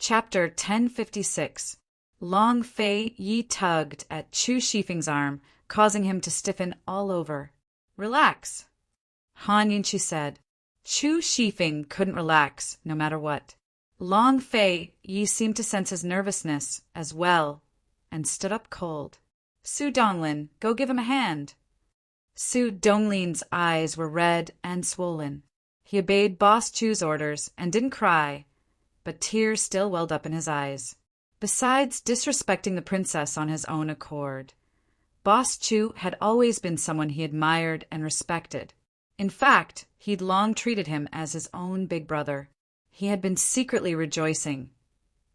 Chapter 1056. Long Fei Yi tugged at Chu Shifeng's arm, causing him to stiffen all over. "Relax," Han Yunqi said. Chu Shifeng couldn't relax, no matter what. Long Fei Yi seemed to sense his nervousness as well, and stood up cold. "Su Donglin, go give him a hand." Su Donglin's eyes were red and swollen. He obeyed Boss Chu's orders and didn't cry, but tears still welled up in his eyes. Besides disrespecting the princess on his own accord, Boss Chu had always been someone he admired and respected. In fact, he'd long treated him as his own big brother. He had been secretly rejoicing,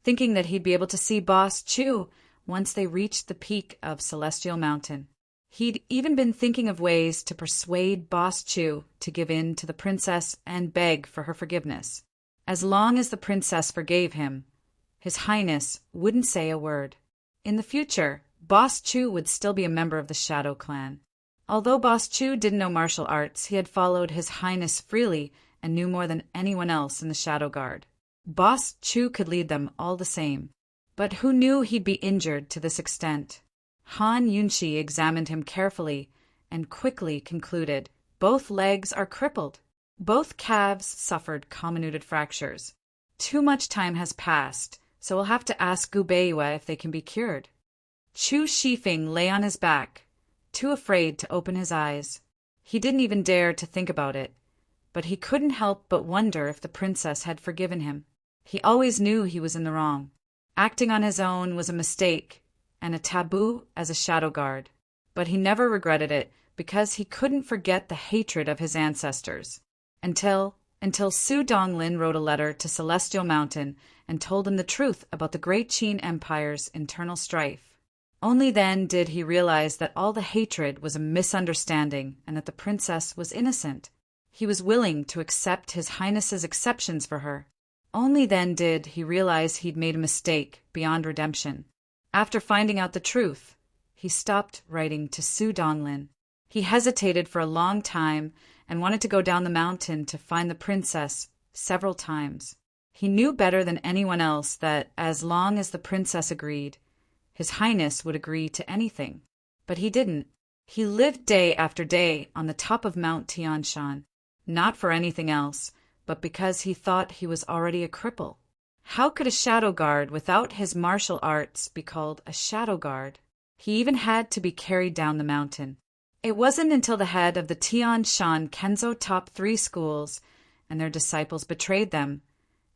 thinking that he'd be able to see Boss Chu once they reached the peak of Celestial Mountain. He'd even been thinking of ways to persuade Boss Chu to give in to the princess and beg for her forgiveness. As long as the princess forgave him, His Highness wouldn't say a word. In the future, Boss Chu would still be a member of the Shadow Clan. Although Boss Chu didn't know martial arts, he had followed His Highness freely and knew more than anyone else in the Shadow Guard. Boss Chu could lead them all the same. But who knew he'd be injured to this extent? Han Yunqi examined him carefully and quickly concluded, "Both legs are crippled. Both calves suffered comminuted fractures. Too much time has passed, so we'll have to ask Gubeiwa if they can be cured." Chu Shifeng lay on his back, too afraid to open his eyes. He didn't even dare to think about it, but he couldn't help but wonder if the princess had forgiven him. He always knew he was in the wrong. Acting on his own was a mistake and a taboo as a shadow guard, but he never regretted it because he couldn't forget the hatred of his ancestors. Until Su Donglin wrote a letter to Celestial Mountain and told him the truth about the Great Qin Empire's internal strife. Only then did he realize that all the hatred was a misunderstanding and that the princess was innocent. He was willing to accept His Highness's exceptions for her. Only then did he realize he'd made a mistake beyond redemption. After finding out the truth, he stopped writing to Su Donglin. He hesitated for a long time and wanted to go down the mountain to find the princess several times. He knew better than anyone else that as long as the princess agreed, His Highness would agree to anything. But he didn't. He lived day after day on the top of Mount Tianshan, not for anything else, but because he thought he was already a cripple. How could a shadow guard without his martial arts be called a shadow guard? He even had to be carried down the mountain. It wasn't until the head of the Tianshan Kenzo top 3 schools and their disciples betrayed them,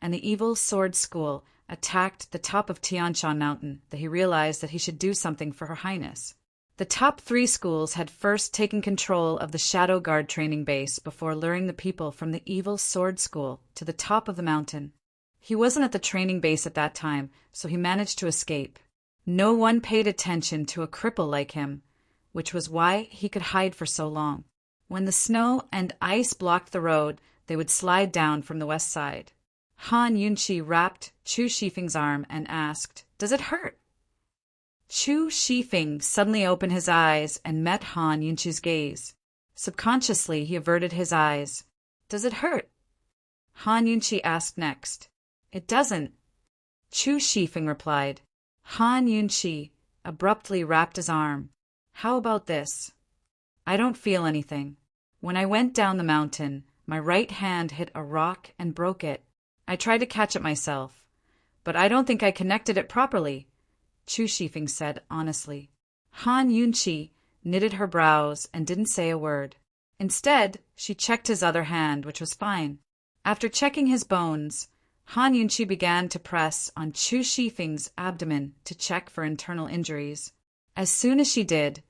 and the evil sword school attacked the top of Tianshan Mountain that he realized that he should do something for Her Highness. The top 3 schools had first taken control of the Shadow Guard training base before luring the people from the evil sword school to the top of the mountain. He wasn't at the training base at that time, so he managed to escape. No one paid attention to a cripple like him, which was why he could hide for so long. When the snow and ice blocked the road, they would slide down from the west side. Han Yunqi wrapped Chu Shifeng's arm and asked, "Does it hurt?" Chu Shifeng suddenly opened his eyes and met Han Yunqi's gaze. Subconsciously, he averted his eyes. "Does it hurt?" Han Yunqi asked next. "It doesn't," Chu Shifeng replied. Han Yunqi abruptly wrapped his arm. "How about this? I don't feel anything. When I went down the mountain, my right hand hit a rock and broke it. I tried to catch it myself, but I don't think I connected it properly," Chu Shifeng said honestly. Han Yunqi knitted her brows and didn't say a word. Instead, she checked his other hand, which was fine. After checking his bones, Han Yunqi began to press on Chu Shifeng's abdomen to check for internal injuries. As soon as she did,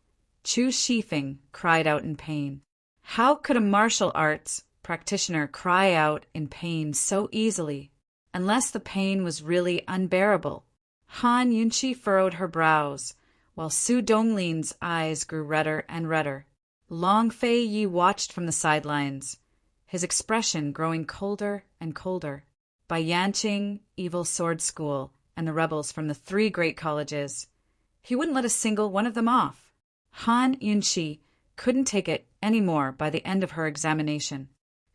Chu Shifeng cried out in pain. How could a martial arts practitioner cry out in pain so easily, unless the pain was really unbearable? Han Yunqi furrowed her brows, while Su Donglin's eyes grew redder and redder. Long Fei Yi watched from the sidelines, his expression growing colder and colder. By Yanqing, Evil Sword School, and the rebels from the 3 great colleges, he wouldn't let a single one of them off. Han Yunqi couldn't take it any more by the end of her examination.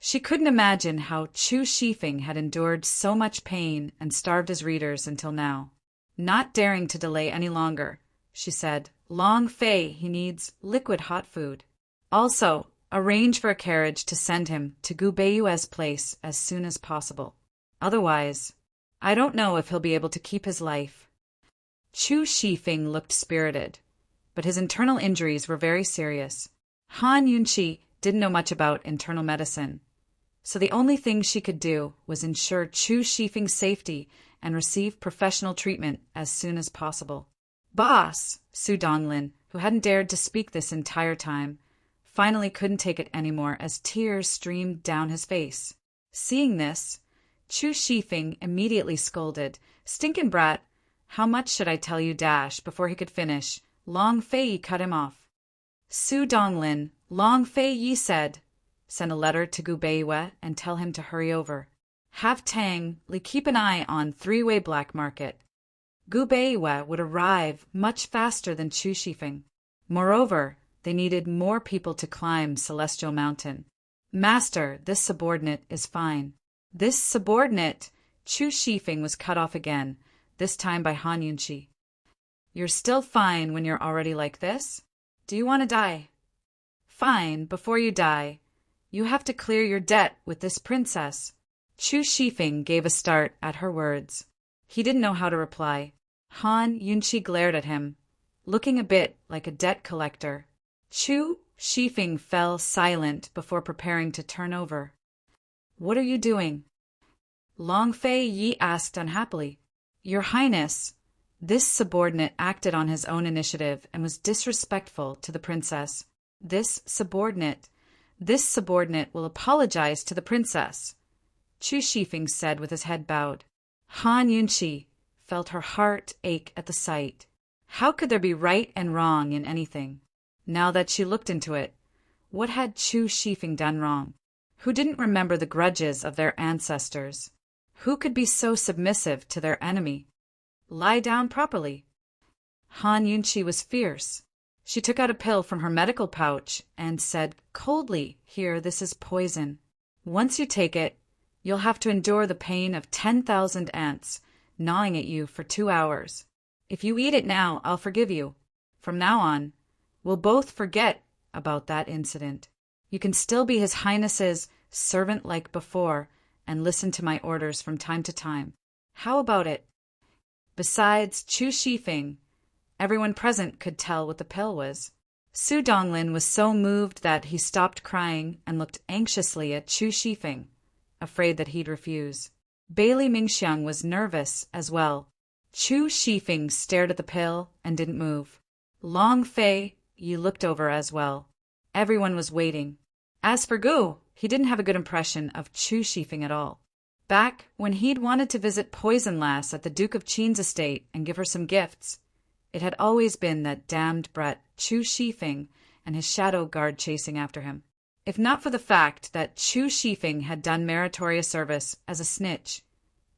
She couldn't imagine how Chu Shifeng had endured so much pain and starved his readers until now. Not daring to delay any longer, she said, Long Fei, he needs liquid hot food. Also, arrange for a carriage to send him to Gu Beiyue's place as soon as possible. Otherwise, I don't know if he'll be able to keep his life. Chu Shifeng looked spirited, but his internal injuries were very serious. Han Yunqi didn't know much about internal medicine, so the only thing she could do was ensure Chu Shifeng's safety and receive professional treatment as soon as possible. Boss, Su Donglin, who hadn't dared to speak this entire time, finally couldn't take it anymore as tears streamed down his face. Seeing this, Chu Shifeng immediately scolded, Stinkin' brat, how much should I tell you dash before he could finish? Long Fei cut him off. Su Donglin, Long Fei Yi said, send a letter to Gu Beiyue and tell him to hurry over. Have Tang Li keep an eye on three-way black market. Gu Beiyue would arrive much faster than Chu Shifeng. Moreover, they needed more people to climb Celestial Mountain. Master, this subordinate is fine. This subordinate, Chu Shifeng was cut off again, this time by Han Yunqi. You're still fine when you're already like this? Do you want to die? Fine, before you die, you have to clear your debt with this princess. Chu Shifeng gave a start at her words. He didn't know how to reply. Han Yunqi glared at him, looking a bit like a debt collector. Chu Shifeng fell silent before preparing to turn over. What are you doing? Long Fei Yi asked unhappily. Your Highness, this subordinate acted on his own initiative and was disrespectful to the princess. This subordinate will apologize to the princess, Chu Shifeng said with his head bowed. Han Yunqi felt her heart ache at the sight. How could there be right and wrong in anything? Now that she looked into it, what had Chu Shifeng done wrong? Who didn't remember the grudges of their ancestors? Who could be so submissive to their enemy? Lie down properly. Han Yunqi was fierce. She took out a pill from her medical pouch and said coldly, Here, this is poison. Once you take it, you'll have to endure the pain of 10,000 ants gnawing at you for 2 hours. If you eat it now, I'll forgive you. From now on, we'll both forget about that incident. You can still be His Highness's servant like before and listen to my orders from time to time. How about it? Besides Chu Shifeng, everyone present could tell what the pill was. Su Donglin was so moved that he stopped crying and looked anxiously at Chu Shifeng, afraid that he'd refuse. Bailey Mingxiang was nervous as well. Chu Shifeng stared at the pill and didn't move. Long Fei Yi looked over as well. Everyone was waiting. As for Gu, he didn't have a good impression of Chu Shifeng at all. Back when he'd wanted to visit Poison Lass at the Duke of Qin's estate and give her some gifts, it had always been that damned brat Chu Shifeng and his shadow guard chasing after him. If not for the fact that Chu Shifeng had done meritorious service as a snitch,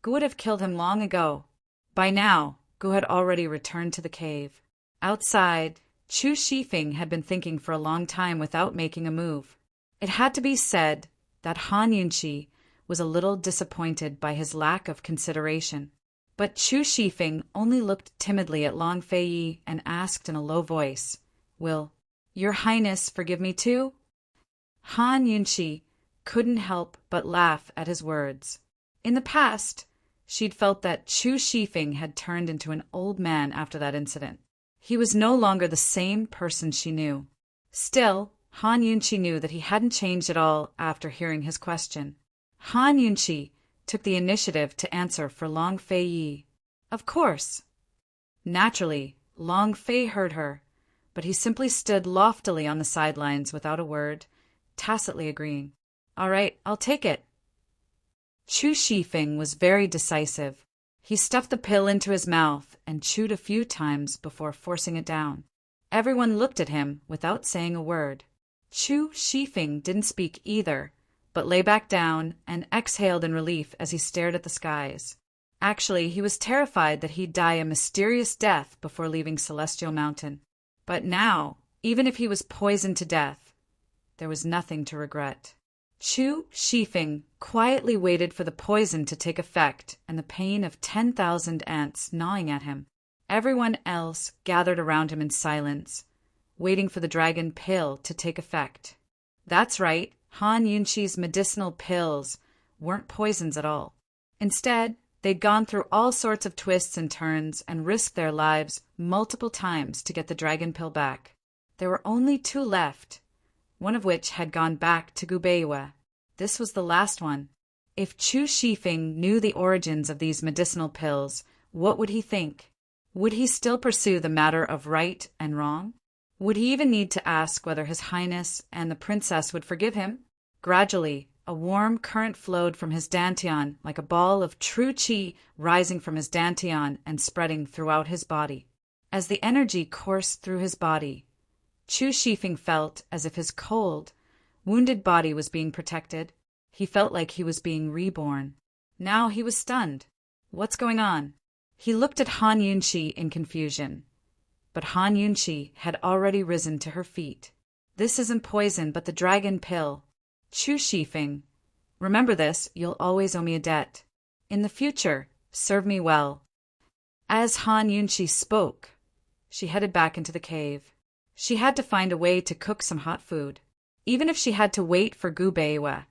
Gu would have killed him long ago. By now, Gu had already returned to the cave. Outside, Chu Shifeng had been thinking for a long time without making a move. It had to be said that Han Yunqi was a little disappointed by his lack of consideration. But Chu Shifeng only looked timidly at Long Fei Yi and asked in a low voice, Will Your Highness forgive me too? Han Yunqi couldn't help but laugh at his words. In the past, she'd felt that Chu Shifeng had turned into an old man after that incident. He was no longer the same person she knew. Still, Han Yunqi knew that he hadn't changed at all after hearing his question. Han Yunqi took the initiative to answer for Long Fei Yi. Of course. Naturally, Long Fei heard her, but he simply stood loftily on the sidelines without a word, tacitly agreeing. All right, I'll take it. Chu Shifeng was very decisive. He stuffed the pill into his mouth and chewed a few times before forcing it down. Everyone looked at him without saying a word. Chu Shifeng didn't speak either, but lay back down and exhaled in relief as he stared at the skies. Actually, he was terrified that he'd die a mysterious death before leaving Celestial Mountain. But now, even if he was poisoned to death, there was nothing to regret. Chu Shifeng quietly waited for the poison to take effect and the pain of 10,000 ants gnawing at him. Everyone else gathered around him in silence, waiting for the dragon pill to take effect. That's right, Han Yunqi's medicinal pills weren't poisons at all. Instead, they'd gone through all sorts of twists and turns and risked their lives multiple times to get the dragon pill back. There were only 2 left, one of which had gone back to Gubeiwa. This was the last one. If Chu Shifeng knew the origins of these medicinal pills, what would he think? Would he still pursue the matter of right and wrong? Would he even need to ask whether His Highness and the princess would forgive him? Gradually, a warm current flowed from his dantian like a ball of true qi rising from his dantian and spreading throughout his body. As the energy coursed through his body, Chu Shifeng felt as if his cold, wounded body was being protected. He felt like he was being reborn. Now he was stunned. What's going on? He looked at Han Yunqi in confusion. But Han Yunqi had already risen to her feet. This isn't poison, but the dragon pill. Chu Shifeng, remember this, you'll always owe me a debt. In the future, serve me well. As Han Yunqi spoke, she headed back into the cave. She had to find a way to cook some hot food. Even if she had to wait for Gu Beiwa,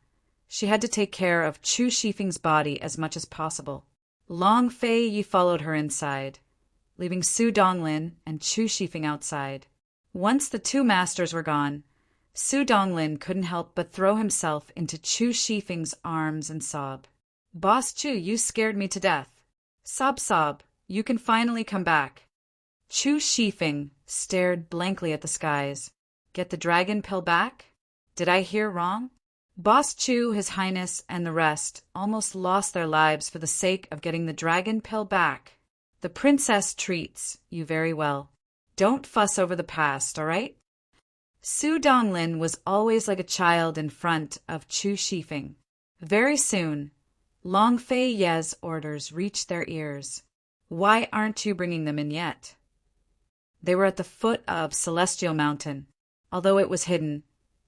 she had to take care of Chu Shifeng's body as much as possible. Long Fei Yi followed her inside, leaving Su Donglin and Chu Shifeng outside. Once the 2 masters were gone, Su Donglin couldn't help but throw himself into Chu Shifeng's arms and sob. Boss Chu, you scared me to death. Sob sob, you can finally come back. Chu Shifeng stared blankly at the skies. Get the dragon pill back? Did I hear wrong? Boss Chu, His Highness, and the rest almost lost their lives for the sake of getting the dragon pill back. The princess treats you very well. Don't fuss over the past, all right? Su Donglin was always like a child in front of Chu Shifeng. Very soon, Long Fei Ye's orders reached their ears. Why aren't you bringing them in yet? They were at the foot of Celestial Mountain. Although it was hidden,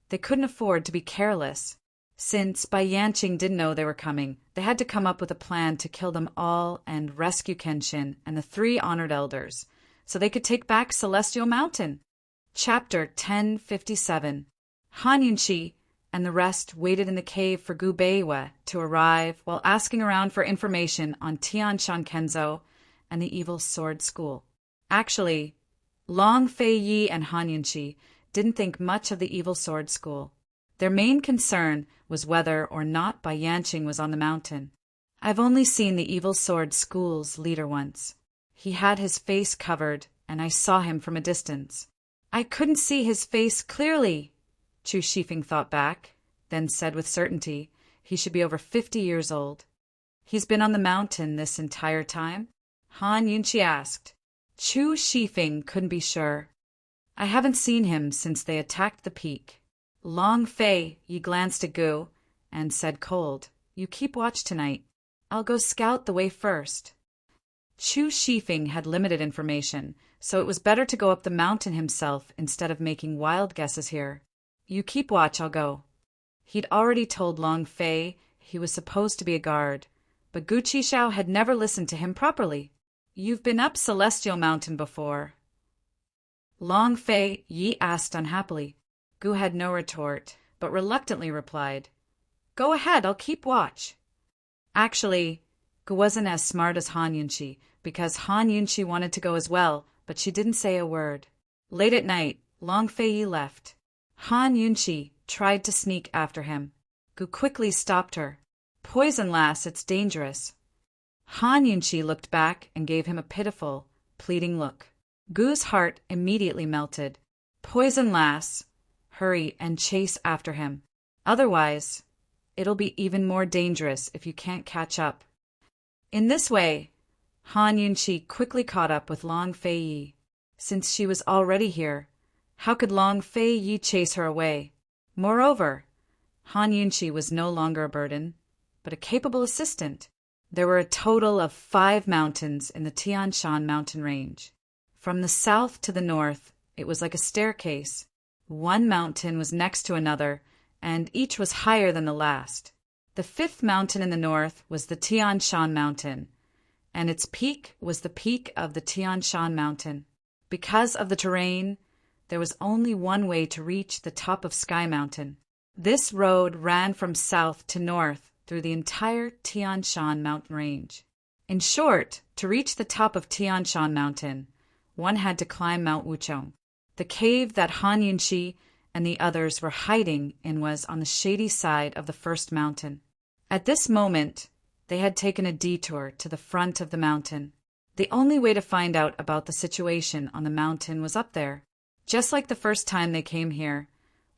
they couldn't afford to be careless. Since Bai Yanqing didn't know they were coming, they had to come up with a plan to kill them all and rescue Kenshin and the 3 honored elders, so they could take back Celestial Mountain. Chapter 1057. Han Yunqi and the rest waited in the cave for Gu Beiwa to arrive while asking around for information on Tianshan Kenzo and the Evil Sword School. Actually, Long Fei Yi and Han Yunqi didn't think much of the Evil Sword School. Their main concern was whether or not Bai Yanqing was on the mountain. I've only seen the Evil Sword School's leader once. He had his face covered, and I saw him from a distance. I couldn't see his face clearly, Chu Shifeng thought back, then said with certainty he should be over 50 years old. He's been on the mountain this entire time? Han Yunqi asked. Chu Shifeng couldn't be sure. I haven't seen him since they attacked the peak. Long Fei Yi glanced at Gu and said cold, You keep watch tonight. I'll go scout the way first. Chu Shifeng had limited information, so it was better to go up the mountain himself instead of making wild guesses here. You keep watch, I'll go. He'd already told Long Fei he was supposed to be a guard, but Gu Qishao had never listened to him properly. You've been up Celestial Mountain before. Long Fei Yi asked unhappily. Gu had no retort, but reluctantly replied, Go ahead, I'll keep watch. Actually, Gu wasn't as smart as Han Yunqi, because Han Yunqi wanted to go as well, but she didn't say a word. Late at night, Long Fei Yi left. Han Yunqi tried to sneak after him. Gu quickly stopped her. Poison, lass, it's dangerous. Han Yunqi looked back and gave him a pitiful, pleading look. Gu's heart immediately melted. Poison, lass. Hurry and chase after him. Otherwise, it'll be even more dangerous if you can't catch up. In this way, Han Yunqi quickly caught up with Long Fei Yi. Since she was already here, how could Long Fei Yi chase her away? Moreover, Han Yunqi was no longer a burden, but a capable assistant. There were a total of 5 mountains in the Tian Shan mountain range. From the south to the north, it was like a staircase. One mountain was next to another, and each was higher than the last. The fifth mountain in the north was the Tian Shan Mountain, and its peak was the peak of the Tian Shan Mountain. Because of the terrain, there was only one way to reach the top of Sky Mountain. This road ran from south to north through the entire Tian Shan mountain range. In short, to reach the top of Tian Shan Mountain, one had to climb Mount Wuchang. The cave that Han Yunqi and the others were hiding in was on the shady side of the first mountain. At this moment, they had taken a detour to the front of the mountain. The only way to find out about the situation on the mountain was up there. Just like the first time they came here,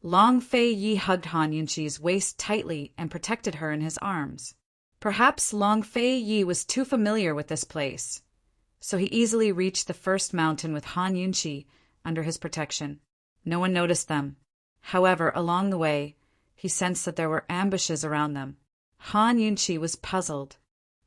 Long Fei Yi hugged Han Yunqi's waist tightly and protected her in his arms. Perhaps Long Fei Yi was too familiar with this place, so he easily reached the first mountain with Han Yunqi under his protection. No one noticed them. However, along the way, he sensed that there were ambushes around them. Han Yunqi was puzzled.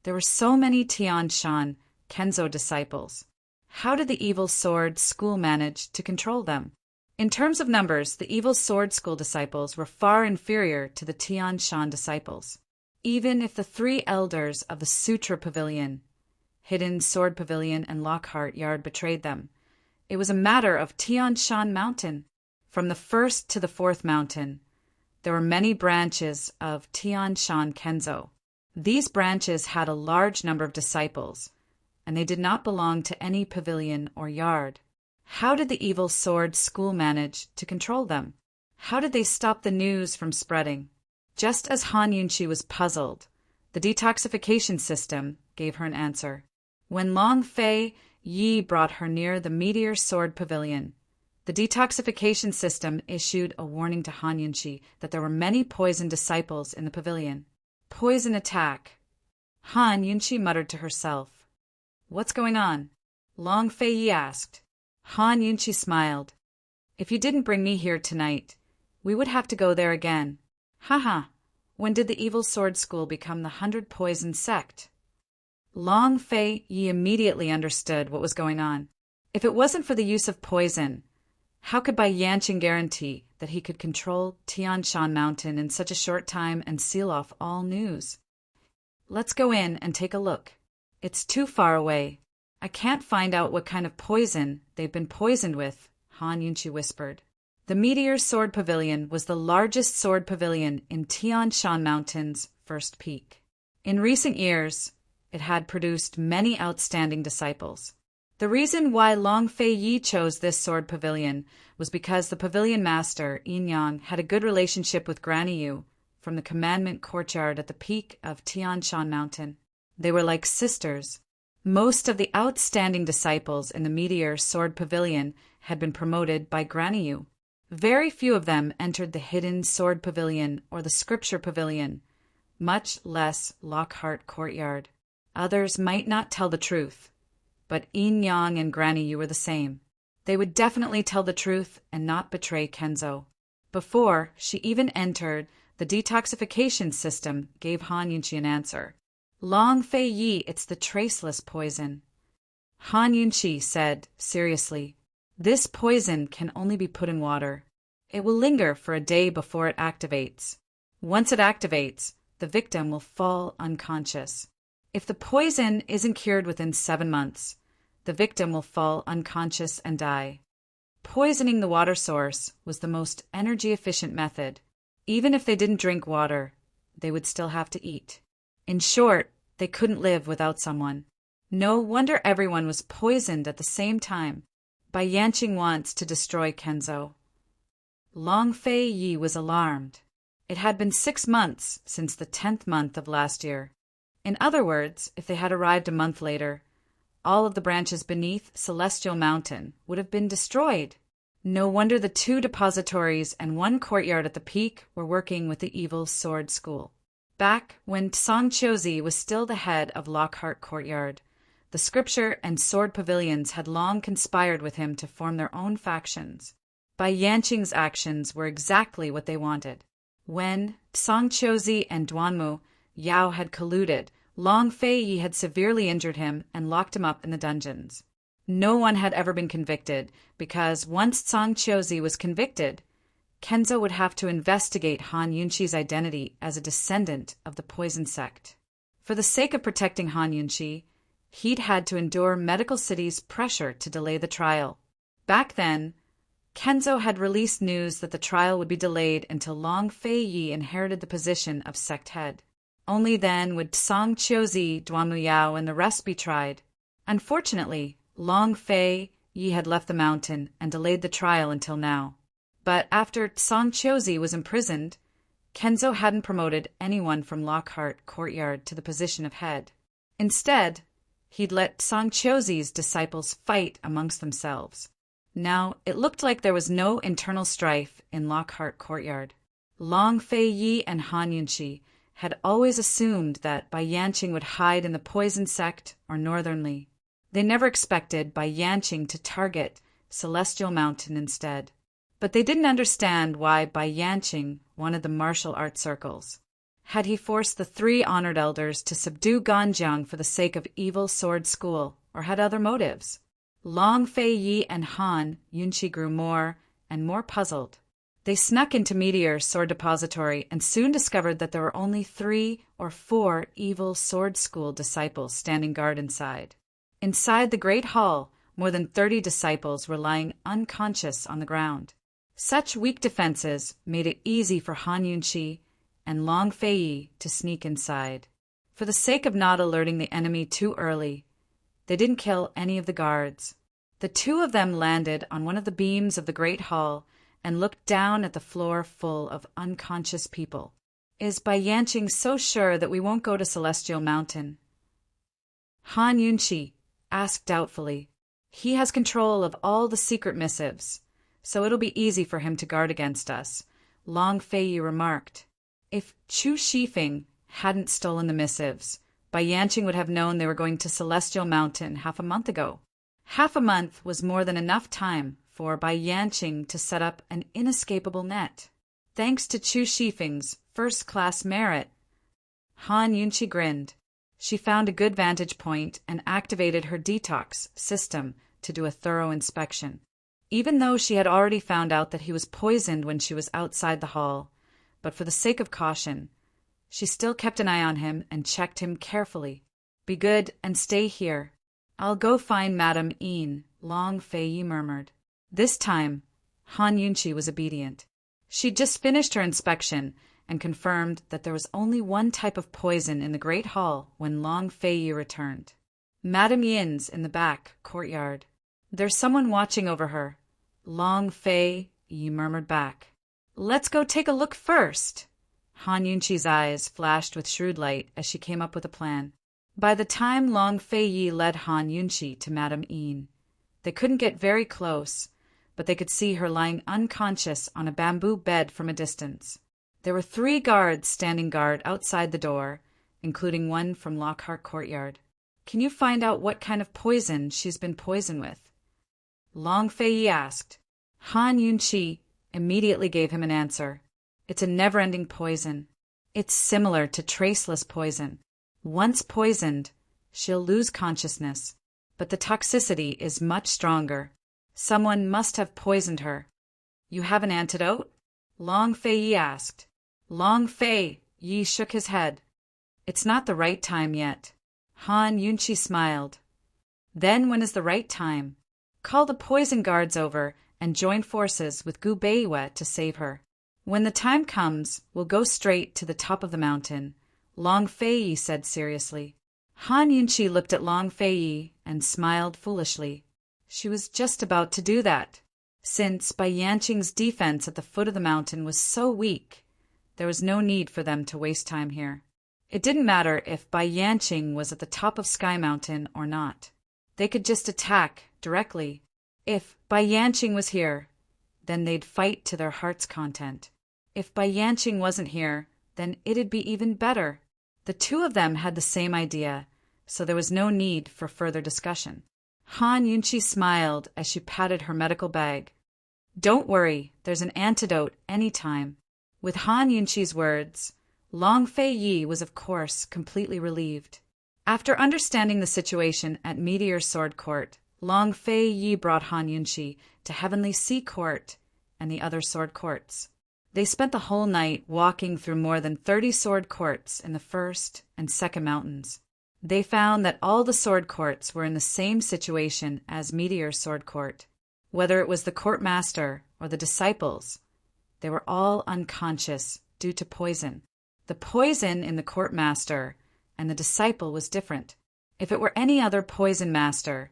There were so many Tian Shan Kenzo disciples. How did the Evil Sword School manage to control them? In terms of numbers, the Evil Sword School disciples were far inferior to the Tian Shan disciples. Even if the three elders of the Sutra Pavilion, Hidden Sword Pavilion, and Lockhart Yard betrayed them, it was a matter of Tian Shan Mountain. From the first to the fourth mountain, there were many branches of Tian Shan Kenzo. These branches had a large number of disciples, and they did not belong to any pavilion or yard. How did the Evil Sword School manage to control them? How did they stop the news from spreading? Just as Han Yunqi was puzzled, the detoxification system gave her an answer. When Long Fei Yi brought her near the Meteor Sword Pavilion, the detoxification system issued a warning to Han Yunqi that there were many poisoned disciples in the pavilion. Poison attack. Han Yunqi muttered to herself. What's going on? Long Fei Yi asked. Han Yunqi smiled. If you didn't bring me here tonight, we would have to go there again. Haha. When did the Evil Sword School become the 100 Poison Sect? Long Fei Yi immediately understood what was going on. If it wasn't for the use of poison, how could Bai Yanqing guarantee that he could control Tian Shan Mountain in such a short time and seal off all news? Let's go in and take a look. It's too far away. I can't find out what kind of poison they've been poisoned with, Han Yunqi whispered. The Meteor Sword Pavilion was the largest sword pavilion in Tian Shan Mountain's first peak. In recent years, it had produced many outstanding disciples. The reason why Long Fei Yi chose this sword pavilion was because the pavilion master, Yin Yang, had a good relationship with Granny Yu from the commandment courtyard at the peak of Tian Shan Mountain. They were like sisters. Most of the outstanding disciples in the Meteor Sword Pavilion had been promoted by Granny Yu. Very few of them entered the Hidden Sword Pavilion or the Scripture Pavilion, much less Lockhart Courtyard. Others might not tell the truth, but Yin Yang and Granny Yu were the same. They would definitely tell the truth and not betray Kenzo. Before she even entered, the detoxification system gave Han Yunqi an answer. Long Fei Yi, it's the traceless poison. Han Yunqi said seriously, this poison can only be put in water. It will linger for a day before it activates. Once it activates, the victim will fall unconscious. If the poison isn't cured within 7 months, the victim will fall unconscious and die. Poisoning the water source was the most energy-efficient method. Even if they didn't drink water, they would still have to eat. In short, they couldn't live without someone. No wonder everyone was poisoned at the same time. Bai Yanqing wants to destroy Kenzo. Long Fei Yi was alarmed. It had been 6 months since the 10th month of last year. In other words, if they had arrived a month later, all of the branches beneath Celestial Mountain would have been destroyed. No wonder the 2 depositories and 1 courtyard at the peak were working with the Evil Sword School. Back when Tsang Chiozi was still the head of Lockhart Courtyard, the Scripture and Sword Pavilions had long conspired with him to form their own factions. Bai Yanqing's actions were exactly what they wanted. When Tsang Chiozi and Duanmu Yao had colluded, Long Fei Yi had severely injured him and locked him up in the dungeons. No one had ever been convicted, because once Tsang Chiozi was convicted, Kenzo would have to investigate Han Yunqi's identity as a descendant of the poison sect. For the sake of protecting Han Yunqi, he'd had to endure Medical City's pressure to delay the trial. Back then, Kenzo had released news that the trial would be delayed until Long Fei Yi inherited the position of sect head. Only then would Song Qiuzi, Duan Muyao, and the rest be tried. Unfortunately, Long Fei Yi had left the mountain and delayed the trial until now. But after Song Qiuzi was imprisoned, Kenzo hadn't promoted anyone from Lockhart Courtyard to the position of head. Instead, he'd let Song Qiuzi's disciples fight amongst themselves. Now, it looked like there was no internal strife in Lockhart Courtyard. Long Fei Yi and Han Yunqi had always assumed that Bai Yanqing would hide in the poison sect or northernly. They never expected Bai Yanqing to target Celestial Mountain instead. But they didn't understand why Bai Yanqing wanted the martial arts circles. Had he forced the 3 honored elders to subdue Ganjiang for the sake of evil sword school, or had other motives? Long Fei Yi and Han Yunqi grew more and more puzzled. They snuck into Meteor's sword depository and soon discovered that there were only 3 or 4 evil sword school disciples standing guard inside. Inside the great hall, more than 30 disciples were lying unconscious on the ground. Such weak defenses made it easy for Han Yunqi and Long Fei Yi to sneak inside. For the sake of not alerting the enemy too early, they didn't kill any of the guards. The 2 of them landed on one of the beams of the great hall and looked down at the floor full of unconscious people. Is Bai Yanqing so sure that we won't go to Celestial Mountain? Han Yunqi asked doubtfully. He has control of all the secret missives, so it'll be easy for him to guard against us, Long Fei Yi remarked. If Chu Shifeng hadn't stolen the missives, Bai Yanqing would have known they were going to Celestial Mountain half a month ago. Half a month was more than enough time for Bai Yanqing to set up an inescapable net. Thanks to Chu Shifeng's first-class merit, Han Yunqi grinned. She found a good vantage point and activated her detox system to do a thorough inspection. Even though she had already found out that he was poisoned when she was outside the hall, but for the sake of caution, she still kept an eye on him and checked him carefully. Be good and stay here. I'll go find Madame Yin, Long Fei Yi murmured. This time, Han Yunqi was obedient. She'd just finished her inspection and confirmed that there was only one type of poison in the Great Hall when Long Fei Yi returned. Madame Yin's in the back courtyard. There's someone watching over her, Long Fei Yi murmured back. Let's go take a look first. Han Yunqi's eyes flashed with shrewd light as she came up with a plan. By the time Long Fei Yi led Han Yunqi to Madame Yin, they couldn't get very close, but they could see her lying unconscious on a bamboo bed from a distance. There were 3 guards standing guard outside the door, including one from Lockhart Courtyard. Can you find out what kind of poison she's been poisoned with? Long Fei Yi asked. Han Yunqi immediately gave him an answer. It's a never-ending poison. It's similar to traceless poison. Once poisoned, she'll lose consciousness, but the toxicity is much stronger. Someone must have poisoned her. You have an antidote? Long Fei Yi asked. Long Fei Yi shook his head. It's not the right time yet. Han Yunqi smiled. Then when is the right time? Call the poison guards over and join forces with Gu Beiwe to save her. When the time comes, we'll go straight to the top of the mountain, Long Fei Yi said seriously. Han Yunqi looked at Long Fei Yi and smiled foolishly. She was just about to do that. Since Bai Yanqing's defense at the foot of the mountain was so weak, there was no need for them to waste time here. It didn't matter if Bai Yanqing was at the top of Sky Mountain or not. They could just attack directly. If Bai Yanqing was here, then they'd fight to their heart's content. If Bai Yanqing wasn't here, then it'd be even better. The 2 of them had the same idea, so there was no need for further discussion. Han Yunqi smiled as she patted her medical bag. Don't worry, there's an antidote any time. With Han Yunqi's words, Long Fei Yi was of course completely relieved. After understanding the situation at Meteor Sword Court, Long Fei Yi brought Han Yunqi to Heavenly Sea Court and the other sword courts. They spent the whole night walking through more than 30 sword courts in the first and second mountains. They found that all the sword courts were in the same situation as Meteor's sword court. Whether it was the court master or the disciples, they were all unconscious due to poison. The poison in the court master and the disciple was different. If it were any other poison master,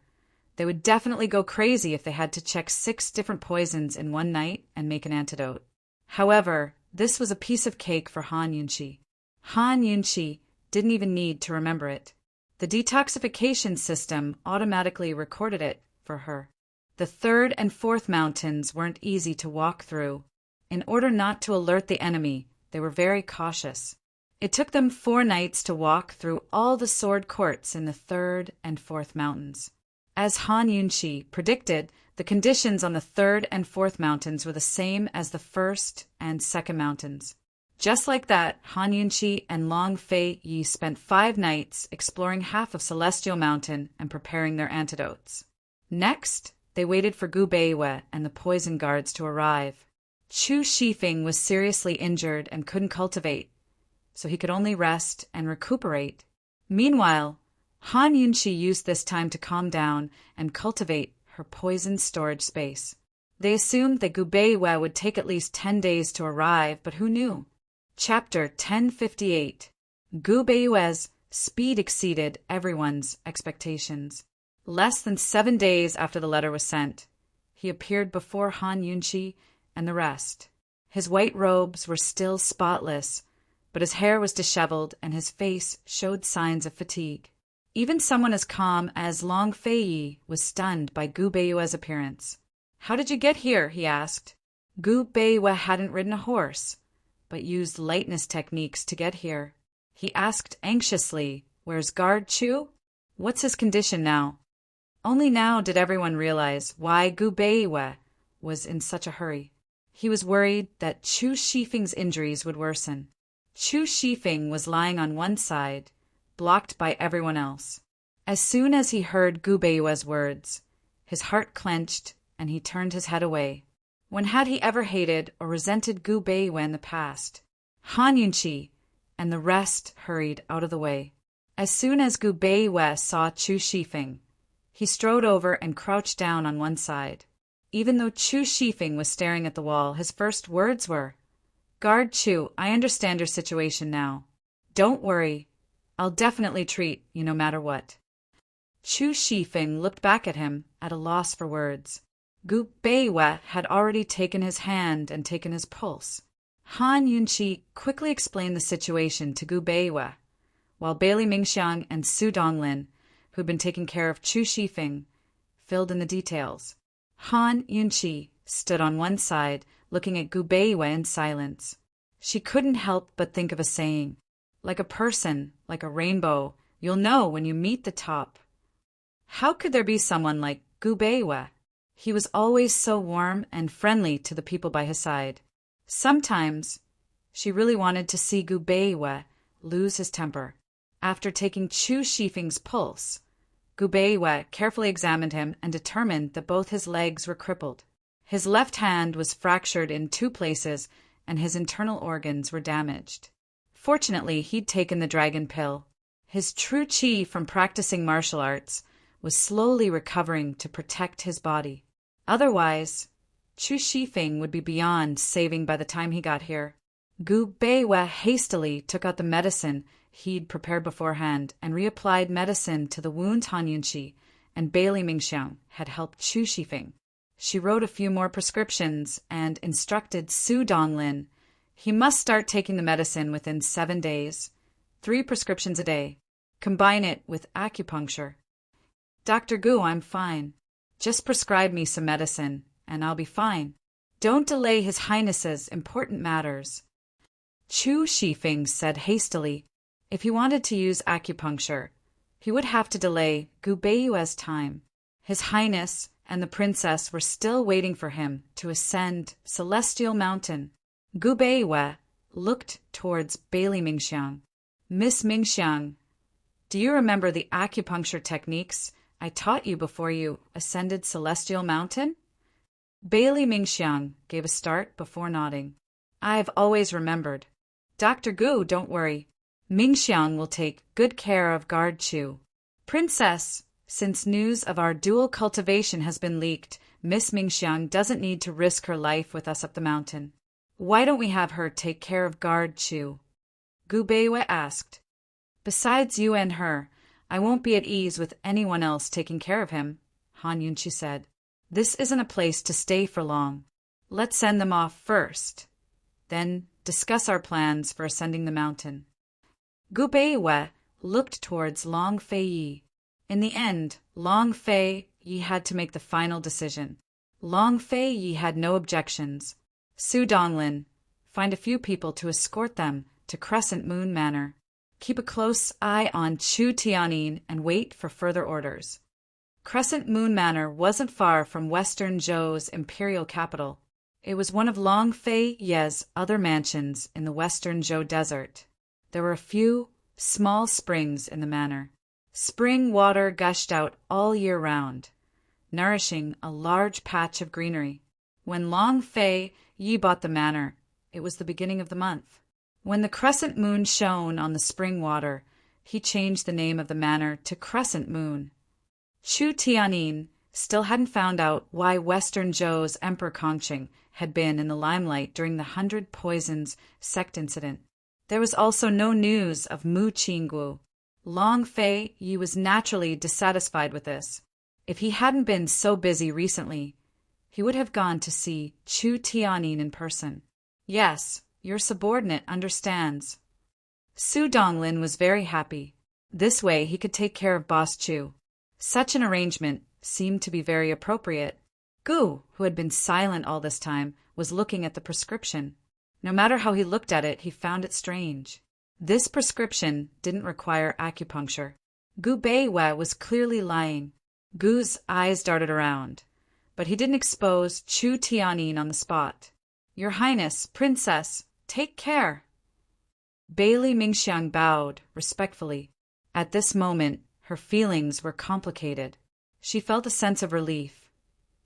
they would definitely go crazy if they had to check 6 different poisons in one night and make an antidote. However, this was a piece of cake for Han Yunqi. Han Yunqi didn't even need to remember it. The detoxification system automatically recorded it for her. The third and fourth mountains weren't easy to walk through. In order not to alert the enemy, they were very cautious. It took them 4 nights to walk through all the sword courts in the third and fourth mountains. As Han Yunqi predicted, the conditions on the third and fourth mountains were the same as the first and second mountains. Just like that, Han Yunqi and Long Fei Yi spent 5 nights exploring half of Celestial Mountain and preparing their antidotes. Next, they waited for Gu Beiwei and the poison guards to arrive. Chu Shifeng was seriously injured and couldn't cultivate, so he could only rest and recuperate. Meanwhile, Han Yunqi used this time to calm down and cultivate her poison storage space. They assumed that Gu Beiwei would take at least 10 days to arrive, but who knew? Chapter 1058. Gu Beiwei's speed exceeded everyone's expectations. Less than 7 days after the letter was sent, he appeared before Han Yunqi and the rest. His white robes were still spotless, but his hair was disheveled and his face showed signs of fatigue. Even someone as calm as Long Fei Yi was stunned by Gu Beiwei's appearance. "How did you get here?" he asked. Gu Beiwei hadn't ridden a horse, but used lightness techniques to get here. He asked anxiously, "Where's Guard Chu? What's his condition now?" Only now did everyone realize why Gu Beiwei was in such a hurry. He was worried that Chu Shifeng's injuries would worsen. Chu Shifeng was lying on one side, blocked by everyone else. As soon as he heard Gu Beiwei's words, his heart clenched and he turned his head away. When had he ever hated or resented Gu Beiwei in the past? Han Yunqi and the rest hurried out of the way. As soon as Gu Beiwei saw Chu Shifeng, he strode over and crouched down on one side. Even though Chu Shifeng was staring at the wall, his first words were, "Guard Chu, I understand your situation now. Don't worry. I'll definitely treat you no matter what." Chu Shifeng looked back at him, at a loss for words. Gu Beiwei had already taken his hand and taken his pulse. Han Yunqi quickly explained the situation to Gu Beiwei, while Bailey Mingxiang and Su Donglin, who'd been taking care of Chu Shifeng, filled in the details. Han Yunqi stood on one side, looking at Gu Beiwei in silence. She couldn't help but think of a saying, "Like a person, like a rainbow, you'll know when you meet the top." How could there be someone like Gu Beiwei? He was always so warm and friendly to the people by his side. Sometimes she really wanted to see Gu Beiwei lose his temper. After taking Chu Shifeng's pulse, Gu Beiwei carefully examined him and determined that both his legs were crippled. His left hand was fractured in 2 places and his internal organs were damaged. Fortunately, he'd taken the dragon pill. His true qi from practicing martial arts was slowly recovering to protect his body. Otherwise, Chu Shifeng would be beyond saving by the time he got here. Gu Beiwei hastily took out the medicine he'd prepared beforehand and reapplied medicine to the wound Han Yunqi and Bailey Mingxiang had helped Chu Shifeng. She wrote a few more prescriptions and instructed Su Donglin he must start taking the medicine within 7 days, 3 prescriptions a day. Combine it with acupuncture. "Dr. Gu, I'm fine. Just prescribe me some medicine, and I'll be fine. Don't delay His Highness's important matters." Chu Shifeng said hastily if he wanted to use acupuncture, he would have to delay Gu Beiwei's time. His Highness and the princess were still waiting for him to ascend Celestial Mountain. Gu Beiwei looked towards Bailey Mingxiang. "Miss Mingxiang, do you remember the acupuncture techniques I taught you before you ascended Celestial Mountain?" Bailey Mingxiang gave a start before nodding. I've always remembered. Dr. Gu, don't worry. Mingxiang will take good care of Guard Chu. Princess, since news of our dual cultivation has been leaked, Miss Mingxiang doesn't need to risk her life with us up the mountain. Why don't we have her take care of Guard Chu? Gu Beiwei asked. Besides you and her, I won't be at ease with anyone else taking care of him, Han Yunqi said. This isn't a place to stay for long. Let's send them off first. Then discuss our plans for ascending the mountain. Gu Beiwei looked towards Long Fei Yi. In the end, Long Fei Yi had to make the final decision. Long Fei Yi had no objections. Su Donglin, find a few people to escort them to Crescent Moon Manor. Keep a close eye on Chu Tianyin and wait for further orders. Crescent Moon Manor wasn't far from Western Zhou's imperial capital. It was one of Long Fei Ye's other mansions in the Western Zhou desert. There were a few small springs in the manor. Spring water gushed out all year round, nourishing a large patch of greenery. When Long Fei Yi bought the manor, it was the beginning of the month. When the crescent moon shone on the spring water, he changed the name of the manor to Crescent Moon. Chu Tianyin still hadn't found out why Western Zhou's Emperor Kongqing had been in the limelight during the 100 Poisons sect incident. There was also no news of Mu Qinggu. Long Fei Yi was naturally dissatisfied with this. If he hadn't been so busy recently, he would have gone to see Chu Tianyin in person. Yes, your subordinate understands. Su Donglin was very happy. This way he could take care of Boss Chu. Such an arrangement seemed to be very appropriate. Gu, who had been silent all this time, was looking at the prescription. No matter how he looked at it, he found it strange. This prescription didn't require acupuncture. Gu Beiwei was clearly lying. Gu's eyes darted around, but he didn't expose Chu Tianyin on the spot. Your Highness, Princess, take care. Bailey Mingxiang bowed respectfully. At this moment, her feelings were complicated. She felt a sense of relief,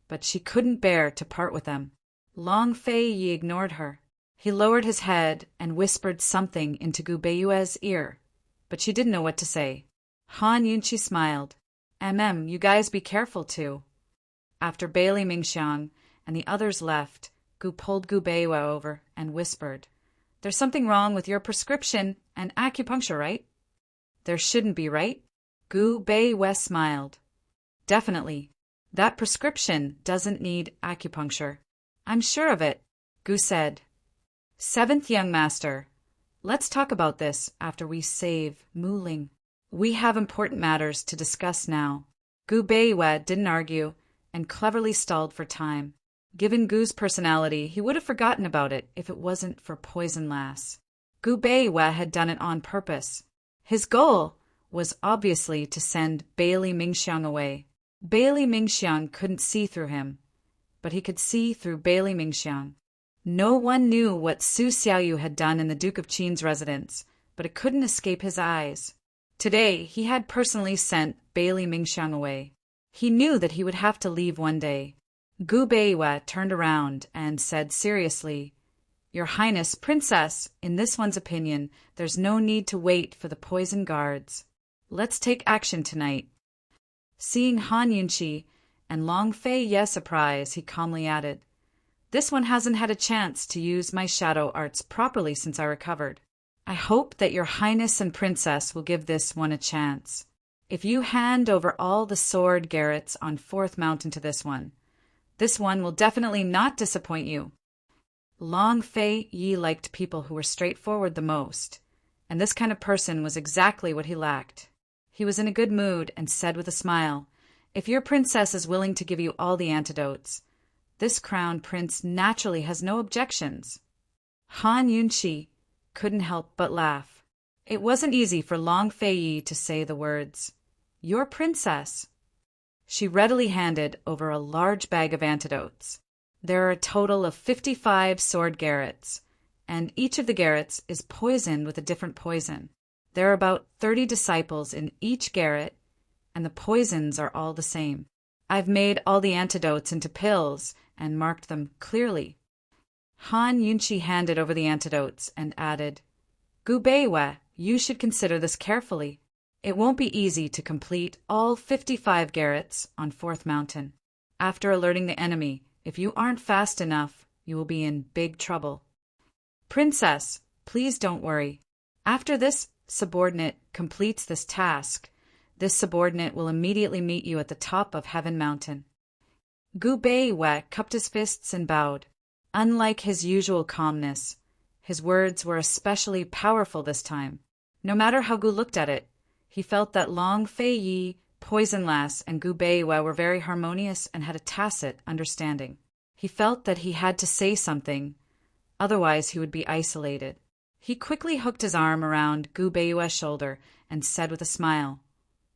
but she couldn't bear to part with them. Long Fei Yi ignored her. He lowered his head and whispered something into Gu Beiwei's ear, but she didn't know what to say. Han Yunqi smiled. You guys be careful too. After Bailey Mingxiang and the others left, Gu pulled Gu Beiwei over and whispered, There's something wrong with your prescription and acupuncture, right? There shouldn't be, right? Gu Beiwei smiled. Definitely. That prescription doesn't need acupuncture. I'm sure of it, Gu said. Seventh young master, let's talk about this after we save Mu Ling. We have important matters to discuss now. Gu Beiwei didn't argue and cleverly stalled for time. Given Gu's personality, he would have forgotten about it if it wasn't for Poison Lass. Gu Beiwei had done it on purpose. His goal was obviously to send Bailey Mingxiang away. Bailey Mingxiang couldn't see through him, but he could see through Bailey Mingxiang. No one knew what Su Xiaoyu had done in the Duke of Qin's residence, but it couldn't escape his eyes. Today, he had personally sent Bailey Mingxiang away. He knew that he would have to leave one day. Gu Beiwei turned around and said seriously, Your Highness, Princess, in this one's opinion, there's no need to wait for the poison guards. Let's take action tonight. Seeing Han Yunqi and Long Fei Ye's surprise, he calmly added, This one hasn't had a chance to use my shadow arts properly since I recovered. I hope that your Highness and Princess will give this one a chance. If you hand over all the sword garrets on 4th Mountain to this one will definitely not disappoint you. Long Fei Yi liked people who were straightforward the most, and this kind of person was exactly what he lacked. He was in a good mood and said with a smile, If your princess is willing to give you all the antidotes, this crown prince naturally has no objections. Han Yunqi couldn't help but laugh. It wasn't easy for Long Fei Yi to say the words, Your princess. She readily handed over a large bag of antidotes. There are a total of 55 sword garrets, and each of the garrets is poisoned with a different poison. There are about 30 disciples in each garret, and the poisons are all the same. I've made all the antidotes into pills and marked them clearly. Han Yunchi handed over the antidotes and added, Gu Beiwe, you should consider this carefully. It won't be easy to complete all 55 garrets on 4th Mountain. After alerting the enemy, if you aren't fast enough, you will be in big trouble. Princess, please don't worry. After this subordinate completes this task, this subordinate will immediately meet you at the top of Heaven Mountain. Gu Beiwe cupped his fists and bowed. Unlike his usual calmness, his words were especially powerful this time. No matter how Gu looked at it, he felt that Long Fei Yi, Poison Lass, and Gu Beiwe were very harmonious and had a tacit understanding. He felt that he had to say something, otherwise he would be isolated. He quickly hooked his arm around Gu Beiwe's shoulder and said with a smile,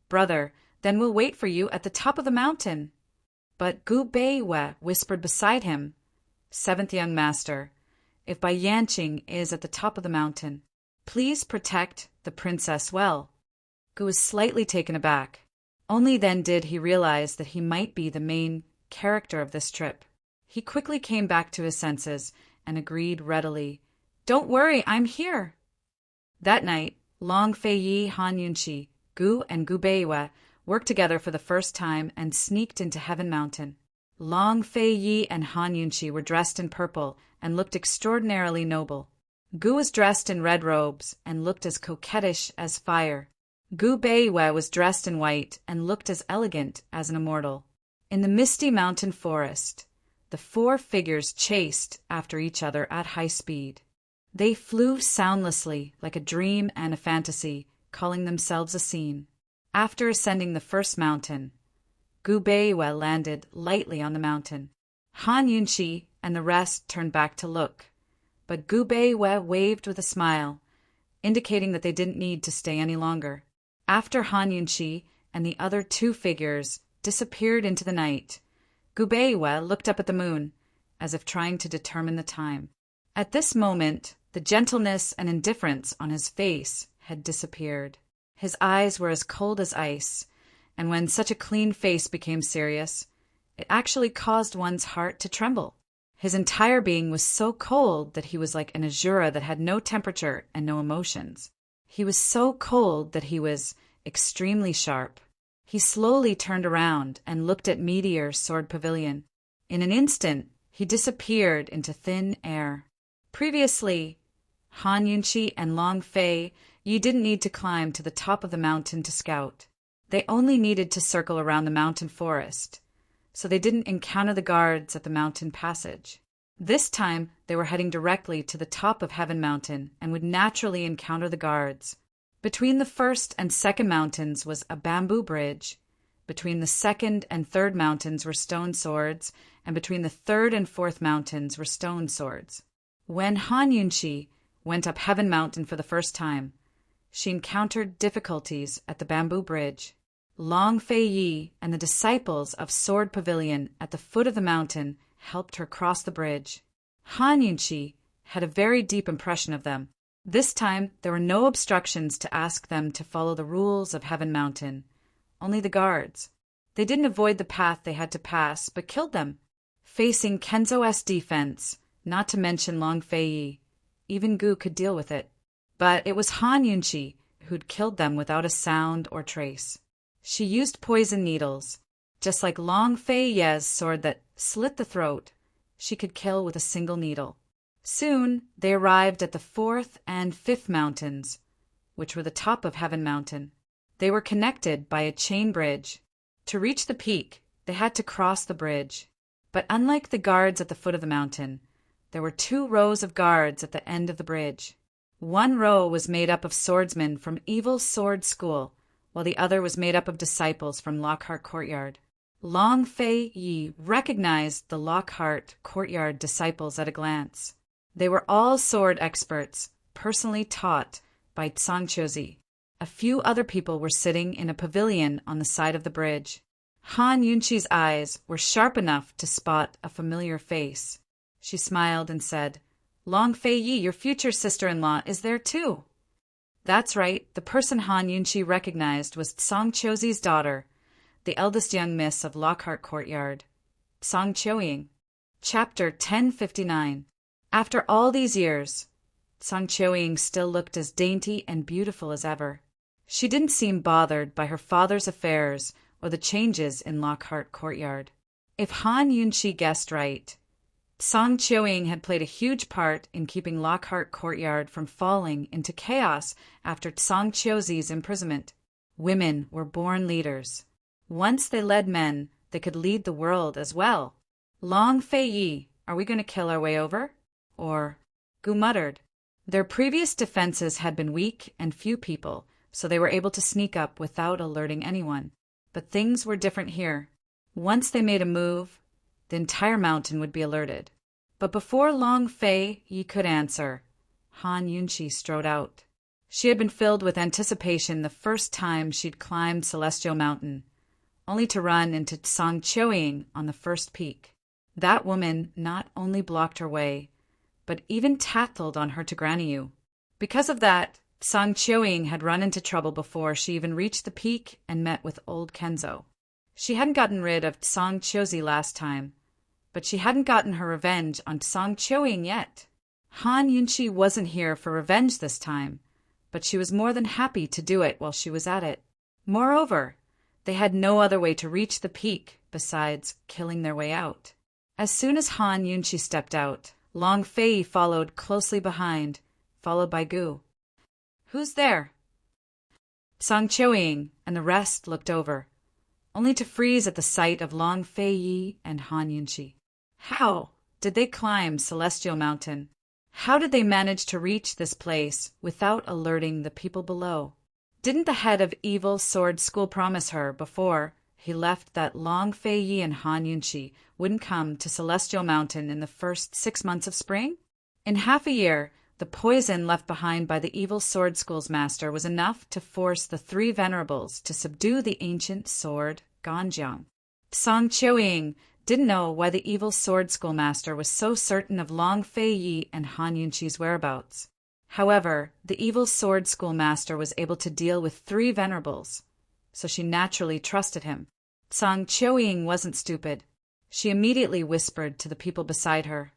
Brother, then we'll wait for you at the top of the mountain. But Gu Beiwe whispered beside him, 7th young master, if Bai Yanqing is at the top of the mountain, please protect the princess well. Gu was slightly taken aback. Only then did he realize that he might be the main character of this trip. He quickly came back to his senses and agreed readily, Don't worry, I'm here. That night, Long Fei Yi, Han Yunchi, Gu, and Gu Beiwe worked together for the first time and sneaked into Heaven Mountain. Long Fei Yi and Han Yunchi were dressed in purple and looked extraordinarily noble. Gu was dressed in red robes and looked as coquettish as fire. Gu Beiwe was dressed in white and looked as elegant as an immortal. In the misty mountain forest, the 4 figures chased after each other at high speed. They flew soundlessly like a dream and a fantasy, calling themselves a scene. After ascending the first mountain, Gu Beiwe landed lightly on the mountain. Han Yunchi and the rest turned back to look, but Gu Beiwe waved with a smile, indicating that they didn't need to stay any longer. After Han Yunchi and the other 2 figures disappeared into the night, Gu Beiwe looked up at the moon, as if trying to determine the time. At this moment, the gentleness and indifference on his face had disappeared. His eyes were as cold as ice, and when such a clean face became serious, it actually caused one's heart to tremble. His entire being was so cold that he was like an azura that had no temperature and no emotions. He was so cold that he was extremely sharp. He slowly turned around and looked at Meteor Sword Pavilion. In an instant, he disappeared into thin air. Previously, Han Yunchi and Long Fei Yi didn't need to climb to the top of the mountain to scout. They only needed to circle around the mountain forest, so they didn't encounter the guards at the mountain passage. This time, they were heading directly to the top of Heaven Mountain and would naturally encounter the guards. Between the 1st and 2nd mountains was a bamboo bridge. Between the 2nd and 3rd mountains were stone swords, and between the 3rd and 4th mountains were stone swords. When Han Yunchi went up Heaven Mountain for the first time, she encountered difficulties at the bamboo bridge. Long Fei Yi and the disciples of Sword Pavilion at the foot of the mountain helped her cross the bridge. Han Yunchi had a very deep impression of them. This time, there were no obstructions to ask them to follow the rules of Heaven Mountain, only the guards. They didn't avoid the path they had to pass, but killed them. Facing Kenzo's defense, not to mention Long Fei Yi, even Gu could deal with it. But it was Han Yunchi who'd killed them without a sound or trace. She used poison needles. Just like Long Fei Yi's sword that slit the throat, she could kill with a single needle. Soon, they arrived at the 4th and 5th mountains, which were the top of Heaven Mountain. They were connected by a chain bridge. To reach the peak, they had to cross the bridge. But unlike the guards at the foot of the mountain, there were 2 rows of guards at the end of the bridge. One row was made up of swordsmen from Evil Sword School, while the other was made up of disciples from Lockhart Courtyard. Long Fei Yi recognized the Lockhart Courtyard disciples at a glance. They were all sword experts, personally taught by Zhangqiuzi. A few other people were sitting in a pavilion on the side of the bridge. Han Yunchi's eyes were sharp enough to spot a familiar face. She smiled and said, Long Fei Yi, your future sister-in-law, is there too. That's right, the person Han Yunchi recognized was Zhangqiuzi's daughter, the eldest young miss of Lockhart Courtyard, Zhangqiuying. Chapter 1059. After all these years, Song Chioying still looked as dainty and beautiful as ever. She didn't seem bothered by her father's affairs or the changes in Lockhart Courtyard. If Han Yunqi guessed right, Song Chioying had played a huge part in keeping Lockhart Courtyard from falling into chaos after Song Chiozi's imprisonment. Women were born leaders. Once they led men, they could lead the world as well. Long Fei Yi, are we going to kill our way over? Or, Gu muttered. Their previous defenses had been weak and few people, so they were able to sneak up without alerting anyone. But things were different here. Once they made a move, the entire mountain would be alerted. But before Long Fei Yi could answer, Han Yunqi strode out. She had been filled with anticipation the first time she'd climbed Celestial Mountain, only to run into Song Chioying on the first peak. That woman not only blocked her way, but even tattled on her to Granny. Because of that, Song Chioying had run into trouble before she even reached the peak and met with old Kenzo. She hadn't gotten rid of Song Chiozi last time, but she hadn't gotten her revenge on Song Chioying yet. Han Yunqi wasn't here for revenge this time, but she was more than happy to do it while she was at it. Moreover, they had no other way to reach the peak besides killing their way out. As soon as Han Yunqi stepped out, Long Fei followed closely behind, followed by Gu. Who's there? Song Chioying and the rest looked over, only to freeze at the sight of Long Fei Yi and Han Yunqi. How did they climb Celestial Mountain? How did they manage to reach this place without alerting the people below? Didn't the head of Evil Sword School promise her before he left that Long Fei Yi and Han Yunqi wouldn't come to Celestial Mountain in the first 6 months of spring? In half a year, the poison left behind by the Evil Sword School's master was enough to force the 3 venerables to subdue the ancient sword Ganjiang. Song Chioying didn't know why the Evil Sword School master was so certain of Long Fei Yi and Han Yunqi's whereabouts. However, the Evil Sword School master was able to deal with 3 venerables, so she naturally trusted him. Song Chioying wasn't stupid. She immediately whispered to the people beside her,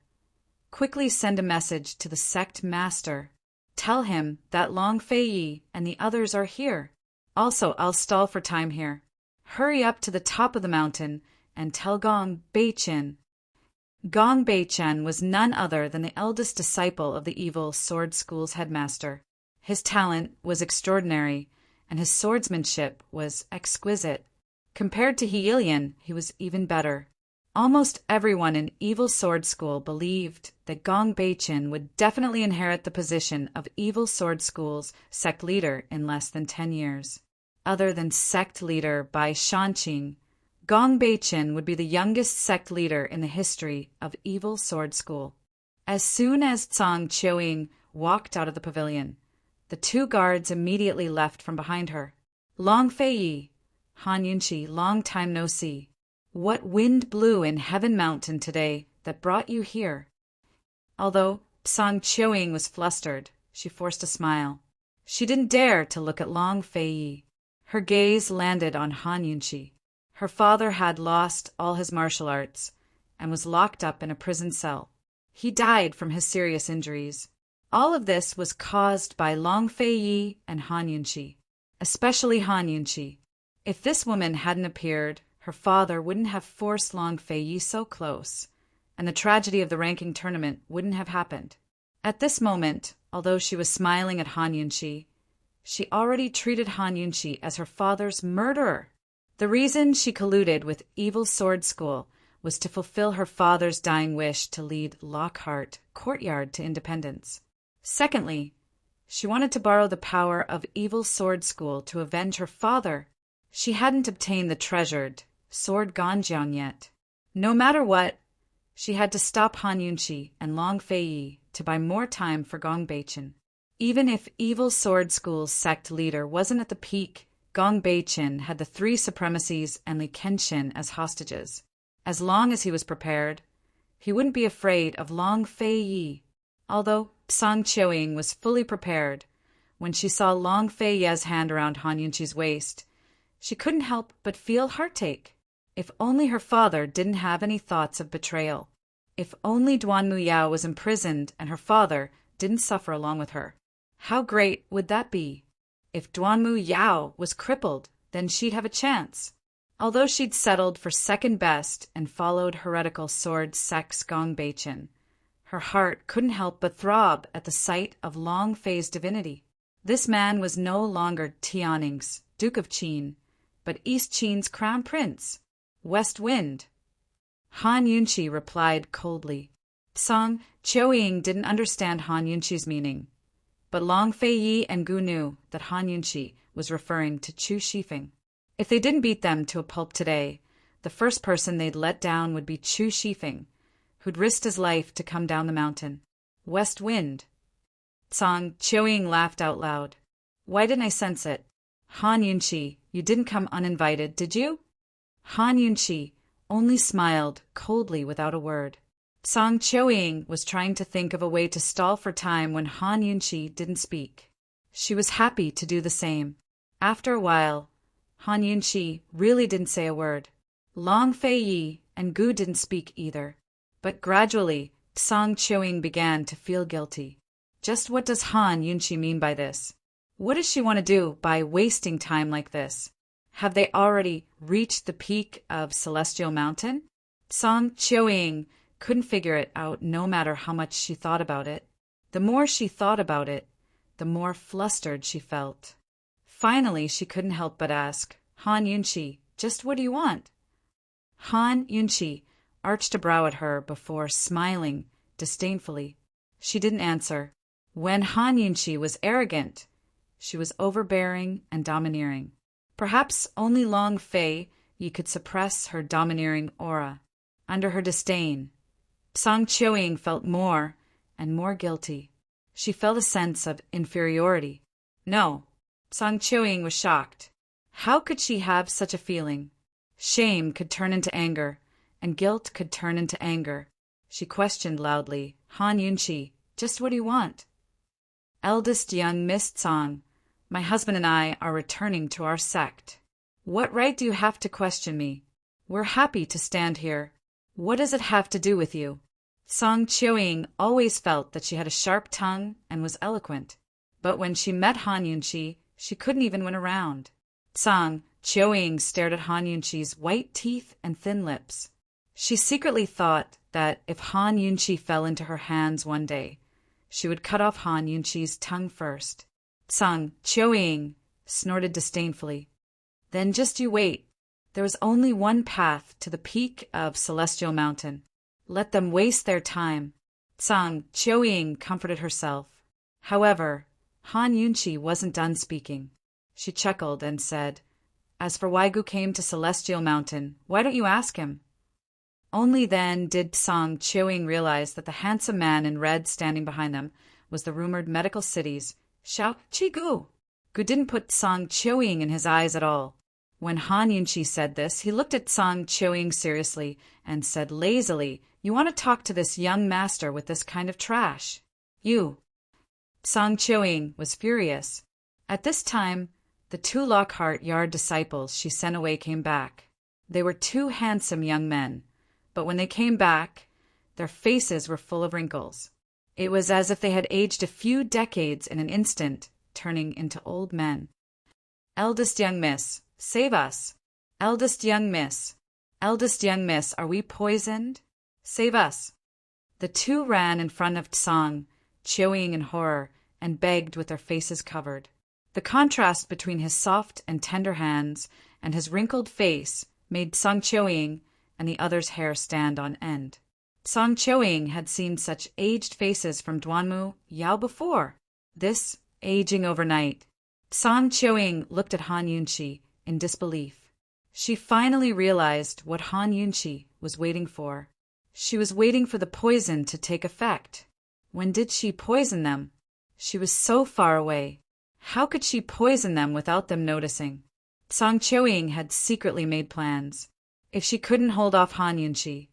"Quickly send a message to the sect master. Tell him that Long Fei Yi and the others are here. Also, I'll stall for time here. Hurry up to the top of the mountain and tell Gong Beichen." Gong Beichen was none other than the eldest disciple of the Evil Sword School's headmaster. His talent was extraordinary, and his swordsmanship was exquisite. Compared to Heilian, he was even better. Almost everyone in Evil Sword School believed that Gong Beichen would definitely inherit the position of Evil Sword School's sect leader in less than 10 years. Other than sect leader Bai Shanqing, Gong Beichen would be the youngest sect leader in the history of Evil Sword School. As soon as Song Chioying walked out of the pavilion, the 2 guards immediately left from behind her. Long Fei Yi, Han Yunqi, long time no see. What wind blew in Heaven Mountain today that brought you here? Although Song Chioying was flustered, she forced a smile. She didn't dare to look at Long Fei Yi. Her gaze landed on Han Yunqi. Her father had lost all his martial arts and was locked up in a prison cell. He died from his serious injuries. All of this was caused by Long Fei Yi and Han Yunqi, especially Han Yunqi. If this woman hadn't appeared, her father wouldn't have forced Long Fei Yi so close, and the tragedy of the ranking tournament wouldn't have happened. At this moment, although she was smiling at Han Yunqi, she already treated Han Yunqi as her father's murderer. The reason she colluded with Evil Sword School was to fulfill her father's dying wish to lead Lockhart Courtyard to independence. Secondly, she wanted to borrow the power of Evil Sword School to avenge her father. She hadn't obtained the treasured Sword Ganjiang yet. No matter what, she had to stop Han Yunqi and Long Fei Yi to buy more time for Gong Beichen. Even if Evil Sword School's sect leader wasn't at the peak, Gong Beichen had the 3 supremacies and Li Kenshin as hostages. As long as he was prepared, he wouldn't be afraid of Long Fei Yi. Although Song Chioying was fully prepared, when she saw Long Fei Yi's hand around Han Yunqi's waist, she couldn't help but feel heartache. If only her father didn't have any thoughts of betrayal. If only Duanmu Yao was imprisoned and her father didn't suffer along with her. How great would that be? If Duanmu Yao was crippled, then she'd have a chance. Although she'd settled for second best and followed heretical sword sex Gong Beichin, her heart couldn't help but throb at the sight of Long Fei's divinity. This man was no longer Tianning's Duke of Qin, but East Qin's crown prince, West Wind. Han Yunqi replied coldly. Song Qiuying didn't understand Han Yunqi's meaning, but Long Feiyi and Gu knew that Han Yunqi was referring to Chu Shifeng. If they didn't beat them to a pulp today, the first person they'd let down would be Chu Shifeng, who'd risked his life to come down the mountain. West Wind. Song Qiuying laughed out loud. Why didn't I sense it? Han Yunqi, you didn't come uninvited, did you? Han Yunqi only smiled coldly without a word. Song Qiuying was trying to think of a way to stall for time when Han Yunqi didn't speak. She was happy to do the same. After a while, Han Yunqi really didn't say a word. Long Feiyi and Gu didn't speak either. But gradually, Song Qiuying began to feel guilty. Just what does Han Yunqi mean by this? What does she want to do by wasting time like this? Have they already reached the peak of Celestial Mountain? Song Qiuying couldn't figure it out no matter how much she thought about it. The more she thought about it, the more flustered she felt. Finally, she couldn't help but ask, Han Yunqi, just what do you want? Han Yunqi arched a brow at her before smiling disdainfully. She didn't answer. When Han Yunqi was arrogant, she was overbearing and domineering. Perhaps only Long Fei could suppress her domineering aura. Under her disdain, Song Qiuying felt more and more guilty. She felt a sense of inferiority. No, Song Qiuying was shocked. How could she have such a feeling? Shame could turn into anger, and guilt could turn into anger. She questioned loudly, Han Yunqi, just what do you want? Eldest young Miss Song, my husband and I are returning to our sect. What right do you have to question me? We're happy to stand here. What does it have to do with you? Song Qiuying always felt that she had a sharp tongue and was eloquent. But when she met Han Yunqi, she couldn't even win a round. Song Qiuying stared at Han Yunqi's white teeth and thin lips. She secretly thought that if Han Yunqi fell into her hands one day, she would cut off Han Yunqi's tongue first. Song Qiuying snorted disdainfully. Then just you wait. There was only one path to the peak of Celestial Mountain. Let them waste their time. Song Qiuying comforted herself. However, Han Yunqi wasn't done speaking. She chuckled and said, As for why Gu came to Celestial Mountain, why don't you ask him? Only then did Song Qiuying realize that the handsome man in red standing behind them was the rumored medical city's Xiao Qi Gu. Gu didn't put Song Qiuying in his eyes at all. When Han Yunqi said this, he looked at Song Qiuying seriously and said lazily, You want to talk to this young master with this kind of trash? You. Song Qiuying was furious. At this time, the two Lockhart Yard disciples she sent away came back. They were two handsome young men, but when they came back, their faces were full of wrinkles. It was as if they had aged a few decades in an instant, turning into old men. Eldest young miss, save us. Eldest young miss, are we poisoned? Save us. The two ran in front of Song Qiuying in horror and begged with their faces covered. The contrast between his soft and tender hands and his wrinkled face made Song Qiuying and the other's hair stand on end. Song Qiuying had seen such aged faces from Duanmu Yao before. This aging overnight. Song Qiuying looked at Han Yunqi in disbelief. She finally realized what Han Yunqi was waiting for. She was waiting for the poison to take effect. When did she poison them? She was so far away. How could she poison them without them noticing? Song Qiuying had secretly made plans. If she couldn't hold off Han Yunqi,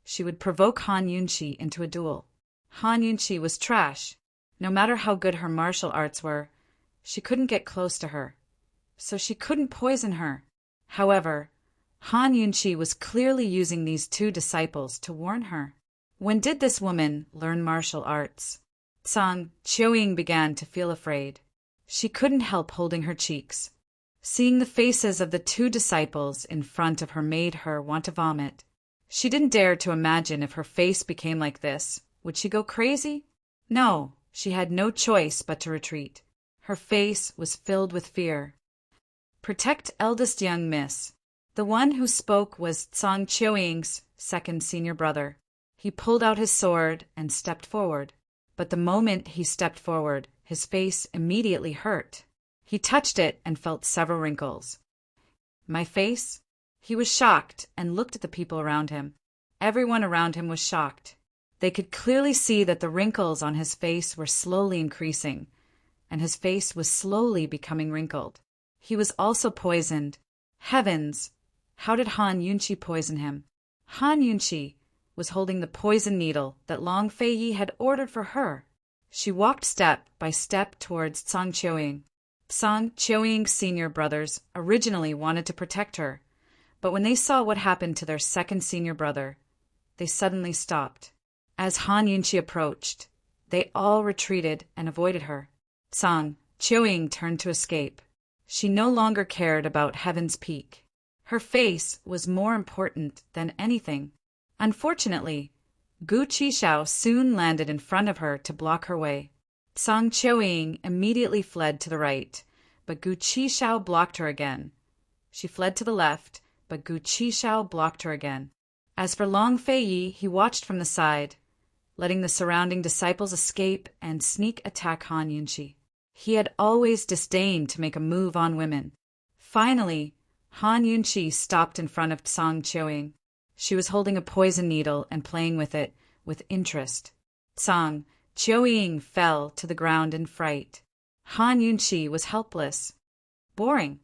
she would provoke Han Yunqi into a duel. Han Yunqi was trash. No matter how good her martial arts were, she couldn't get close to her. So she couldn't poison her. However, Han Yunqi was clearly using these two disciples to warn her. When did this woman learn martial arts? Tsang Chioying began to feel afraid. She couldn't help holding her cheeks. Seeing the faces of the two disciples in front of her made her want to vomit. She didn't dare to imagine if her face became like this. Would she go crazy? No, she had no choice but to retreat. Her face was filled with fear. Protect eldest young miss. The one who spoke was Tsang Chioying's second senior brother. He pulled out his sword and stepped forward. But the moment he stepped forward, his face immediately hurt. He touched it and felt several wrinkles. My face? He was shocked and looked at the people around him. Everyone around him was shocked. They could clearly see that the wrinkles on his face were slowly increasing, and his face was slowly becoming wrinkled. He was also poisoned. Heavens! How did Han Yunqi poison him? Han Yunqi was holding the poison needle that Long Feiyi had ordered for her. She walked step by step towards Tsang Chioying. Tsang Chioying's senior brothers originally wanted to protect her, but when they saw what happened to their second senior brother, they suddenly stopped. As Han Yunqi approached, they all retreated and avoided her. Tsang Chioying turned to escape. She no longer cared about Heaven's Peak. Her face was more important than anything. Unfortunately, Gu Qishao soon landed in front of her to block her way. Tsang Chioying immediately fled to the right, but Gu Qishao blocked her again. She fled to the left, but Gu Qishao blocked her again. As for Long Feiyi, he watched from the side, letting the surrounding disciples escape and sneak attack Han Yunqi. He had always disdained to make a move on women. Finally, Han Yunqi stopped in front of Tsang Chioying. She was holding a poison needle and playing with it with interest. Tsang Chioying fell to the ground in fright. Han Yunqi was helpless. Boring.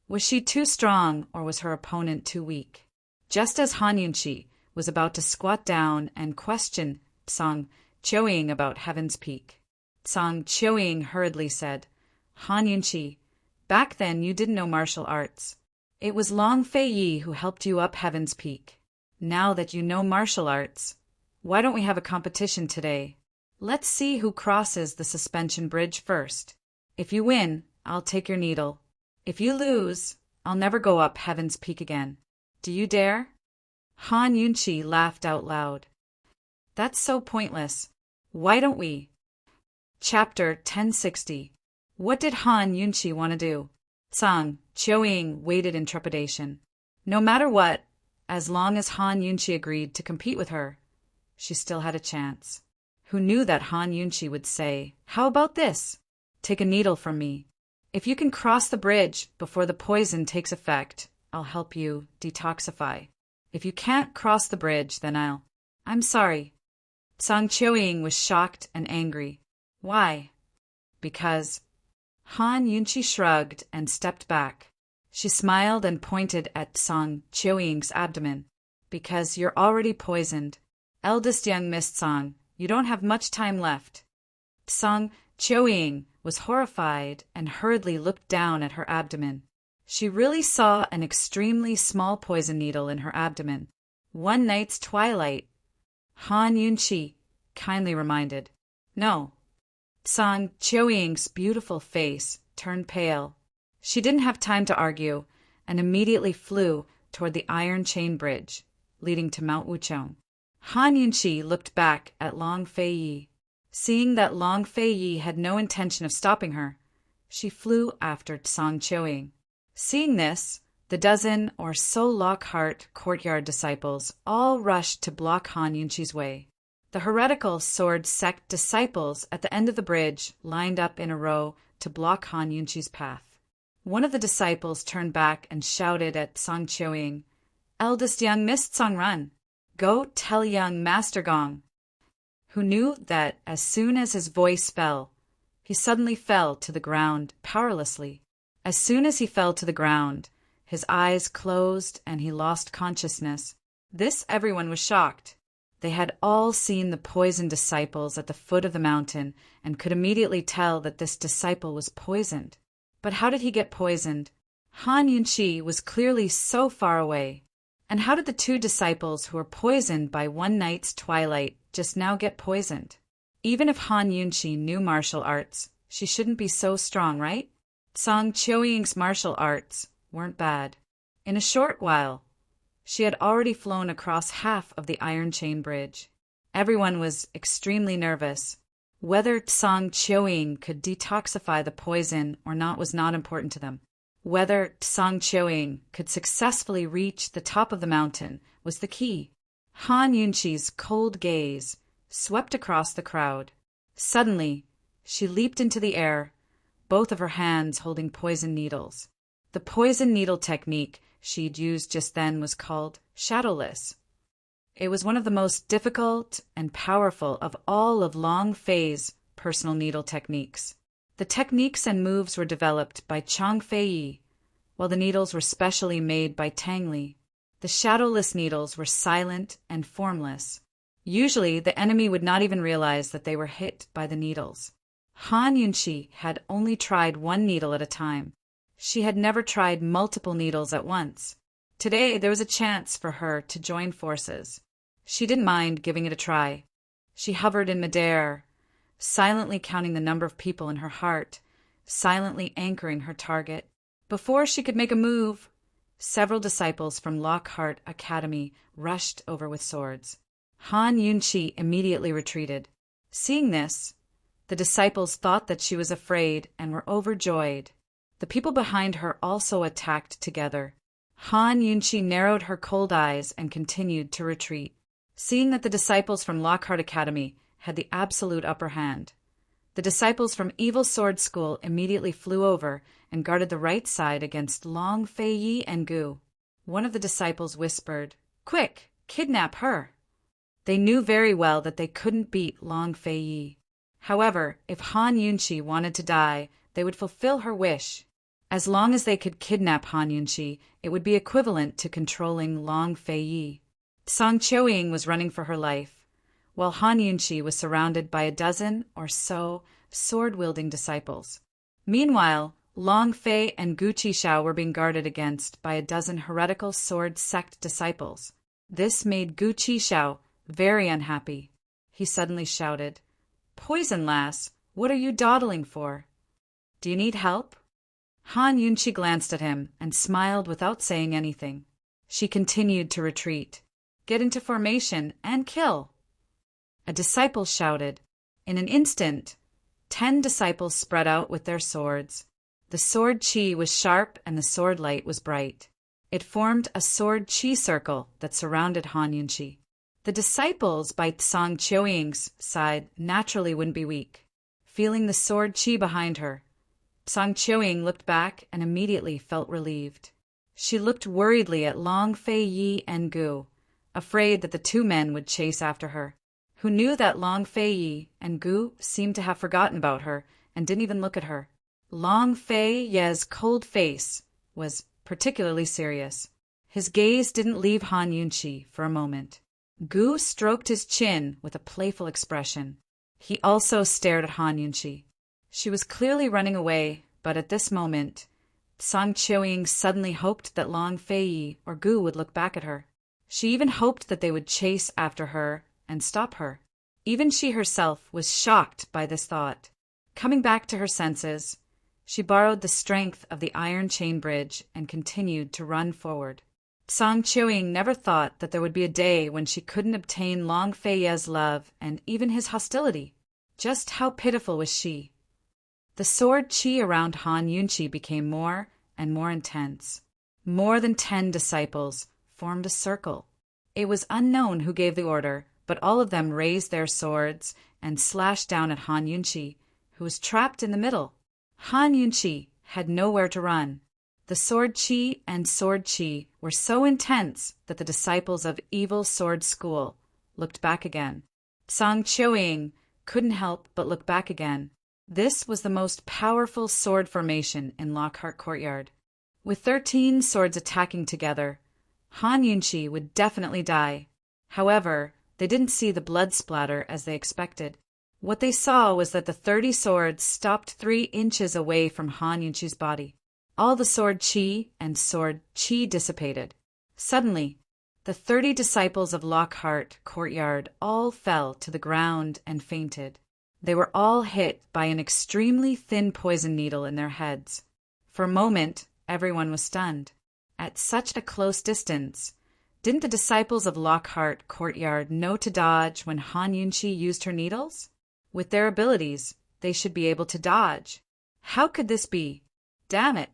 Was she too strong or was her opponent too weak? Just as Han Yunqi was about to squat down and question Tsang Chioying about Heaven's Peak, Tsang Chioying hurriedly said, Han Yunqi, back then you didn't know martial arts. It was Long Feiyi who helped you up Heaven's Peak. Now that you know martial arts, why don't we have a competition today? Let's see who crosses the suspension bridge first. If you win, I'll take your needle. If you lose, I'll never go up Heaven's Peak again. Do you dare? Han Yunqi laughed out loud. That's so pointless. Why don't we? Chapter 1060. What did Han Yunqi want to do? Tsang Chioying waited in trepidation. No matter what, as long as Han Yunqi agreed to compete with her, she still had a chance. Who knew that Han Yunqi would say, how about this? Take a needle from me. If you can cross the bridge before the poison takes effect, I'll help you detoxify. If you can't cross the bridge, then I'm sorry. Tsang Chioying was shocked and angry. Why? Because. Han Yunqi shrugged and stepped back. She smiled and pointed at Tsang Chioying's abdomen. Because you're already poisoned. Eldest young Miss Tsang, you don't have much time left. Tsang Chioying was horrified and hurriedly looked down at her abdomen. She really saw an extremely small poison needle in her abdomen. One night's twilight. Han Yunqi kindly reminded. No. Tsang Chioying's beautiful face turned pale. She didn't have time to argue and immediately flew toward the iron chain bridge leading to Mount Wuchang. Han Yunqi looked back at Long Feiyi. Seeing that Long Feiyi had no intention of stopping her, she flew after Tsang Chioying. Seeing this, the dozen or so Lockhart courtyard disciples all rushed to block Han Yunqi's way. The heretical sword sect disciples at the end of the bridge lined up in a row to block Han Yunqi's path. One of the disciples turned back and shouted at Tsang Chioying, Eldest young Miss Tsang Run, go tell young Master Gong, who knew that as soon as his voice fell, he suddenly fell to the ground powerlessly. As soon as he fell to the ground, his eyes closed and he lost consciousness. This everyone was shocked. They had all seen the poisoned disciples at the foot of the mountain and could immediately tell that this disciple was poisoned. But how did he get poisoned? Han Yunqi was clearly so far away. And how did the two disciples who were poisoned by one night's twilight just now get poisoned? Even if Han Yunqi knew martial arts, she shouldn't be so strong, right? Song Qiuying's martial arts weren't bad. In a short while, she had already flown across half of the iron chain bridge. Everyone was extremely nervous. Whether Song Qiuying could detoxify the poison or not was not important to them. Whether Song Qiuying could successfully reach the top of the mountain was the key. Han Yunqi's cold gaze swept across the crowd. Suddenly, she leaped into the air, both of her hands holding poison needles. The poison needle technique she'd used just then was called shadowless. It was one of the most difficult and powerful of all of Long Fei's personal needle techniques. The techniques and moves were developed by Chang Fei, while the needles were specially made by Tang Li. The shadowless needles were silent and formless. Usually, the enemy would not even realize that they were hit by the needles. Han Yunqi had only tried one needle at a time. She had never tried multiple needles at once. Today, there was a chance for her to join forces. She didn't mind giving it a try. She hovered in midair, silently counting the number of people in her heart, silently anchoring her target. Before she could make a move, several disciples from Lockhart Academy rushed over with swords. Han Yunqi immediately retreated. Seeing this, the disciples thought that she was afraid and were overjoyed. The people behind her also attacked together. Han Yunqi narrowed her cold eyes and continued to retreat. Seeing that the disciples from Lockhart Academy had the absolute upper hand, the disciples from Evil Sword School immediately flew over and guarded the right side against Long Fei and Gu. One of the disciples whispered, "Quick, kidnap her." They knew very well that they couldn't beat Long Fei. However, if Han Yunqi wanted to die, they would fulfill her wish. As long as they could kidnap Han Yunqi, it would be equivalent to controlling Long Fei. Song Qiuying was running for her life, while Han Yunqi was surrounded by a dozen or so sword-wielding disciples. Meanwhile, Long Fei and Gu Qishao were being guarded against by a dozen heretical sword sect disciples. This made Gu Qishao very unhappy. He suddenly shouted, "Poison, lass, what are you dawdling for? Do you need help?" Han Yunqi glanced at him and smiled without saying anything. She continued to retreat. "Get into formation and kill." A disciple shouted. In an instant, 10 disciples spread out with their swords. The sword chi was sharp and the sword light was bright. It formed a sword chi circle that surrounded Han Yunqi. The disciples by Song Qiuying's side naturally wouldn't be weak. Feeling the sword chi behind her, Song Qiuying looked back and immediately felt relieved. She looked worriedly at Long Fei and Gu, afraid that the two men would chase after her, who knew that Long Fei and Gu seemed to have forgotten about her and didn't even look at her. Long Fei's cold face was particularly serious. His gaze didn't leave Han Yunqi for a moment. Gu stroked his chin with a playful expression. He also stared at Han Yunqi. She was clearly running away, but at this moment, Song Qiuying suddenly hoped that Long Fei or Gu would look back at her. She even hoped that they would chase after her and stop her. Even she herself was shocked by this thought. Coming back to her senses, she borrowed the strength of the iron chain bridge and continued to run forward. Song Qiuying never thought that there would be a day when she couldn't obtain Long Fei's love and even his hostility. Just how pitiful was she? The sword chi around Han Yunqi became more and more intense. More than 10 disciples formed a circle. It was unknown who gave the order, but all of them raised their swords and slashed down at Han Yunqi, who was trapped in the middle. Han Yunqi had nowhere to run. The sword chi and sword chi were so intense that the disciples of Evil Sword School looked back again. Song Qiuying couldn't help but look back again. This was the most powerful sword formation in Lockhart Courtyard. With 13 swords attacking together, Han Yunqi would definitely die. However, they didn't see the blood splatter as they expected. What they saw was that the 30 swords stopped 3 inches away from Han Yunqi's body. All the sword chi and sword chi dissipated. Suddenly, The 30 disciples of Lockhart Courtyard all fell to the ground and fainted. They were all hit by an extremely thin poison needle in their heads. For a moment, everyone was stunned. At such a close distance, didn't the disciples of Lockhart Courtyard know to dodge when Han Yunqi used her needles? With their abilities, they should be able to dodge. How could this be? Damn it!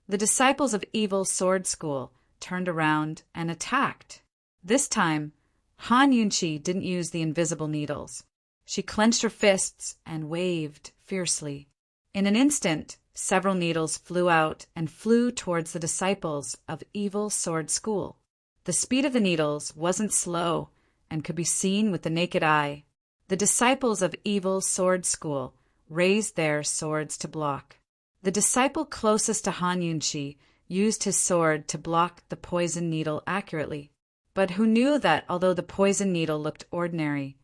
The disciples of Evil Sword School turned around and attacked. This time, Han Yunqi didn't use the invisible needles. She clenched her fists and waved fiercely. In an instant, several needles flew out and flew towards the disciples of Evil Sword School. The speed of the needles wasn't slow and could be seen with the naked eye. The disciples of Evil Sword School raised their swords to block. The disciple closest to Han Yunqi used his sword to block the poison needle accurately, but who knew that although the poison needle looked ordinary,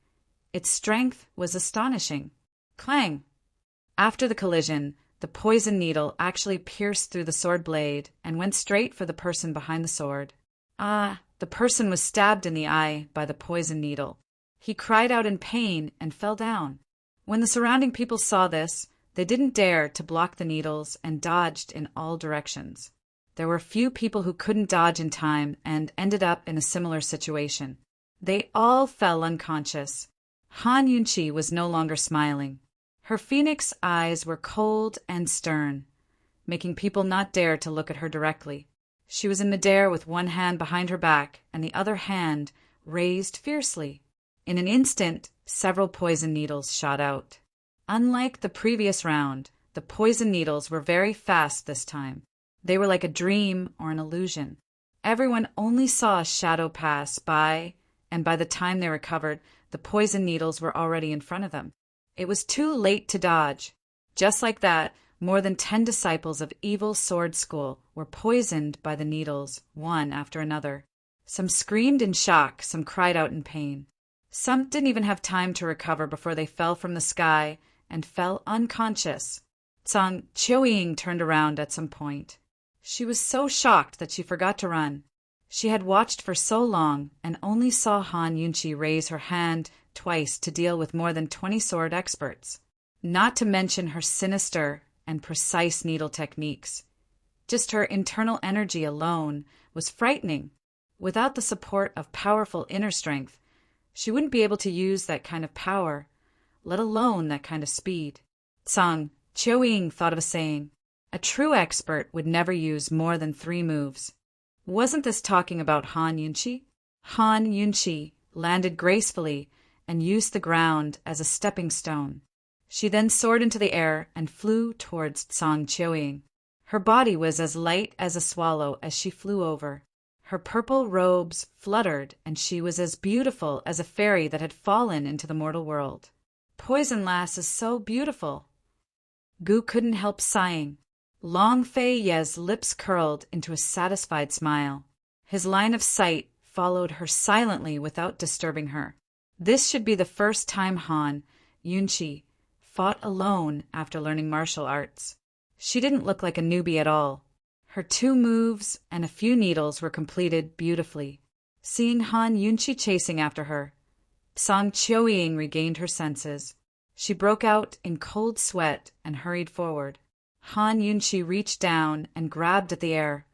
its strength was astonishing. Clang! After the collision, the poison needle actually pierced through the sword blade and went straight for the person behind the sword. The person was stabbed in the eye by the poison needle. He cried out in pain and fell down. When the surrounding people saw this, they didn't dare to block the needles and dodged in all directions. There were few people who couldn't dodge in time and ended up in a similar situation. They all fell unconscious. Han Yunqi was no longer smiling. Her phoenix eyes were cold and stern, making people not dare to look at her directly. She was in midair with one hand behind her back and the other hand raised fiercely. In an instant, several poison needles shot out. Unlike the previous round, the poison needles were very fast this time. They were like a dream or an illusion. Everyone only saw a shadow pass by, and by the time they recovered, the poison needles were already in front of them. It was too late to dodge. Just like that, more than 10 disciples of Evil Sword School were poisoned by the needles, one after another. Some screamed in shock, some cried out in pain. Some didn't even have time to recover before they fell from the sky and fell unconscious. Tsang Qiuying turned around at some point. She was so shocked that she forgot to run. She had watched for so long and only saw Han Yunqi raise her hand twice to deal with more than 20 sword experts, not to mention her sinister and precise needle techniques. Just her internal energy alone was frightening. Without the support of powerful inner strength, she wouldn't be able to use that kind of power, let alone that kind of speed. Tsang Qiuying thought of a saying. A true expert would never use more than 3 moves. Wasn't this talking about Han Yunqi? Han Yunqi landed gracefully and used the ground as a stepping stone. She then soared into the air and flew towards Tsang Qiuying. Her body was as light as a swallow as she flew over. Her purple robes fluttered, and she was as beautiful as a fairy that had fallen into the mortal world. Poison Lass is so beautiful. Gu couldn't help sighing. Long Fei Ye's lips curled into a satisfied smile. His line of sight followed her silently without disturbing her. This should be the first time Han Yunqi fought alone after learning martial arts. She didn't look like a newbie at all. Her 2 moves and a few needles were completed beautifully. Seeing Han Yunqi chasing after her, Tsang Qiuying regained her senses. She broke out in cold sweat and hurried forward. Han Yunqi reached down and grabbed at the air,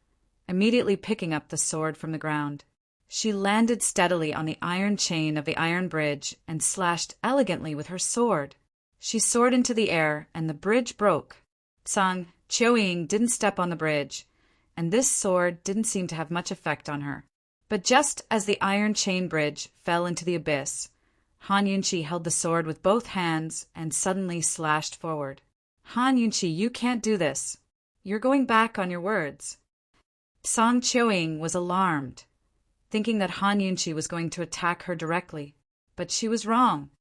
immediately picking up the sword from the ground. She landed steadily on the iron chain of the iron bridge and slashed elegantly with her sword. She soared into the air, and the bridge broke. Tsang Qiuying didn't step on the bridge, and this sword didn't seem to have much effect on her. But just as the iron chain bridge fell into the abyss, Han Yunqi held the sword with both hands and suddenly slashed forward. Han Yunqi, you can't do this. You're going back on your words. Tsang Qiuying was alarmed, thinking that Han Yunqi was going to attack her directly. But she was wrong.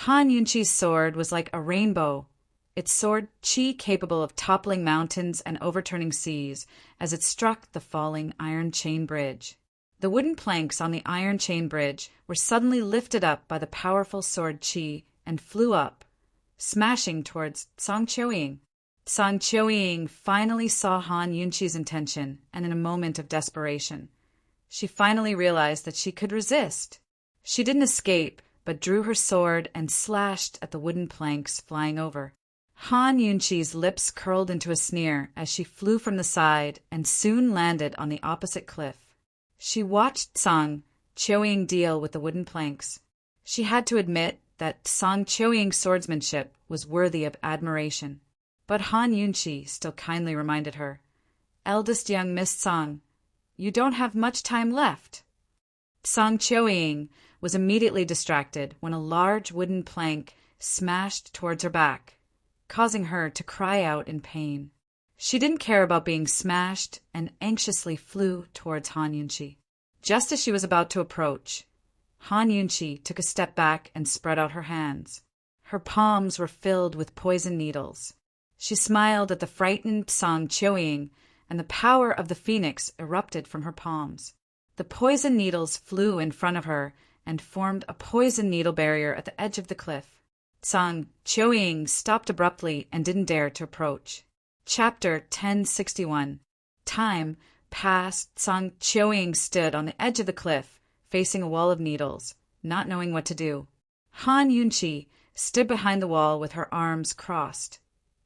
Han Yunqi's sword was like a rainbow, its sword chi capable of toppling mountains and overturning seas as it struck the falling iron chain bridge. The wooden planks on the iron chain bridge were suddenly lifted up by the powerful sword chi and flew up, smashing towards Tsang Qiuying. Tsang Qiuying finally saw Han Yunqi's intention, and in a moment of desperation, She finally realized that she could resist. She didn't escape, but drew her sword and slashed at the wooden planks flying over. Han Yunqi's lips curled into a sneer as she flew from the side and soon landed on the opposite cliff. She watched Song Qiuying deal with the wooden planks. She had to admit that Song Qiuying's swordsmanship was worthy of admiration. But Han Yunqi still kindly reminded her, "Eldest young Miss Song, you don't have much time left." Song Qiuying was immediately distracted when a large wooden plank smashed towards her back, causing her to cry out in pain. She didn't care about being smashed and anxiously flew towards Han Yunqi. Just as she was about to approach, Han Yunqi took a step back and spread out her hands. Her palms were filled with poison needles. She smiled at the frightened Song Qiuying, and the power of the phoenix erupted from her palms. The poison needles flew in front of her and formed a poison needle barrier at the edge of the cliff. Song Qiuying stopped abruptly and didn't dare to approach. Chapter 1061. Time passed. Song Qiuying stood on the edge of the cliff, facing a wall of needles, not knowing what to do. Han Yunqi stood behind the wall with her arms crossed,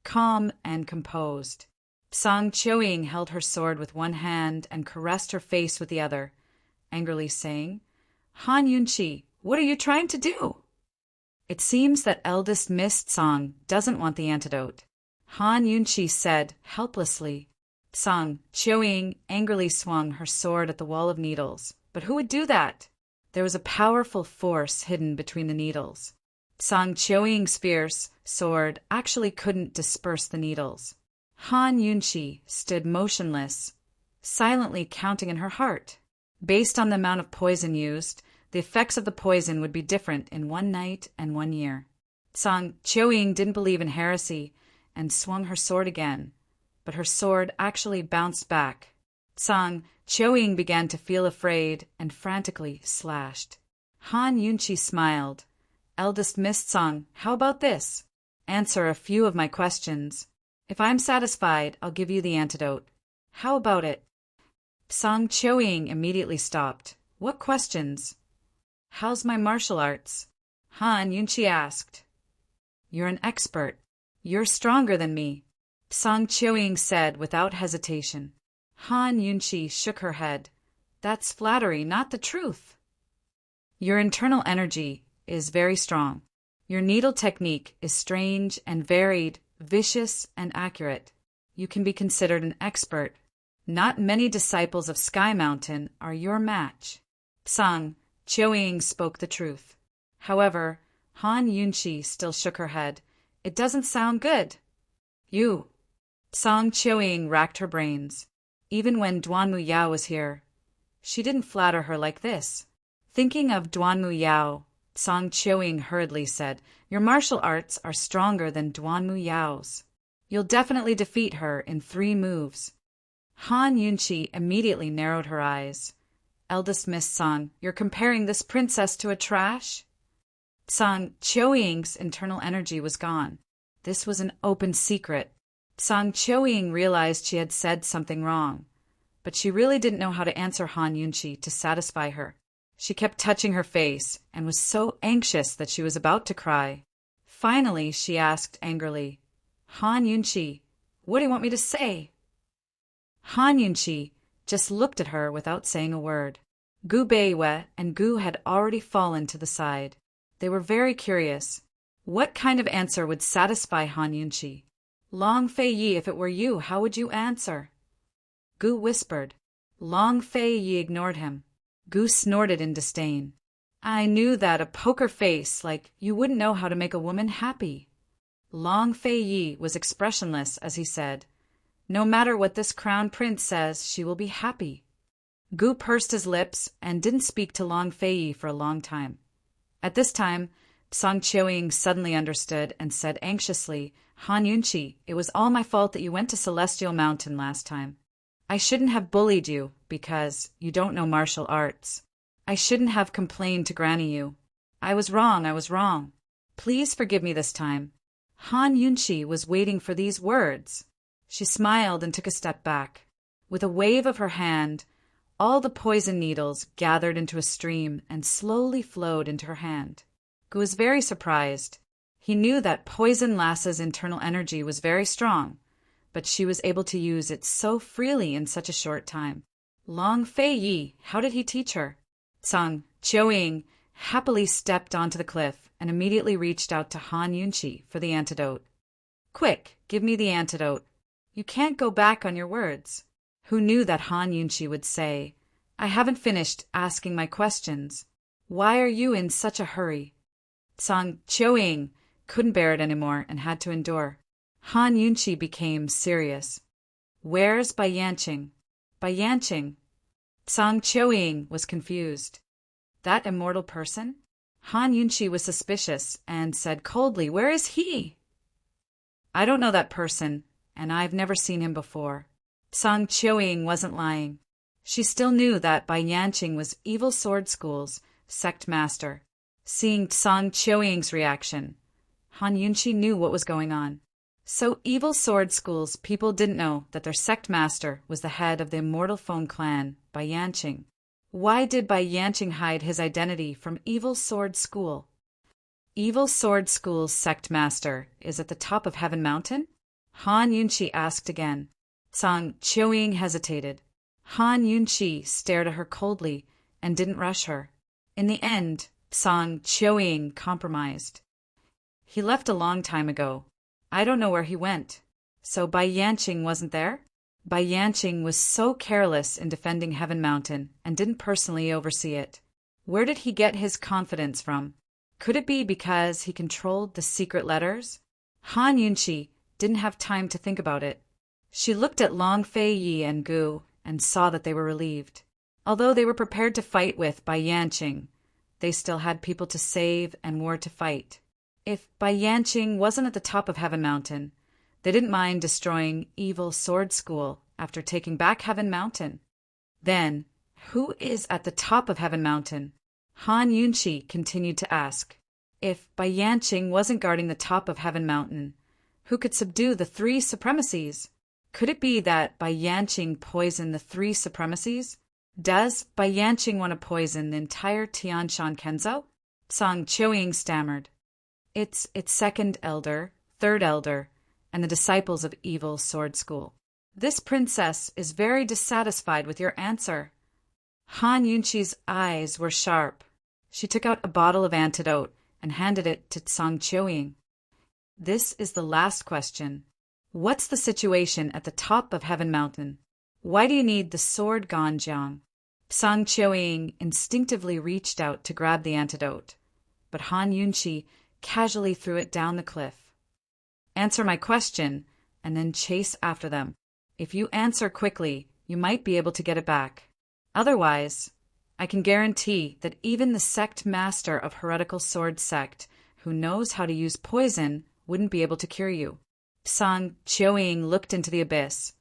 calm and composed. Song Qiuying held her sword with one hand and caressed her face with the other, angrily saying, "Han Yunqi, what are you trying to do?" "It seems that eldest Miss Song doesn't want the antidote," Han Yunqi said helplessly. Song Qiuying angrily swung her sword at the wall of needles. But who would do that? There was a powerful force hidden between the needles. Song Qiuying's fierce sword actually couldn't disperse the needles. Han Yunqi stood motionless, silently counting in her heart. Based on the amount of poison used, the effects of the poison would be different in 1 night and 1 year. Song Qiuying didn't believe in heresy and swung her sword again, but her sword actually bounced back. Song Qiuying began to feel afraid and frantically slashed. Han Yunqi smiled. "Eldest Miss Song, how about this? Answer a few of my questions. If I'm satisfied, I'll give you the antidote. How about it?" Song Qiuying immediately stopped. "What questions?" "How's my martial arts?" Han Yunqi asked. "You're an expert. You're stronger than me," Song Qiuying said without hesitation. Han Yunqi shook her head. "That's flattery, not the truth." "Your internal energy is very strong. Your needle technique is strange and varied, vicious and accurate. You can be considered an expert. Not many disciples of Sky Mountain are your match." Song Qiuying spoke the truth. However, Han Yunqi still shook her head. "It doesn't sound good." "You." Song Qiuying racked her brains. Even when Duanmu Yao was here, she didn't flatter her like this. Thinking of Duanmu Yao, Song Qiuying hurriedly said, "Your martial arts are stronger than Duanmu Yao's. You'll definitely defeat her in 3 moves." Han Yunqi immediately narrowed her eyes. "Eldest Miss Song, you're comparing this princess to a trash?" Song Qiuying's internal energy was gone. This was an open secret. Song Qiuying realized she had said something wrong, but she really didn't know how to answer Han Yunqi to satisfy her. She kept touching her face and was so anxious that she was about to cry. Finally, she asked angrily, "Han Yunqi, what do you want me to say?" Han Yunqi just looked at her without saying a word. Gu Beiwei and Gu had already fallen to the side. They were very curious. What kind of answer would satisfy Han Yunqi? "Long Fei Yi, if it were you, how would you answer?" Gu whispered. Long Fei Yi ignored him. Gu snorted in disdain. "I knew that, a poker face like you wouldn't know how to make a woman happy." Long Fei Yi was expressionless as he said, "No matter what this crown prince says, she will be happy." Gu pursed his lips and didn't speak to Long Fei Yi for a long time. At this time, Song Qiuying suddenly understood and said anxiously, "Han Yunqi, it was all my fault that you went to Celestial Mountain last time. I shouldn't have bullied you because you don't know martial arts. I shouldn't have complained to Granny you. I was wrong. Please forgive me this time." Han Yunqi was waiting for these words. She smiled and took a step back. With a wave of her hand, All the poison needles gathered into a stream and slowly flowed into her hand. Gu was very surprised. He knew that Poison Lass's internal energy was very strong, but she was able to use it so freely in such a short time. Long Fei Yi, how did he teach her? Tsang Qiuying happily stepped onto the cliff and immediately reached out to Han Yunqi for the antidote. Quick, give me the antidote. You can't go back on your words. Who knew that Han Yunqi would say, I haven't finished asking my questions. Why are you in such a hurry? Tsang Qiuying couldn't bear it anymore and had to endure. Han Yunqi became serious. Where's Bai Yanqing? Bai Yanqing? Tsang Qiuying was confused. That immortal person? Han Yunqi was suspicious and said coldly, Where is he? I don't know that person, and I've never seen him before. Tsang Qiuying wasn't lying. She still knew that Bai Yanqing was Evil Sword School's sect master. Seeing Tsang Qiuying's reaction, Han Yunqi knew what was going on. So Evil Sword School's people didn't know that their sect master was the head of the Immortal Phone clan, Bai Yanqing. Why did Bai Yanqing hide his identity from Evil Sword School? Evil Sword School's sect master is at the top of Heaven Mountain? Han Yunqi asked again. Tsang Qiuying hesitated. Han Yunqi stared at her coldly and didn't rush her. In the end, Tsang Qiuying compromised. He left a long time ago. I don't know where he went. So Bai Yanqing wasn't there? Bai Yanqing was so careless in defending Heaven Mountain and didn't personally oversee it. Where did he get his confidence from? Could it be because he controlled the secret letters? Han Yunqi didn't have time to think about it. She looked at Long Fei Yi and Gu and saw that they were relieved. Although they were prepared to fight with Bai Yanqing, they still had people to save and war to fight. If Bai Yanqing wasn't at the top of Heaven Mountain, they didn't mind destroying Evil Sword School after taking back Heaven Mountain. Then, who is at the top of Heaven Mountain? Han Yunqi continued to ask. If Bai Yanqing wasn't guarding the top of Heaven Mountain, who could subdue the three supremacies? Could it be that Bai Yanqing poisoned the three supremacies? Does Bai Yanqing want to poison the entire Tianshan Kenzo? Tsang Qiuying stammered. It's its second elder, third elder, and the disciples of Evil Sword School. This princess is very dissatisfied with your answer. Han Yunqi's eyes were sharp. She took out a bottle of antidote and handed it to Tsang Qiuying. This is the last question. What's the situation at the top of Heaven Mountain? Why do you need the sword Ganjiang? Tsang Qiuying instinctively reached out to grab the antidote, but Han Yunqi casually threw it down the cliff. Answer my question, and then chase after them. If you answer quickly, you might be able to get it back. Otherwise, I can guarantee that even the sect master of Heretical Sword Sect, who knows how to use poison, wouldn't be able to cure you. Tsang Qiuying looked into the abyss,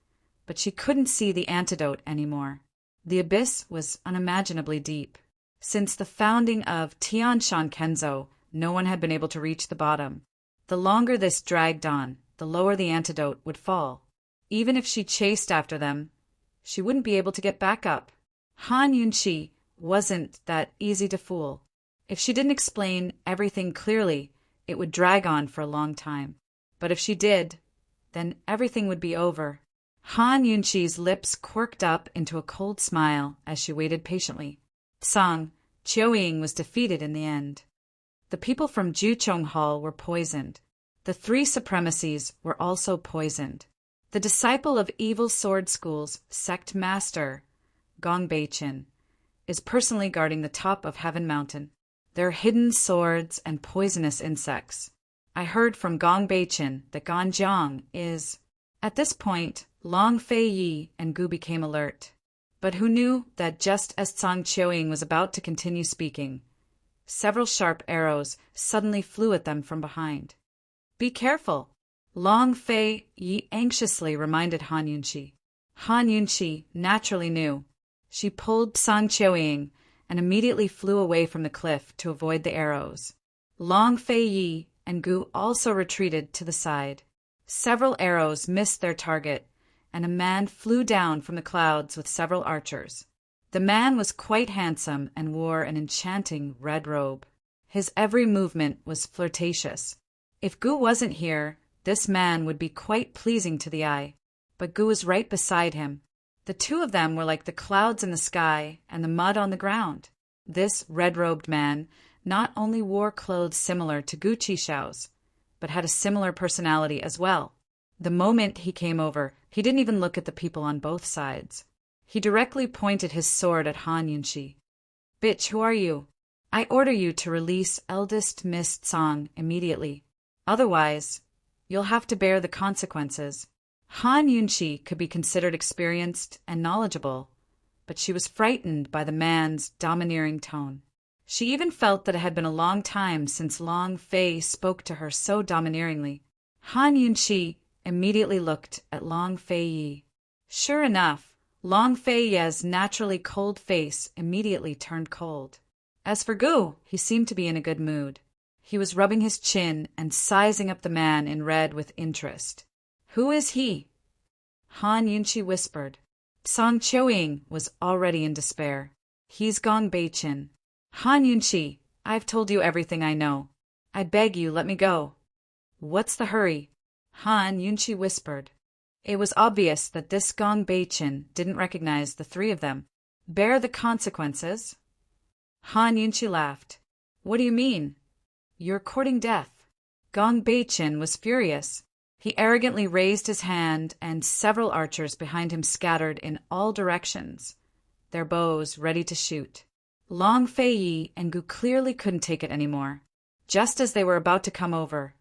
but she couldn't see the antidote anymore. The abyss was unimaginably deep. Since the founding of Tianshan Kenzo, no one had been able to reach the bottom. The longer this dragged on, the lower the antidote would fall. Even if she chased after them, she wouldn't be able to get back up. Han Yunqi wasn't that easy to fool. If she didn't explain everything clearly, it would drag on for a long time. But if she did, then everything would be over. Han Yunqi's lips quirked up into a cold smile as she waited patiently. Tsang Qiuying was defeated in the end. The people from Juchong Hall were poisoned. The three supremacies were also poisoned. The disciple of Evil Sword School's sect master, Gong Beichin, is personally guarding the top of Heaven Mountain. There are hidden swords and poisonous insects. I heard from Gong Beichin that Ganjiang is... At this point, Long Fei Yi and Gu became alert. But who knew that just as Tsang Qiuying was about to continue speaking, several sharp arrows suddenly flew at them from behind. Be careful! Long Fei Yi anxiously reminded Han Yunqi. Han Yunqi naturally knew. She pulled Tsang Qiuying and immediately flew away from the cliff to avoid the arrows. Long Fei Yi and Gu also retreated to the side. Several arrows missed their target, and a man flew down from the clouds with several archers. The man was quite handsome and wore an enchanting red robe. His every movement was flirtatious. If Gu wasn't here, this man would be quite pleasing to the eye. But Gu was right beside him. The two of them were like the clouds in the sky and the mud on the ground. This red-robed man not only wore clothes similar to Gu Qixiao's, but had a similar personality as well. The moment he came over, he didn't even look at the people on both sides. He directly pointed his sword at Han Yunqi. "Bitch, who are you? I order you to release eldest Miss Tsang immediately. Otherwise, you'll have to bear the consequences." Han Yunqi could be considered experienced and knowledgeable, but she was frightened by the man's domineering tone. She even felt that it had been a long time since Long Fei spoke to her so domineeringly. Han Yunqi immediately looked at Long Fei Yi. Sure enough, Long Fei Ye's naturally cold face immediately turned cold. As for Gu, he seemed to be in a good mood. He was rubbing his chin and sizing up the man in red with interest. "Who is he?" Han Yunqi whispered. Song Qiuying was already in despair. "He's Gong Beichin." "Han Yunqi, I've told you everything I know. I beg you, let me go." "What's the hurry?" Han Yunqi whispered. It was obvious that this Gong Beichin didn't recognize the three of them. "Bear the consequences?" Han Yunqi laughed. "What do you mean?" "You're courting death." Gong Beichin was furious. He arrogantly raised his hand, and several archers behind him scattered in all directions, their bows ready to shoot. Long Fei Yi and Gu clearly couldn't take it anymore. Just as they were about to come over,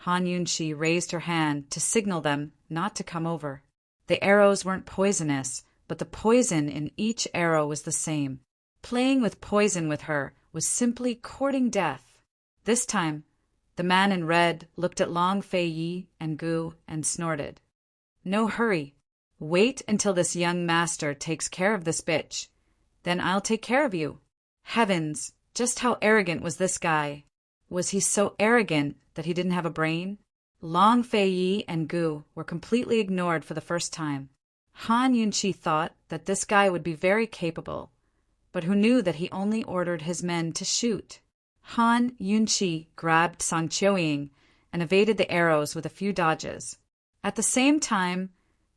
Han Yunqi raised her hand to signal them not to come over. The arrows weren't poisonous, but the poison in each arrow was the same. Playing with poison with her was simply courting death. This time, the man in red looked at Long Fei Yi and Gu and snorted. "No hurry. Wait until this young master takes care of this bitch. Then I'll take care of you." Heavens, just how arrogant was this guy? Was he so arrogant that he didn't have a brain? Long Fei Yi and Gu were completely ignored for the first time. Han Yunqi thought that this guy would be very capable, but who knew that he only ordered his men to shoot? Han Yunqi grabbed Song Qiuying and evaded the arrows with a few dodges. At the same time,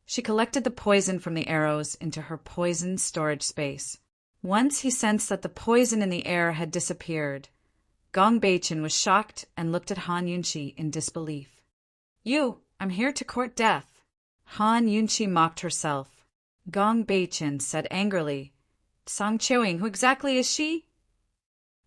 she collected the poison from the arrows into her poison storage space. Once he sensed that the poison in the air had disappeared, Gong Beichin was shocked and looked at Han Yunqi in disbelief. I'm here to court death." Han Yunqi mocked herself. Gong Beichin said angrily, "Song Qiuying, who exactly is she?"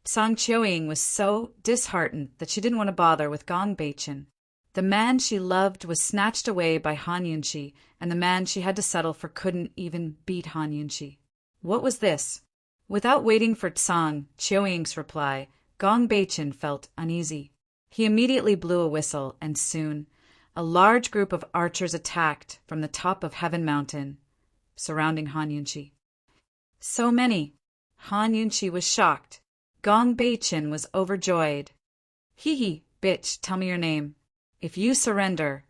Song Qiuying was so disheartened that she didn't want to bother with Gong Beichin. The man she loved was snatched away by Han Yunqi, and the man she had to settle for couldn't even beat Han Yunqi. What was this? Without waiting for Song Qiuying's reply, Gong Beichin felt uneasy. He immediately blew a whistle, and soon a large group of archers attacked from the top of Heaven Mountain, surrounding Han Yunqi. So many! Han Yunqi was shocked. Gong Beichin was overjoyed. "Hee, bitch, tell me your name. If you surrender,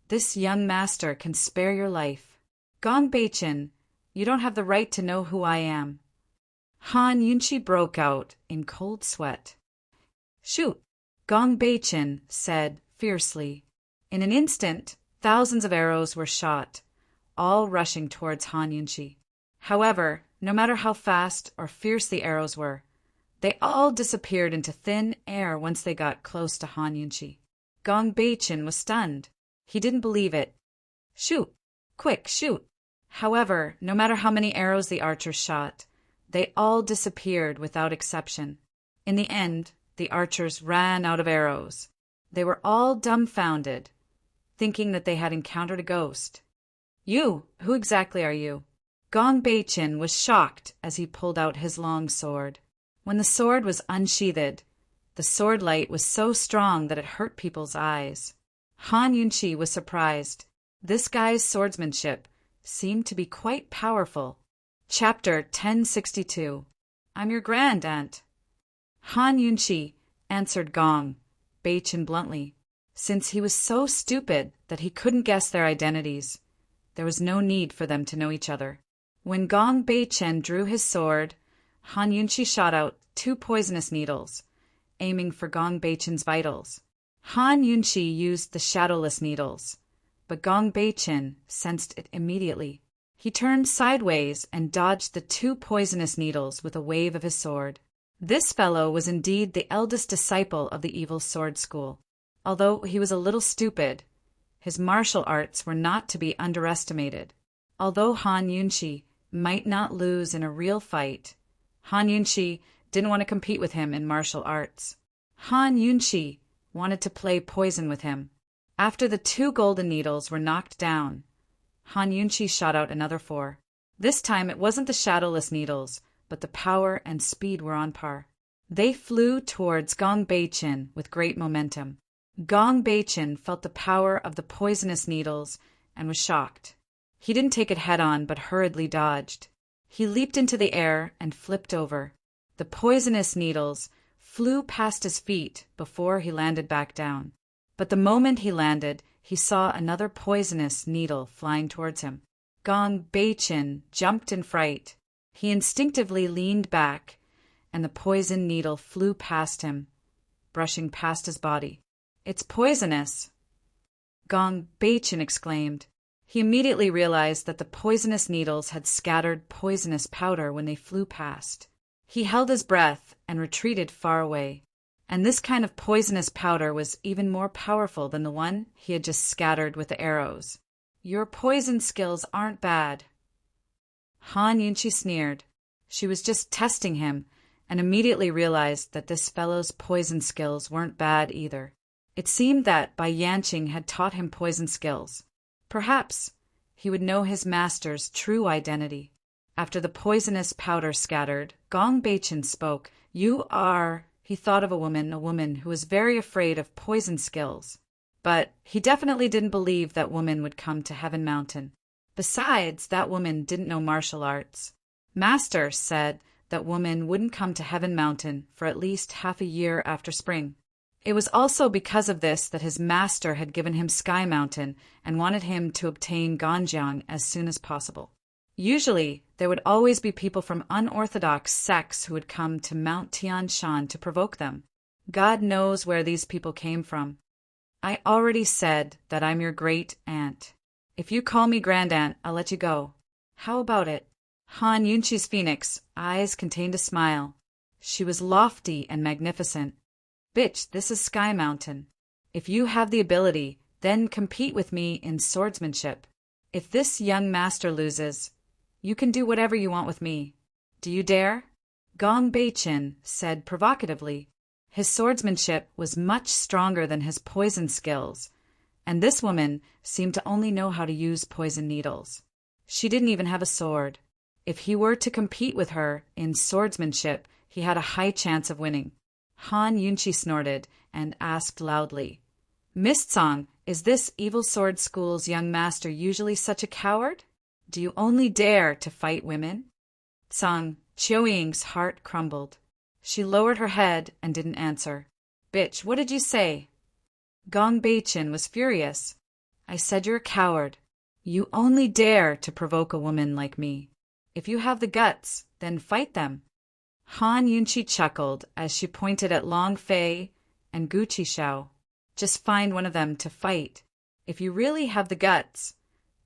this young master can spare your life." "Gong Beichin, you don't have the right to know who I am." Han Yunqi broke out in cold sweat. "Shoot!" Gong Beichin said fiercely. In an instant, thousands of arrows were shot, all rushing towards Han Yunqi. However, no matter how fast or fierce the arrows were, they all disappeared into thin air once they got close to Han Yunqi. Gong Beichin was stunned. He didn't believe it. "Shoot! Quick, shoot!" However, no matter how many arrows the archers shot, they all disappeared without exception. In the end, the archers ran out of arrows. They were all dumbfounded, thinking that they had encountered a ghost. "Who exactly are you?" Gong Beichin was shocked as he pulled out his long sword. When the sword was unsheathed, the sword light was so strong that it hurt people's eyes. Han Yunqi was surprised. This guy's swordsmanship seemed to be quite powerful. Chapter 1062. "I'm your grand-aunt." Han Yunqi answered Gong Beichin bluntly. Since he was so stupid that he couldn't guess their identities, there was no need for them to know each other. When Gong Bei-chen drew his sword, Han Yunqi shot out 2 poisonous needles, aiming for Gong Bei-chen's vitals. Han Yunqi used the shadowless needles, but Gong Bei-chen sensed it immediately. He turned sideways and dodged the 2 poisonous needles with a wave of his sword. This fellow was indeed the eldest disciple of the evil sword school. Although he was a little stupid, his martial arts were not to be underestimated. Although Han Yunqi might not lose in a real fight, Han Yunqi didn't want to compete with him in martial arts. Han Yunqi wanted to play poison with him. After the 2 golden needles were knocked down, Han Yunqi shot out another 4. This time it wasn't the shadowless needles, but the power and speed were on par. They flew towards Gong Bei-chen with great momentum. Gong Bei-chen felt the power of the poisonous needles and was shocked. He didn't take it head-on but hurriedly dodged. He leaped into the air and flipped over. The poisonous needles flew past his feet before he landed back down. But the moment he landed, he saw another poisonous needle flying towards him. Gong Bei-chen jumped in fright. He instinctively leaned back, and the poison needle flew past him, brushing past his body. "It's poisonous!" Gong Bei-chen exclaimed. He immediately realized that the poisonous needles had scattered poisonous powder when they flew past. He held his breath and retreated far away. And this kind of poisonous powder was even more powerful than the one he had just scattered with the arrows. "Your poison skills aren't bad." Han Yunqi sneered. She was just testing him, and immediately realized that this fellow's poison skills weren't bad either. It seemed that Bai Yanqing had taught him poison skills. Perhaps he would know his master's true identity. After the poisonous powder scattered, Gong Bei-chen spoke. "You are—" He thought of a woman who was very afraid of poison skills. But he definitely didn't believe that woman would come to Heaven Mountain. Besides, that woman didn't know martial arts. Master said that woman wouldn't come to Heaven Mountain for at least half a year after spring. It was also because of this that his master had given him Sky Mountain and wanted him to obtain Ganjiang as soon as possible. Usually, there would always be people from unorthodox sects who would come to Mount Tian Shan to provoke them. God knows where these people came from. "I already said that I'm your great-aunt. If you call me grand-aunt, I'll let you go. How about it?" Han Yunqi's phoenix eyes contained a smile. She was lofty and magnificent. "Bitch, this is Sky Mountain. If you have the ability, then compete with me in swordsmanship. If this young master loses, you can do whatever you want with me. Do you dare?" Gong Bei-chen said provocatively. His swordsmanship was much stronger than his poison skills, and this woman seemed to only know how to use poison needles. She didn't even have a sword. If he were to compete with her in swordsmanship, he had a high chance of winning. Han Yunqi snorted and asked loudly, "Miss Tsang, is this evil sword school's young master usually such a coward? Do you only dare to fight women?" Tsang Qiuying's heart crumbled. She lowered her head and didn't answer. "Bitch, what did you say?" Gong Bei-chen was furious. "I said you're a coward. You only dare to provoke a woman like me. If you have the guts, then fight them." Han Yunqi chuckled as she pointed at Long Fei and Gu Qishao. "Just find one of them to fight. If you really have the guts,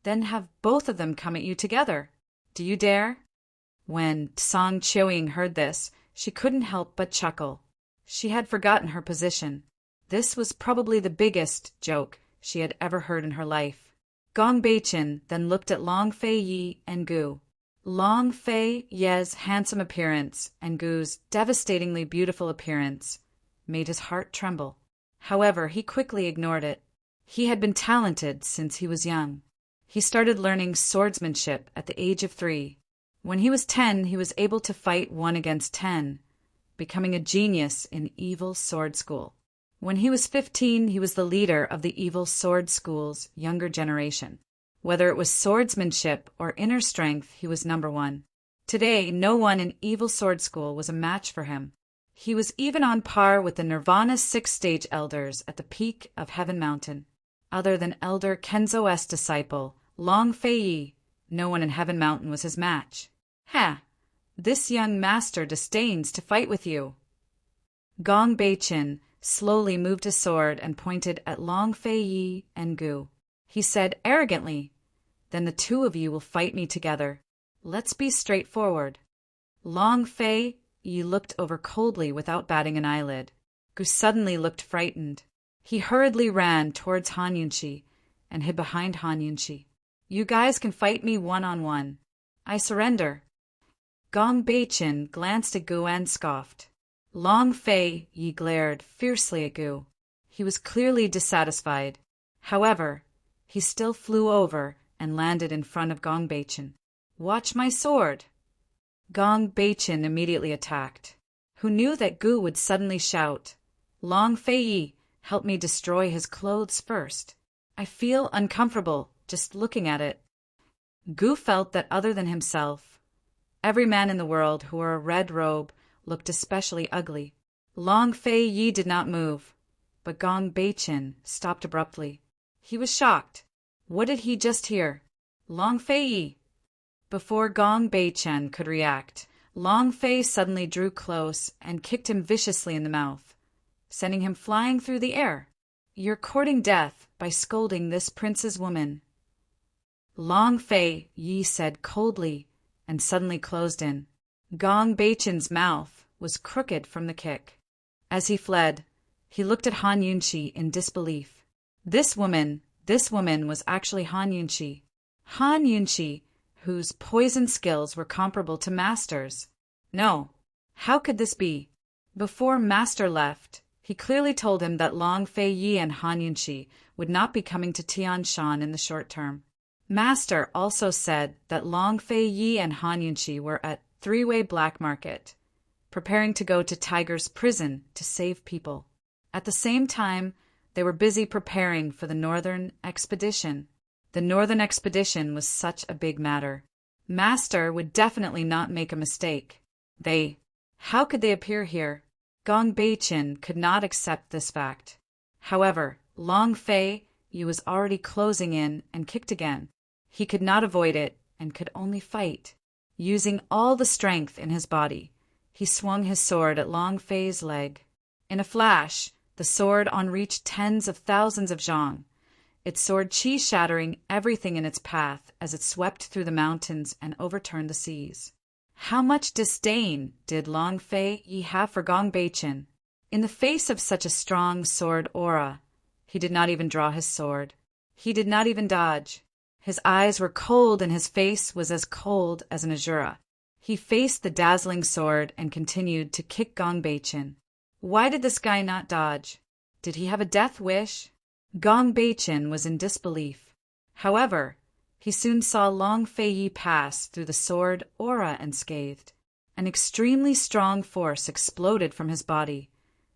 then have both of them come at you together. Do you dare?" When Tsang Qiuying heard this, she couldn't help but chuckle. She had forgotten her position. This was probably the biggest joke she had ever heard in her life. Gong Bei-chen then looked at Long Fei Yi and Gu. Long Fei Ye's handsome appearance and Gu's devastatingly beautiful appearance made his heart tremble. However, he quickly ignored it. He had been talented since he was young. He started learning swordsmanship at the age of 3. When he was 10, he was able to fight 1 against 10, becoming a genius in evil sword school. When he was 15, he was the leader of the evil sword school's younger generation. Whether it was swordsmanship or inner strength, he was number 1. Today, no one in evil sword school was a match for him. He was even on par with the Nirvana 6-stage elders at the peak of Heaven Mountain. Other than Elder Kenzo's disciple, Long Fei Yi, No one in Heaven Mountain was his match. Ha! This young master disdains to fight with you. Gong Bei-chin slowly moved his sword and pointed at Long Fei-yi and Gu. He said arrogantly, "Then the two of you will fight me together. Let's be straightforward." Long Fei-yi looked over coldly without batting an eyelid. Gu suddenly looked frightened. He hurriedly ran towards Han Yunqi and hid behind Han Yunqi. "You guys can fight me one-on-one. I surrender." Gong Bei-chin glanced at Gu and scoffed. Long Fei-yi glared fiercely at Gu. He was clearly dissatisfied. However, he still flew over and landed in front of Gong Bei-chin. "Watch my sword!" Gong Bei-chin immediately attacked. Who knew that Gu would suddenly shout, "Long Fei-yi, help me destroy his clothes first. I feel uncomfortable just looking at it." Gu felt that other than himself, every man in the world who wore a red robe looked especially ugly. Long Fei-yi did not move, but Gong Bei-chin stopped abruptly. He was shocked. What did he just hear? "Long Fei-yi!" Before Gong Bei-chin could react, Long Fei suddenly drew close and kicked him viciously in the mouth, sending him flying through the air. "You're courting death by scolding this prince's woman," Long Fei-yi said coldly and suddenly closed in. Gong Bei-chin's mouth was crooked from the kick. As he fled, he looked at Han Yunqi in disbelief. This woman was actually Han Yunqi. Han Yunqi, whose poison skills were comparable to Master's. No, how could this be? Before Master left, he clearly told him that Long Fei-yi and Han Yunqi would not be coming to Tianshan in the short term. Master also said that Long Fei-yi and Han Yunqi were at Three-Way Black Market, preparing to go to Tiger's prison to save people. At the same time, they were busy preparing for the Northern Expedition. The Northern Expedition was such a big matter. Master would definitely not make a mistake. How could they appear here? Gong Bei-chin could not accept this fact. However, Long Fei-yi was already closing in and kicked again. He could not avoid it and could only fight. Using all the strength in his body, he swung his sword at Long Fei's leg. In a flash, the sword reached tens of thousands of zhang, its sword chi shattering everything in its path as it swept through the mountains and overturned the seas. How much disdain did Long Fei-yi have for Gong Bei-chin? In the face of such a strong sword aura, he did not even draw his sword. He did not even dodge. His eyes were cold and his face was as cold as an azura. He faced the dazzling sword and continued to kick Gong Bei-chin. Why did this guy not dodge? Did he have a death wish? Gong Bei-chin was in disbelief. However, he soon saw Long Fei-yi pass through the sword aura unscathed. An extremely strong force exploded from his body,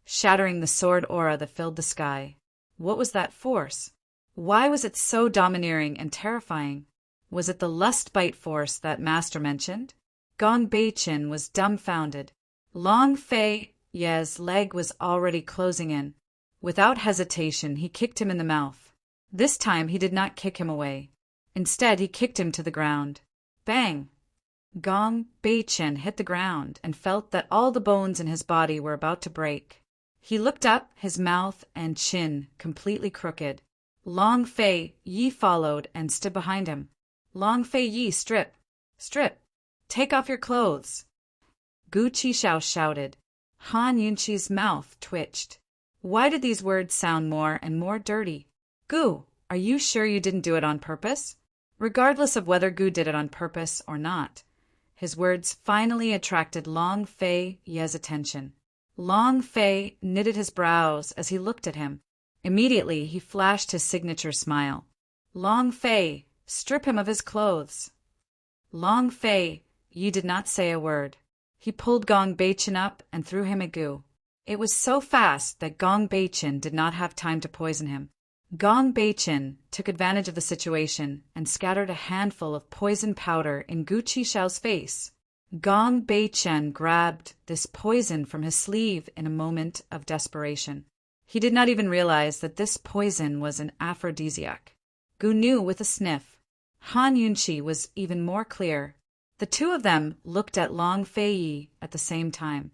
shattering the sword aura that filled the sky. What was that force? Why was it so domineering and terrifying? Was it the lust bite force that Master mentioned? Gong Bei-chin was dumbfounded. Long Fei-yi's leg was already closing in. Without hesitation, he kicked him in the mouth. This time he did not kick him away. Instead, he kicked him to the ground. Bang! Gong Bei-chin hit the ground and felt that all the bones in his body were about to break. He looked up, his mouth and chin completely crooked. Long Fei-yi followed and stood behind him. Long Fei-yi, strip! Strip! Take off your clothes! Gu Qishao shouted. Han Yunqi's mouth twitched. Why did these words sound more and more dirty? Gu, are you sure you didn't do it on purpose? Regardless of whether Gu did it on purpose or not, his words finally attracted Long Fei-yi's attention. Long Fei knitted his brows as he looked at him. Immediately, he flashed his signature smile. Long Fei, strip him of his clothes. Long Fei-yi did not say a word. He pulled Gong Bei-chin up and threw him at Gu. It was so fast that Gong Bei-chin did not have time to poison him. Gong Bei-chin took advantage of the situation and scattered a handful of poison powder in Gu Qishao's face. Gong Bei-chin grabbed this poison from his sleeve in a moment of desperation. He did not even realize that this poison was an aphrodisiac. Gu knew with a sniff. Han Yunqi was even more clear. The two of them looked at Long Fei at the same time.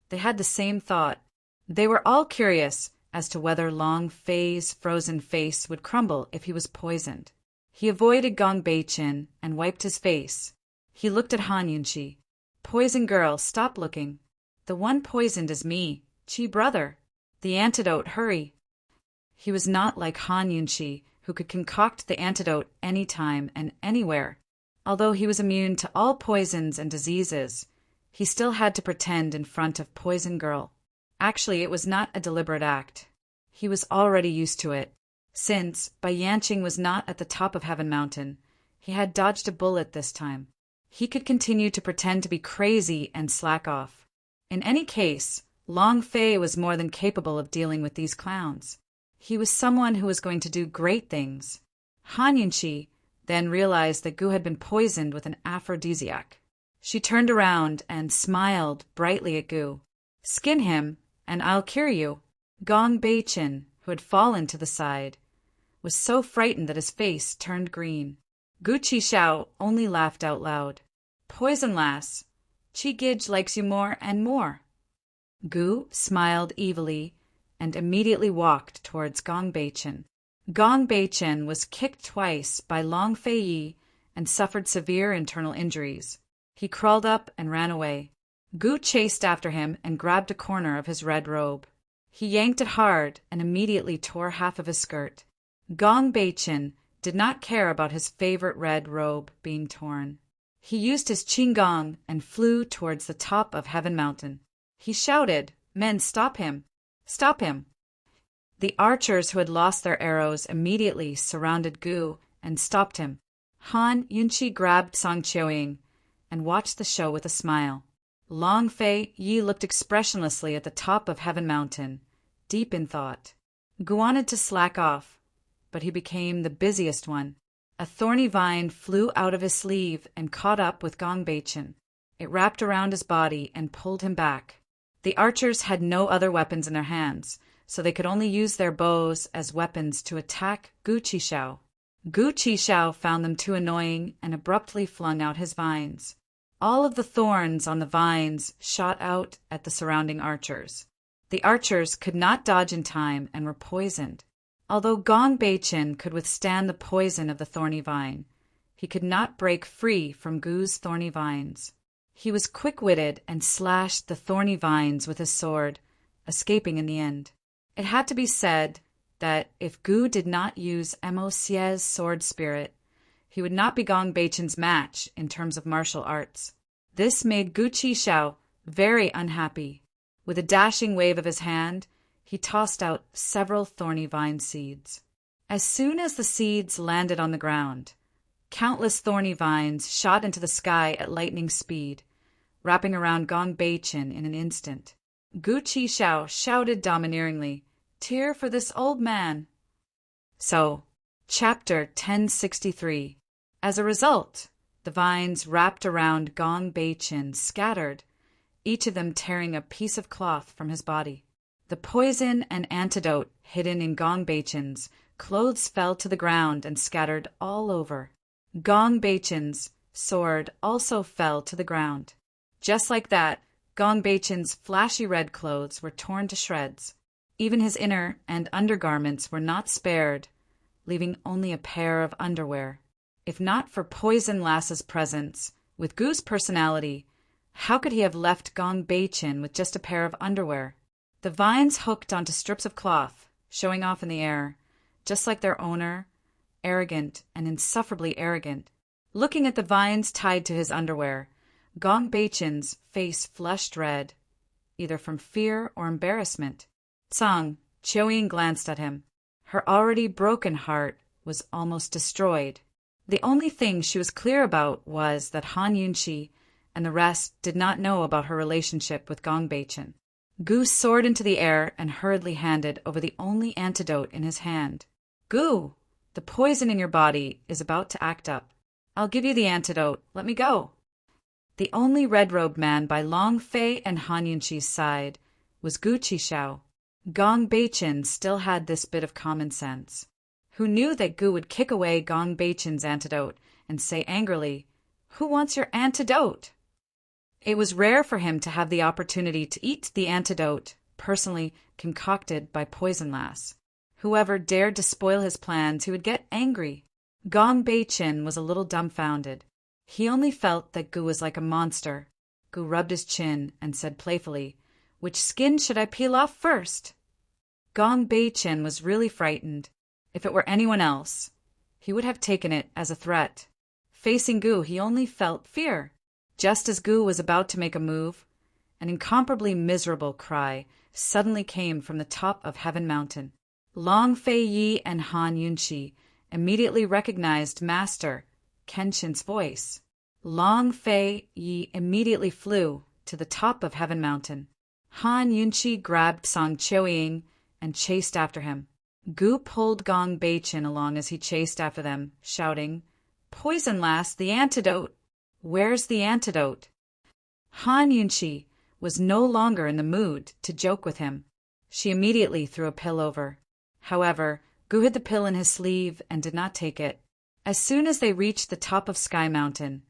They had the same thought. They were all curious as to whether Long Fei's frozen face would crumble if he was poisoned. He avoided Gong Beiqin and wiped his face. He looked at Han Yunqi. Poison girl, stop looking. The one poisoned is me, Qi brother. The antidote, hurry. He was not like Han Yunqi, who could concoct the antidote any time and anywhere. Although he was immune to all poisons and diseases, he still had to pretend in front of Poison Girl. Actually, it was not a deliberate act. He was already used to it. Since Bai Yanqing was not at the top of Heaven Mountain, he had dodged a bullet this time. He could continue to pretend to be crazy and slack off. In any case, Long Fei was more than capable of dealing with these clowns. He was someone who was going to do great things. Han Yunqi then realized that Gu had been poisoned with an aphrodisiac. She turned around and smiled brightly at Gu. Skin him, and I'll cure you. Gong Beiqin, who had fallen to the side, was so frightened that his face turned green. Gu Qishao only laughed out loud. Poison lass, Qi Gij likes you more and more. Gu smiled evilly and immediately walked towards Gong Beiqin. Gong Beiqin was kicked twice by Long Fei and suffered severe internal injuries. He crawled up and ran away. Gu chased after him and grabbed a corner of his red robe. He yanked it hard and immediately tore half of his skirt. Gong Beiqin did not care about his favorite red robe being torn. He used his qinggong and flew towards the top of Heaven Mountain. He shouted, Men, stop him! Stop him! The archers who had lost their arrows immediately surrounded Gu and stopped him. Han Yunqi grabbed Song Qiuying and watched the show with a smile. Long Fei Yi looked expressionlessly at the top of Heaven Mountain, deep in thought. Gu wanted to slack off, but he became the busiest one. A thorny vine flew out of his sleeve and caught up with Gong Beiqin. It wrapped around his body and pulled him back. The archers had no other weapons in their hands, so they could only use their bows as weapons to attack Gu Qishao. Gu Qishao found them too annoying and abruptly flung out his vines. All of the thorns on the vines shot out at the surrounding archers. The archers could not dodge in time and were poisoned. Although Gong Beiqin could withstand the poison of the thorny vine, he could not break free from Gu's thorny vines. He was quick-witted and slashed the thorny vines with his sword, escaping in the end. It had to be said that if Gu did not use Mo Xie's sword spirit, he would not be Gong Beiqin's match in terms of martial arts. This made Gu Qishao very unhappy. With a dashing wave of his hand, he tossed out several thorny vine seeds. As soon as the seeds landed on the ground, countless thorny vines shot into the sky at lightning speed, wrapping around Gong Beiqin in an instant. Gu Qishao shouted domineeringly, "Tear for this old man!" So, Chapter 1063. As a result, the vines wrapped around Gong Beiqin scattered, each of them tearing a piece of cloth from his body. The poison and antidote hidden in Gong Beiqin's clothes fell to the ground and scattered all over. Gong Beiqin's sword also fell to the ground. Just like that, Gong Beiqin's flashy red clothes were torn to shreds. Even his inner and undergarments were not spared, leaving only a pair of underwear. If not for Poison Lass's presence, with Gu's personality, how could he have left Gong Beiqin with just a pair of underwear? The vines hooked onto strips of cloth, showing off in the air, just like their owner, arrogant and insufferably arrogant. Looking at the vines tied to his underwear, Gong Beiqin's face flushed red, either from fear or embarrassment. Song Qiuying glanced at him. Her already broken heart was almost destroyed. The only thing she was clear about was that Han Yunqi and the rest did not know about her relationship with Gong Beiqin. Gu soared into the air and hurriedly handed over the only antidote in his hand. "Gu, the poison in your body is about to act up. I'll give you the antidote. Let me go." The only red-robed man by Long Fei and Han Yunqi's side was Gu Qishao. Gong Beiqin still had this bit of common sense, who knew that Gu would kick away Gong Beiqin's antidote and say angrily, "Who wants your antidote?" It was rare for him to have the opportunity to eat the antidote personally concocted by Poison Lass. Whoever dared to spoil his plans, he would get angry. Gong Bei-chin was a little dumbfounded. He only felt that Gu was like a monster. Gu rubbed his chin and said playfully, "Which skin should I peel off first?" Gong Bei-chin was really frightened. If it were anyone else, he would have taken it as a threat. Facing Gu, he only felt fear. Just as Gu was about to make a move, an incomparably miserable cry suddenly came from the top of Heaven Mountain. Long Fei Yi and Han Yunqi immediately recognized Master Kenshin's voice. Long Fei Yi immediately flew to the top of Heaven Mountain. Han Yunqi grabbed Song Qiuying and chased after him. Gu pulled Gong Bei-chin along as he chased after them, shouting, "Poison Lass, the antidote! Where's the antidote?" Han Yunqi was no longer in the mood to joke with him. She immediately threw a pill over. However, Gu hid the pill in his sleeve and did not take it. As soon as they reached the top of Sky Mountain,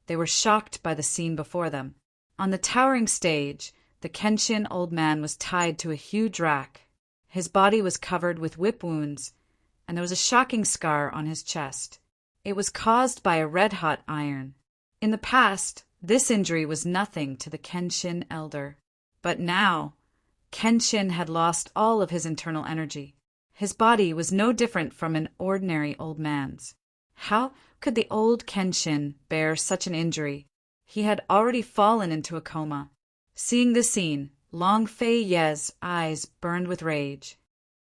they were shocked by the scene before them. On the towering stage, the Kenshin old man was tied to a huge rack. His body was covered with whip wounds, and there was a shocking scar on his chest. It was caused by a red-hot iron. In the past, this injury was nothing to the Kenshin elder. But now, Kenshin had lost all of his internal energy. His body was no different from an ordinary old man's. How could the old Kenshin bear such an injury? He had already fallen into a coma. Seeing this scene, Long Fei Ye's eyes burned with rage.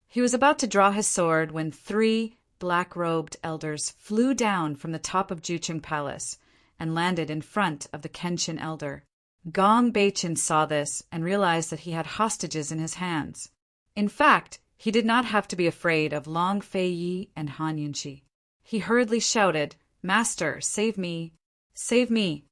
He was about to draw his sword when 3 black-robed elders flew down from the top of Jucheng Palace and landed in front of the Kenshin elder. Gong Bei-chin saw this and realized that he had hostages in his hands. In fact, he did not have to be afraid of Long Fei Yi and Han Yunqi. He hurriedly shouted, "Master, save me! Save me!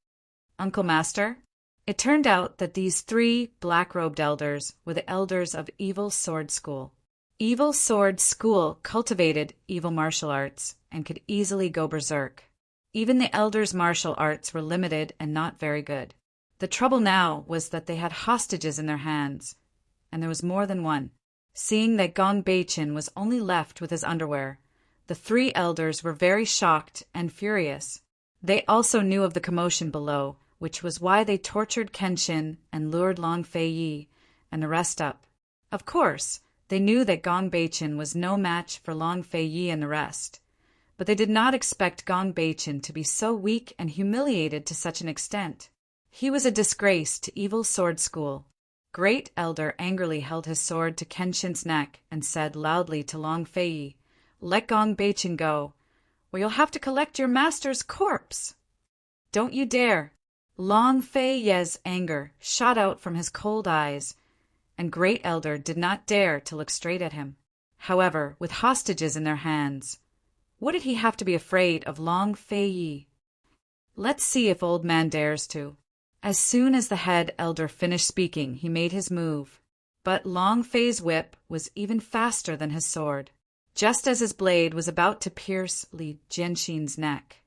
Uncle Master?" It turned out that these 3 black-robed elders were the elders of Evil Sword School. Evil Sword School cultivated evil martial arts and could easily go berserk. Even the elders' martial arts were limited and not very good. The trouble now was that they had hostages in their hands, and there was more than one. Seeing that Gong Bei-chin was only left with his underwear, the 3 elders were very shocked and furious. They also knew of the commotion below, which was why they tortured Kenshin and lured Long Fei Yi and the rest up. Of course, they knew that Gong Bei-chin was no match for Long Fei Yi and the rest, but they did not expect Gong Bei-chin to be so weak and humiliated to such an extent. He was a disgrace to Evil Sword School. Great Elder angrily held his sword to Kenshin's neck and said loudly to Long Fei Yi, "Let Gong Bei-chin go, or you'll have to collect your master's corpse." "Don't you dare!" Long Fei Ye's anger shot out from his cold eyes, and Great Elder did not dare to look straight at him. However, with hostages in their hands, what did he have to be afraid of Long Fei Yi? Let's see if old man dares to. As soon as the head elder finished speaking, he made his move. But Long Fei's whip was even faster than his sword. Just as his blade was about to pierce Li Jianxin's neck,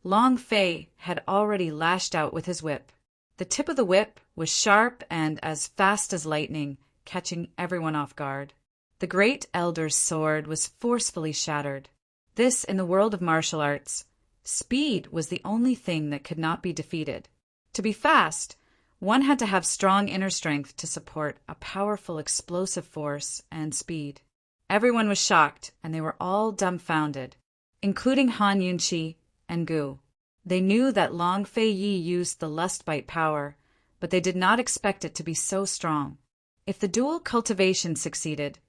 Long Fei had already lashed out with his whip. The tip of the whip was sharp and as fast as lightning, catching everyone off guard. The great elder's sword was forcefully shattered. This, in the world of martial arts, speed was the only thing that could not be defeated. To be fast, one had to have strong inner strength to support a powerful explosive force and speed. Everyone was shocked, and they were all dumbfounded, including Han Yunqi and Gu. They knew that Long Fei Yi used the lust bite power, but they did not expect it to be so strong. If the dual cultivation succeeded,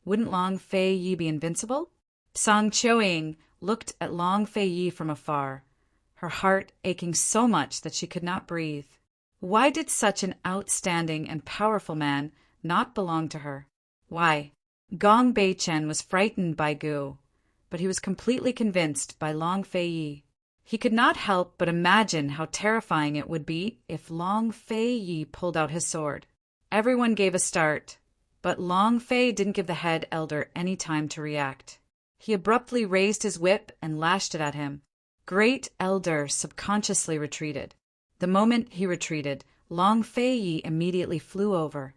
wouldn't Long Fei Yi be invincible? Song Qiuying looked at Long Fei Yi from afar, her heart aching so much that she could not breathe. Why did such an outstanding and powerful man not belong to her? Why? Gong Bei-chin was frightened by Gu, but he was completely convinced by Long Fei Yi. He could not help but imagine how terrifying it would be if Long Fei Yi pulled out his sword. Everyone gave a start, but Long Fei didn't give the head elder any time to react. He abruptly raised his whip and lashed it at him. Great Elder subconsciously retreated. The moment he retreated, Long Fei Yi immediately flew over.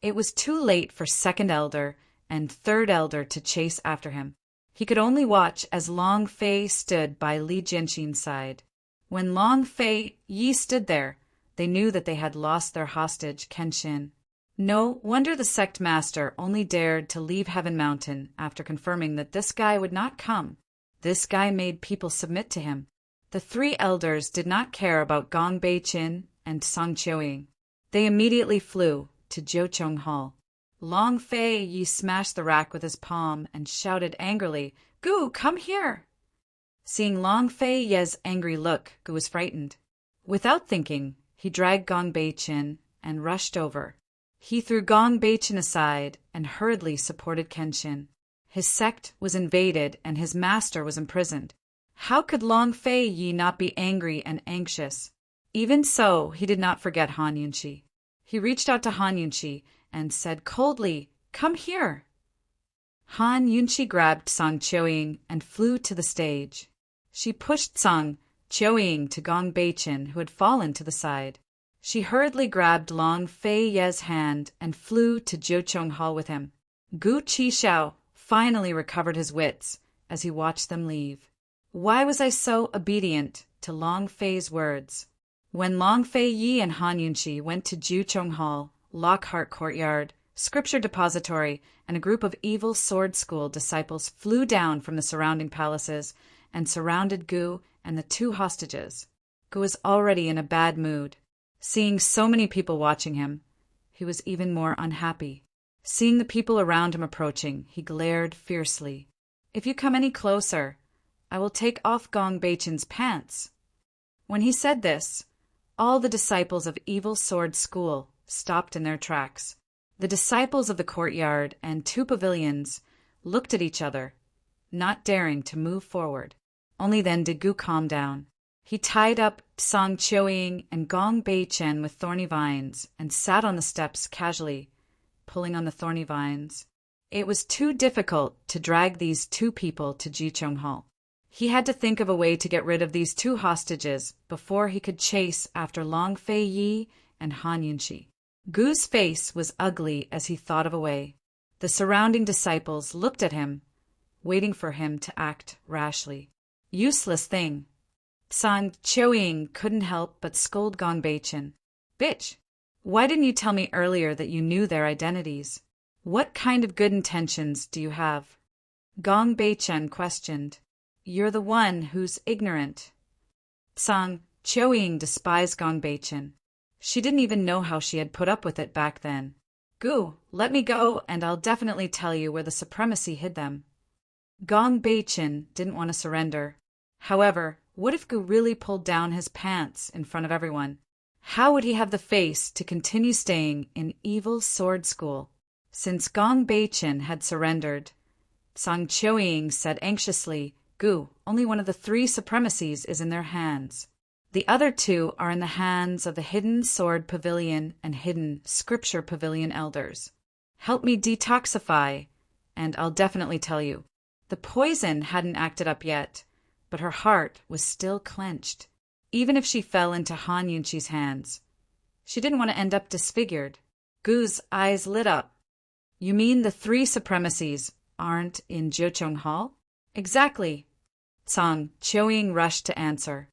It was too late for Second Elder and Third Elder to chase after him. He could only watch as Long Fei stood by Li Jianxin's side. When Long Fei Yi stood there, they knew that they had lost their hostage, Kenshin. No wonder the sect master only dared to leave Heaven Mountain after confirming that this guy would not come. This guy made people submit to him. The three elders did not care about Gong Beiqin and Song Qiuying. They immediately flew to Jiucheng Hall. Long Fei Yi smashed the rack with his palm and shouted angrily, "Gu, come here!" Seeing Long Fei Yi's angry look, Gu was frightened. Without thinking, he dragged Gong Beiqin and rushed over. He threw Gong Beiqin aside and hurriedly supported Kenshin. His sect was invaded and his master was imprisoned. How could Long Fei Yi not be angry and anxious? Even so, he did not forget Han Yunqi. He reached out to Han Yunqi and said coldly, "Come here." Han Yunqi grabbed Song Qiuying and flew to the stage. She pushed Song Qiuying to Gong Beiqin, who had fallen to the side. She hurriedly grabbed Long Fei Yi's hand and flew to Jiucheng Hall with him. Gu Qixiao finally recovered his wits as he watched them leave. Why was I so obedient to Long Fei's words? When Long Fei Yi and Han Yunqi went to Jiucheng Hall, Lockhart Courtyard, Scripture Depository, and a group of evil sword school disciples flew down from the surrounding palaces and surrounded Gu and the two hostages. Gu was already in a bad mood. Seeing so many people watching him, he was even more unhappy. Seeing the people around him approaching, he glared fiercely. "If you come any closer, I will take off Gong Beiqin's pants." When he said this, all the disciples of Evil Sword School stopped in their tracks. The disciples of the courtyard and two pavilions looked at each other, not daring to move forward. Only then did Gu calm down. He tied up Song Qiuying and Gong Beiqin with thorny vines and sat on the steps casually, pulling on the thorny vines. It was too difficult to drag these two people to Jiucheng Hall. He had to think of a way to get rid of these two hostages before he could chase after Long Fei Yi and Han Yunqi. Gu's face was ugly as he thought of a way. The surrounding disciples looked at him, waiting for him to act rashly. Useless thing. Song Qiuying couldn't help but scold Gong Beiqin. "Bitch, why didn't you tell me earlier that you knew their identities? What kind of good intentions do you have?" Gong Beiqin questioned. "You're the one who's ignorant." Song Qiuying despised Gong Beiqin. She didn't even know how she had put up with it back then. "Gu, let me go, and I'll definitely tell you where the supremacy hid them." Gong Beiqin didn't want to surrender. However, what if Gu really pulled down his pants in front of everyone? How would he have the face to continue staying in Evil Sword School? Since Gong Beiqin had surrendered, Song Qiuying said anxiously, "Gu, only one of the three supremacies is in their hands. The other two are in the hands of the Hidden Sword Pavilion and Hidden Scripture Pavilion elders. Help me detoxify, and I'll definitely tell you." The poison hadn't acted up yet, but her heart was still clenched. Even if she fell into Han Yunqi's hands, she didn't want to end up disfigured. Gu's eyes lit up. "You mean the three supremacies aren't in Jiucheng Hall?" "Exactly." Song Qiuying rushed to answer.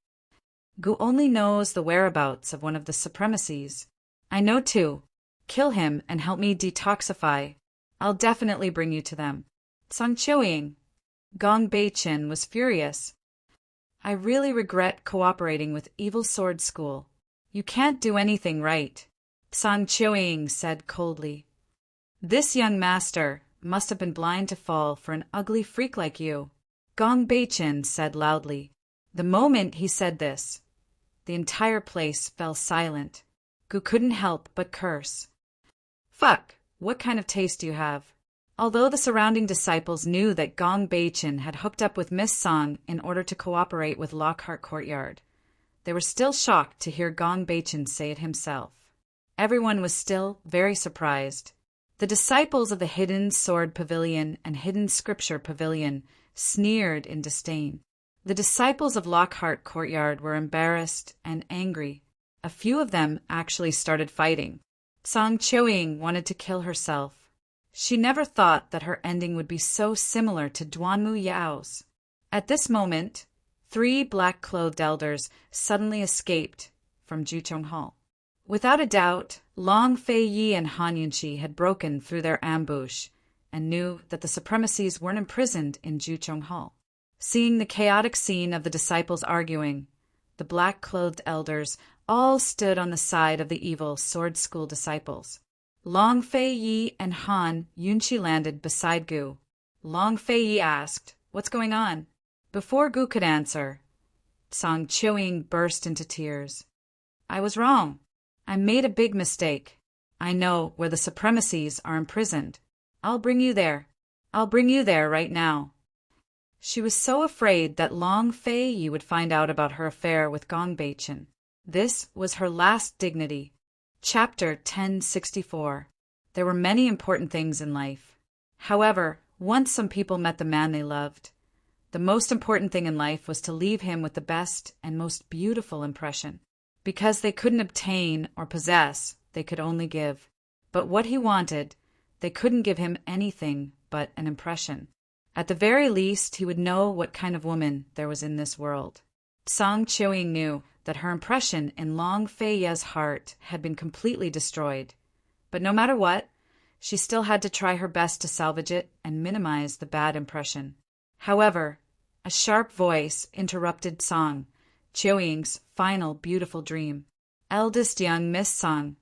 "Gu only knows the whereabouts of one of the supremacies. I know too. Kill him and help me detoxify. I'll definitely bring you to them." Song Qiuying. Gong Beiqin was furious. "I really regret cooperating with Evil Sword School. You can't do anything right," Song Qiuying said coldly. "This young master must have been blind to fall for an ugly freak like you," Gong Beiqin said loudly. The moment he said this, the entire place fell silent. Gu couldn't help but curse. "Fuck, what kind of taste do you have?" Although the surrounding disciples knew that Gong Beiqin had hooked up with Miss Song in order to cooperate with Lockhart Courtyard, they were still shocked to hear Gong Beiqin say it himself. Everyone was still very surprised. The disciples of the Hidden Sword Pavilion and Hidden Scripture Pavilion sneered in disdain. The disciples of Lockhart Courtyard were embarrassed and angry. A few of them actually started fighting. Song Chewing wanted to kill herself. She never thought that her ending would be so similar to Duanmu Yao's. At this moment, 3 black-clothed elders suddenly escaped from Juchong Hall. Without a doubt, Long Fei Yi and Han Yunqi had broken through their ambush and knew that the supremacies weren't imprisoned in Juchong Hall. Seeing the chaotic scene of the disciples arguing, the black-clothed elders all stood on the side of the evil sword school disciples. Long Fei Yi and Han Yunqi landed beside Gu. Long Fei Yi asked, "What's going on?" Before Gu could answer, Song Chewing burst into tears. "I was wrong. I made a big mistake. I know where the supremacies are imprisoned. I'll bring you there. I'll bring you there right now." She was so afraid that Long Fei Yi would find out about her affair with Gong Beichen. This was her last dignity. Chapter 1064. There were many important things in life. However, once some people met the man they loved, the most important thing in life was to leave him with the best and most beautiful impression. Because they couldn't obtain or possess, they could only give. But what he wanted, they couldn't give him anything but an impression. At the very least, he would know what kind of woman there was in this world. Song Chewing knew that her impression in Long Fei Ye's heart had been completely destroyed. But no matter what, she still had to try her best to salvage it and minimize the bad impression. However, a sharp voice interrupted Song Chewing's final beautiful dream. "Eldest young Miss Song,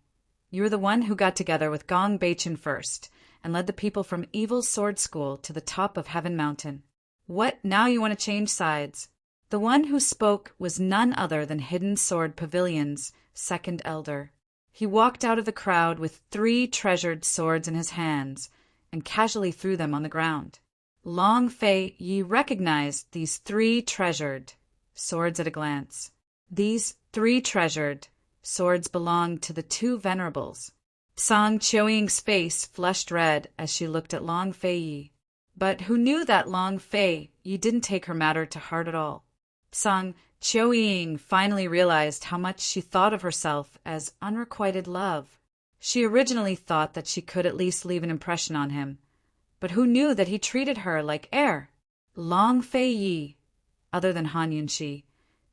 you were the one who got together with Gong Beichen first and led the people from Evil Sword School to the top of Heaven Mountain. What, now you want to change sides?" The one who spoke was none other than Hidden Sword Pavilion's second elder. He walked out of the crowd with 3 treasured swords in his hands and casually threw them on the ground. Long Fei Yi recognized these 3 treasured swords at a glance. These 3 treasured swords belonged to the 2 venerables. Song Chewing's face flushed red as she looked at Long Fei Yi. But who knew that Long Fei Yi didn't take her matter to heart at all? Song Chewing finally realized how much she thought of herself as unrequited love. She originally thought that she could at least leave an impression on him, but who knew that he treated her like air? Long Fei Yi, other than Han Yunqi,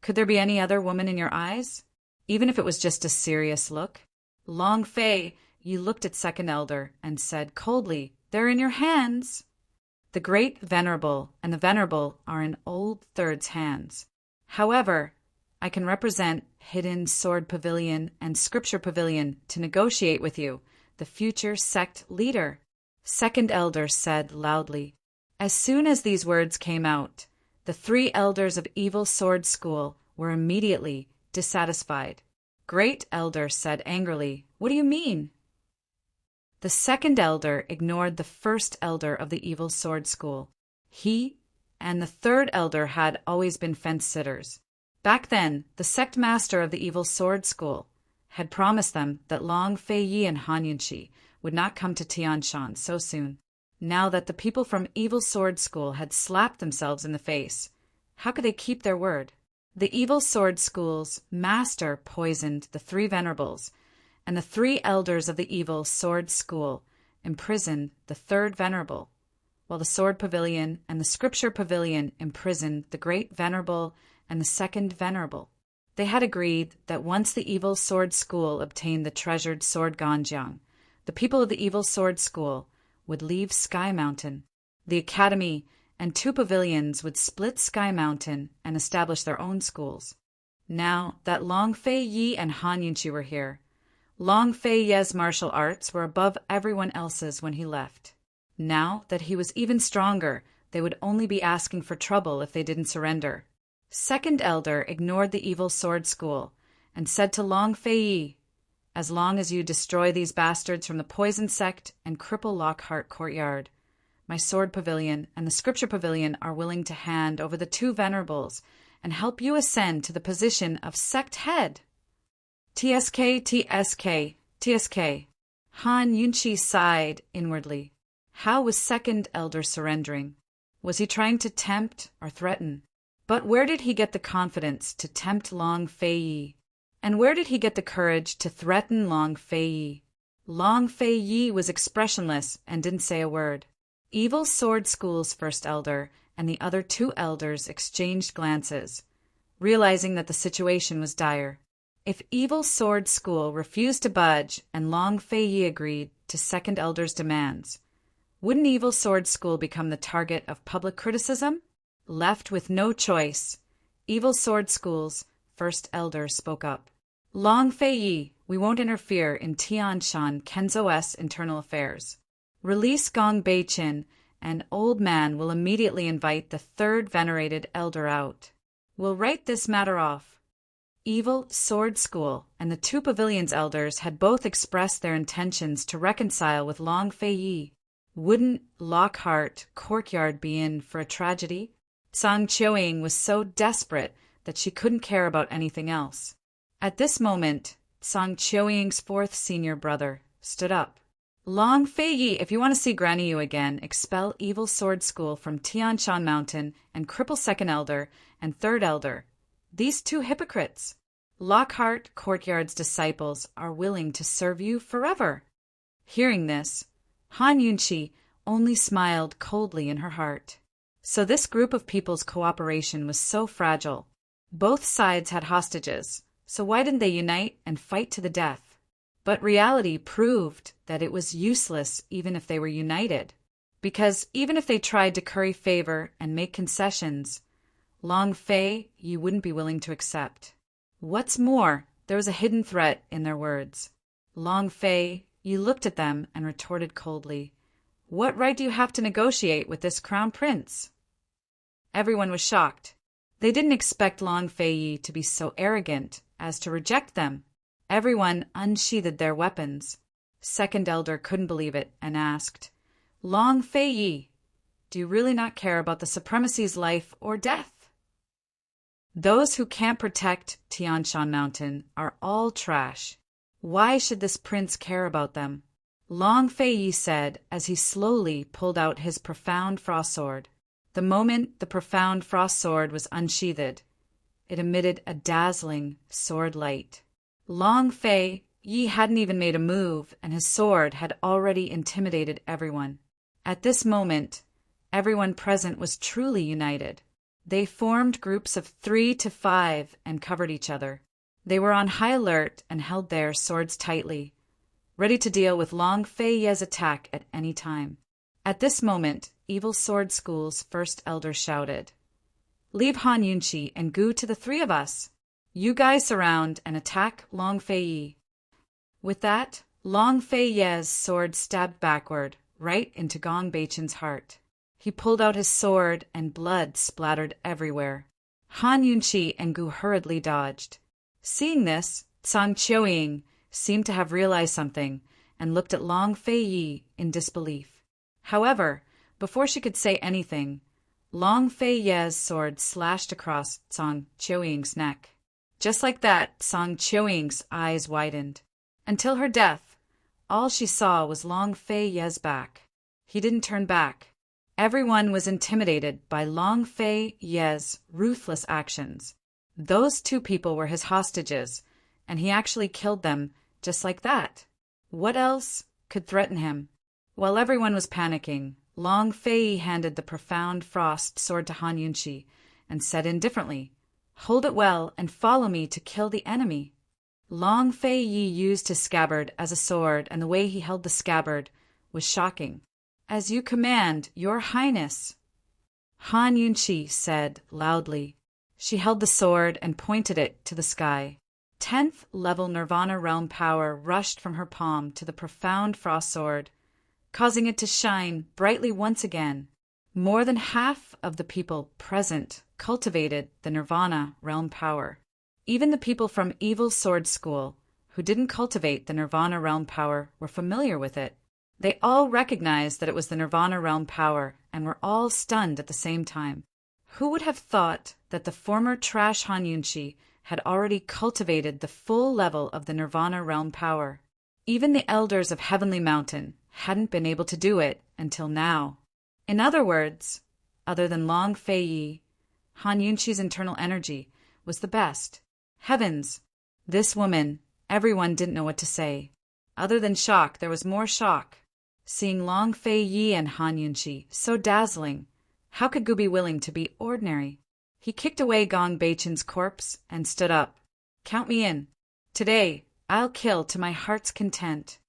could there be any other woman in your eyes? Even if it was just a serious look? Long Fei Yi looked at Second Elder and said coldly, "They're in your hands." The Great Venerable and the Venerable are in Old Third's hands. However, I can represent Hidden Sword Pavilion and Scripture Pavilion to negotiate with you, the future sect leader, Second Elder said loudly. As soon as these words came out, the 3 elders of Evil Sword School were immediately dissatisfied. Great Elder said angrily, "What do you mean?" The second elder ignored the first elder of the Evil Sword School. He and the 3rd elder had always been fence-sitters. Back then, the sect master of the Evil Sword School had promised them that Long Fei Yi and Han Yunqi would not come to Tianshan so soon. Now that the people from Evil Sword School had slapped themselves in the face, how could they keep their word? The Evil Sword School's master poisoned the 3 venerables, and the 3 elders of the Evil Sword School imprisoned the 3rd venerable, while the Sword Pavilion and the Scripture Pavilion imprisoned the Great Venerable and the 2nd Venerable. They had agreed that once the Evil Sword School obtained the treasured sword Ganjiang, the people of the Evil Sword School would leave Sky Mountain. The Academy and 2 pavilions would split Sky Mountain and establish their own schools. Now that Long Fei Yi and Han Yunqi were here, Long Fei Ye's martial arts were above everyone else's when he left. Now that he was even stronger, they would only be asking for trouble if they didn't surrender. Second Elder ignored the Evil Sword School and said to Long Fei Yi, "As long as you destroy these bastards from the Poison Sect and cripple Lockhart Courtyard, my Sword Pavilion and the Scripture Pavilion are willing to hand over the 2 venerables and help you ascend to the position of sect head." TSK, TSK, TSK. Han Yunqi sighed inwardly. How was Second Elder surrendering? Was he trying to tempt or threaten? But where did he get the confidence to tempt Long Fei? And where did he get the courage to threaten Long Fei? Long Fei was expressionless and didn't say a word. Evil Sword School's first elder and the other two elders exchanged glances, realizing that the situation was dire. If Evil Sword School refused to budge and Long Fei agreed to second elder's demands, wouldn't Evil Sword School become the target of public criticism? Left with no choice, Evil Sword School's first elder spoke up. Long Fei, we won't interfere in Tianshan Kenzo's internal affairs. Release Gong Beichin, and Old Man will immediately invite the third venerated elder out. We'll write this matter off. Evil Sword School and the two pavilions elders had both expressed their intentions to reconcile with Long Fei. Wouldn't Lockhart Courtyard be in for a tragedy? Tsang Qiuying was so desperate that she couldn't care about anything else. At this moment, Tsang Qiuying's fourth senior brother stood up. Long Fei, if you want to see Granny Yu again, expel Evil Sword School from Tianshan Mountain and cripple second elder and third elder. These two hypocrites. Lockhart Courtyard's disciples are willing to serve you forever. Hearing this, Han Yunqi only smiled coldly in her heart. So this group of people's cooperation was so fragile. Both sides had hostages, so why didn't they unite and fight to the death? But reality proved that it was useless even if they were united, because even if they tried to curry favor and make concessions, Long Fei you wouldn't be willing to accept. What's more, there was a hidden threat in their words. Long Fei, you looked at them and retorted coldly, "What right do you have to negotiate with this crown prince?" Everyone was shocked. They didn't expect Long Fei to be so arrogant as to reject them. Everyone unsheathed their weapons. Second elder couldn't believe it and asked, Long Fei, do you really not care about the supremacy's life or death? Those who can't protect Tianshan Mountain are all trash. Why should this prince care about them? Long Fei said as he slowly pulled out his profound frost sword. The moment the profound frost sword was unsheathed, it emitted a dazzling sword light. Long Fei hadn't even made a move, and his sword had already intimidated everyone. At this moment, everyone present was truly united. They formed groups of 3 to 5 and covered each other. They were on high alert and held their swords tightly, ready to deal with Long Fei's attack at any time. At this moment, Evil Sword School's first elder shouted, Leave Han Yunqi and Gu to the 3 of us. You guys surround and attack Long Fei. With that, Long Fei's sword stabbed backward, right into Gong Beichin's heart. He pulled out his sword and blood splattered everywhere. Han Yunqi and Gu hurriedly dodged. Seeing this, Tsang Qiuying seemed to have realized something and looked at Long Fei in disbelief. However, before she could say anything, Long Fei's sword slashed across Tsang Qiuying's neck. Just like that, Tsang Qiuying's eyes widened. Until her death, all she saw was Long Fei's back. He didn't turn back. Everyone was intimidated by Long Fei's ruthless actions. Those 2 people were his hostages, and he actually killed them just like that. What else could threaten him? While everyone was panicking, Long Fei handed the profound frost sword to Han Yunqi and said indifferently, Hold it well and follow me to kill the enemy. Long Fei used his scabbard as a sword, and the way he held the scabbard was shocking. As you command, Your Highness, Han Yunqi said loudly. She held the sword and pointed it to the sky. 10th level Nirvana realm power rushed from her palm to the profound frost sword, causing it to shine brightly once again. More than half of the people present cultivated the Nirvana realm power. Even the people from Evil Sword School, who didn't cultivate the Nirvana realm power, were familiar with it. They all recognized that it was the Nirvana realm power and were all stunned at the same time. Who would have thought that the former trash Han Yunqi had already cultivated the full level of the Nirvana realm power? Even the elders of Heavenly Mountain hadn't been able to do it until now. In other words, other than Long Fei, Han Yunqi's internal energy was the best. Heavens! This woman, everyone didn't know what to say. Other than shock, there was more shock. Seeing Long Fei Yi and Han Yunqi, so dazzling, how could Gu be willing to be ordinary? He kicked away Gong Beichen's corpse and stood up. Count me in. Today, I'll kill to my heart's content.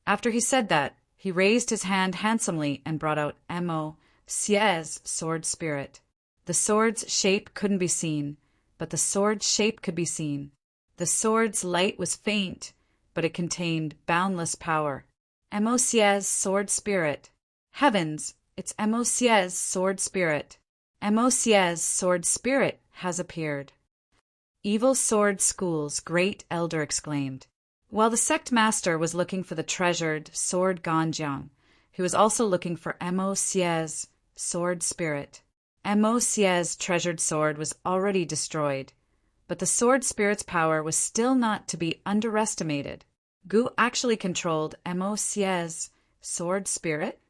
After he said that, he raised his hand handsomely and brought out Mo Xie's sword spirit. The sword's shape couldn't be seen, but the sword's shape could be seen. The sword's light was faint, but it contained boundless power. Mo Xie's sword spirit. Heavens, it's Mo Xie's sword spirit. Mo Xie's sword spirit has appeared. Evil Sword School's great elder exclaimed. While the sect master was looking for the treasured sword Ganjiang, he was also looking for Mo Xie's sword spirit. Mo Xie's treasured sword was already destroyed, but the sword spirit's power was still not to be underestimated. Gu actually controlled Mo Xie's sword spirit?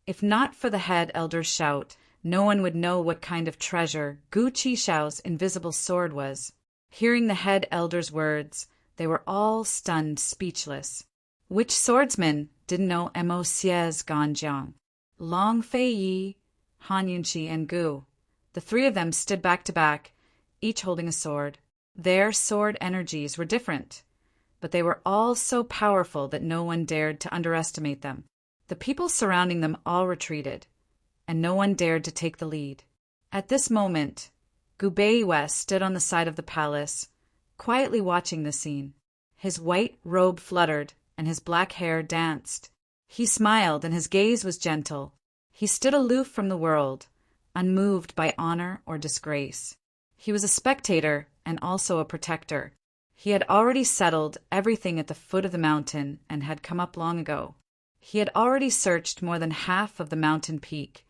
If not for the head elder's shout, no one would know what kind of treasure Gu Qixiao's invisible sword was. Hearing the head elder's words, they were all stunned speechless. Which swordsman didn't know Mo Xie's Ganjiang? Long Fei Yi, Han Yunqi, and Gu. The three of them stood back to back, each holding a sword. Their sword energies were different, but they were all so powerful that no one dared to underestimate them. The people surrounding them all retreated, and no one dared to take the lead. At this moment, Gu Beiwei stood on the side of the palace, quietly watching the scene. His white robe fluttered, and his black hair danced. He smiled, and his gaze was gentle. He stood aloof from the world, unmoved by honor or disgrace. He was a spectator and also a protector. He had already settled everything at the foot of the mountain and had come up long ago. He had already searched more than half of the mountain peak,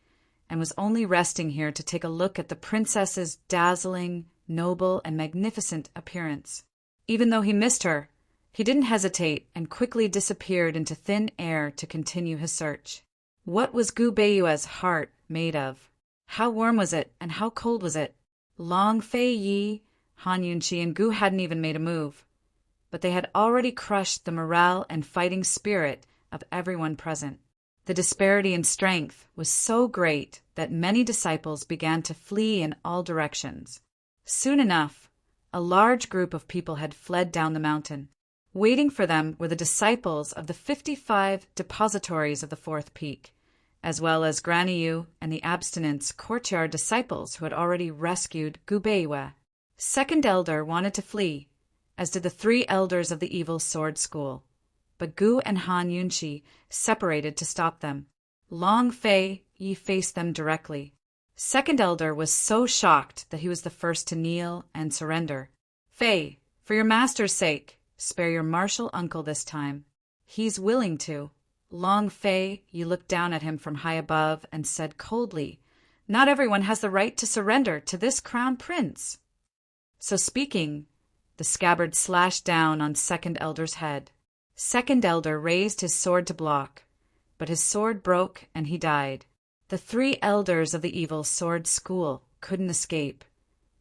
and was only resting here to take a look at the princess's dazzling, noble, and magnificent appearance. Even though he missed her, he didn't hesitate and quickly disappeared into thin air to continue his search. What was Gu Beiyue's heart made of? How warm was it, and how cold was it? Long Fei Yi, Han Yunqi, and Gu hadn't even made a move, but they had already crushed the morale and fighting spirit of everyone present. The disparity in strength was so great that many disciples began to flee in all directions. Soon enough, a large group of people had fled down the mountain. Waiting for them were the disciples of the 55 depositories of the fourth peak, as well as Granny Yu and the abstinence courtyard disciples who had already rescued Gu Beiwei. Second elder wanted to flee, as did the three elders of the evil sword school, but Gu and Han Yunqi separated to stop them. Long Fei Yi faced them directly. Second elder was so shocked that he was the first to kneel and surrender. Fei, for your master's sake, spare your martial uncle this time. He's willing to. Long Fei Yi looked down at him from high above and said coldly, "Not everyone has the right to surrender to this crown prince." So speaking, the scabbard slashed down on second elder's head. Second elder raised his sword to block, but his sword broke and he died. The three elders of the evil sword school couldn't escape,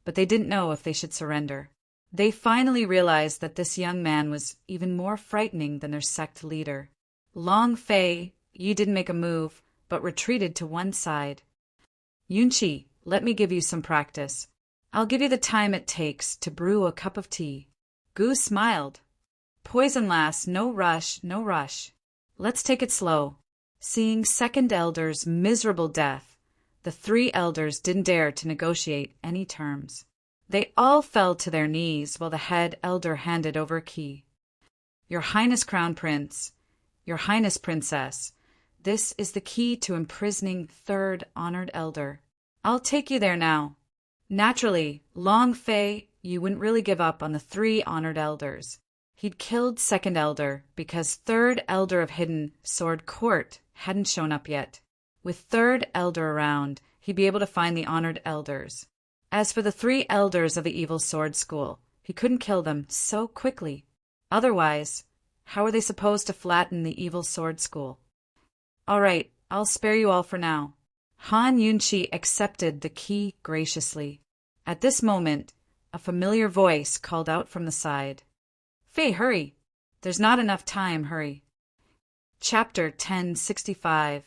but they didn't know if they should surrender. They finally realized that this young man was even more frightening than their sect leader. Long Fei Yi didn't make a move, but retreated to one side. Yunqi, let me give you some practice. I'll give you the time it takes to brew a cup of tea. Gu smiled. Poison lass, no rush, no rush. Let's take it slow. Seeing second elder's miserable death, the three elders didn't dare to negotiate any terms. They all fell to their knees while the head elder handed over a key. Your Highness Crown Prince, Your Highness Princess, this is the key to imprisoning third honored elder. I'll take you there now. Naturally, Long Fei, you wouldn't really give up on the three honored elders. He'd killed second elder because third elder of hidden sword court hadn't shown up yet. With third elder around, he'd be able to find the honored elders. As for the three elders of the evil sword school, he couldn't kill them so quickly. Otherwise, how were they supposed to flatten the evil sword school? All right, I'll spare you all for now. Han Yunqi accepted the key graciously. At this moment, a familiar voice called out from the side. Fei, hurry! There's not enough time, hurry. Chapter 1065.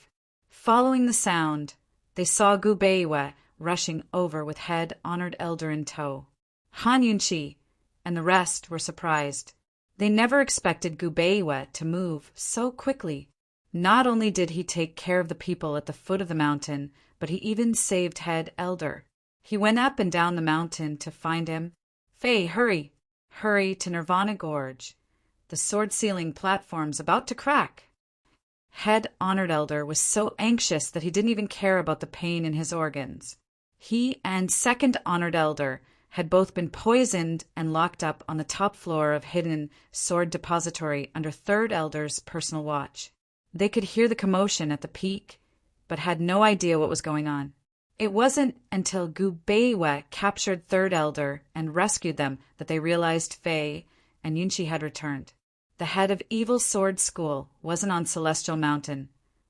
Following the sound, they saw Gu Beiwe rushing over with head honored elder in tow. Han Yunqi and the rest were surprised. They never expected Gu Beiwe to move so quickly. Not only did he take care of the people at the foot of the mountain, but he even saved head elder. He went up and down the mountain to find him. Fei, hurry! Hurry to Nirvana Gorge. The sword ceiling platform's about to crack. Head honored elder was so anxious that he didn't even care about the pain in his organs. He and second honored elder had both been poisoned and locked up on the top floor of hidden sword depository under third elder's personal watch. They could hear the commotion at the peak, but had no idea what was going on. It wasn't until Gu Beiwe captured third elder and rescued them that they realized Fei and Yunqi had returned. The head of Evil Sword School wasn't on Celestial Mountain,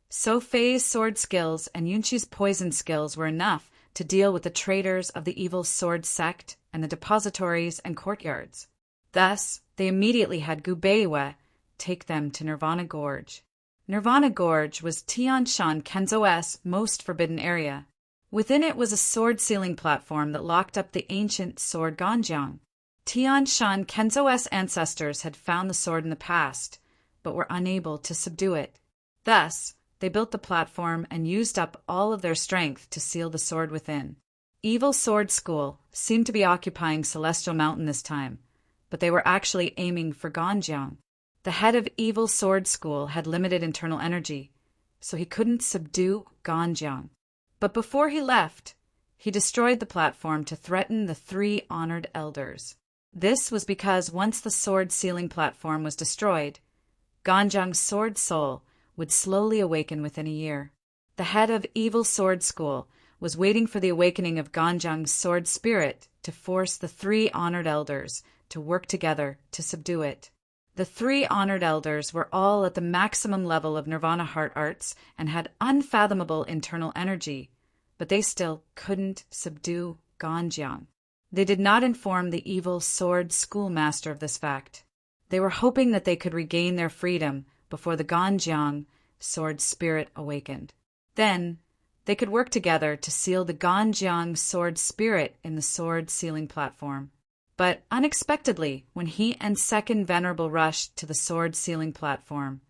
so Fei's sword skills and Yunqi's poison skills were enough to deal with the traitors of the Evil Sword Sect and the depositories and courtyards. Thus, they immediately had Gu Beiwe take them to Nirvana Gorge. Nirvana Gorge was Tianshan Kenzo's most forbidden area. Within it was a sword ceiling platform that locked up the ancient sword Ganjiang. Tianshan Kenzo's ancestors had found the sword in the past, but were unable to subdue it. Thus, they built the platform and used up all of their strength to seal the sword within. Evil Sword School seemed to be occupying Celestial Mountain this time, but they were actually aiming for Ganjiang. The head of Evil Sword School had limited internal energy, so he couldn't subdue Ganjiang. But before he left, he destroyed the platform to threaten the three honored elders. This was because once the sword ceiling platform was destroyed, Ganjiang's sword soul would slowly awaken within a year. The head of Evil Sword School was waiting for the awakening of Ganjiang's sword spirit to force the three honored elders to work together to subdue it. The three honored elders were all at the maximum level of Nirvana Heart Arts and had unfathomable internal energy, but they still couldn't subdue Ganjiang. They did not inform the Evil Sword Schoolmaster of this fact. They were hoping that they could regain their freedom before the Ganjiang sword spirit awakened. Then, they could work together to seal the Ganjiang sword spirit in the sword sealing platform. But unexpectedly, when he and Second Venerable rushed to the sword sealing platform,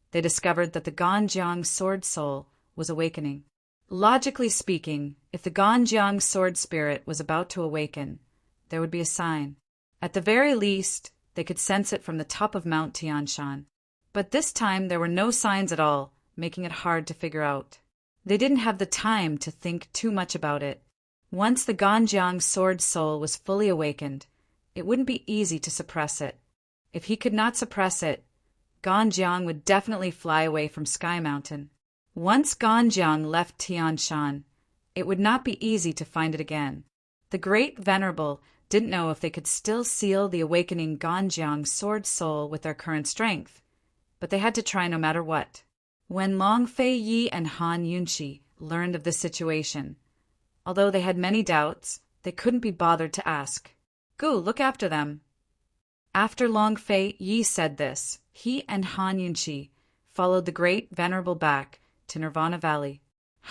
they discovered that the Ganjiang sword soul was awakening. Logically speaking, if the Ganjiang sword spirit was about to awaken, there would be a sign. At the very least, they could sense it from the top of Mount Tianshan. But this time there were no signs at all, making it hard to figure out. They didn't have the time to think too much about it. Once the Ganjiang sword soul was fully awakened, it wouldn't be easy to suppress it. If he could not suppress it, Ganjiang would definitely fly away from Sky Mountain. Once Ganjiang left Tianshan, it would not be easy to find it again. The Great Venerable didn't know if they could still seal the awakening Ganjiang sword soul with their current strength, but they had to try no matter what. When Long Fei Yi and Han Yunqi learned of this situation, although they had many doubts, they couldn't be bothered to ask. Gu, look after them. After Long Fei Yi said this, he and Han Yunqi followed the Great Venerable back to Nirvana Valley.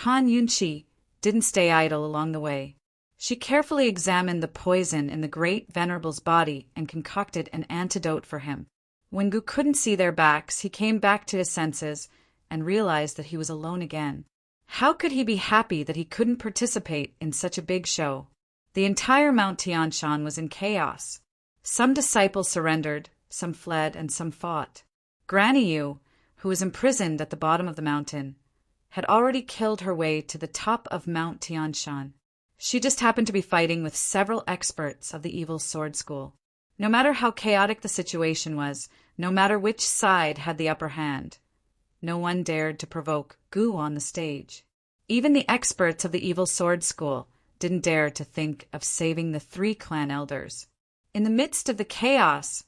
Han Yunqi didn't stay idle along the way. She carefully examined the poison in the Great Venerable's body and concocted an antidote for him. When Gu couldn't see their backs, he came back to his senses and realized that he was alone again. How could he be happy that he couldn't participate in such a big show? The entire Mount Tianshan was in chaos. Some disciples surrendered, some fled, and some fought. Granny Yu, who was imprisoned at the bottom of the mountain, had already killed her way to the top of Mount Tianshan. She just happened to be fighting with several experts of the Evil Sword School. No matter how chaotic the situation was, no matter which side had the upper hand, no one dared to provoke Gu on the stage. Even the experts of the Evil Sword School didn't dare to think of saving the three clan elders. In the midst of the chaos,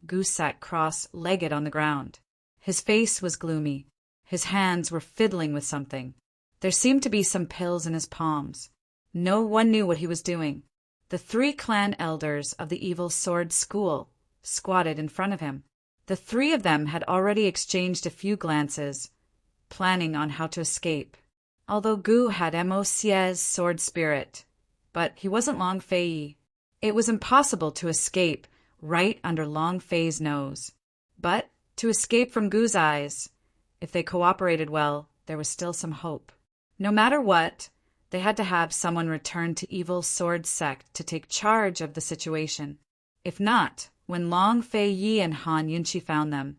Gu sat cross-legged on the ground. His face was gloomy. His hands were fiddling with something. There seemed to be some pills in his palms. No one knew what he was doing. The 3 clan elders of the evil sword school squatted in front of him. The 3 of them had already exchanged a few glances, planning on how to escape. Although Gu had Mosie's sword spirit, but he wasn't Long Fei. It was impossible to escape right under Long Fei's nose. But to escape from Gu's eyes, if they cooperated well, there was still some hope. No matter what, they had to have someone return to Evil Sword Sect to take charge of the situation. If not, when Long Fei Yi and Han Yunqi found them,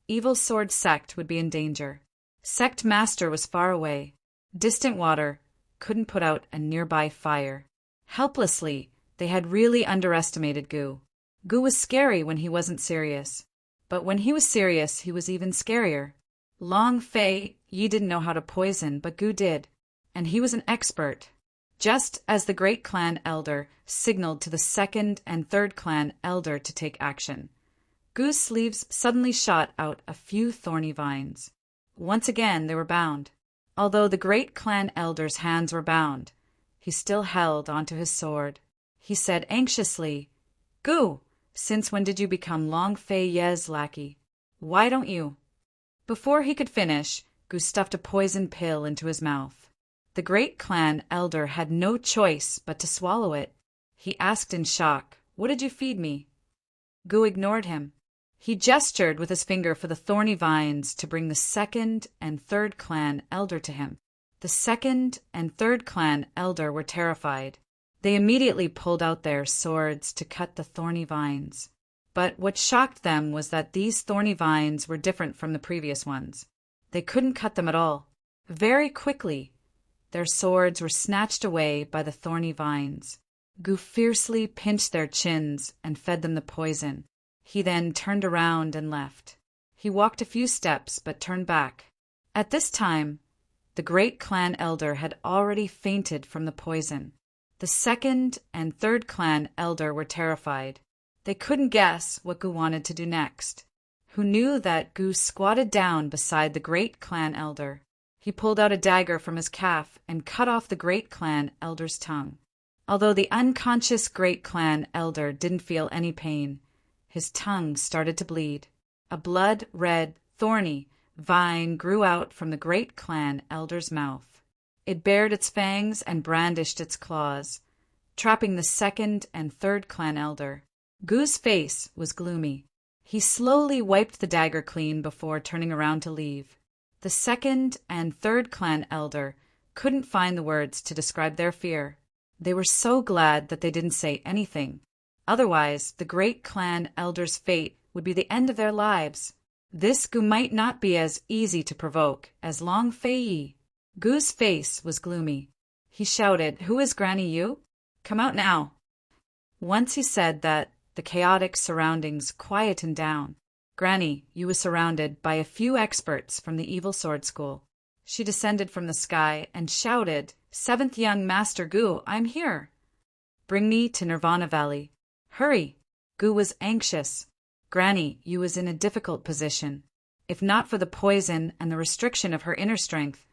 Evil Sword Sect would be in danger. Sect Master was far away. Distant water couldn't put out a nearby fire. Helplessly, they had really underestimated Gu. Gu was scary when he wasn't serious. But when he was serious, he was even scarier. Long Fei Yi didn't know how to poison, but Gu did. And he was an expert. Just as the great clan elder signaled to the 2nd and 3rd clan elder to take action, Gu's sleeves suddenly shot out a few thorny vines. Once again they were bound. Although the great clan elder's hands were bound, he still held onto his sword. He said anxiously, "Gu, since when did you become Long Fei Ye's lackey? Why don't you?" Before he could finish, Gu stuffed a poison pill into his mouth. The great clan elder had no choice but to swallow it. He asked in shock, "What did you feed me?" Gu ignored him. He gestured with his finger for the thorny vines to bring the 2nd and 3rd clan elder to him. The 2nd and 3rd clan elder were terrified. They immediately pulled out their swords to cut the thorny vines. But what shocked them was that these thorny vines were different from the previous ones. They couldn't cut them at all. Very quickly, their swords were snatched away by the thorny vines. Gu fiercely pinched their chins and fed them the poison. He then turned around and left. He walked a few steps but turned back. At this time, the great clan elder had already fainted from the poison. The 2nd and 3rd clan elder were terrified. They couldn't guess what Gu wanted to do next. Who knew that Gu squatted down beside the great clan elder. He pulled out a dagger from his calf and cut off the great clan elder's tongue. Although the unconscious great clan elder didn't feel any pain, his tongue started to bleed. A blood-red, thorny vine grew out from the great clan elder's mouth. It bared its fangs and brandished its claws, trapping the 2nd and 3rd clan elder. Gu's face was gloomy. He slowly wiped the dagger clean before turning around to leave. The 2nd and 3rd clan elder couldn't find the words to describe their fear. They were so glad that they didn't say anything. Otherwise, the great clan elder's fate would be the end of their lives. This Gu might not be as easy to provoke as Long Fei Yi. Gu's face was gloomy. He shouted, "Who is Granny Yu? Come out now." Once he said that, the chaotic surroundings quietened down. Granny Yu was surrounded by a few experts from the Evil Sword School. She descended from the sky and shouted, "7th young Master Gu, I'm here. Bring me to Nirvana Valley. Hurry!" Gu was anxious. Granny Yu was in a difficult position. If not for the poison and the restriction of her inner strength,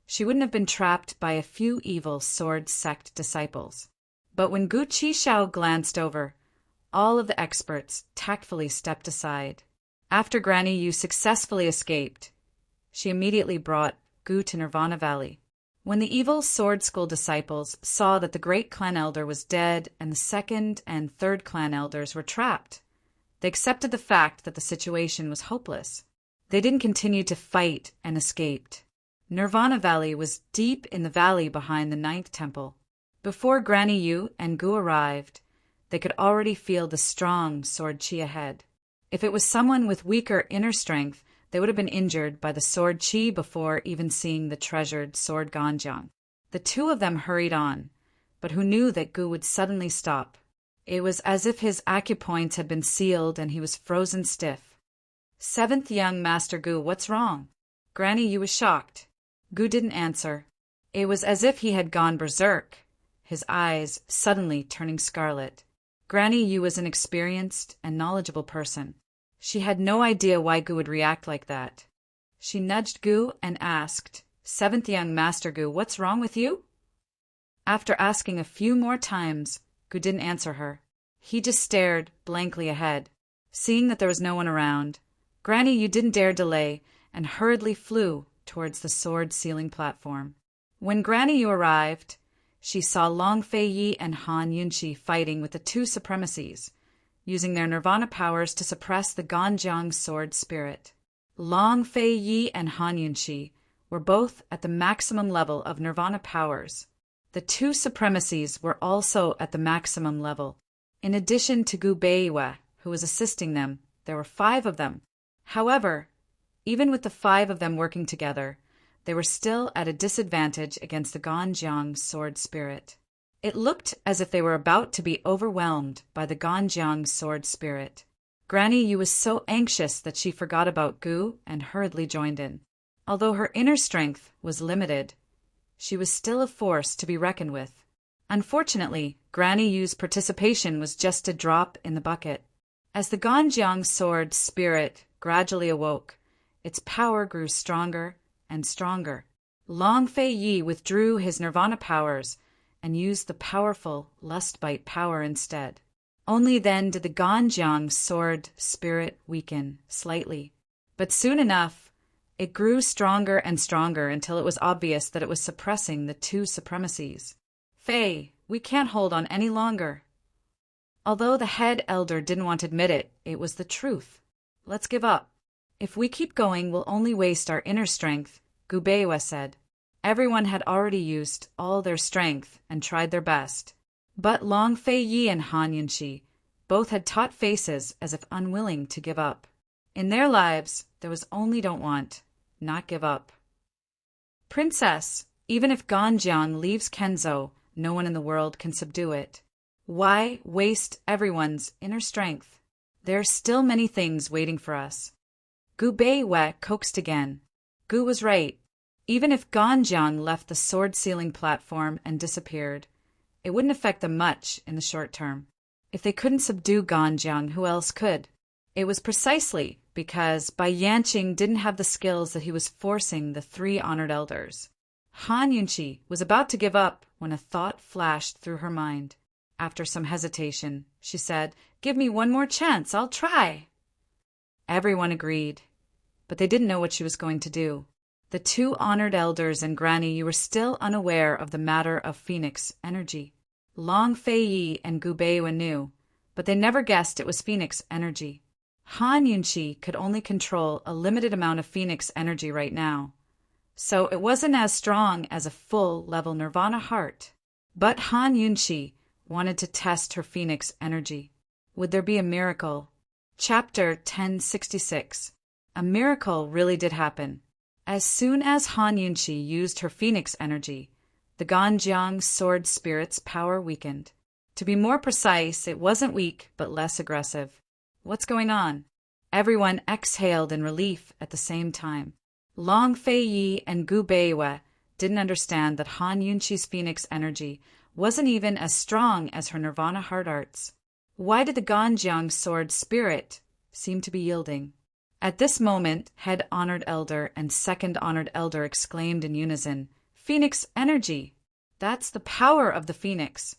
she wouldn't have been trapped by a few Evil Sword Sect disciples. But when Gu Qishao glanced over, all of the experts tactfully stepped aside. After Granny Yu successfully escaped, she immediately brought Gu to Nirvana Valley. When the Evil Sword School disciples saw that the great clan elder was dead and the 2nd and 3rd clan elders were trapped, they accepted the fact that the situation was hopeless. They didn't continue to fight and escaped. Nirvana Valley was deep in the valley behind the 9th temple. Before Granny Yu and Gu arrived, they could already feel the strong sword chi ahead. If it was someone with weaker inner strength, they would have been injured by the sword chi before even seeing the treasured sword ganjiang. The 2 of them hurried on, but who knew that Gu would suddenly stop? It was as if his acupoints had been sealed and he was frozen stiff. "7th young Master Gu, what's wrong?" Granny Yu was shocked. Gu didn't answer. It was as if he had gone berserk, his eyes suddenly turning scarlet. Granny Yu was an experienced and knowledgeable person. She had no idea why Gu would react like that. She nudged Gu and asked, Seventh young Master Gu, what's wrong with you? After asking a few more times, Gu didn't answer her. He just stared blankly ahead. Seeing that there was no one around, Granny Yu didn't dare delay and hurriedly flew towards the sword ceiling platform. When Granny Yu arrived, she saw Long Fei Yi and Han Yunqi fighting with the two supremacies, using their nirvana powers to suppress the Ganjiang sword spirit. Long Fei Yi and Han Yunqi were both at the maximum level of nirvana powers. The two supremacies were also at the maximum level. In addition to Gu Beiwe, who was assisting them, there were 5 of them. However, even with the 5 of them working together, they were still at a disadvantage against the Ganjiang sword spirit. It looked as if they were about to be overwhelmed by the Ganjiang sword spirit. Granny Yu was so anxious that she forgot about Gu and hurriedly joined in. Although her inner strength was limited, she was still a force to be reckoned with. Unfortunately, Granny Yu's participation was just a drop in the bucket. As the Ganjiang sword spirit gradually awoke, its power grew stronger and stronger. Long Fei Yi withdrew his nirvana powers and used the powerful lust bite power instead. Only then did the Ganjiang sword spirit weaken slightly. But soon enough, it grew stronger and stronger until it was obvious that it was suppressing the two supremacies. Fei, we can't hold on any longer. Although the head elder didn't want to admit it, it was the truth. Let's give up. If we keep going, we'll only waste our inner strength, Gu Beiwe said. Everyone had already used all their strength and tried their best. But Long Fei Yi and Han Yunqi both had taut faces as if unwilling to give up. In their lives, there was only don't want, not give up. Princess, even if Ganjiang leaves Kenzo, no one in the world can subdue it. Why waste everyone's inner strength? There are still many things waiting for us. Gu Beiwe coaxed again. Gu was right. Even if Ganjiang left the sword ceiling platform and disappeared, it wouldn't affect them much in the short term. If they couldn't subdue Ganjiang, who else could? It was precisely because Bai Yanqing didn't have the skills that he was forcing the 3 honored elders. Han Yunqi was about to give up when a thought flashed through her mind. After some hesitation, she said, "Give me one more chance, I'll try." Everyone agreed, but they didn't know what she was going to do. The 2 honored elders and Granny Yu were still unaware of the matter of Phoenix energy. Long Fei Yi and Gu Beiwe knew, but they never guessed it was Phoenix energy. Han Yunqi could only control a limited amount of Phoenix energy right now, so it wasn't as strong as a full-level Nirvana heart. But Han Yunqi wanted to test her Phoenix energy. Would there be a miracle? Chapter 1066. A miracle really did happen. As soon as Han Yunqi used her Phoenix energy, the Ganjiang sword spirit's power weakened. To be more precise, it wasn't weak, but less aggressive. What's going on? Everyone exhaled in relief at the same time. Long Fei Yi and Gu Beiwe didn't understand that Han Yunqi's Phoenix energy wasn't even as strong as her Nirvana heart arts. Why did the Ganjiang sword spirit seem to be yielding? At this moment, Head Honored Elder and Second Honored Elder exclaimed in unison, "Phoenix energy! That's the power of the Phoenix!"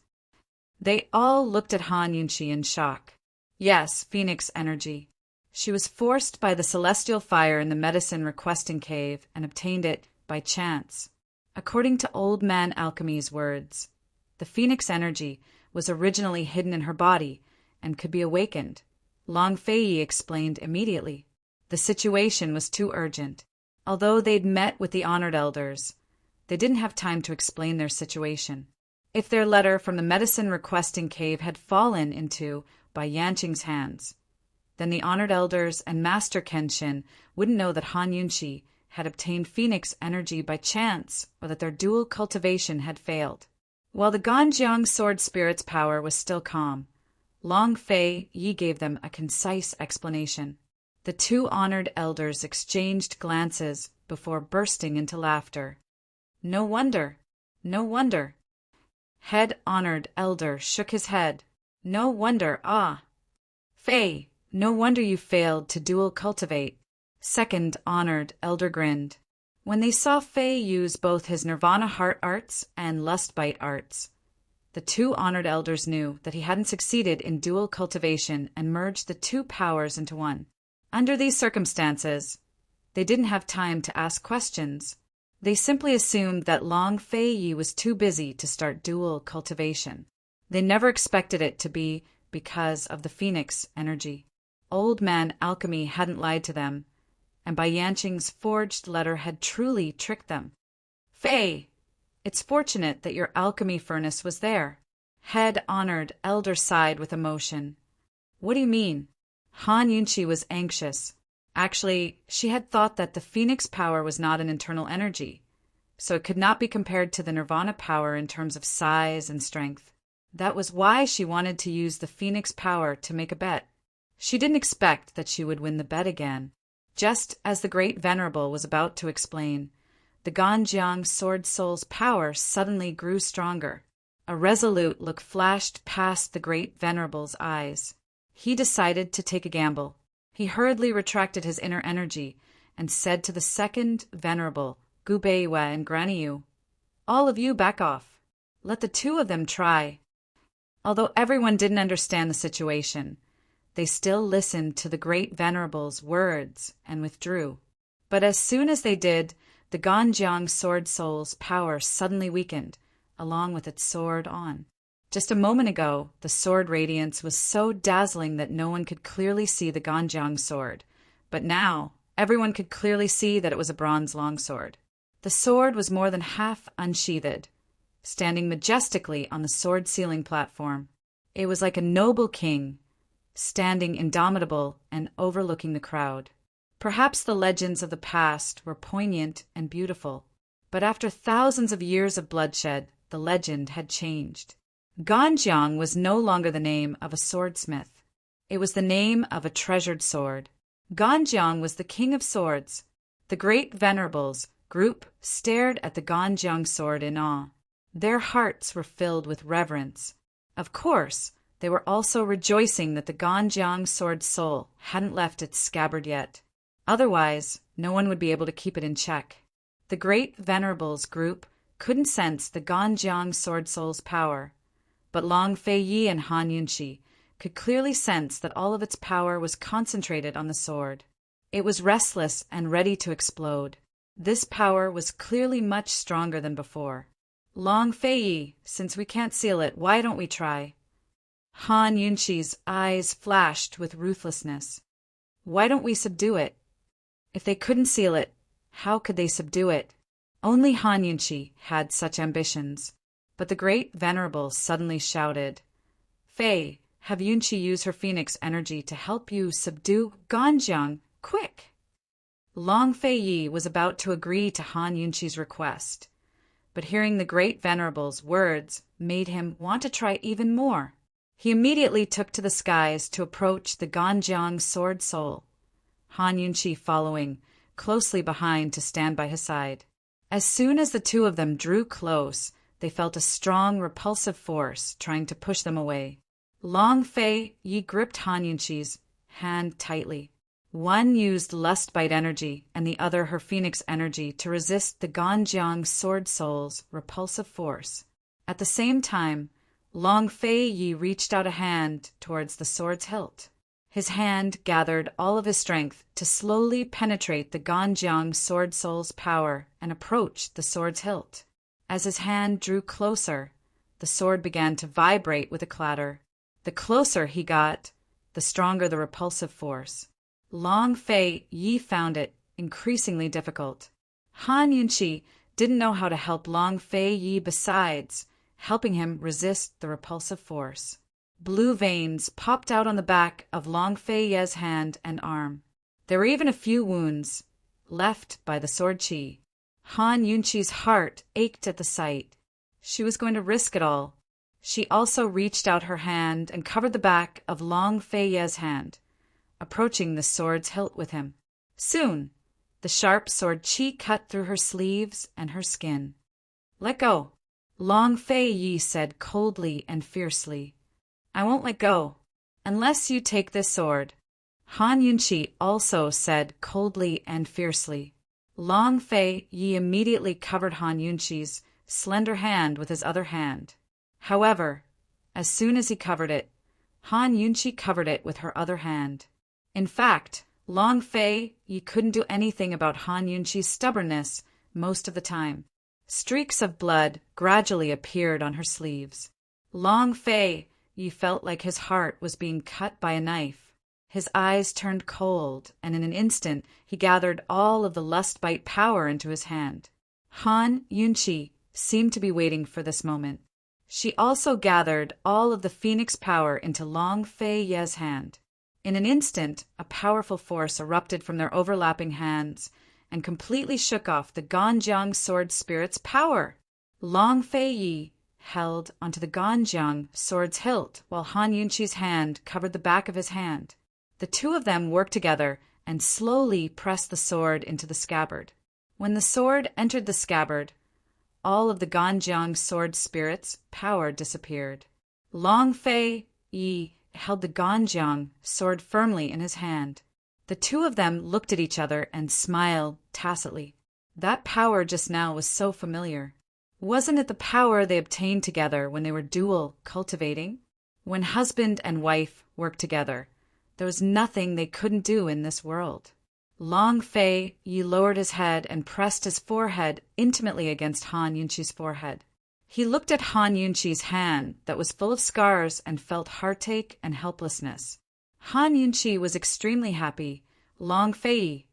They all looked at Han Yunqi in shock. Yes, Phoenix energy. She was forced by the celestial fire in the medicine requesting cave and obtained it by chance. According to Old Man Alchemy's words, the Phoenix energy was originally hidden in her body and could be awakened. Long Fei Yi explained immediately. The situation was too urgent. Although they'd met with the honored elders, they didn't have time to explain their situation. If their letter from the medicine requesting cave had fallen into Bai Yanqing's hands, then the honored elders and Master Kenshin wouldn't know that Han Yunqi had obtained Phoenix energy by chance or that their dual cultivation had failed. While the Ganjiang sword spirit's power was still calm, Long Fei Yi gave them a concise explanation. The 2 honored elders exchanged glances before bursting into laughter. No wonder, no wonder. Head Honored Elder shook his head. No wonder, ah. Fei, no wonder you failed to dual cultivate. Second Honored Elder grinned. When they saw Fei use both his Nirvana heart arts and Lustbite arts, the two honored elders knew that he hadn't succeeded in dual cultivation and merged the two powers into one. Under these circumstances, they didn't have time to ask questions. They simply assumed that Long Fei Yi was too busy to start dual cultivation. They never expected it to be because of the phoenix energy. Old man alchemy hadn't lied to them, and Bai Yanqing's forged letter had truly tricked them. Fei, it's fortunate that your alchemy furnace was there. Head honored elder sighed with emotion. What do you mean? Han Yunqi was anxious. Actually, she had thought that the phoenix power was not an internal energy, so it could not be compared to the nirvana power in terms of size and strength. That was why she wanted to use the phoenix power to make a bet. She didn't expect that she would win the bet again. Just as the Great Venerable was about to explain, the Ganjiang Sword Soul's power suddenly grew stronger. A resolute look flashed past the Great Venerable's eyes. He decided to take a gamble. He hurriedly retracted his inner energy and said to the second Venerable, Gu Beiwa and Granny Yu, all of you back off. Let the two of them try. Although everyone didn't understand the situation, they still listened to the Great Venerable's words and withdrew. But as soon as they did, the Ganjiang Sword Soul's power suddenly weakened, along with its sword on. Just a moment ago, the sword radiance was so dazzling that no one could clearly see the Ganjiang sword, but now everyone could clearly see that it was a bronze longsword. The sword was more than half unsheathed, standing majestically on the sword ceiling platform. It was like a noble king, standing indomitable and overlooking the crowd. Perhaps the legends of the past were poignant and beautiful, but after thousands of years of bloodshed, the legend had changed. Ganjiang was no longer the name of a swordsmith. It was the name of a treasured sword. Ganjiang was the king of swords. The Great Venerables group stared at the Ganjiang sword in awe. Their hearts were filled with reverence. Of course, they were also rejoicing that the Ganjiang sword soul hadn't left its scabbard yet. Otherwise, no one would be able to keep it in check. The Great Venerables group couldn't sense the Ganjiang sword soul's power, but Long Fei Yi and Han Yunqi could clearly sense that all of its power was concentrated on the sword. It was restless and ready to explode. This power was clearly much stronger than before. Long Fei Yi, since we can't seal it, why don't we try? Han Yunqi's eyes flashed with ruthlessness. Why don't we subdue it? If they couldn't seal it, how could they subdue it? Only Han Yunqi had such ambitions. But the Great Venerable suddenly shouted, Fei, have Yunqi use her phoenix energy to help you subdue Ganjiang, quick! Long Fei Yi was about to agree to Han Yunqi's request, but hearing the Great Venerable's words made him want to try even more. He immediately took to the skies to approach the Ganjiang sword soul, Han Yunqi following closely behind to stand by his side. As soon as the two of them drew close, they felt a strong, repulsive force trying to push them away. Long Fei Yi gripped Han Yunqi's hand tightly. One used Lustbite energy and the other her phoenix energy to resist the Ganjiang sword soul's repulsive force. At the same time, Long Fei Yi reached out a hand towards the sword's hilt. His hand gathered all of his strength to slowly penetrate the Ganjiang sword soul's power and approach the sword's hilt. As his hand drew closer, the sword began to vibrate with a clatter. The closer he got, the stronger the repulsive force. Long Fei Yi found it increasingly difficult. Han Yunqi didn't know how to help Long Fei Yi besides helping him resist the repulsive force. Blue veins popped out on the back of Long Fei Yi's hand and arm. There were even a few wounds left by the sword qi. Han Yunqi's heart ached at the sight. She was going to risk it all. She also reached out her hand and covered the back of Long Fei Yi's hand, approaching the sword's hilt with him. Soon, the sharp sword qi cut through her sleeves and her skin. Let go, Long Fei Yi said coldly and fiercely. I won't let go, unless you take this sword. Han Yunqi also said coldly and fiercely. Long Fei Yi immediately covered Han Yunqi's slender hand with his other hand. However, as soon as he covered it, Han Yunqi covered it with her other hand. In fact, Long Fei Yi couldn't do anything about Han Yunqi's stubbornness most of the time. Streaks of blood gradually appeared on her sleeves. Long Fei Yi felt like his heart was being cut by a knife. His eyes turned cold, and in an instant he gathered all of the lust bite power into his hand. Han Yunqi seemed to be waiting for this moment. She also gathered all of the phoenix power into Long Fei Yi's hand. In an instant, a powerful force erupted from their overlapping hands and completely shook off the Ganjiang sword spirit's power. Long Fei Yi held onto the Ganjiang sword's hilt while Han Yunqi's hand covered the back of his hand. The two of them worked together and slowly pressed the sword into the scabbard. When the sword entered the scabbard, all of the Ganjiang sword spirit's power disappeared. Long Fei Yi held the Ganjiang sword firmly in his hand. The two of them looked at each other and smiled tacitly. That power just now was so familiar. Wasn't it the power they obtained together when they were dual cultivating? When husband and wife worked together, there was nothing they couldn't do in this world. Long Fei Yi lowered his head and pressed his forehead intimately against Han Yunqi's forehead. He looked at Han Yunqi's hand that was full of scars and felt heartache and helplessness. Han Yunqi was extremely happy. Long Fei Yi,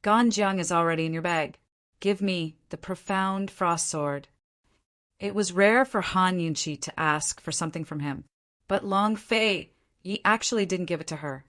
Ganjiang is already in your bag. Give me the profound frost sword. It was rare for Han Yunqi to ask for something from him, but Long Fei Yi actually didn't give it to her.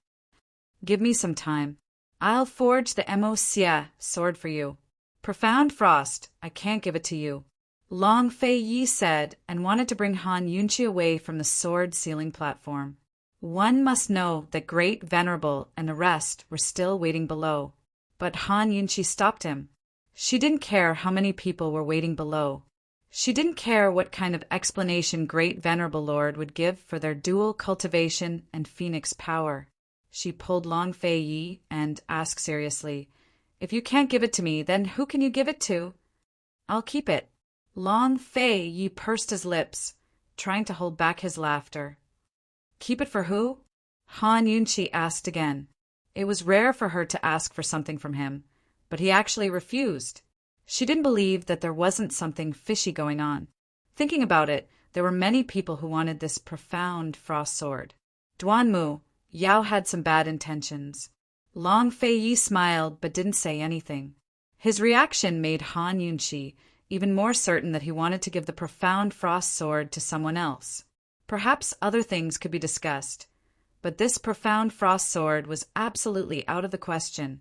Give me some time. I'll forge the Venomous sword for you. Profound frost, I can't give it to you. Long Fei Yi said, and wanted to bring Han Yunqi away from the sword sealing platform. One must know that Great Venerable and the rest were still waiting below. But Han Yunqi stopped him. She didn't care how many people were waiting below. She didn't care what kind of explanation Great Venerable Lord would give for their dual cultivation and phoenix power. She pulled Long Fei Yi and asked seriously, If you can't give it to me, then who can you give it to? I'll keep it. Long Fei Yi pursed his lips, trying to hold back his laughter. Keep it for who? Han Yunqi asked again. It was rare for her to ask for something from him, but he actually refused. She didn't believe that there wasn't something fishy going on. Thinking about it, there were many people who wanted this profound frost sword. Duanmu, Yao had some bad intentions. Long Fei Yi smiled but didn't say anything. His reaction made Han Yunqi even more certain that he wanted to give the profound frost sword to someone else. Perhaps other things could be discussed, but this profound frost sword was absolutely out of the question.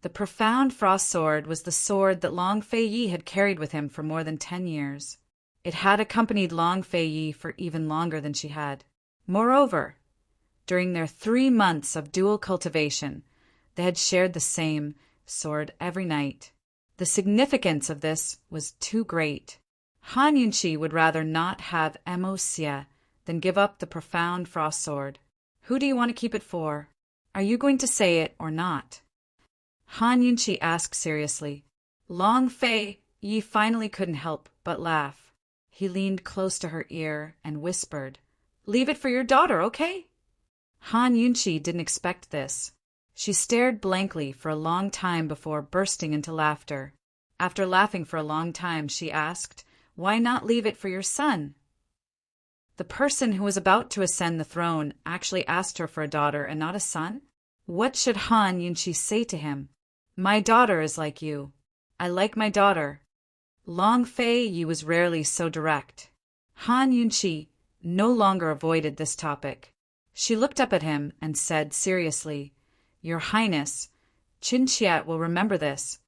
The profound frost sword was the sword that Long Fei Yi had carried with him for more than 10 years. It had accompanied Long Fei Yi for even longer than she had. Moreover, during their 3 months of dual cultivation, they had shared the same sword every night. The significance of this was too great. Han Yunqi would rather not have Venomous than give up the profound frost sword. Who do you want to keep it for? Are you going to say it or not? Han Yunqi asked seriously. Long Fei Yi finally couldn't help but laugh. He leaned close to her ear and whispered, Leave it for your daughter, okay? Han Yunqi didn't expect this. She stared blankly for a long time before bursting into laughter. After laughing for a long time, she asked, Why not leave it for your son? The person who was about to ascend the throne actually asked her for a daughter and not a son? What should Han Yunqi say to him? My daughter is like you. I like my daughter. Long Fei Yi was rarely so direct. Han Yunqi no longer avoided this topic. She looked up at him and said seriously, Your Highness, Qin Qiat will remember this.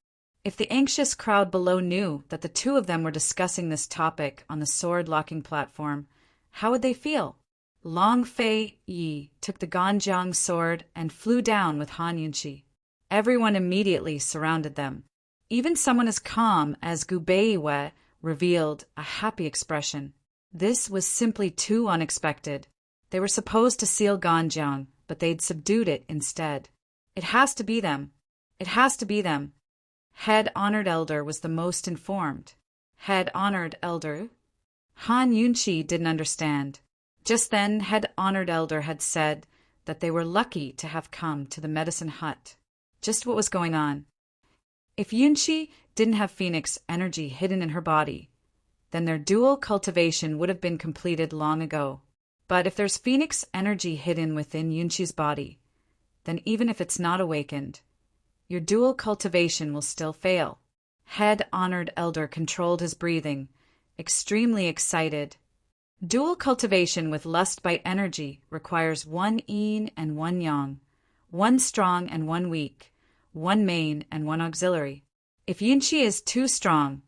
If the anxious crowd below knew that the two of them were discussing this topic on the sword-locking platform, how would they feel? Long Fei Yi took the Ganjiang sword and flew down with Han Yunqi. Everyone immediately surrounded them. Even someone as calm as Gu Beiwei revealed a happy expression. This was simply too unexpected. They were supposed to seal Ganjiang, but they'd subdued it instead. It has to be them. It has to be them. Head Honored Elder was the most informed. Head Honored Elder? Han Yunchi didn't understand. Just then, Head Honored Elder had said that they were lucky to have come to the medicine hut. Just what was going on? If Yunchi didn't have Phoenix energy hidden in her body, then their dual cultivation would have been completed long ago. But if there's Phoenix energy hidden within Yunchi's body, then even if it's not awakened, your dual cultivation will still fail. Head Honored Elder controlled his breathing, extremely excited. Dual cultivation with lust by energy requires one yin and one yang, one strong and one weak, one main and one auxiliary. If Yunchi is too strong,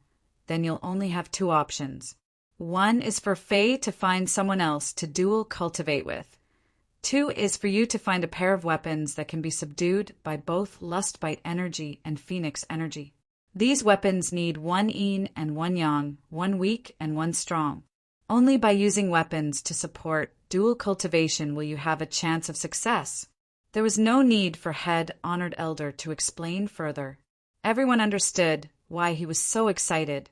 then you'll only have two options. One is for Fei to find someone else to dual cultivate with. Two is for you to find a pair of weapons that can be subdued by both lust bite energy and Phoenix energy. These weapons need one yin and one yang, one weak and one strong. Only by using weapons to support dual cultivation will you have a chance of success. There was no need for Head Honored Elder to explain further. Everyone understood why he was so excited.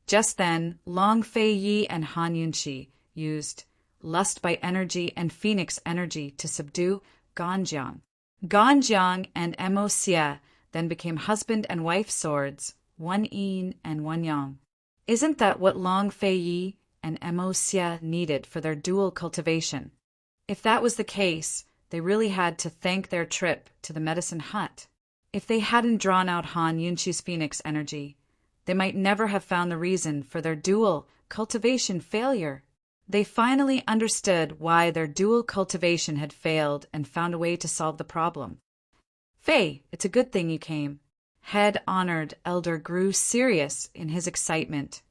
Just then, Long Fei Yi and Han Yunchi used lust by energy and Phoenix energy to subdue Ganjiang. Ganjiang and Mo Xie then became husband and wife swords, one yin and one yang. Isn't that what Long Fei Yi and Mo Xie needed for their dual cultivation? If that was the case, they really had to thank their trip to the medicine hut. If they hadn't drawn out Han Yunchi's Phoenix energy, they might never have found the reason for their dual cultivation failure. They finally understood why their dual cultivation had failed and found a way to solve the problem. Fei, it's a good thing you came. Head Honored Elder grew serious in his excitement.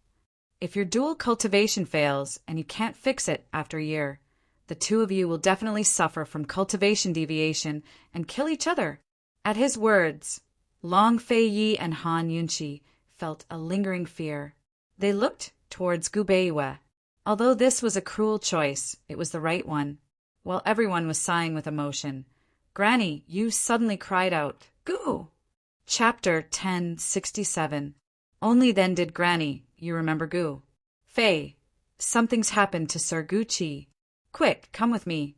If your dual cultivation fails and you can't fix it after a year, the two of you will definitely suffer from cultivation deviation and kill each other. At his words, Long Fei Yi and Han Yunchi felt a lingering fear. They looked towards Gu Beiwei. Although this was a cruel choice, it was the right one. While everyone was sighing with emotion, Granny Yu suddenly cried out, "Gu!" Chapter 1067. Only then did Granny Yu remember Gu. Fei, something's happened to Sir Gu Qi. Quick, come with me.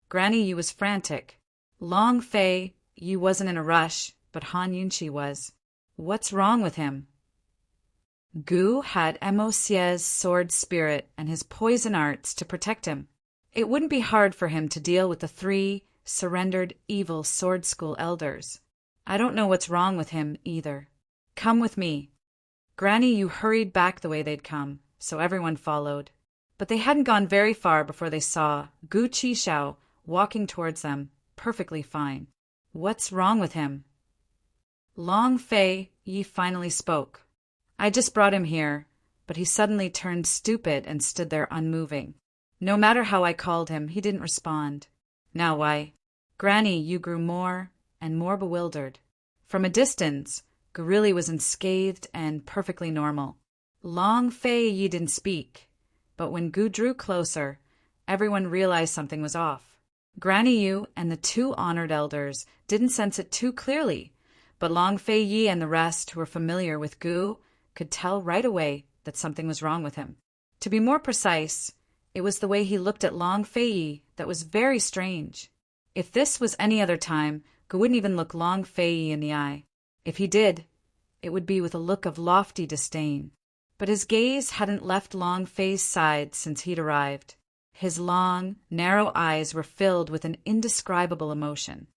Granny Yu was frantic. Long Fei Yu wasn't in a rush, but Han Yunchi was. What's wrong with him? Gu had Mo Xie's sword spirit and his poison arts to protect him. It wouldn't be hard for him to deal with the 3 surrendered evil sword school elders. I don't know what's wrong with him either. Come with me. Granny Yu hurried back the way they'd come, so everyone followed. But they hadn't gone very far before they saw Gu Qishao walking towards them, perfectly fine. What's wrong with him? Long Fei Yi finally spoke. I just brought him here, but he suddenly turned stupid and stood there unmoving. No matter how I called him, he didn't respond. Now why? Granny Yu grew more and more bewildered. From a distance, Gu really was unscathed and perfectly normal. Long Fei Yi didn't speak, but when Gu drew closer, everyone realized something was off. Granny Yu and the 2 honored elders didn't sense it too clearly, but Long Fei Yi and the rest who were familiar with Gu could tell right away that something was wrong with him. To be more precise, it was the way he looked at Long Fei Yi that was very strange. If this was any other time, Gu wouldn't even look Long Fei Yi in the eye. If he did, it would be with a look of lofty disdain. But his gaze hadn't left Long Fei's side since he'd arrived. His long, narrow eyes were filled with an indescribable emotion.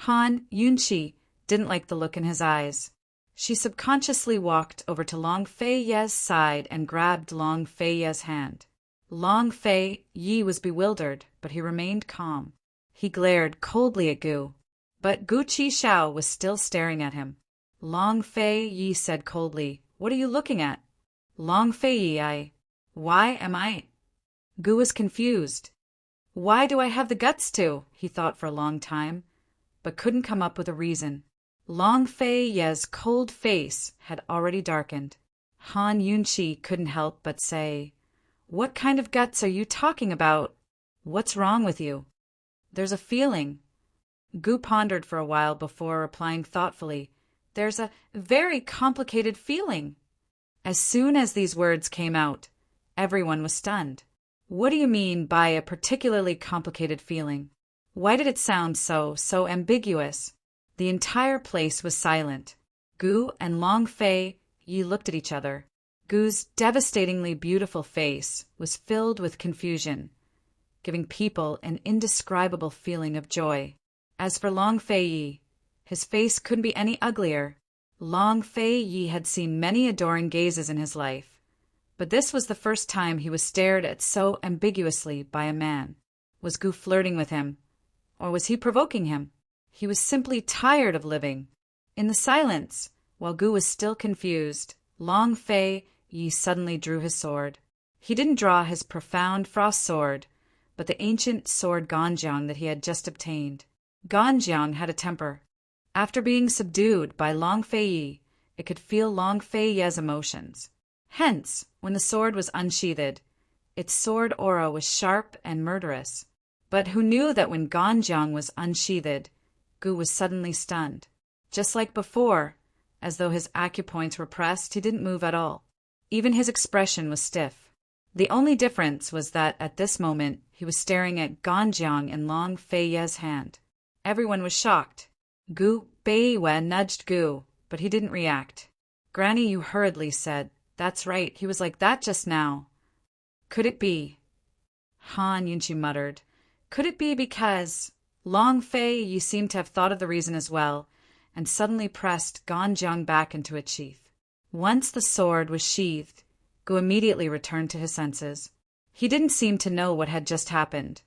Han Yunchi didn't like the look in his eyes. She subconsciously walked over to Long Fei Ye's side and grabbed Long Fei Ye's hand. Long Fei Yi was bewildered, but he remained calm. He glared coldly at Gu, but Gu Qishao was still staring at him. Long Fei Yi said coldly, "What are you looking at?" Long Fei Yi, why am I? Gu was confused. Why do I have the guts to? He thought for a long time, but couldn't come up with a reason. Long Fei Ye's cold face had already darkened. Han Yunchi couldn't help but say, "What kind of guts are you talking about? What's wrong with you?" "There's a feeling." Gu pondered for a while before replying thoughtfully, there's a very complicated feeling." As soon as these words came out, everyone was stunned. "What do you mean by a particularly complicated feeling? Why did it sound so ambiguous?" The entire place was silent. Gu and Long Fei Yi looked at each other. Gu's devastatingly beautiful face was filled with confusion, giving people an indescribable feeling of joy. As for Long Fei Yi, his face couldn't be any uglier. Long Fei Yi had seen many adoring gazes in his life, but this was the first time he was stared at so ambiguously by a man. Was Gu flirting with him, or was he provoking him? He was simply tired of living. In the silence, while Gu was still confused, Long Fei Yi suddenly drew his sword. He didn't draw his profound frost sword, but the ancient sword Ganjiang that he had just obtained. Ganjiang had a temper. After being subdued by Long Fei Yi, it could feel Long Fei Ye's emotions. Hence, when the sword was unsheathed, its sword aura was sharp and murderous. But who knew that when Ganjiang was unsheathed, Gu was suddenly stunned. Just like before, as though his acupoints were pressed, he didn't move at all. Even his expression was stiff. The only difference was that at this moment he was staring at Ganjiang in Long Fei Ye's hand. Everyone was shocked. Gu Beiwen nudged Gu, but he didn't react. Granny Yu hurriedly said, "That's right, he was like that just now." "Could it be?" Han Yunchi muttered. "Could it be because—" Long Fei Yi seemed to have thought of the reason as well, and suddenly pressed Ganjiang back into its sheath. Once the sword was sheathed, Gu immediately returned to his senses. He didn't seem to know what had just happened,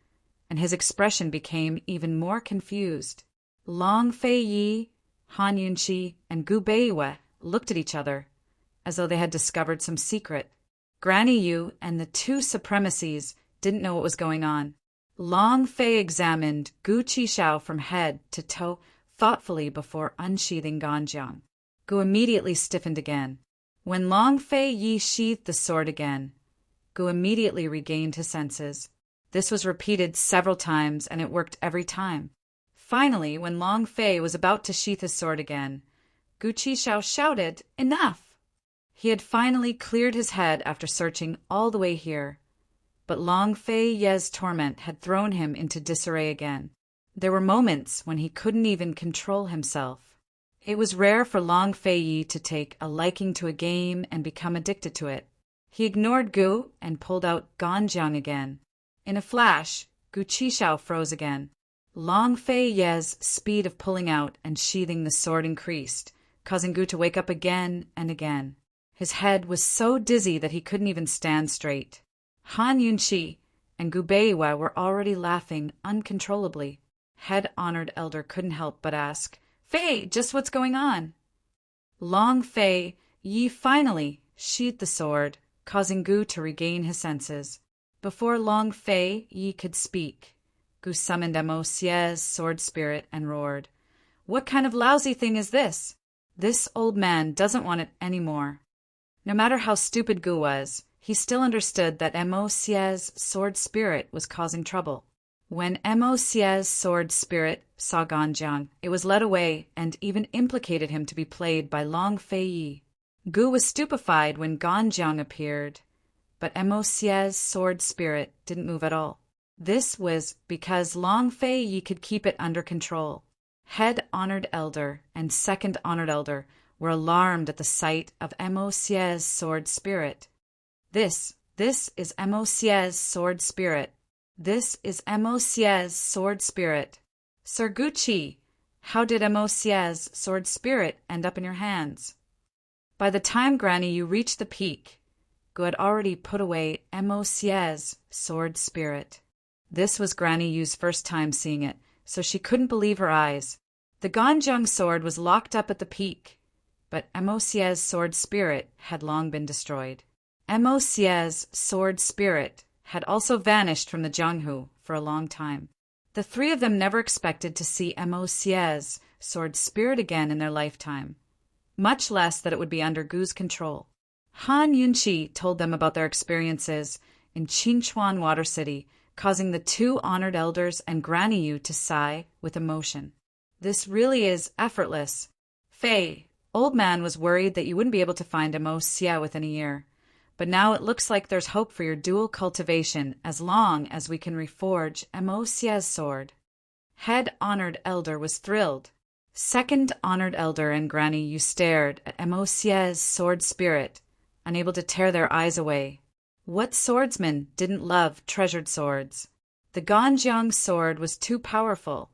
and his expression became even more confused. Long Fei Yi, Han Yunchi, and Gu Beiwe looked at each other, as though they had discovered some secret. Granny Yu and the two supremacies didn't know what was going on. Long Fei examined Gu Qishao from head to toe thoughtfully before unsheathing Ganjiang. Gu immediately stiffened again. When Long Fei Yi sheathed the sword again, Gu immediately regained his senses. This was repeated several times, and it worked every time. Finally, when Long Fei was about to sheath his sword again, Gu Qishao shouted, "Enough!" He had finally cleared his head after searching all the way here, but Long Fei Ye's torment had thrown him into disarray again. There were moments when he couldn't even control himself. It was rare for Long Fei Yi to take a liking to a game and become addicted to it. He ignored Gu and pulled out Ganjiang again. In a flash, Gu Qishao froze again. Long Fei Ye's speed of pulling out and sheathing the sword increased, causing Gu to wake up again and again. His head was so dizzy that he couldn't even stand straight. Han Yunchi and Gu Beiwe were already laughing uncontrollably. Head-honored elder couldn't help but ask, "Fei, just what's going on?" Long Fei Yi finally sheathed the sword, causing Gu to regain his senses. Before Long Fei Yi could speak, Gu summoned Mo Xie's sword spirit and roared, "What kind of lousy thing is this? This old man doesn't want it anymore." No matter how stupid Gu was, he still understood that Mo Xie's sword spirit was causing trouble. When Mo Xie's sword spirit saw Ganjiang, it was led away and even implicated him to be played by Long Fei Yi. Gu was stupefied when Ganjiang appeared, but Mo Xie's sword spirit didn't move at all. This was because Long Fei Yi could keep it under control. Head-honored elder and second-honored elder were alarmed at the sight of Mo Xie's sword spirit. This is Mo Xie's sword spirit. This is Mo Xie's sword spirit. Sir Guqi, how did Mo Xie's sword spirit end up in your hands? By the time Granny Yu reached the peak, Gu had already put away Mo Xie's sword spirit. This was Granny Yu's first time seeing it, so she couldn't believe her eyes. The Ganjiang sword was locked up at the peak, but Mo Xie's sword spirit had long been destroyed. Mo Xie's sword spirit had also vanished from the Jianghu for a long time. The three of them never expected to see Mo Xie's sword spirit again in their lifetime, much less that it would be under Gu's control. Han Yunchi told them about their experiences in Qingchuan Water City, causing the two honored elders and Granny Yu to sigh with emotion. "This really is effortless. Fei, Old Man was worried that you wouldn't be able to find a Mo Xia within a year. But now it looks like there's hope for your dual cultivation as long as we can reforge a Mo Xia's sword. Head Honored Elder was thrilled. Second Honored Elder and Granny, you stared at Mo Xia's sword spirit, unable to tear their eyes away. What swordsman didn't love treasured swords? The Ganjiang sword was too powerful,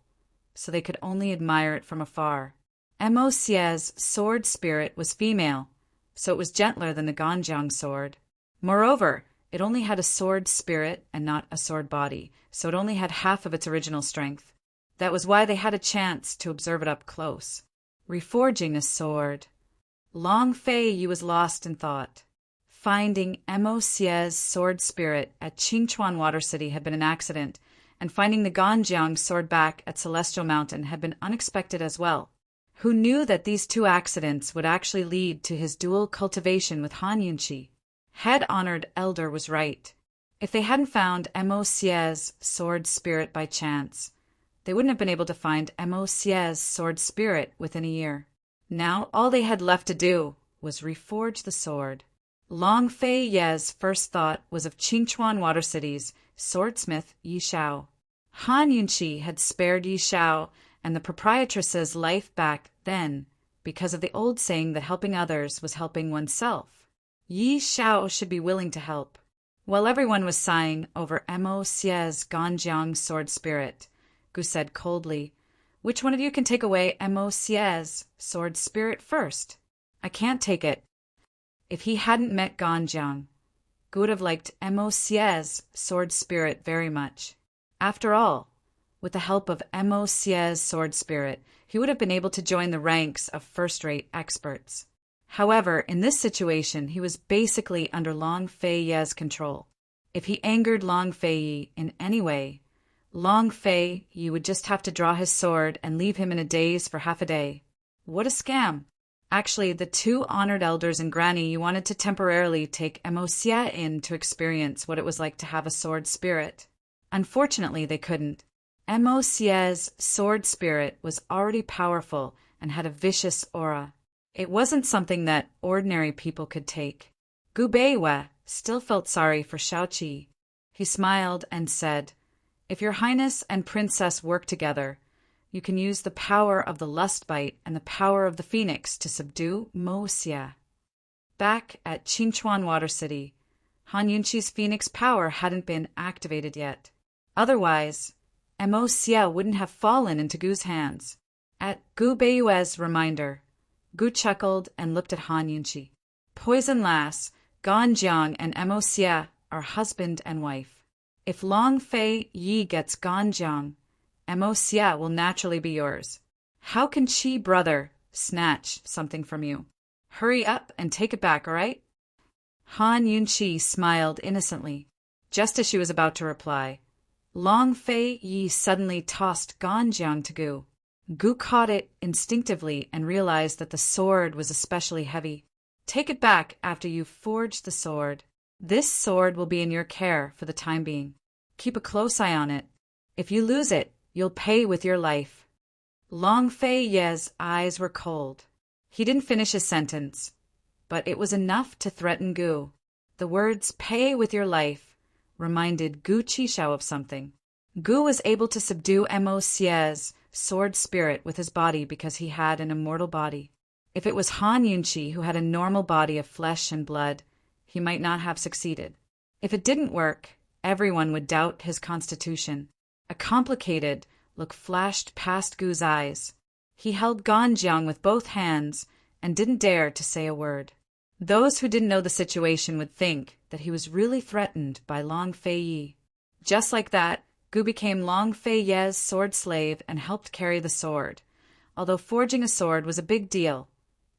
so they could only admire it from afar. Mo Xia's sword spirit was female, so it was gentler than the Ganjiang sword. Moreover, it only had a sword spirit and not a sword body, so it only had half of its original strength. That was why they had a chance to observe it up close. Reforging a sword. Long Fei Yi was lost in thought. Finding Mo Xia's sword spirit at Qingchuan Water City had been an accident, and finding the Ganjiang sword back at Celestial Mountain had been unexpected as well. Who knew that these two accidents would actually lead to his dual cultivation with Han Yunqi? Head Honored Elder was right. If they hadn't found Mo Xia's sword spirit by chance, they wouldn't have been able to find Mo Xia's sword spirit within a year. Now all they had left to do was reforge the sword. Long Fei Ye's first thought was of Qingchuan Water City's swordsmith Yi Shao. Han Yunqi had spared Yi Shao and the proprietress's life back then because of the old saying that helping others was helping oneself. Yi Shao should be willing to help. While everyone was sighing over Mo Xia's Ganjiang sword spirit, Gu said coldly, "Which one of you can take away Mo Xia's sword spirit first?" "I can't take it." If he hadn't met Ganjiang, Gu would have liked Mo Xia's sword spirit very much. After all, with the help of Mo Xia's sword spirit, he would have been able to join the ranks of first-rate experts. However, in this situation, he was basically under Long Fei Ye's control. If he angered Long Fei Yi in any way, Long Fei Yi would just have to draw his sword and leave him in a daze for half a day. What a scam! Actually, the two honored elders and Granny Yi wanted to temporarily take Mo Xia in to experience what it was like to have a sword spirit. Unfortunately, they couldn't. Mo Xia's sword spirit was already powerful and had a vicious aura. It wasn't something that ordinary people could take. Gu Beiwa still felt sorry for Shaoqi. He smiled and said, "If your highness and princess work together, you can use the power of the lust bite and the power of the phoenix to subdue Mo Xia." Back at Qingchuan Water City, Han Yunqi's phoenix power hadn't been activated yet. Otherwise, Mo Xia wouldn't have fallen into Gu's hands. At Gu Beiyue's reminder, Gu chuckled and looked at Han Yunqi. Poison Lass, Ganjiang, and Mo Xia are husband and wife. If Long Fei Yi gets Ganjiang, Mo Xia will naturally be yours. How can Qi brother snatch something from you? Hurry up and take it back, all right? Han Yunqi smiled innocently. Just as she was about to reply, Long Fei Yi suddenly tossed Ganjiang to Gu. Gu caught it instinctively and realized that the sword was especially heavy. Take it back after you've forged the sword. This sword will be in your care for the time being. Keep a close eye on it. If you lose it, you'll pay with your life. Long Fei Ye's eyes were cold. He didn't finish his sentence, but it was enough to threaten Gu. The words "pay with your life" reminded Gu Qishao of something. Gu was able to subdue Mo Xia's sword spirit with his body because he had an immortal body. If it was Han Yunqi who had a normal body of flesh and blood, he might not have succeeded. If it didn't work, everyone would doubt his constitution. A complicated look flashed past Gu's eyes. He held Ganjiang with both hands and didn't dare to say a word. Those who didn't know the situation would think that he was really threatened by Long Fei Yi. Just like that, Gu became Long Fei Ye's sword slave and helped carry the sword, although forging a sword was a big deal.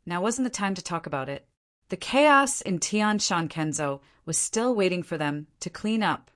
Now wasn't the time to talk about it. The chaos in Tianshan Kenzo was still waiting for them to clean up.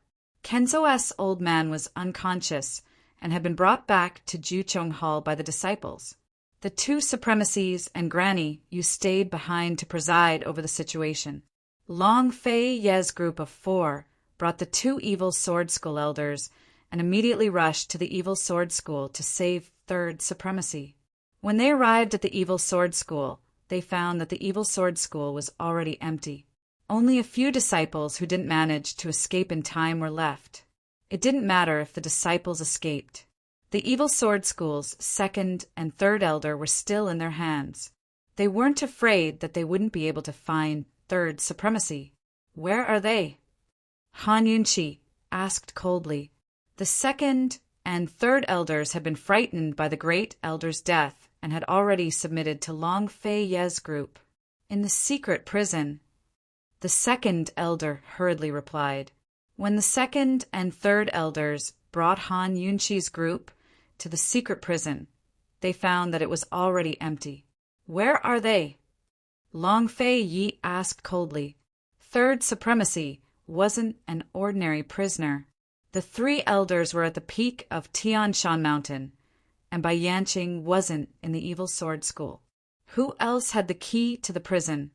Kenzo's old man was unconscious and had been brought back to Juchong Hall by the disciples. The two supremacies and Granny Yu stayed behind to preside over the situation. Long Fei Ye's group of 4 brought the 2 evil sword school elders and immediately rushed to the evil sword school to save third supremacy. When they arrived at the evil sword school, they found that the Evil Sword School was already empty. Only a few disciples who didn't manage to escape in time were left. It didn't matter if the disciples escaped. The Evil Sword School's second and third elder were still in their hands. They weren't afraid that they wouldn't be able to find third supremacy. Where are they? Han Yunqi asked coldly. The second and third elders had been frightened by the great elder's death and had already submitted to Long Fei Ye's group. In the secret prison, the second elder hurriedly replied. When the second and third elders brought Han Yunqi's group to the secret prison, they found that it was already empty. Where are they? Long Fei Yi asked coldly. Third supremacy wasn't an ordinary prisoner. The three elders were at the peak of Tian Shan Mountain, and Bai Yanqing wasn't in the Evil Sword School. Who else had the key to the prison?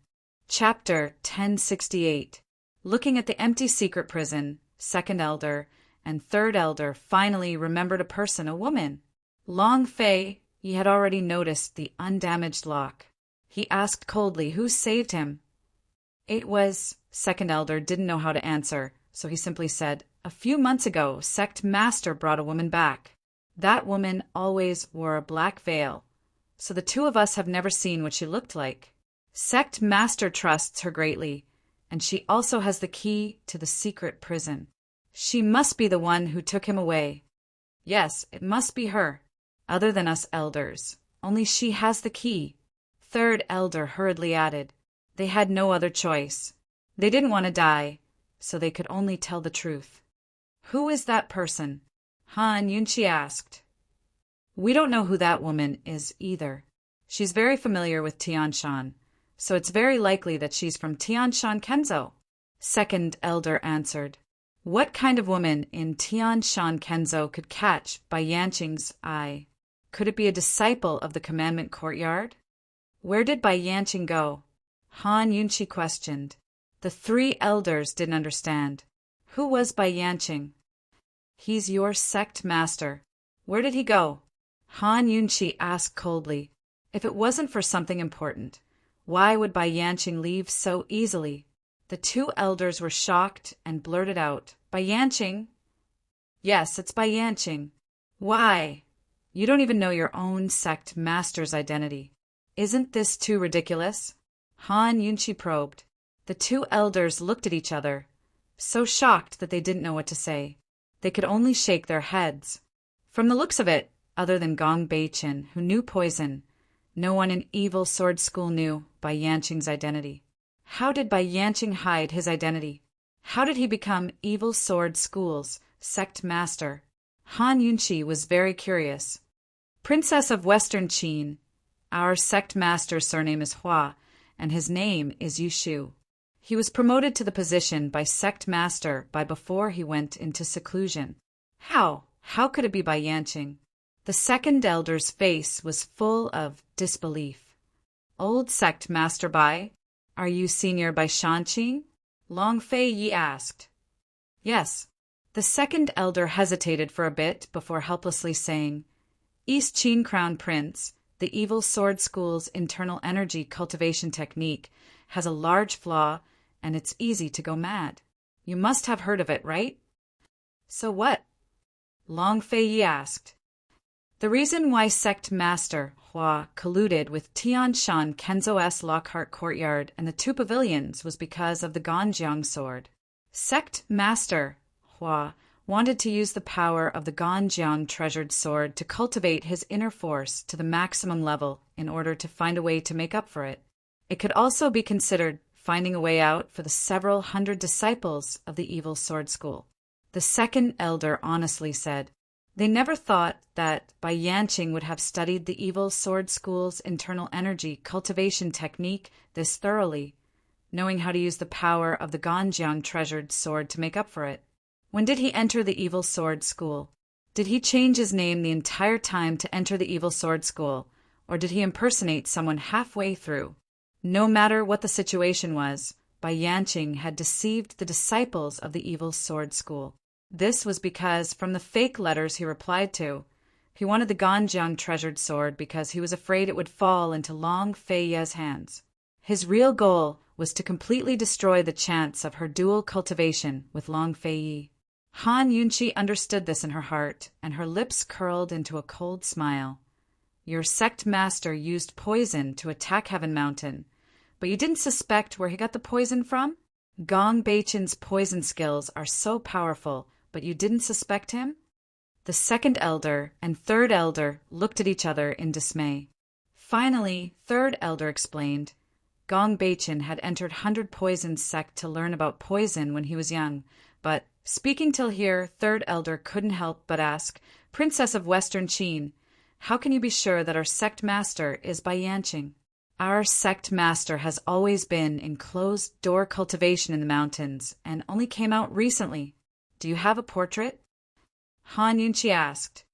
Chapter 1068. Looking at the empty secret prison, second elder and third elder finally remembered a person, a woman. Long Fei, he had already noticed the undamaged lock. He asked coldly who saved him. It was, second elder didn't know how to answer, so he simply said, a few months ago, Sect Master brought a woman back. That woman always wore a black veil, so the two of us have never seen what she looked like. Sect Master trusts her greatly, and she also has the key to the secret prison. She must be the one who took him away. Yes, it must be her. Other than us elders, only she has the key. Third elder hurriedly added. They had no other choice. They didn't want to die, so they could only tell the truth. Who is that person? Han Yunqi asked. We don't know who that woman is either. She's very familiar with Tianshan, so it's very likely that she's from Tianshan Kenzo. Second elder answered. What kind of woman in Tianshan Kenzo could catch Bai Yanqing's eye? Could it be a disciple of the commandment courtyard? Where did Bai Yanqing go? Han Yunqi questioned. The three elders didn't understand. Who was Bai Yanqing? He's your sect master. Where did he go? Han Yunqi asked coldly. If it wasn't for something important, why would Bai Yanqing leave so easily? The two elders were shocked and blurted out, Bai Yanqing? Yes, it's Bai Yanqing. Why? You don't even know your own sect master's identity. Isn't this too ridiculous? Han Yunqi probed. The two elders looked at each other, so shocked that they didn't know what to say. They could only shake their heads. From the looks of it, other than Gong Beiqin, who knew poison, no one in Evil Sword School knew Bai Yanqing's identity. How did Bai Yanqing hide his identity? How did he become Evil Sword School's sect master? Han Yunqi was very curious. Princess of Western Qin, our sect master's surname is Hua, and his name is Yushu. He was promoted to the position by sect master before he went into seclusion. How? How could it be Bai Yanqing? The second elder's face was full of disbelief. Old sect master Bai, are you senior Bai Shanqing? Long Fei Yi asked. Yes. The second elder hesitated for a bit before helplessly saying, East Qin Crown Prince, the Evil Sword School's internal energy cultivation technique has a large flaw, and it's easy to go mad. You must have heard of it, right? So what? Long Fei Yi asked. The reason why Sect Master Hua colluded with Tianshan Kenzo's Lockhart Courtyard and the two pavilions was because of the Ganjiang sword. Sect Master Hua wanted to use the power of the Ganjiang treasured sword to cultivate his inner force to the maximum level in order to find a way to make up for it. It could also be considered finding a way out for the several hundred disciples of the Evil Sword School. The second elder honestly said, they never thought that Bai Yanqing would have studied the Evil Sword School's internal energy cultivation technique this thoroughly, knowing how to use the power of the Ganjiang treasured sword to make up for it. When did he enter the Evil Sword School? Did he change his name the entire time to enter the Evil Sword School, or did he impersonate someone halfway through? No matter what the situation was, Bai Yanqing had deceived the disciples of the Evil Sword School. This was because, from the fake letters he replied to, He wanted the Ganjiang treasured sword because he was afraid it would fall into Long Fei Ye's hands. His real goal was to completely destroy the chance of her dual cultivation with Long Fei Yi. Han Yunqi understood this in her heart, and her lips curled into a cold smile. Your sect master used poison to attack Heaven Mountain, but you didn't suspect where he got the poison from? Gong Beichen's poison skills are so powerful, but you didn't suspect him? The second elder and third elder looked at each other in dismay. Finally, third elder explained. Gong Beichen had entered 100 Poison's sect to learn about poison when he was young, but, speaking till here, third elder couldn't help but ask, Princess of Western Qin, how can you be sure that our sect master is Bai Yanqing? Our sect master has always been in closed-door cultivation in the mountains and only came out recently. Do you have a portrait? Han Yunqi asked.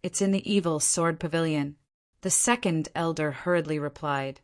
It's in the evil sword pavilion. The second elder hurriedly replied.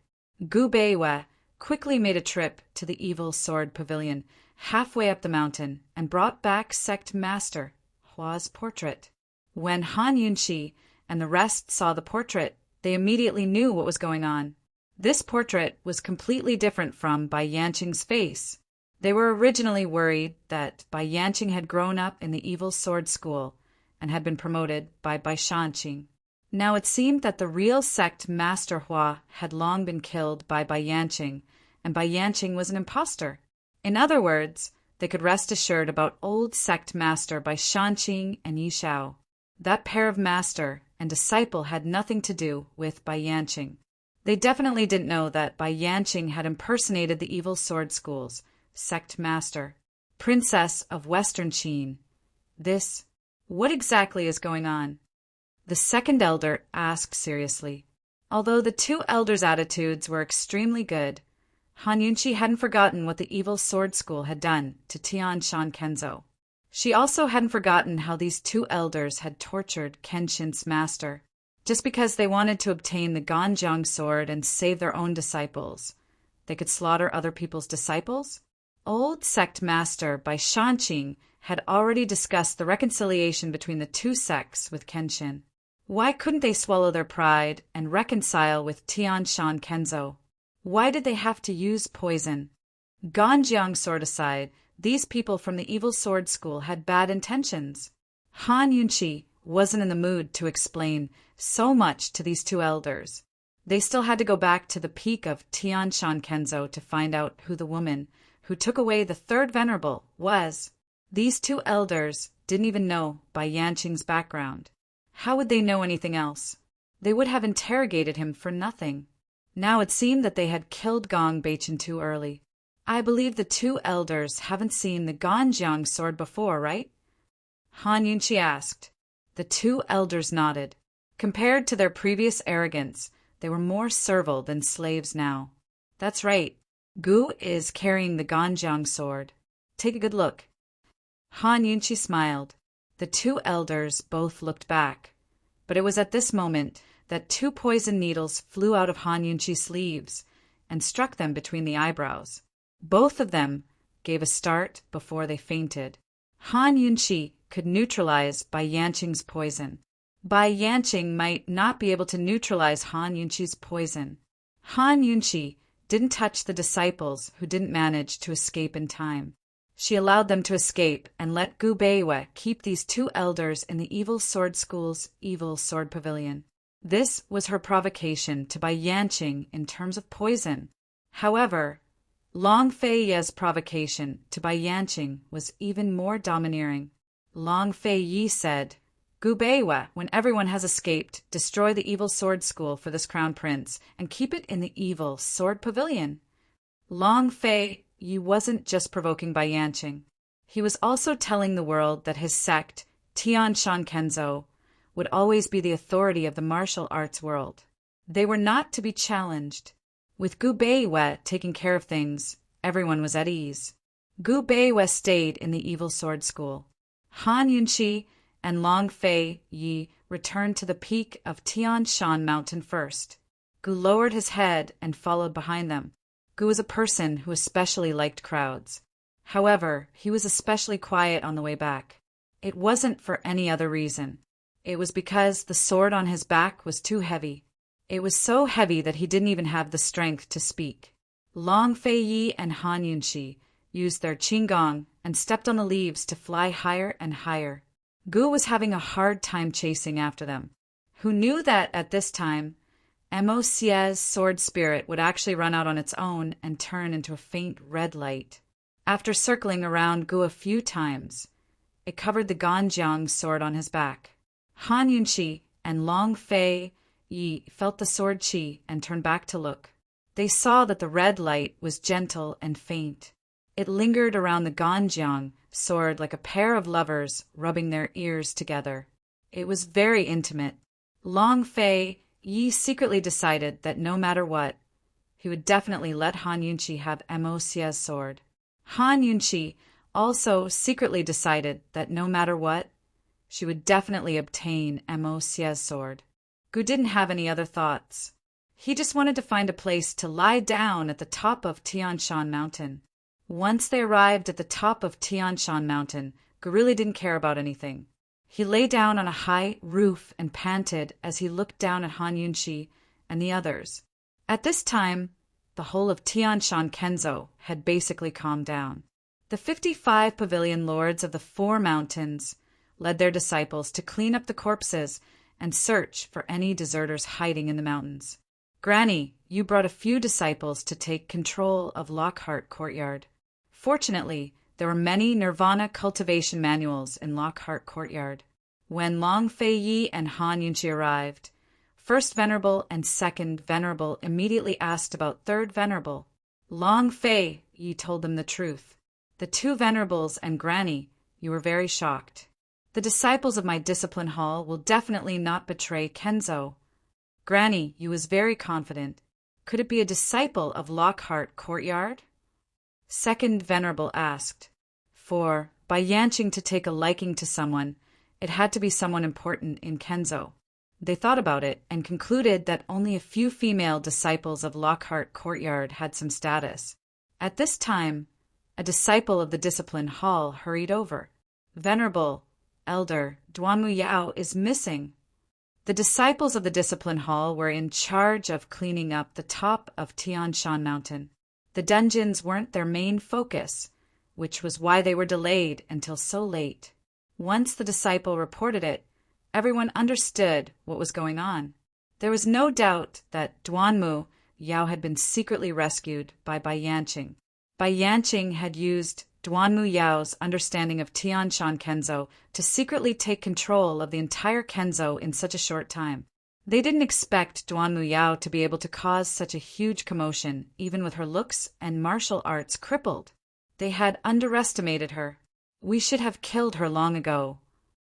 Gu Beiwe quickly made a trip to the evil sword pavilion halfway up the mountain and brought back sect master Hua's portrait. When Han Yunqi and the rest saw the portrait, they immediately knew what was going on. This portrait was completely different from Bai Yanqing's face. They were originally worried that Bai Yanqing had grown up in the evil sword school and had been promoted by Bai Shanqing. Now it seemed that the real sect Master Hua had long been killed by Bai Yanqing, and Bai Yanqing was an impostor. In other words, they could rest assured about old sect master Bai Shanqing and Yi Shao. That pair of master and disciple had nothing to do with Bai Yanqing. They definitely didn't know that Bai Yanqing had impersonated the evil sword school's sect master, Princess of Western Qin. What exactly is going on? The second elder asked seriously. Although the two elders' attitudes were extremely good, Han Yunqi hadn't forgotten what the evil sword school had done to Tian Shan Kenzo. She also hadn't forgotten how these two elders had tortured Kenshin's master, just because they wanted to obtain the Ganjiang sword and save their own disciples. They could slaughter other people's disciples? Old sect master Bai Shanqing had already discussed the reconciliation between the two sects with Kenshin. Why couldn't they swallow their pride and reconcile with Tian Shan Kenzo? Why did they have to use poison? Ganjiang sword aside, these people from the evil sword school had bad intentions. Han Yunqi wasn't in the mood to explain so much to these two elders. They still had to go back to the peak of Tian Shan Kenzo to find out who the woman who took away the third venerable was. These two elders didn't even know Bai Yanqing's background. How would they know anything else? They would have interrogated him for nothing. Now it seemed that they had killed Gong Beichen too early. I believe the two elders haven't seen the Ganjiang sword before, right? Han Yunqi asked. The two elders nodded. Compared to their previous arrogance, they were more servile than slaves now. That's right. Gu is carrying the Ganjiang sword. Take a good look. Han Yunqi smiled. The two elders both looked back. But it was at this moment that two poison needles flew out of Han Yunqi's sleeves and struck them between the eyebrows. Both of them gave a start before they fainted. Han Yunqi could neutralize Bai Yanqing's poison. Bai Yanqing might not be able to neutralize Han Yunqi's poison. Han Yunqi didn't touch the disciples who didn't manage to escape in time. She allowed them to escape and let Gu Beiwe keep these two elders in the evil sword school's evil sword pavilion. This was her provocation to Bai Yanqing in terms of poison. However, Long Fei Ye's provocation to Bai Yanqing was even more domineering. Long Fei Yi said, Gu Beiwe, when everyone has escaped, destroy the evil sword school for this crown prince and keep it in the evil sword pavilion. Long Fei Yi wasn't just provoking Bai Yanqing. He was also telling the world that his sect, Tian Shan Kenzo, would always be the authority of the martial arts world. They were not to be challenged. With Gu Beiwe taking care of things, everyone was at ease. Gu Beiwe stayed in the evil sword school. Han Yunqi and Long Fei Yi returned to the peak of Tian Shan Mountain first. Gu lowered his head and followed behind them. Gu was a person who especially liked crowds. However, he was especially quiet on the way back. It wasn't for any other reason. It was because the sword on his back was too heavy. It was so heavy that he didn't even have the strength to speak. Long Fei Yi and Han Yunqi used their qinggong and stepped on the leaves to fly higher and higher. Gu was having a hard time chasing after them. Who knew that at this time, Mo Xie's sword spirit would actually run out on its own and turn into a faint red light. After circling around Gu a few times, it covered the Ganjiang sword on his back. Han Yunqi and Long Fei Yi felt the sword qi and turned back to look. They saw that the red light was gentle and faint. It lingered around the Ganjiang sword like a pair of lovers rubbing their ears together. It was very intimate. Long Fei Yi secretly decided that no matter what, he would definitely let Han Yunqi have Mo Xie's sword. Han Yunqi also secretly decided that no matter what, she would definitely obtain Mo Xie's sword. Gu didn't have any other thoughts. He just wanted to find a place to lie down at the top of Tian Shan Mountain. Once they arrived at the top of Tian Shan Mountain, Gu really didn't care about anything. He lay down on a high roof and panted as he looked down at Han Yunqi and the others. At this time, the whole of Tian Shan Kenzo had basically calmed down. The 55 pavilion lords of the 4 mountains led their disciples to clean up the corpses and search for any deserters hiding in the mountains. Granny, you brought a few disciples to take control of Lockhart Courtyard. Fortunately, there were many Nirvana cultivation manuals in Lockhart Courtyard. When Long Fei Yi and Han Yunqi arrived, First Venerable and Second Venerable immediately asked about Third Venerable. Long Fei Yi told them the truth. The 2 Venerables and Granny, you were very shocked. The disciples of my discipline hall will definitely not betray Kenzo. Granny, you was very confident. Could it be a disciple of Lockhart Courtyard? Second Venerable asked. For, by yanching to take a liking to someone, it had to be someone important in Kenzo. They thought about it and concluded that only a few female disciples of Lockhart Courtyard had some status. At this time, a disciple of the discipline hall hurried over. Venerable, Elder, Duanmu Yao is missing. The disciples of the discipline hall were in charge of cleaning up the top of Tian Shan Mountain. The dungeons weren't their main focus, which was why they were delayed until so late. Once the disciple reported it, everyone understood what was going on. There was no doubt that Duanmu Yao had been secretly rescued by Bai Yanqing. Bai Yanqing had used Duanmu Yao's understanding of Tian Shan Kenzo to secretly take control of the entire Kenzo in such a short time. They didn't expect Duanmu Yao to be able to cause such a huge commotion, even with her looks and martial arts crippled. They had underestimated her. We should have killed her long ago.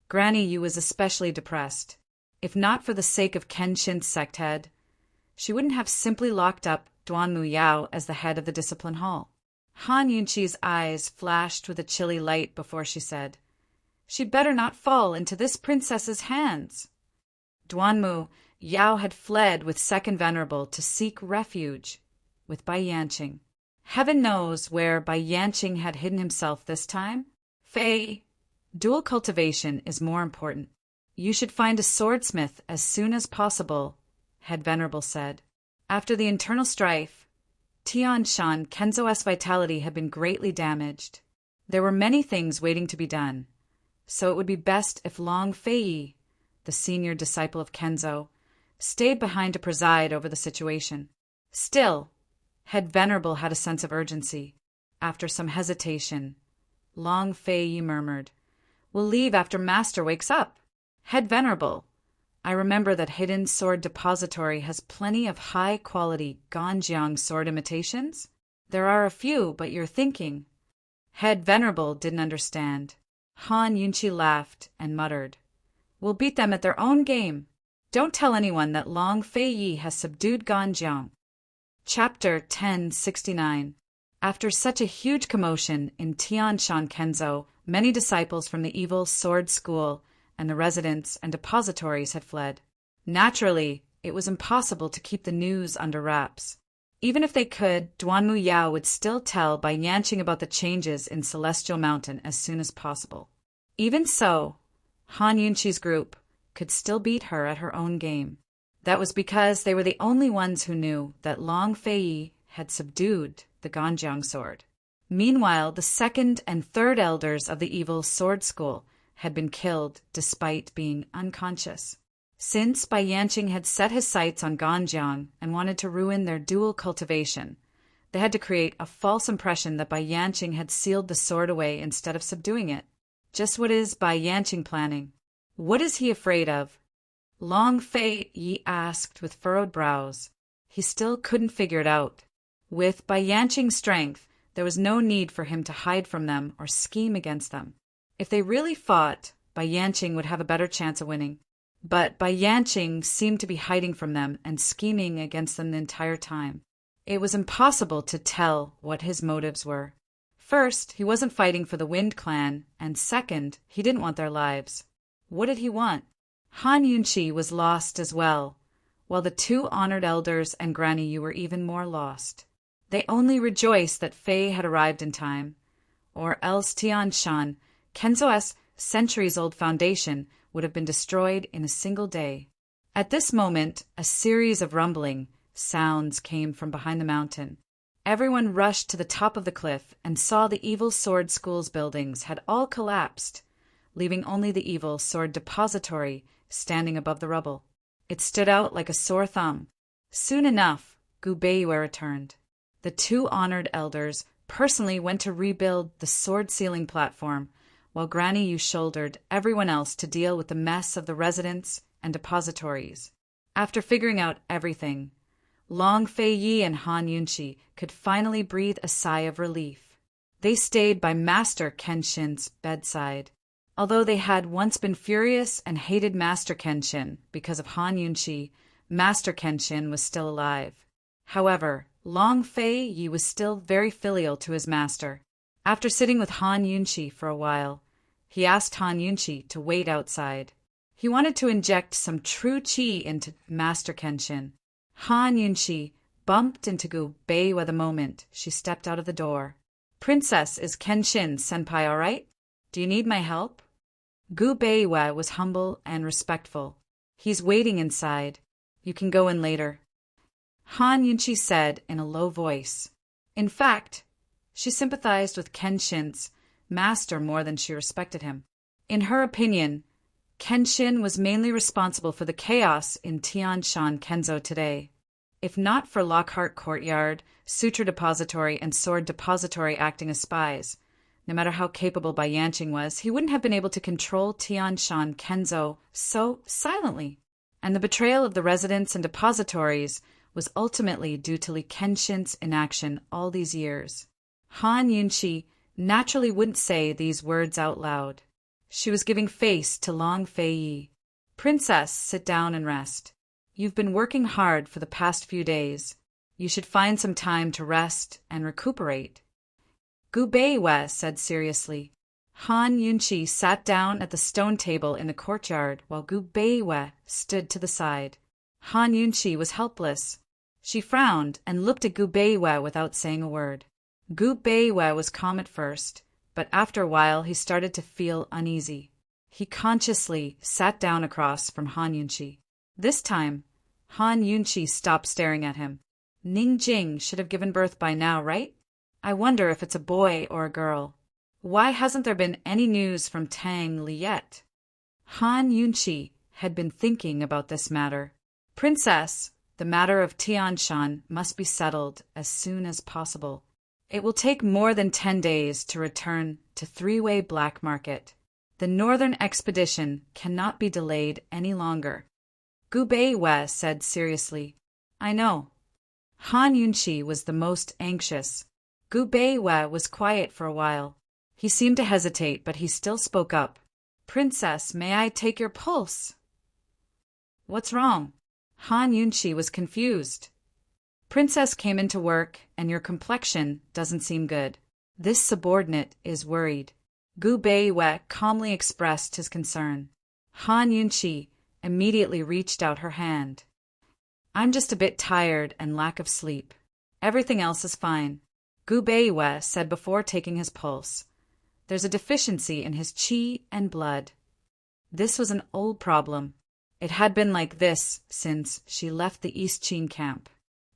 Granny Yu was especially depressed. If not for the sake of Kenshin's sect head, she wouldn't have simply locked up Duanmu Yao as the head of the discipline hall. Han Yunqi's eyes flashed with a chilly light before she said, "She'd better not fall into this princess's hands." Duanmu Yao had fled with Second Venerable to seek refuge with Bai Yanqing. Heaven knows where Bai Yanqing had hidden himself this time. Fei, dual cultivation is more important. You should find a swordsmith as soon as possible, Head Venerable said. After the internal strife, Tian Shan Kenzo's vitality had been greatly damaged. There were many things waiting to be done, so it would be best if Long Fei, the senior disciple of Kenzo, stayed behind to preside over the situation. Still, Head Venerable had a sense of urgency. After some hesitation, Long Fei murmured, "We'll leave after Master wakes up." Head Venerable, I remember that Hidden Sword Depository has plenty of high-quality Ganjiang sword imitations. There are a few, but you're thinking. Head Venerable didn't understand. Han Yunqi laughed and muttered, "We'll beat them at their own game. Don't tell anyone that Long Fei Yi has subdued Ganjiang." Chapter 1069. After such a huge commotion in Tian Shan Kenzo, many disciples from the evil sword school and the residents and depositories had fled. Naturally, it was impossible to keep the news under wraps. Even if they could, Duanmu Yao would still tell Bai Yanqing about the changes in Celestial Mountain as soon as possible. Even so, Han Yunqi's group, could still beat her at her own game. That was because they were the only ones who knew that Long Fei had subdued the Ganjiang sword. Meanwhile, the second and third elders of the evil sword school had been killed despite being unconscious. Since Bai Yanqing had set his sights on Ganjiang and wanted to ruin their dual cultivation, they had to create a false impression that Bai Yanqing had sealed the sword away instead of subduing it. Just what is Bai Yanqing planning? What is he afraid of? Long Fei Yi asked with furrowed brows. He still couldn't figure it out. With Bai Yanqing's strength, there was no need for him to hide from them or scheme against them. If they really fought, Bai Yanqing would have a better chance of winning. But Bai Yanqing seemed to be hiding from them and scheming against them the entire time. It was impossible to tell what his motives were. First, he wasn't fighting for the Wind Clan, and second, he didn't want their lives. What did he want? Han Yunqi was lost as well, while the two honored elders and Granny Yu were even more lost. They only rejoiced that Fei had arrived in time, or else Tian Shan, Kenzo's centuries-old foundation, would have been destroyed in a single day. At this moment, a series of rumbling sounds came from behind the mountain. Everyone rushed to the top of the cliff and saw the evil sword school's buildings had all collapsed, leaving only the evil sword depository standing above the rubble. It stood out like a sore thumb. Soon enough, Gu Beiwei returned. The two honored elders personally went to rebuild the sword sealing platform, while Granny Yu shouldered everyone else to deal with the mess of the residents and depositories. After figuring out everything, Long Fei Yi and Han Yunqi could finally breathe a sigh of relief. They stayed by Master Kenshin's bedside. Although they had once been furious and hated Master Kenshin because of Han Yunqi, Master Kenshin was still alive. However, Long Fei Yi was still very filial to his master. After sitting with Han Yunqi for a while, he asked Han Yunqi to wait outside. He wanted to inject some true qi into Master Kenshin. Han Yunqi bumped into Gu Beiwei the moment she stepped out of the door. "Princess, is Kenshin senpai all right? Do you need my help?" Gu Beiwei was humble and respectful. "He's waiting inside. You can go in later," Han Yunqi said in a low voice. In fact, she sympathized with Kenshin's master more than she respected him. In her opinion, Kenshin was mainly responsible for the chaos in Tianshan Kenzo today. If not for Lockhart Courtyard, Suture Depository, and Sword Depository acting as spies, no matter how capable Bai Yanqing was, he wouldn't have been able to control Tianshan Kenzo so silently. And the betrayal of the residents and depositories was ultimately due to Li Kenshin's inaction all these years. Han Yunqi naturally wouldn't say these words out loud. She was giving face to Long Fei Yi. "Princess, sit down and rest. You've been working hard for the past few days. You should find some time to rest and recuperate." Gu Beiwei said seriously. Han Yunqi sat down at the stone table in the courtyard while Gu Beiwei stood to the side. Han Yunqi was helpless. She frowned and looked at Gu Beiwei without saying a word. Gu Beiwei was calm at first, but after a while he started to feel uneasy. He consciously sat down across from Han Yunqi. This time, Han Yunqi stopped staring at him. "Ning Jing should have given birth by now, right? I wonder if it's a boy or a girl. Why hasn't there been any news from Tang Li yet?" Han Yunqi had been thinking about this matter. "Princess, the matter of Tianshan must be settled as soon as possible. It will take more than 10 days to return to Three-Way Black Market. The northern expedition cannot be delayed any longer." Gu Beiwei said seriously. "I know." Han Yunqi was the most anxious. Gu Beiwei was quiet for a while. He seemed to hesitate, but he still spoke up. "Princess, may I take your pulse?" "What's wrong?" Han Yunqi was confused. "Princess came into work, and your complexion doesn't seem good. This subordinate is worried." Gu Beiwei calmly expressed his concern. Han Yunqi immediately reached out her hand. "I'm just a bit tired and lack of sleep. Everything else is fine," Gu Beiwei said before taking his pulse. "There's a deficiency in his qi and blood." This was an old problem. It had been like this since she left the East Chin camp.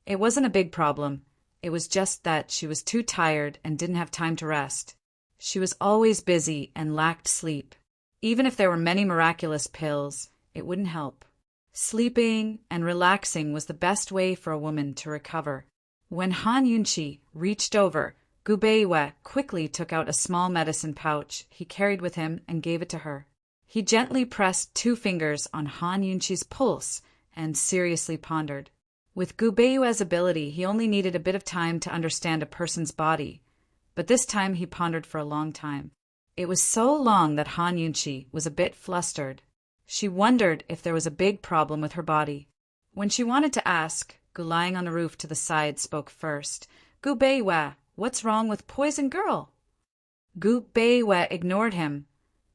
It wasn't a big problem. It was just that she was too tired and didn't have time to rest. She was always busy and lacked sleep. Even if there were many miraculous pills, it wouldn't help. Sleeping and relaxing was the best way for a woman to recover. When Han Yunchi reached over, Gu Beiwe quickly took out a small medicine pouch he carried with him and gave it to her. He gently pressed 2 fingers on Han Yunchi's pulse and seriously pondered. With Gu Beiwe's ability, he only needed a bit of time to understand a person's body, but this time he pondered for a long time. It was so long that Han Yunchi was a bit flustered. She wondered if there was a big problem with her body. When she wanted to ask, Gu, lying on the roof to the side, spoke first. Gu Beiwe, what's wrong with Poison Girl? Gu Beiwe ignored him,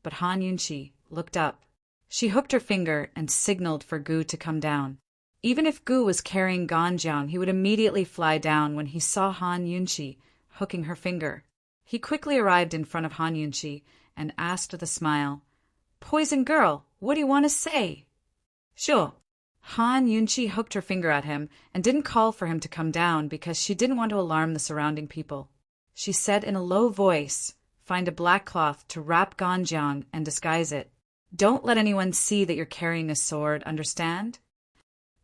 but Han Yunchi looked up. She hooked her finger and signaled for Gu to come down. Even if Gu was carrying Ganjiang, he would immediately fly down when he saw Han Yunchi hooking her finger. He quickly arrived in front of Han Yunchi and asked with a smile, Poison Girl, what do you want to say? Sure. Han Yunchi hooked her finger at him and didn't call for him to come down because she didn't want to alarm the surrounding people. She said in a low voice, find a black cloth to wrap Ganjiang and disguise it. Don't let anyone see that you're carrying a sword, understand?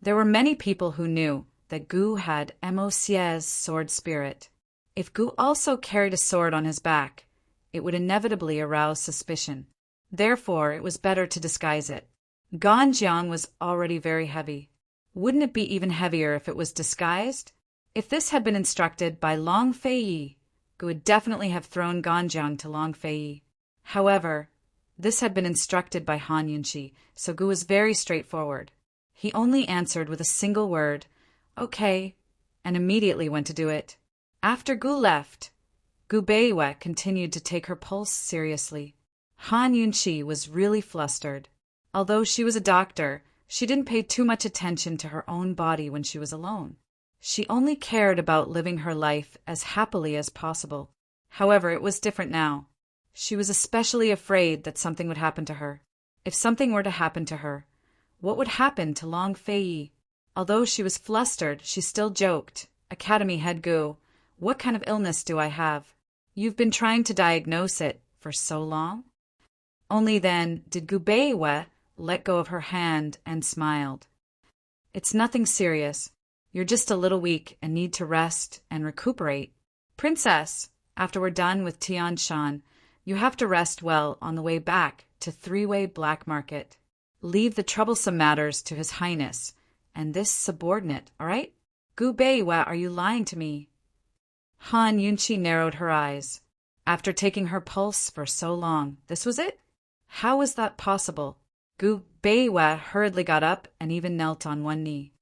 There were many people who knew that Gu had Moc's sword spirit. If Gu also carried a sword on his back, it would inevitably arouse suspicion. Therefore, it was better to disguise it. Ganjiang was already very heavy. Wouldn't it be even heavier if it was disguised? If this had been instructed by Long Feiyi, Gu would definitely have thrown Ganjiang to Long Feiyi. However, this had been instructed by Han Yunchi, so Gu was very straightforward. He only answered with a single word, okay, and immediately went to do it. After Gu left, Gu Beiwe continued to take her pulse seriously. Han Yunchi was really flustered. Although she was a doctor, she didn't pay too much attention to her own body when she was alone. She only cared about living her life as happily as possible. However, it was different now. She was especially afraid that something would happen to her. If something were to happen to her, what would happen to Long Feiyi? Although she was flustered, she still joked. Academy head Gu, what kind of illness do I have? You've been trying to diagnose it for so long? Only then did Gu Beiwe let go of her hand and smiled. It's nothing serious. You're just a little weak and need to rest and recuperate. Princess, after we're done with Tian Shan, you have to rest well on the way back to Three-Way Black Market. Leave the troublesome matters to His Highness and this subordinate, all right? Gu Beiwe, are you lying to me? Han Yunchi narrowed her eyes. After taking her pulse for so long, this was it? How was that possible? Gu Beiwe hurriedly got up and even knelt on one knee.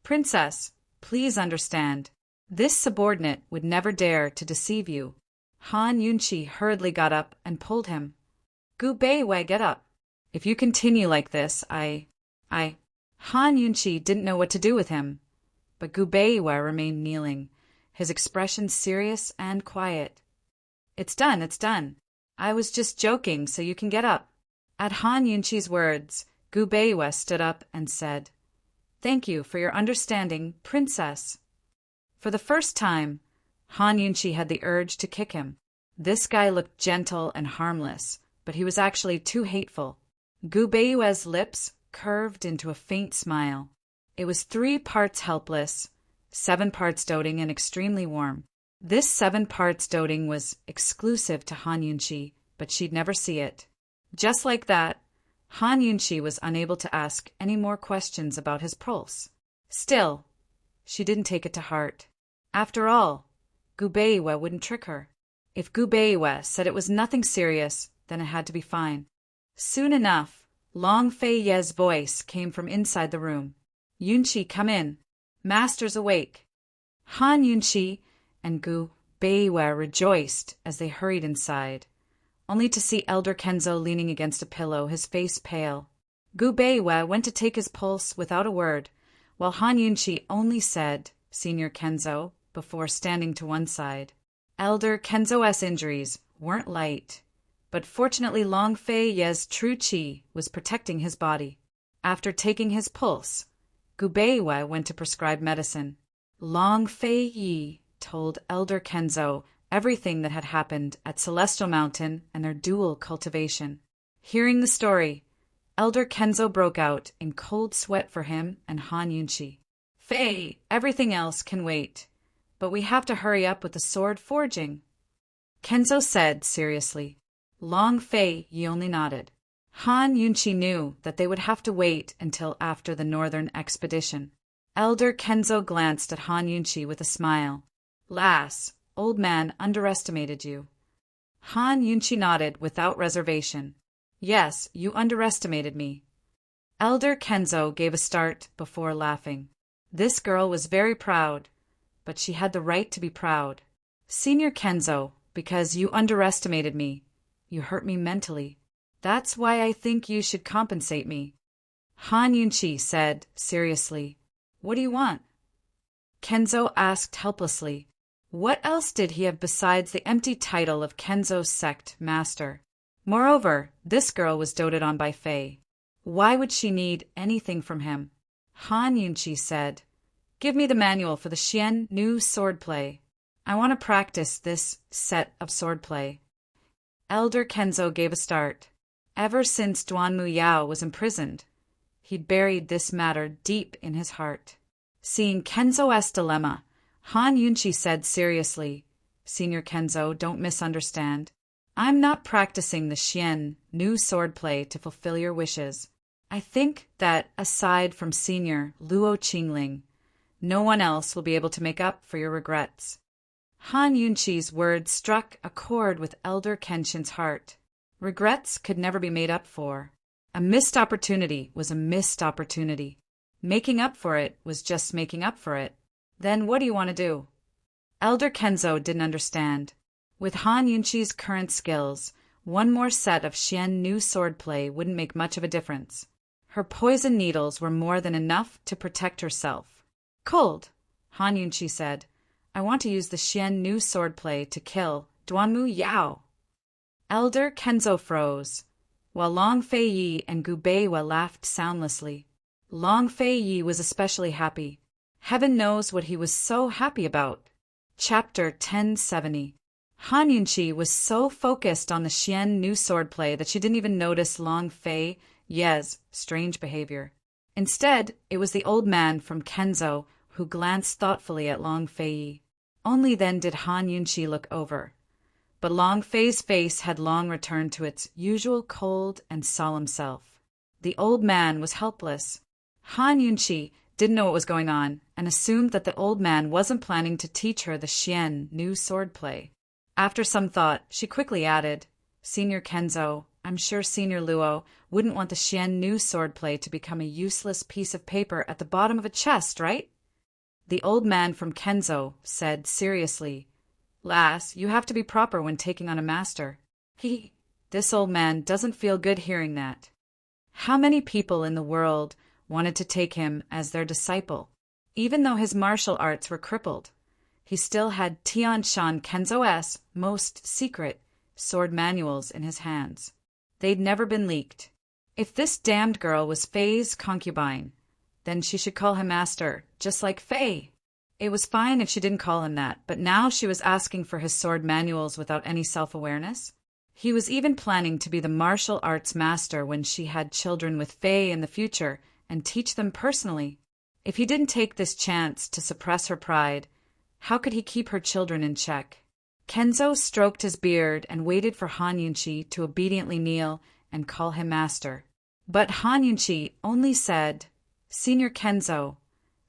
Princess, please understand. This subordinate would never dare to deceive you. Han Yunchi hurriedly got up and pulled him. Gu Beiwe, get up. If you continue like this, Han Yunchi didn't know what to do with him, but Gu Beiwe remained kneeling, his expression serious and quiet. It's done, it's done. I was just joking, so you can get up. At Han Yunchi's words, Gu Beiwe stood up and said, Thank you for your understanding, Princess. For the first time, Han Yunchi had the urge to kick him. This guy looked gentle and harmless, but he was actually too hateful. Gu Beiwe's lips curved into a faint smile. It was 3 parts helpless, 7 parts doting and extremely warm. This 7 parts doting was exclusive to Han Yunchi, but she'd never see it. Just like that, Han Yunchi was unable to ask any more questions about his pulse. Still, she didn't take it to heart. After all, Gu Beiwe wouldn't trick her. If Gu Beiwe said it was nothing serious, then it had to be fine. Soon enough, Long Feiyi's voice came from inside the room. Yunchi, come in. Master's awake. Han Yunchi and Gu Beiwe rejoiced as they hurried inside, only to see Elder Kenzo leaning against a pillow, his face pale. Gu Beiwe went to take his pulse without a word, while Han Yunchi only said, Senior Kenzo, before standing to one side. Elder Kenzo's injuries weren't light, but fortunately Long Feiyi's true qi was protecting his body. After taking his pulse, Gubeiwa went to prescribe medicine. Long Fei Yi told Elder Kenzo everything that had happened at Celestial Mountain and their dual cultivation. Hearing the story, Elder Kenzo broke out in cold sweat for him and Han Yunchi. Fei, everything else can wait, but we have to hurry up with the sword forging. Kenzo said seriously. Long Fei Yi only nodded. Han Yunchi knew that they would have to wait until after the northern expedition. Elder Kenzo glanced at Han Yunchi with a smile. Lass, old man underestimated you. Han Yunchi nodded without reservation. Yes, you underestimated me. Elder Kenzo gave a start before laughing. This girl was very proud, but she had the right to be proud. Senior Kenzo, because you underestimated me, you hurt me mentally. That's why I think you should compensate me. Han Yunchi said seriously. What do you want? Kenzo asked helplessly. What else did he have besides the empty title of Kenzo's sect master? Moreover, this girl was doted on by Fei. Why would she need anything from him? Han Yunchi said, Give me the manual for the Xian new swordplay. I want to practice this set of swordplay. Elder Kenzo gave a start. Ever since Duanmu Yao was imprisoned, he'd buried this matter deep in his heart. Seeing Kenzo's dilemma, Han Yunchi said seriously, Senior Kenzo, don't misunderstand. I'm not practicing the Xian new swordplay to fulfill your wishes. I think that, aside from Senior Luo Qingling, no one else will be able to make up for your regrets. Han Yunchi's words struck a chord with Elder Kenshin's heart. Regrets could never be made up for. A missed opportunity was a missed opportunity. Making up for it was just making up for it. Then what do you want to do? Elder Kenzo didn't understand. With Han Yunchi's current skills, one more set of Xian new swordplay wouldn't make much of a difference. Her poison needles were more than enough to protect herself. Cold, Han Yunchi said. I want to use the Xian new swordplay to kill Duanmu Yao. Elder Kenzo froze, while Long Fei Yi and Gubeiwa laughed soundlessly. Long Fei Yi was especially happy. Heaven knows what he was so happy about. Chapter 1070. Han Yunchi was so focused on the Xian new swordplay that she didn't even notice Long Fei Yi's strange behavior. Instead, it was the old man from Kenzo who glanced thoughtfully at Long Fei Yi. Only then did Han Yunchi look over. But Long Fei's face had long returned to its usual cold and solemn self. The old man was helpless. Han Yunchi didn't know what was going on and assumed that the old man wasn't planning to teach her the Xian new swordplay. After some thought, she quickly added, Senior Kenzo, I'm sure Senior Luo wouldn't want the Xian new swordplay to become a useless piece of paper at the bottom of a chest, right? The old man from Kenzo said seriously, Lass, you have to be proper when taking on a master. This old man doesn't feel good hearing that. How many people in the world wanted to take him as their disciple? Even though his martial arts were crippled, he still had Tianshan Kenzo's most secret sword manuals in his hands. They'd never been leaked. If this damned girl was Fei's concubine, then she should call him master, just like Fei. It was fine if she didn't call him that, but now she was asking for his sword manuals without any self-awareness. He was even planning to be the martial arts master when she had children with Fei in the future and teach them personally. If he didn't take this chance to suppress her pride, how could he keep her children in check? Kenzo stroked his beard and waited for Han Yunchi to obediently kneel and call him master. But Han Yunchi only said, Senior Kenzo,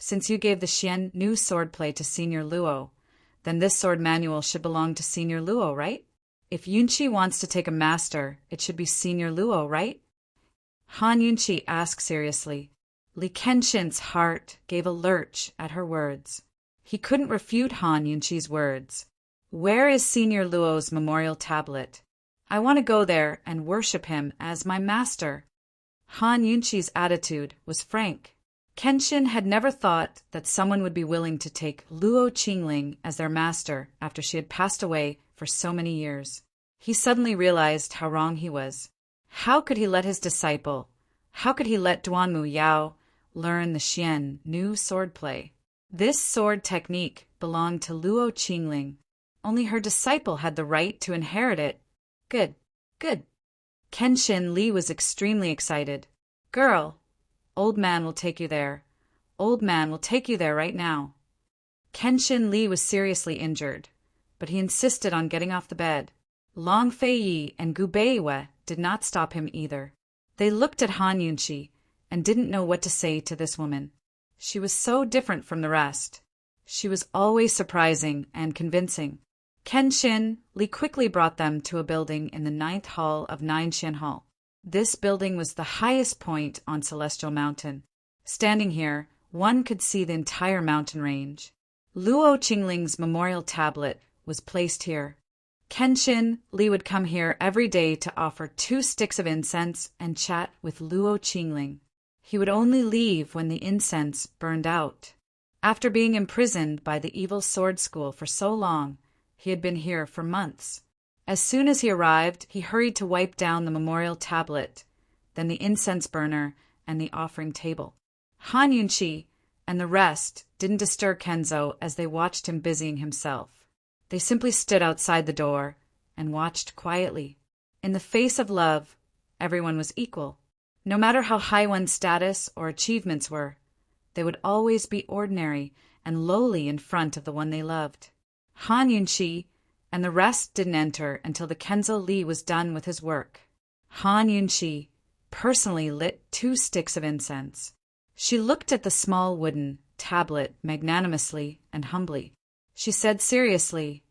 since you gave the Xian new swordplay to Senior Luo, then this sword manual should belong to Senior Luo, right? If Yunchi wants to take a master, it should be Senior Luo, right? Han Yunchi asked seriously. Li Kenshin's heart gave a lurch at her words. He couldn't refute Han Yunchi's words. Where is Senior Luo's memorial tablet? I want to go there and worship him as my master. Han Yunchi's attitude was frank. Kenshin had never thought that someone would be willing to take Luo Qingling as their master after she had passed away for so many years. He suddenly realized how wrong he was. How could he let his disciple, How could he let Duanmu Yao learn the Xian new swordplay? This sword technique belonged to Luo Qingling. Only her disciple had the right to inherit it. Good, good. Kenshin Li was extremely excited. Girl, old man will take you there. Old man will take you there right now. Kenshin Li was seriously injured, but he insisted on getting off the bed. Long Fei Yi and Gu Beiwei did not stop him either. They looked at Han Yunqi and didn't know what to say to this woman. She was so different from the rest. She was always surprising and convincing. Kenshin Li quickly brought them to a building in the 9th hall of Ninexian Hall. This building was the highest point on Celestial Mountain. Standing here, one could see the entire mountain range. Luo Qingling's memorial tablet was placed here. Kenshin Li would come here every day to offer 2 sticks of incense and chat with Luo Qingling. He would only leave when the incense burned out. After being imprisoned by the evil sword school for so long, he had been here for months. As soon as he arrived, he hurried to wipe down the memorial tablet, then the incense burner and the offering table. Han Yunqi and the rest didn't disturb Kenzo as they watched him busying himself. They simply stood outside the door and watched quietly. In the face of love, everyone was equal. No matter how high one's status or achievements were, they would always be ordinary and lowly in front of the one they loved. Han Yunqi and the rest didn't enter until the Kenzo Li was done with his work. Han Yunqi personally lit 2 sticks of incense. She looked at the small wooden tablet magnanimously and humbly. She said seriously,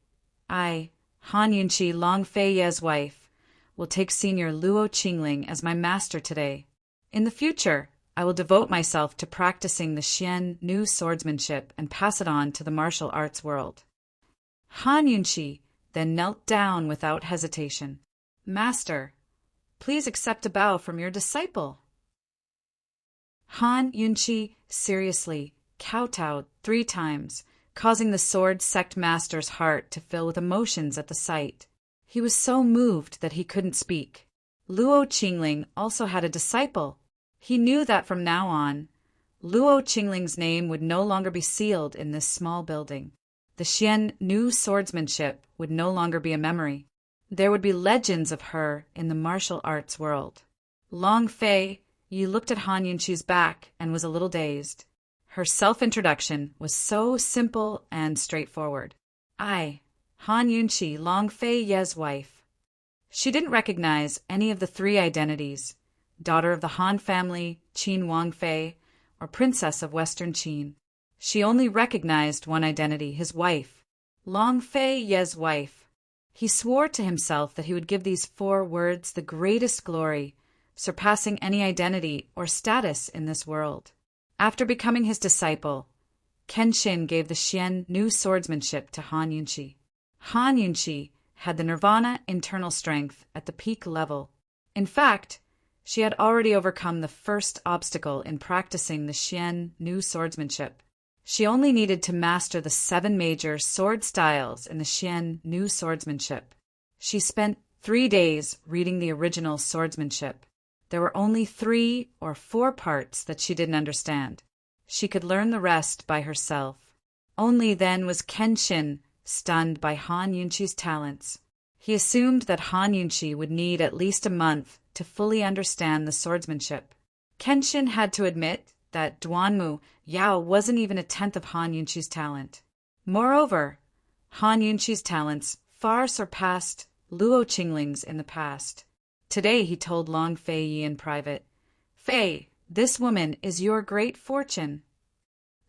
I, Han Yunqi, Long Fei Ye's wife, will take Senior Luo Qingling as my master today. In the future, I will devote myself to practicing the Xian new swordsmanship and pass it on to the martial arts world. Han Yunqi then knelt down without hesitation. Master, please accept a bow from your disciple. Han Yunqi seriously kowtowed 3 times, causing the sword sect master's heart to fill with emotions at the sight. He was so moved that he couldn't speak. Luo Qingling also had a disciple. He knew that from now on, Luo Qingling's name would no longer be sealed in this small building. The Xian new swordsmanship would no longer be a memory. There would be legends of her in the martial arts world. Long Fei Yi looked at Han Yunqi's back and was a little dazed. Her self-introduction was so simple and straightforward. I, Han Yunqi, Long Fei Ye's wife. She didn't recognize any of the 3 identities, daughter of the Han family, Qin Wangfei, or princess of Western Qin. She only recognized one identity, his wife, Long Fei Ye's wife. He swore to himself that he would give these 4 words the greatest glory, surpassing any identity or status in this world. After becoming his disciple, Kenshin gave the Xian new swordsmanship to Han Yunqi. Han Yunqi had the nirvana internal strength at the peak level. In fact, she had already overcome the first obstacle in practicing the Xian new swordsmanship. She only needed to master the 7 major sword styles in the Xian new swordsmanship. She spent 3 days reading the original swordsmanship. There were only 3 or 4 parts that she didn't understand. She could learn the rest by herself. Only then was Kenshin stunned by Han Yunqi's talents. He assumed that Han Yunqi would need at least a month to fully understand the swordsmanship. Kenshin had to admit that Duanmu Yao wasn't even a tenth of Han Yunqi's talent. Moreover, Han Yunqi's talents far surpassed Luo Qingling's in the past. Today he told Long Fei Yi in private, Fei, this woman is your great fortune.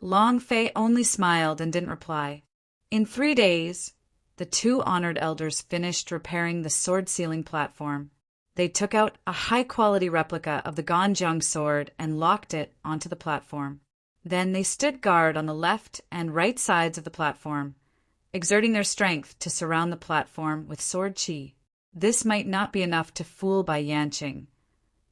Long Fei only smiled and didn't reply. In 3 days, the 2 honored elders finished repairing the sword sealing platform. They took out a high-quality replica of the Ganjiang sword and locked it onto the platform. Then they stood guard on the left and right sides of the platform, exerting their strength to surround the platform with sword qi. This might not be enough to fool Bai Yanqing,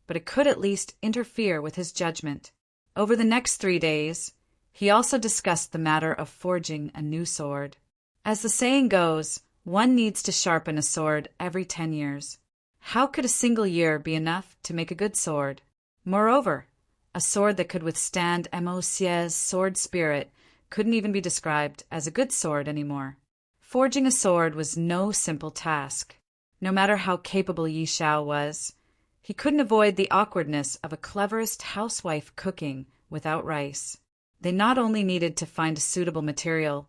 but it could at least interfere with his judgment. Over the next 3 days, he also discussed the matter of forging a new sword. As the saying goes, one needs to sharpen a sword every 10 years. How could a single year be enough to make a good sword? Moreover, a sword that could withstand Mosie's sword spirit couldn't even be described as a good sword anymore. Forging a sword was no simple task. No matter how capable Yi Xiao was, he couldn't avoid the awkwardness of a cleverest housewife cooking without rice. They not only needed to find a suitable material,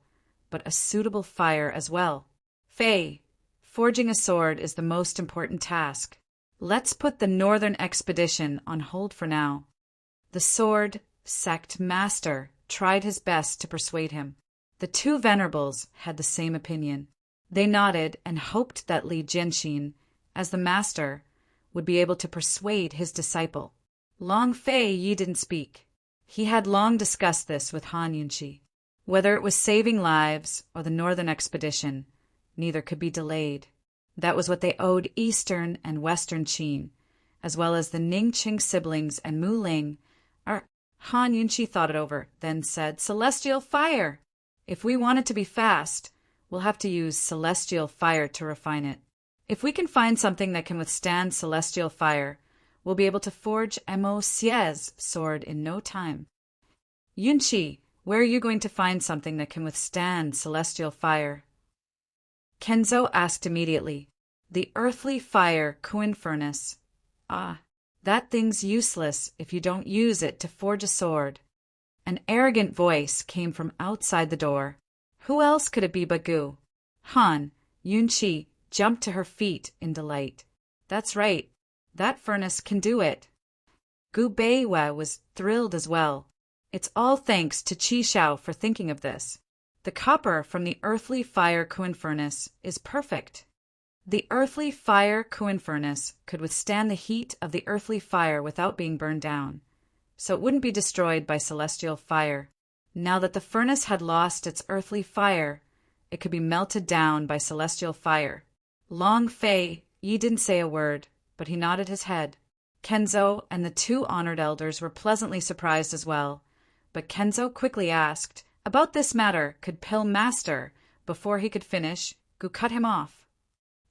but a suitable fire as well. Fei, forging a sword is the most important task. Let's put the northern expedition on hold for now. The sword sect master tried his best to persuade him. The two venerables had the same opinion. They nodded and hoped that Li Jianxin, as the master, would be able to persuade his disciple. Long Fei Yi didn't speak. He had long discussed this with Han Yunqi. Whether it was saving lives or the northern expedition, neither could be delayed. That was what they owed Eastern and Western Qin, as well as the Ningqing siblings and Mu Ling. Han Yunqi thought it over, then said, "Celestial fire! If we want it to be fast, we'll have to use celestial fire to refine it. If we can find something that can withstand celestial fire, we'll be able to forge Mosie's sword in no time." "Yunqi, where are you going to find something that can withstand celestial fire?" Kenzo asked immediately. "The earthly fire Kuin furnace." "Ah, that thing's useless if you don't use it to forge a sword." An arrogant voice came from outside the door. Who else could it be but Gu? Han Yunqi jumped to her feet in delight. "That's right. That furnace can do it." Gu Beiwa was thrilled as well. "It's all thanks to Qi Xiao for thinking of this. The copper from the earthly fire Kuin furnace is perfect." The earthly fire Kuin furnace could withstand the heat of the earthly fire without being burned down, so it wouldn't be destroyed by celestial fire. Now that the furnace had lost its earthly fire, it could be melted down by celestial fire. Long Fei Yi didn't say a word, but he nodded his head. Kenzo and the two honored elders were pleasantly surprised as well, but Kenzo quickly asked, "About this matter, could Pill Master?" Before he could finish, Gu cut him off.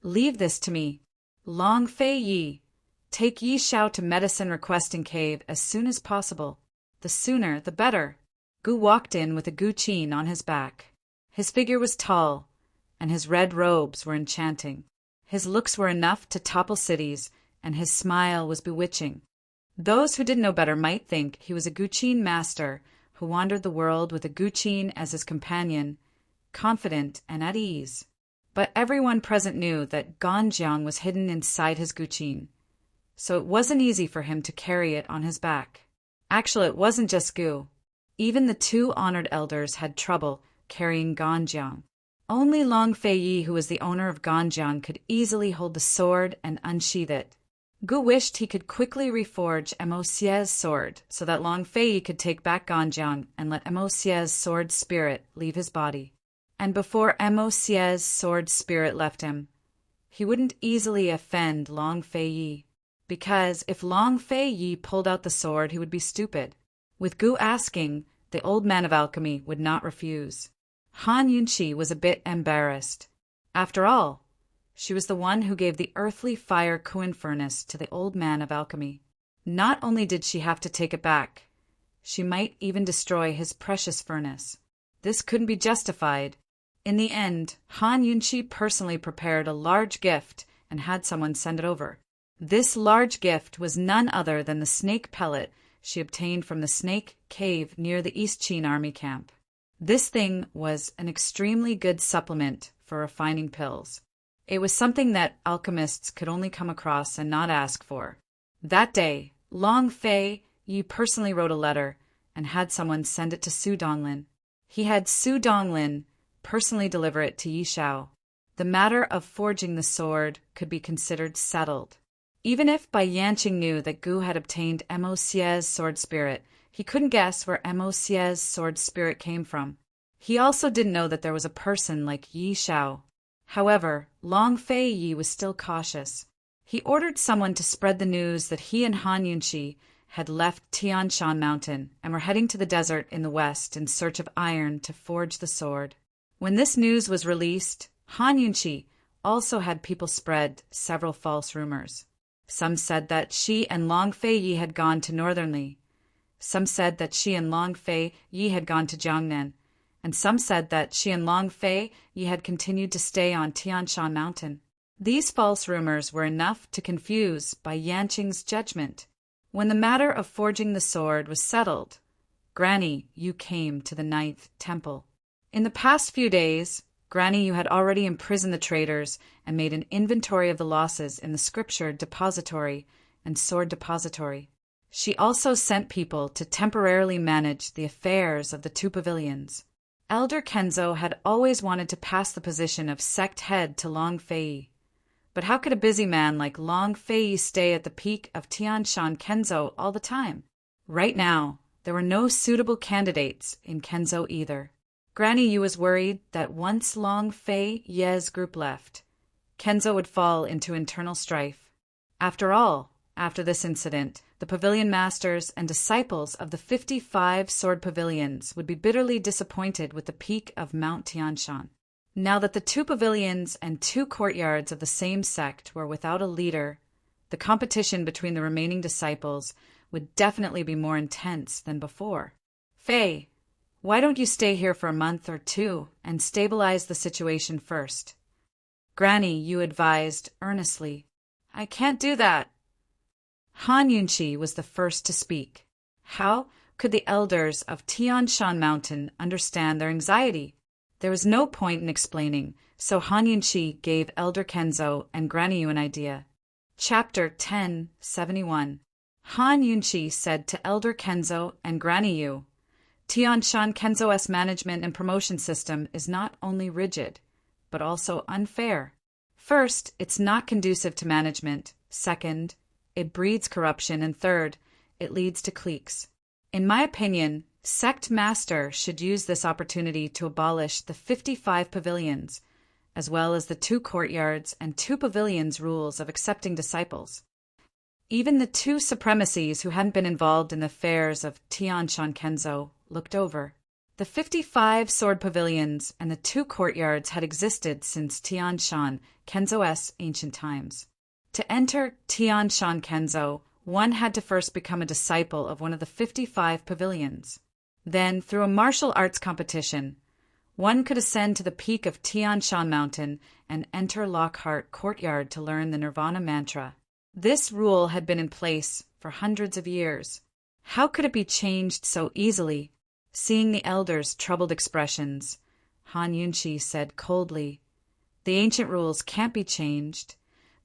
"Leave this to me. Long Fei Yi, take Yi Xiao to medicine requesting cave as soon as possible. The sooner, the better." Gu walked in with a Gu Qin on his back. His figure was tall, and his red robes were enchanting. His looks were enough to topple cities, and his smile was bewitching. Those who didn't know better might think he was a Gu Qin master who wandered the world with a Gu Qin as his companion, confident and at ease. But everyone present knew that Ganjiang was hidden inside his Gu Qin, so it wasn't easy for him to carry it on his back. Actually, it wasn't just Gu. Even the two honored elders had trouble carrying Ganjiang. Only Long Fei Yi, who was the owner of Ganjiang, could easily hold the sword and unsheath it. Gu wished he could quickly reforge Mosie's sword so that Long Fei Yi could take back Ganjiang and let Mosie's sword spirit leave his body. And before Mosie's sword spirit left him, he wouldn't easily offend Long Fei Yi, because if Long Fei Yi pulled out the sword, he would be stupid. With Gu asking, the old man of alchemy would not refuse. Han Yunqi was a bit embarrassed. After all, she was the one who gave the earthly fire Kuin furnace to the old man of alchemy. Not only did she have to take it back, she might even destroy his precious furnace. This couldn't be justified. In the end, Han Yunqi personally prepared a large gift and had someone send it over. This large gift was none other than the snake pellet she obtained from the snake cave near the East Qin army camp. This thing was an extremely good supplement for refining pills. It was something that alchemists could only come across and not ask for. That day, Long Fei Yi personally wrote a letter and had someone send it to Su Donglin. He had Su Donglin personally deliver it to Yi Xiao. The matter of forging the sword could be considered settled. Even if Bai Yanqing knew that Gu had obtained Mosie's sword spirit, he couldn't guess where Mosie's sword spirit came from. He also didn't know that there was a person like Yi Xiao. However, Long Fei Yi was still cautious. He ordered someone to spread the news that he and Han Yunqi had left Tian Shan Mountain and were heading to the desert in the west in search of iron to forge the sword. When this news was released, Han Yunqi also had people spread several false rumors. Some said that she and Long Fei Yi had gone to Northernly. Some said that she and Long Fei Yi had gone to Jiangnan, and some said that she and Long Fei Yi had continued to stay on Tianshan Mountain. These false rumors were enough to confuse Bai Yanqing's judgment. When the matter of forging the sword was settled, Granny Yu came to the 9th temple. In the past few days, Granny Yu had already imprisoned the traitors and made an inventory of the losses in the scripture depository and sword depository. She also sent people to temporarily manage the affairs of the 2 pavilions. Elder Kenzo had always wanted to pass the position of sect head to Long Fei. But how could a busy man like Long Fei stay at the peak of Tianshan Kenzo all the time? Right now, there were no suitable candidates in Kenzo either. Granny Yu was worried that once Long Fei Ye's group left, Kenzo would fall into internal strife. After all, after this incident, the pavilion masters and disciples of the 55 sword pavilions would be bitterly disappointed with the peak of Mount Tianshan. Now that the 2 pavilions and 2 courtyards of the same sect were without a leader, the competition between the remaining disciples would definitely be more intense than before. Fei, why don't you stay here for a month or 2 and stabilize the situation first? Granny Yu advised earnestly. I can't do that. Han Yunqi was the first to speak. How could the elders of Tianshan Mountain understand their anxiety? There was no point in explaining, so Han Yunqi gave Elder Kenzo and Granny Yu an idea. Chapter 1071. Han Yunqi said to Elder Kenzo and Granny Yu, Tianshan Kenzo's management and promotion system is not only rigid, but also unfair. First, it's not conducive to management. Second, it breeds corruption. And third, it leads to cliques. In my opinion, Sect Master should use this opportunity to abolish the 55 pavilions, as well as the 2 courtyards and 2 pavilions rules of accepting disciples. Even the 2 supremacies who hadn't been involved in the affairs of Tianshan Kenzo looked over. The 55 sword pavilions and the 2 courtyards had existed since Tianshan Kenzo's ancient times. To enter Tianshan Kenzo, one had to first become a disciple of one of the 55 pavilions. Then, through a martial arts competition, one could ascend to the peak of Tianshan Mountain and enter Lockhart Courtyard to learn the Nirvana mantra. This rule had been in place for hundreds of years. How could it be changed so easily? Seeing the elders' troubled expressions, Han Yunqi said coldly, The ancient rules can't be changed,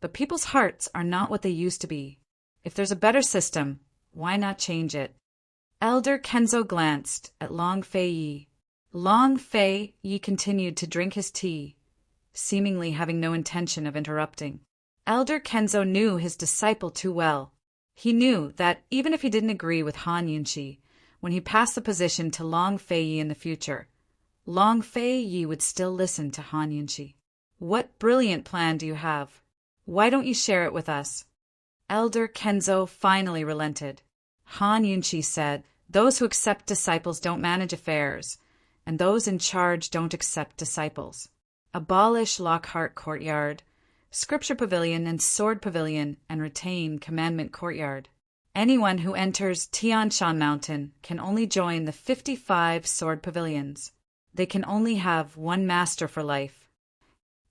but people's hearts are not what they used to be. If there's a better system, why not change it? Elder Kenzo glanced at Long Fei Yi. Long Fei Yi continued to drink his tea, seemingly having no intention of interrupting. Elder Kenzo knew his disciple too well. He knew that even if he didn't agree with Han Yunqi, when he passed the position to Long Fei Yi in the future, Long Fei Yi would still listen to Han Yunqi. What brilliant plan do you have? Why don't you share it with us? Elder Kenzo finally relented. Han Yunqi said, Those who accept disciples don't manage affairs, and those in charge don't accept disciples. Abolish Lockhart Courtyard, Scripture Pavilion and Sword Pavilion, and retain Commandment Courtyard. Anyone who enters Tianshan Mountain can only join the 55 sword pavilions. They can only have one master for life.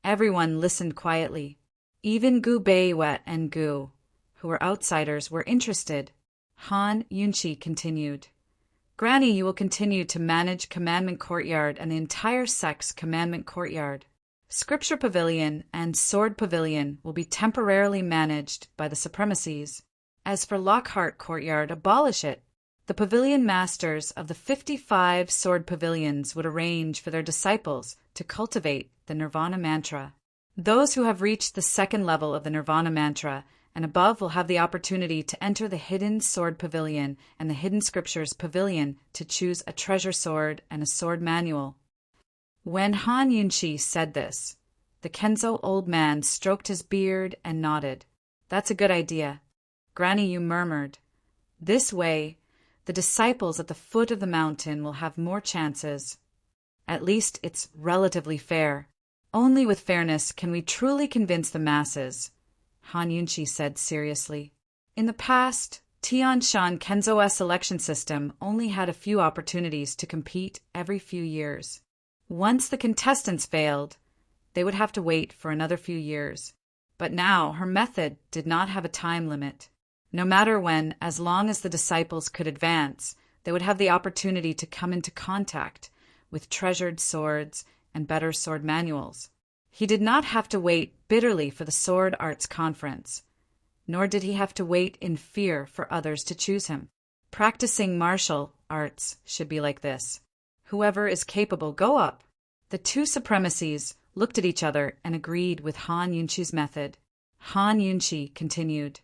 Everyone listened quietly. Even Gu Beiwet and Gu, who were outsiders, were interested. Han Yunqi continued. Granny, you will continue to manage Commandment Courtyard and the entire sect's Commandment Courtyard. Scripture Pavilion and Sword Pavilion will be temporarily managed by the supremacies. As for Lockhart Courtyard, abolish it. The pavilion masters of the 55 sword pavilions would arrange for their disciples to cultivate the Nirvana mantra. Those who have reached the 2nd level of the Nirvana mantra and above will have the opportunity to enter the Hidden Sword Pavilion and the Hidden Scriptures Pavilion to choose a treasure sword and a sword manual. When Han Yunqi said this, the Kenzo old man stroked his beard and nodded. That's a good idea. Granny Yu murmured, This way, the disciples at the foot of the mountain will have more chances. At least it's relatively fair. Only with fairness can we truly convince the masses. Han Yunqi said seriously. In the past, Tian Shan Kenzo's selection system only had a few opportunities to compete every few years. Once the contestants failed, they would have to wait for another few years. But now her method did not have a time limit. No matter when, as long as the disciples could advance, they would have the opportunity to come into contact with treasured swords and better sword manuals. He did not have to wait bitterly for the Sword Arts Conference, nor did he have to wait in fear for others to choose him. Practicing martial arts should be like this. Whoever is capable, go up. The two supremacies looked at each other and agreed with Han Yunqi's method. Han Yunqi continued,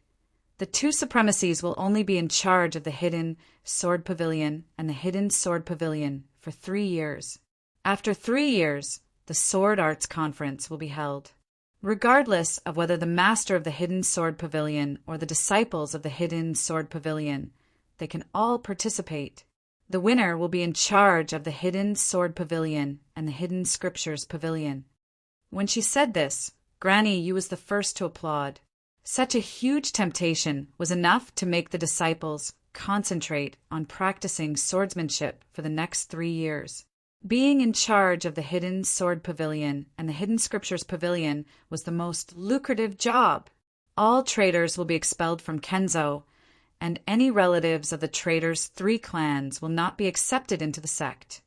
the two supremacies will only be in charge of the Hidden Sword Pavilion and the Hidden Sword Pavilion for 3 years. After 3 years, the Sword Arts Conference will be held. Regardless of whether the master of the Hidden Sword Pavilion or the disciples of the Hidden Sword Pavilion, they can all participate. The winner will be in charge of the Hidden Sword Pavilion and the Hidden Scriptures Pavilion. When she said this, Granny Yu was the first to applaud. Such a huge temptation was enough to make the disciples concentrate on practicing swordsmanship for the next 3 years. Being in charge of the Hidden Sword Pavilion and the Hidden Scriptures Pavilion was the most lucrative job. All traitors will be expelled from Kenzo, and any relatives of the traitors' 3 clans will not be accepted into the sect,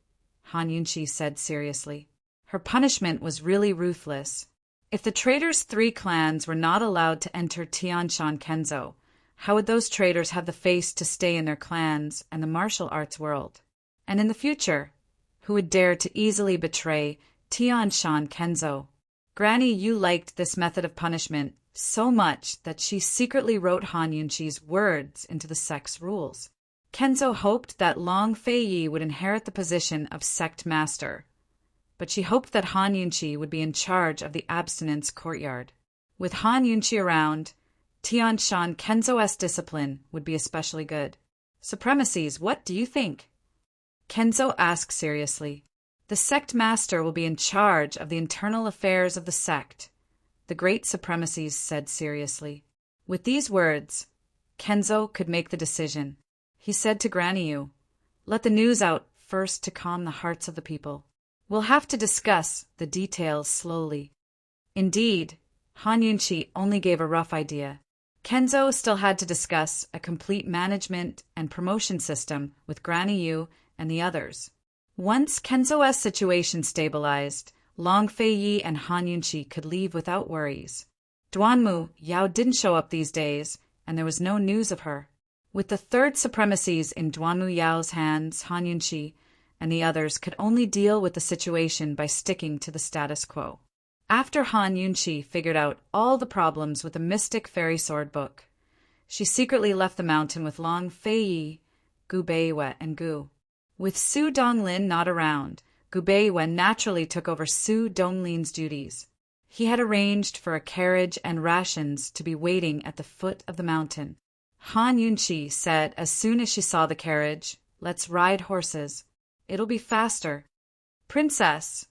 Han Yunqi said seriously. Her punishment was really ruthless. If the traitors' 3 clans were not allowed to enter Tianshan Kenzo, how would those traitors have the face to stay in their clans and the martial arts world? And in the future, who would dare to easily betray Tianshan Kenzo? Granny Yu liked this method of punishment so much that she secretly wrote Han Yunqi's words into the sect's rules. Kenzo hoped that Long Feiyi would inherit the position of sect master, but she hoped that Han Yunqi would be in charge of the abstinence courtyard. With Han Yunqi around, Tianshan Kenzo's discipline would be especially good. Supremacies, what do you think? Kenzo asked seriously. The sect master will be in charge of the internal affairs of the sect, the great supremacies said seriously. With these words, Kenzo could make the decision. He said to Granny Yu, let the news out first to calm the hearts of the people. We'll have to discuss the details slowly. Indeed, Han Yunqi only gave a rough idea. Kenzo still had to discuss a complete management and promotion system with Granny Yu and the others. Once Kenzo's situation stabilized, Long Feiyi and Han Yunqi could leave without worries. Duanmu Yao didn't show up these days, and there was no news of her. With the 3rd supremacies in Duanmu Yao's hands, Han Yunqi and the others could only deal with the situation by sticking to the status quo. After Han Yunqi figured out all the problems with the Mystic Fairy Sword Book, she secretly left the mountain with Long Feiyi, Gu Beiwe, and Gu. With Su Donglin not around, Gu Beiwe naturally took over Su Donglin's duties. He had arranged for a carriage and rations to be waiting at the foot of the mountain. Han Yunqi said as soon as she saw the carriage, let's ride horses. It'll be faster. Princess,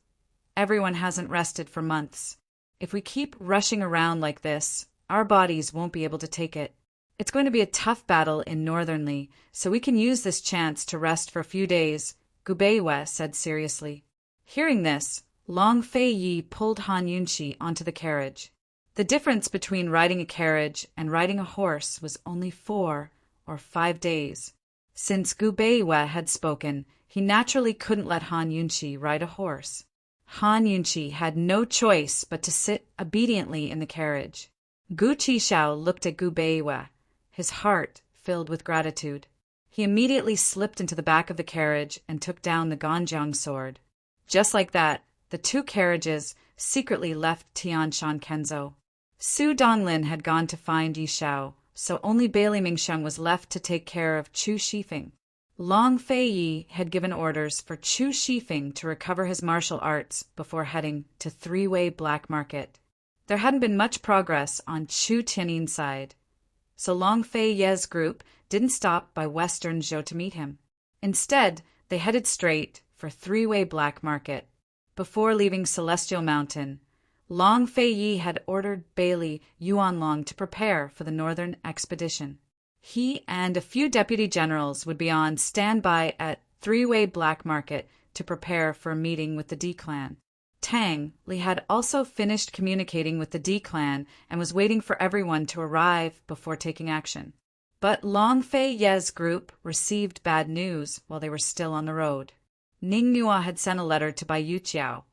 everyone hasn't rested for months. If we keep rushing around like this, our bodies won't be able to take it. It's going to be a tough battle in Northernly, so we can use this chance to rest for a few days, Gu Beiwe said seriously. Hearing this, Long Feiyi pulled Han Yunqi onto the carriage. The difference between riding a carriage and riding a horse was only 4 or 5 days. Since Gu Beiwe had spoken, he naturally couldn't let Han Yunqi ride a horse. Han Yunqi had no choice but to sit obediently in the carriage. Gu Qishao looked at Gu Beiwe, his heart filled with gratitude. He immediately slipped into the back of the carriage and took down the Ganjiang sword. Just like that, the 2 carriages secretly left Tianshan Kenzo. Su Donglin had gone to find Yi Shao, so only Bailey Mingsheng was left to take care of Chu Shifeng. Long Feiyi had given orders for Chu Shifeng to recover his martial arts before heading to 3-way black market. There hadn't been much progress on Chu Tianin's side, so Long Feiyi's group didn't stop by Western Zhou to meet him. Instead, they headed straight for 3-way black market. Before leaving Celestial Mountain, Long Fei Yi had ordered Bailey Yuanlong to prepare for the northern expedition. He and a few deputy generals would be on standby at Three-Way Black Market to prepare for a meeting with the D-Clan. Tang Li had also finished communicating with the D-Clan and was waiting for everyone to arrive before taking action. But Long Fei Ye's group received bad news while they were still on the road. Ning Nuo had sent a letter to Bai Yuqiao,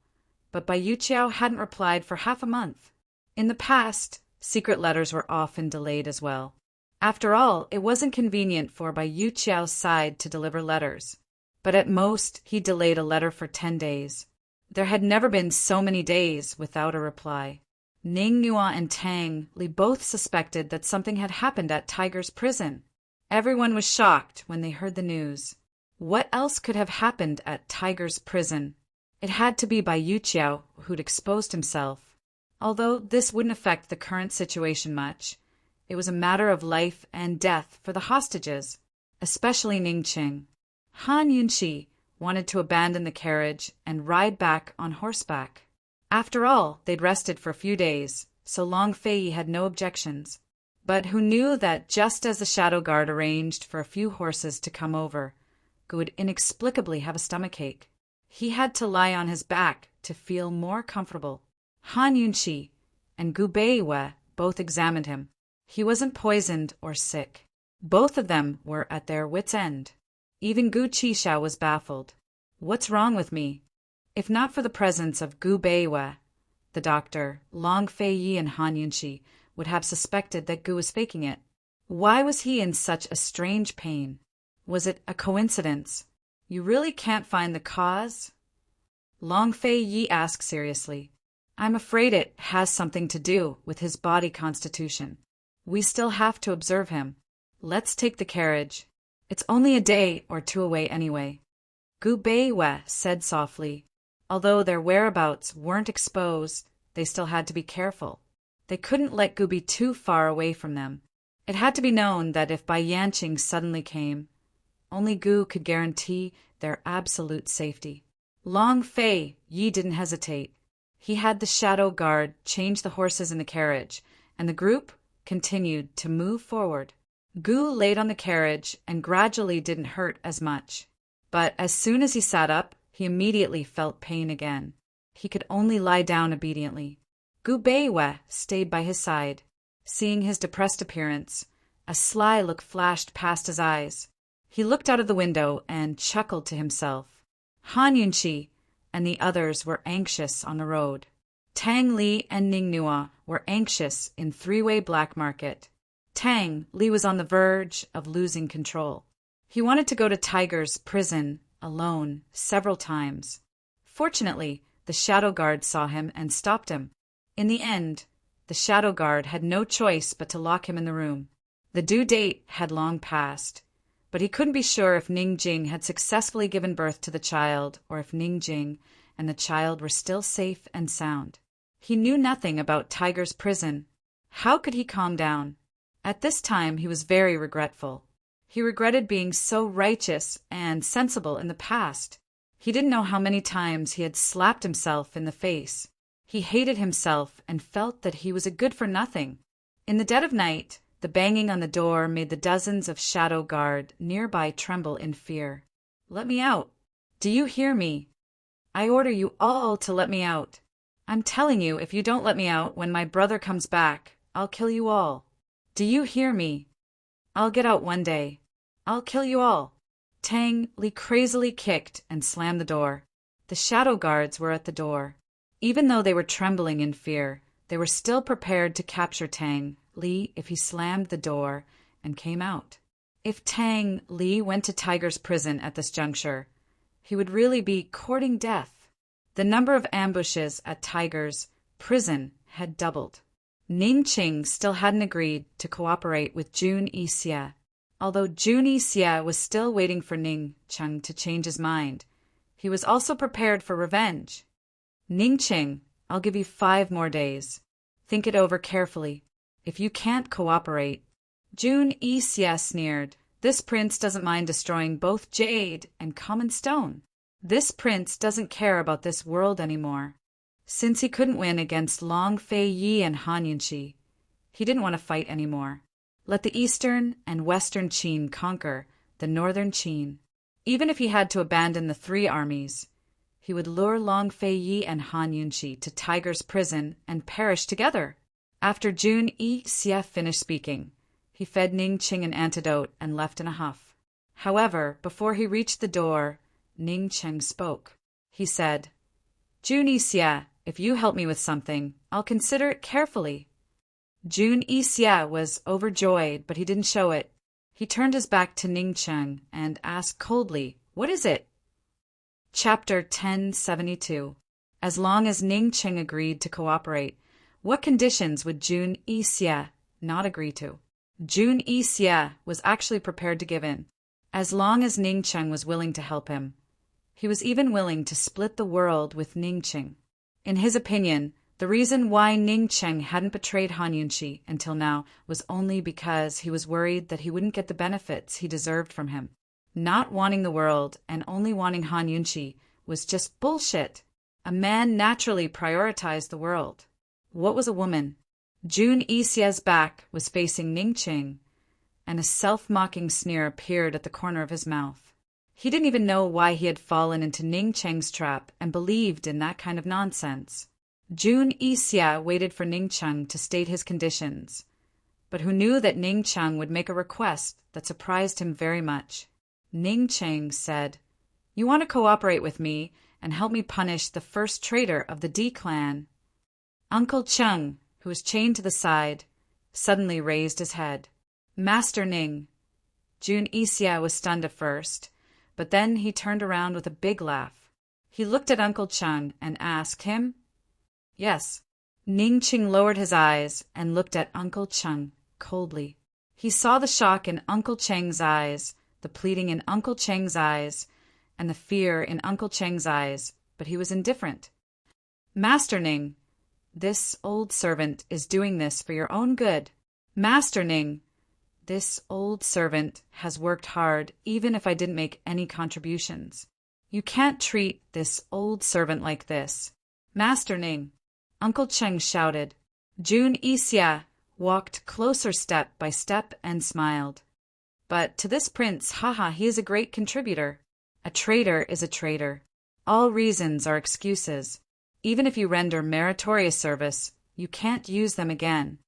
but Bai Yuqiao hadn't replied for half a month. In the past, secret letters were often delayed as well. After all, it wasn't convenient for Bai Yuqiao's side to deliver letters, but at most he delayed a letter for 10 days. There had never been so many days without a reply. Ning Nuo and Tang Li both suspected that something had happened at Tiger's prison. Everyone was shocked when they heard the news. What else could have happened at Tiger's prison? It had to be Bai Yuqiao who'd exposed himself. Although this wouldn't affect the current situation much, it was a matter of life and death for the hostages, especially Ning Qing. Han Yunxi wanted to abandon the carriage and ride back on horseback. After all, they'd rested for a few days, so Long Fei Yi had no objections. But who knew that just as the Shadow Guard arranged for a few horses to come over, Gu would inexplicably have a stomachache. He had to lie on his back to feel more comfortable. Han Yunxi and Gu Beiwe both examined him. He wasn't poisoned or sick. Both of them were at their wits' end. Even Gu Qishao was baffled. What's wrong with me? If not for the presence of Gu Beiwe, the doctor, Long Fei Yi and Han Yunxi would have suspected that Gu was faking it. Why was he in such a strange pain? Was it a coincidence? You really can't find the cause? Long Fei Yi asked seriously. I'm afraid it has something to do with his body constitution. We still have to observe him. Let's take the carriage. It's only a day or two away anyway. Gu Beiwe said softly. Although their whereabouts weren't exposed, they still had to be careful. They couldn't let Gu be too far away from them. It had to be known that if Bai Yanqing suddenly came, only Gu could guarantee their absolute safety. Long Fei Yi didn't hesitate. He had the Shadow Guard change the horses in the carriage, and the group continued to move forward. Gu laid on the carriage and gradually didn't hurt as much. But as soon as he sat up, he immediately felt pain again. He could only lie down obediently. Gu Beiwe stayed by his side. Seeing his depressed appearance, a sly look flashed past his eyes. He looked out of the window and chuckled to himself. Han Yunxi and the others were anxious on the road. Tang Li and Ning Nuo were anxious in Three-Way Black Market. Tang Li was on the verge of losing control. He wanted to go to Tiger's prison alone several times. Fortunately, the Shadow Guard saw him and stopped him. In the end, the Shadow Guard had no choice but to lock him in the room. The due date had long passed, but he couldn't be sure if Ning Jing had successfully given birth to the child or if Ning Jing and the child were still safe and sound. He knew nothing about Tiger's prison. How could he calm down? At this time, he was very regretful. He regretted being so righteous and sensible in the past. He didn't know how many times he had slapped himself in the face. He hated himself and felt that he was a good-for-nothing. In the dead of night, the banging on the door made the dozens of Shadow Guard nearby tremble in fear. Let me out. Do you hear me? I order you all to let me out. I'm telling you, if you don't let me out when my brother comes back, I'll kill you all. Do you hear me? I'll get out one day. I'll kill you all. Tang Li crazily kicked and slammed the door. The Shadow Guards were at the door. Even though they were trembling in fear, they were still prepared to capture Tang Li if he slammed the door and came out. If Tang Li went to Tiger's prison at this juncture, he would really be courting death. The number of ambushes at Tiger's prison had doubled. Ning Qing still hadn't agreed to cooperate with Jun Yixia. Although Jun Yixia was still waiting for Ning Qing to change his mind, he was also prepared for revenge. Ning Qing, I'll give you 5 more days. Think it over carefully. If you can't cooperate. Jun Yixia sneered. This prince doesn't mind destroying both jade and common stone. This prince doesn't care about this world anymore. Since he couldn't win against Long Fei Yi and Han Yunqi, he didn't want to fight anymore. Let the eastern and western Qin conquer the northern Qin. Even if he had to abandon the three armies, he would lure Long Fei Yi and Han Yunqi to Tiger's prison and perish together. After Jun Yixia finished speaking, he fed Ning Qing an antidote and left in a huff. However, before he reached the door, Ning Qing spoke. He said, "Jun Yixia, if you help me with something, I'll consider it carefully." Jun Yixia was overjoyed, but he didn't show it. He turned his back to Ning Qing and asked coldly, "What is it?" Chapter 1072. As long as Ning Qing agreed to cooperate, what conditions would Jun Yixia not agree to? Jun Yixia was actually prepared to give in. As long as Ning Qing was willing to help him, he was even willing to split the world with Ning Qing. In his opinion, the reason why Ning Qing hadn't betrayed Han Yunqi until now was only because he was worried that he wouldn't get the benefits he deserved from him. Not wanting the world and only wanting Han Yunqi was just bullshit. A man naturally prioritized the world. What was a woman? Jun Yixia's back was facing Ning Qing, and a self-mocking sneer appeared at the corner of his mouth. He didn't even know why he had fallen into Ning Qing's trap and believed in that kind of nonsense. Jun Yixia waited for Ning Qing to state his conditions, but who knew that Ning Qing would make a request that surprised him very much. Ning Qing said, "You want to cooperate with me and help me punish the first traitor of the D clan." Uncle Qing, who was chained to the side, suddenly raised his head. "Master Ning." Jun Yixia was stunned at first, but then he turned around with a big laugh. He looked at Uncle Qing and asked him, "Yes." Ning Qing lowered his eyes and looked at Uncle Qing coldly. He saw the shock in Uncle Qing's eyes, the pleading in Uncle Qing's eyes, and the fear in Uncle Qing's eyes, but he was indifferent. "Master Ning, this old servant is doing this for your own good. Master Ning, this old servant has worked hard even if I didn't make any contributions. You can't treat this old servant like this. Master Ning." Uncle Qing shouted. Jun Yixia walked closer step by step and smiled. "But to this prince, haha, he is a great contributor. A traitor is a traitor. All reasons are excuses. Even if you render meritorious service, you can't use them again."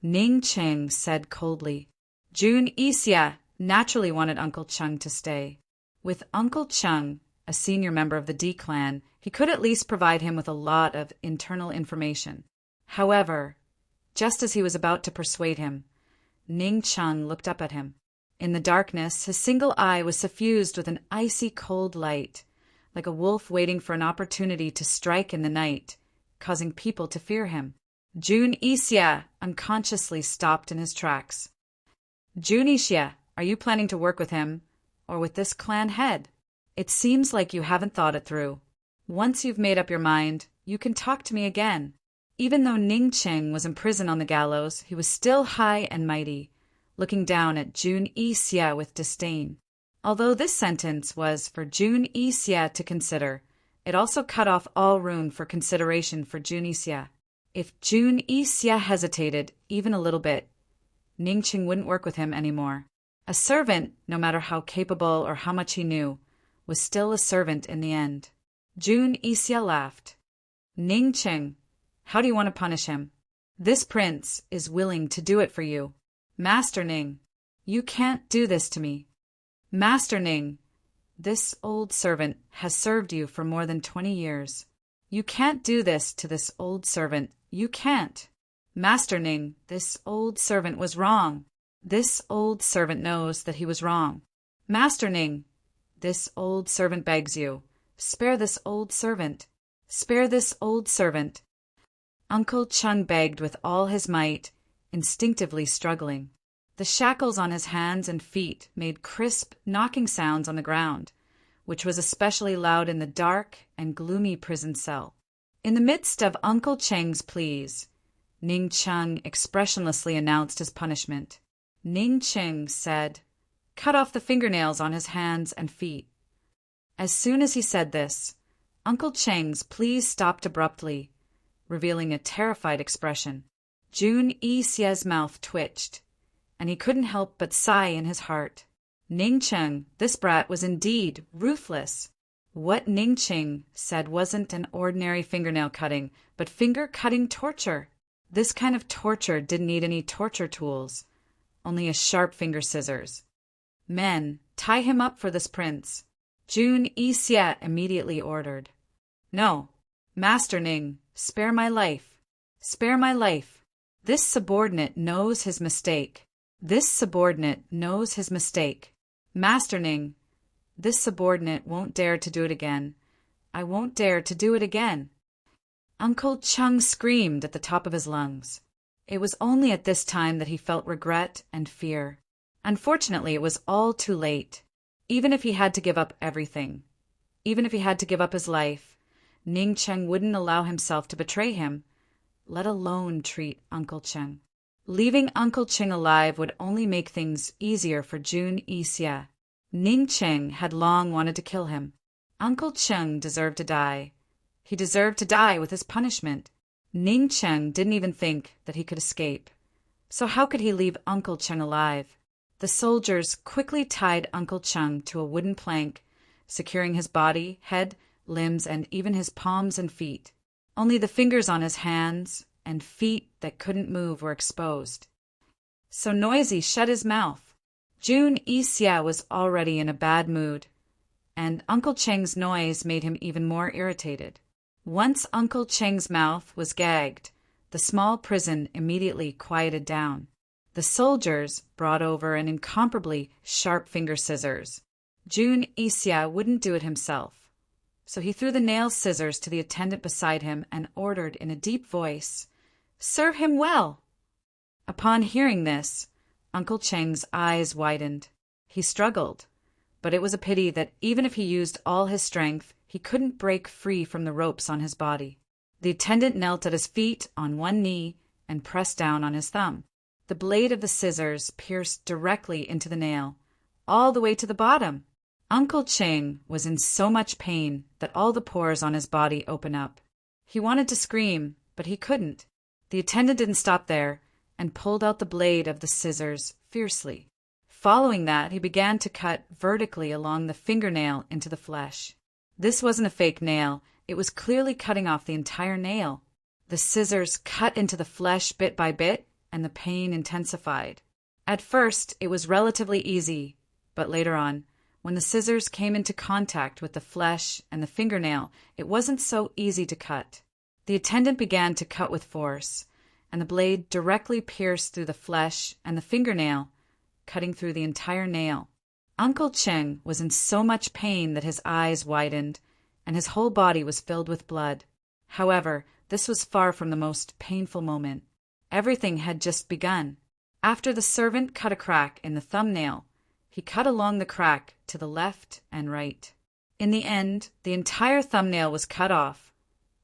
Ning Qing said coldly. Jun Yixia naturally wanted Uncle Qing to stay. With Uncle Qing, a senior member of the D clan, he could at least provide him with a lot of internal information. However, just as he was about to persuade him, Ning Qing looked up at him. In the darkness, his single eye was suffused with an icy cold light, like a wolf waiting for an opportunity to strike in the night, causing people to fear him. Jun Yixia unconsciously stopped in his tracks. "Jun Yixia, are you planning to work with him, or with this clan head? It seems like you haven't thought it through. Once you've made up your mind, you can talk to me again." Even though Ning Qing was in prison on the gallows, he was still high and mighty, looking down at Jun Yixia with disdain. Although this sentence was for Jun Yixia to consider, it also cut off all room for consideration for Jun Yixia. If Jun Yixia hesitated even a little bit, Ning Qing wouldn't work with him anymore. A servant, no matter how capable or how much he knew, was still a servant in the end. Jun Yixia laughed. "Ning Qing, how do you want to punish him? This prince is willing to do it for you. Master Ning, you can't do this to me. Master Ning, this old servant has served you for more than 20 years. You can't do this to this old servant. You can't. Master Ning, this old servant was wrong. This old servant knows that he was wrong. Master Ning, this old servant begs you. Spare this old servant. Spare this old servant." Uncle Qing begged with all his might, instinctively struggling. The shackles on his hands and feet made crisp, knocking sounds on the ground, which was especially loud in the dark and gloomy prison cell. In the midst of Uncle Qing's pleas, Ning Qing expressionlessly announced his punishment. Ning Qing said, "Cut off the fingernails on his hands and feet." As soon as he said this, Uncle Cheng's pleas stopped abruptly, revealing a terrified expression. Jun Yixie's mouth twitched, and he couldn't help but sigh in his heart. Ningcheng, this brat was indeed ruthless. What Ningcheng said wasn't an ordinary fingernail cutting, but finger-cutting torture. This kind of torture didn't need any torture tools, only a sharp finger scissors. Men, tie him up for this prince. Jun Yixie immediately ordered. No, Master Ning, spare my life. Spare my life. This subordinate knows his mistake. This subordinate knows his mistake. Master Ning, this subordinate won't dare to do it again. I won't dare to do it again. Uncle Cheng screamed at the top of his lungs. It was only at this time that he felt regret and fear. Unfortunately, it was all too late. Even if he had to give up everything, even if he had to give up his life, Ningcheng wouldn't allow himself to betray him, let alone treat Uncle Cheng. Leaving Uncle Cheng alive would only make things easier for Jun Yixie. Ningcheng had long wanted to kill him. Uncle Cheng deserved to die. He deserved to die with his punishment. Ningcheng didn't even think that he could escape. So how could he leave Uncle Cheng alive? The soldiers quickly tied Uncle Cheng to a wooden plank, securing his body, head, limbs, and even his palms and feet. Only the fingers on his hands and feet that couldn't move were exposed. So Noisy shut his mouth. Jun Yixie was already in a bad mood, and Uncle Cheng's noise made him even more irritated. Once Uncle Cheng's mouth was gagged, the small prison immediately quieted down. The soldiers brought over an incomparably sharp finger scissors. Jun Yixie wouldn't do it himself, so he threw the nail scissors to the attendant beside him and ordered in a deep voice, "Serve him well!" Upon hearing this, Uncle Cheng's eyes widened. He struggled, but it was a pity that even if he used all his strength, he couldn't break free from the ropes on his body. The attendant knelt at his feet on one knee and pressed down on his thumb. The blade of the scissors pierced directly into the nail, all the way to the bottom. Uncle Cheng was in so much pain that all the pores on his body opened up. He wanted to scream, but he couldn't. The attendant didn't stop there and pulled out the blade of the scissors fiercely. Following that, he began to cut vertically along the fingernail into the flesh. This wasn't a fake nail. It was clearly cutting off the entire nail. The scissors cut into the flesh bit by bit, and the pain intensified. At first, it was relatively easy, but later on, when the scissors came into contact with the flesh and the fingernail, it wasn't so easy to cut. The attendant began to cut with force, and the blade directly pierced through the flesh and the fingernail, cutting through the entire nail. Uncle Cheng was in so much pain that his eyes widened, and his whole body was filled with blood. However, this was far from the most painful moment. Everything had just begun. After the servant cut a crack in the thumbnail, he cut along the crack to the left and right. In the end, the entire thumbnail was cut off,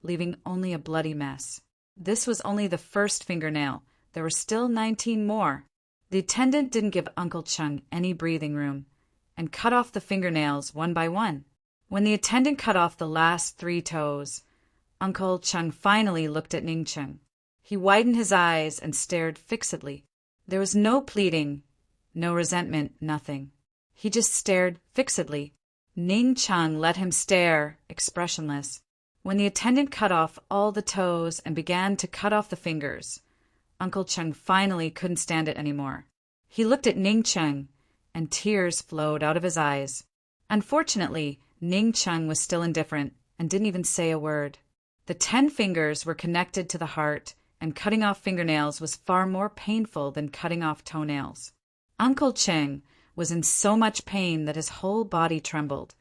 leaving only a bloody mess. This was only the first fingernail. There were still 19 more. The attendant didn't give Uncle Cheng any breathing room and cut off the fingernails one by one. When the attendant cut off the last 3 toes, Uncle Cheng finally looked at Ningcheng. He widened his eyes and stared fixedly. There was no pleading, no resentment, nothing. He just stared fixedly. Ningcheng let him stare, expressionless. When the attendant cut off all the toes and began to cut off the fingers, Uncle Cheng finally couldn't stand it anymore. He looked at Ningcheng, and tears flowed out of his eyes. Unfortunately, Ningcheng was still indifferent and didn't even say a word. The 10 fingers were connected to the heart, and cutting off fingernails was far more painful than cutting off toenails. Uncle Cheng was in so much pain that his whole body trembled,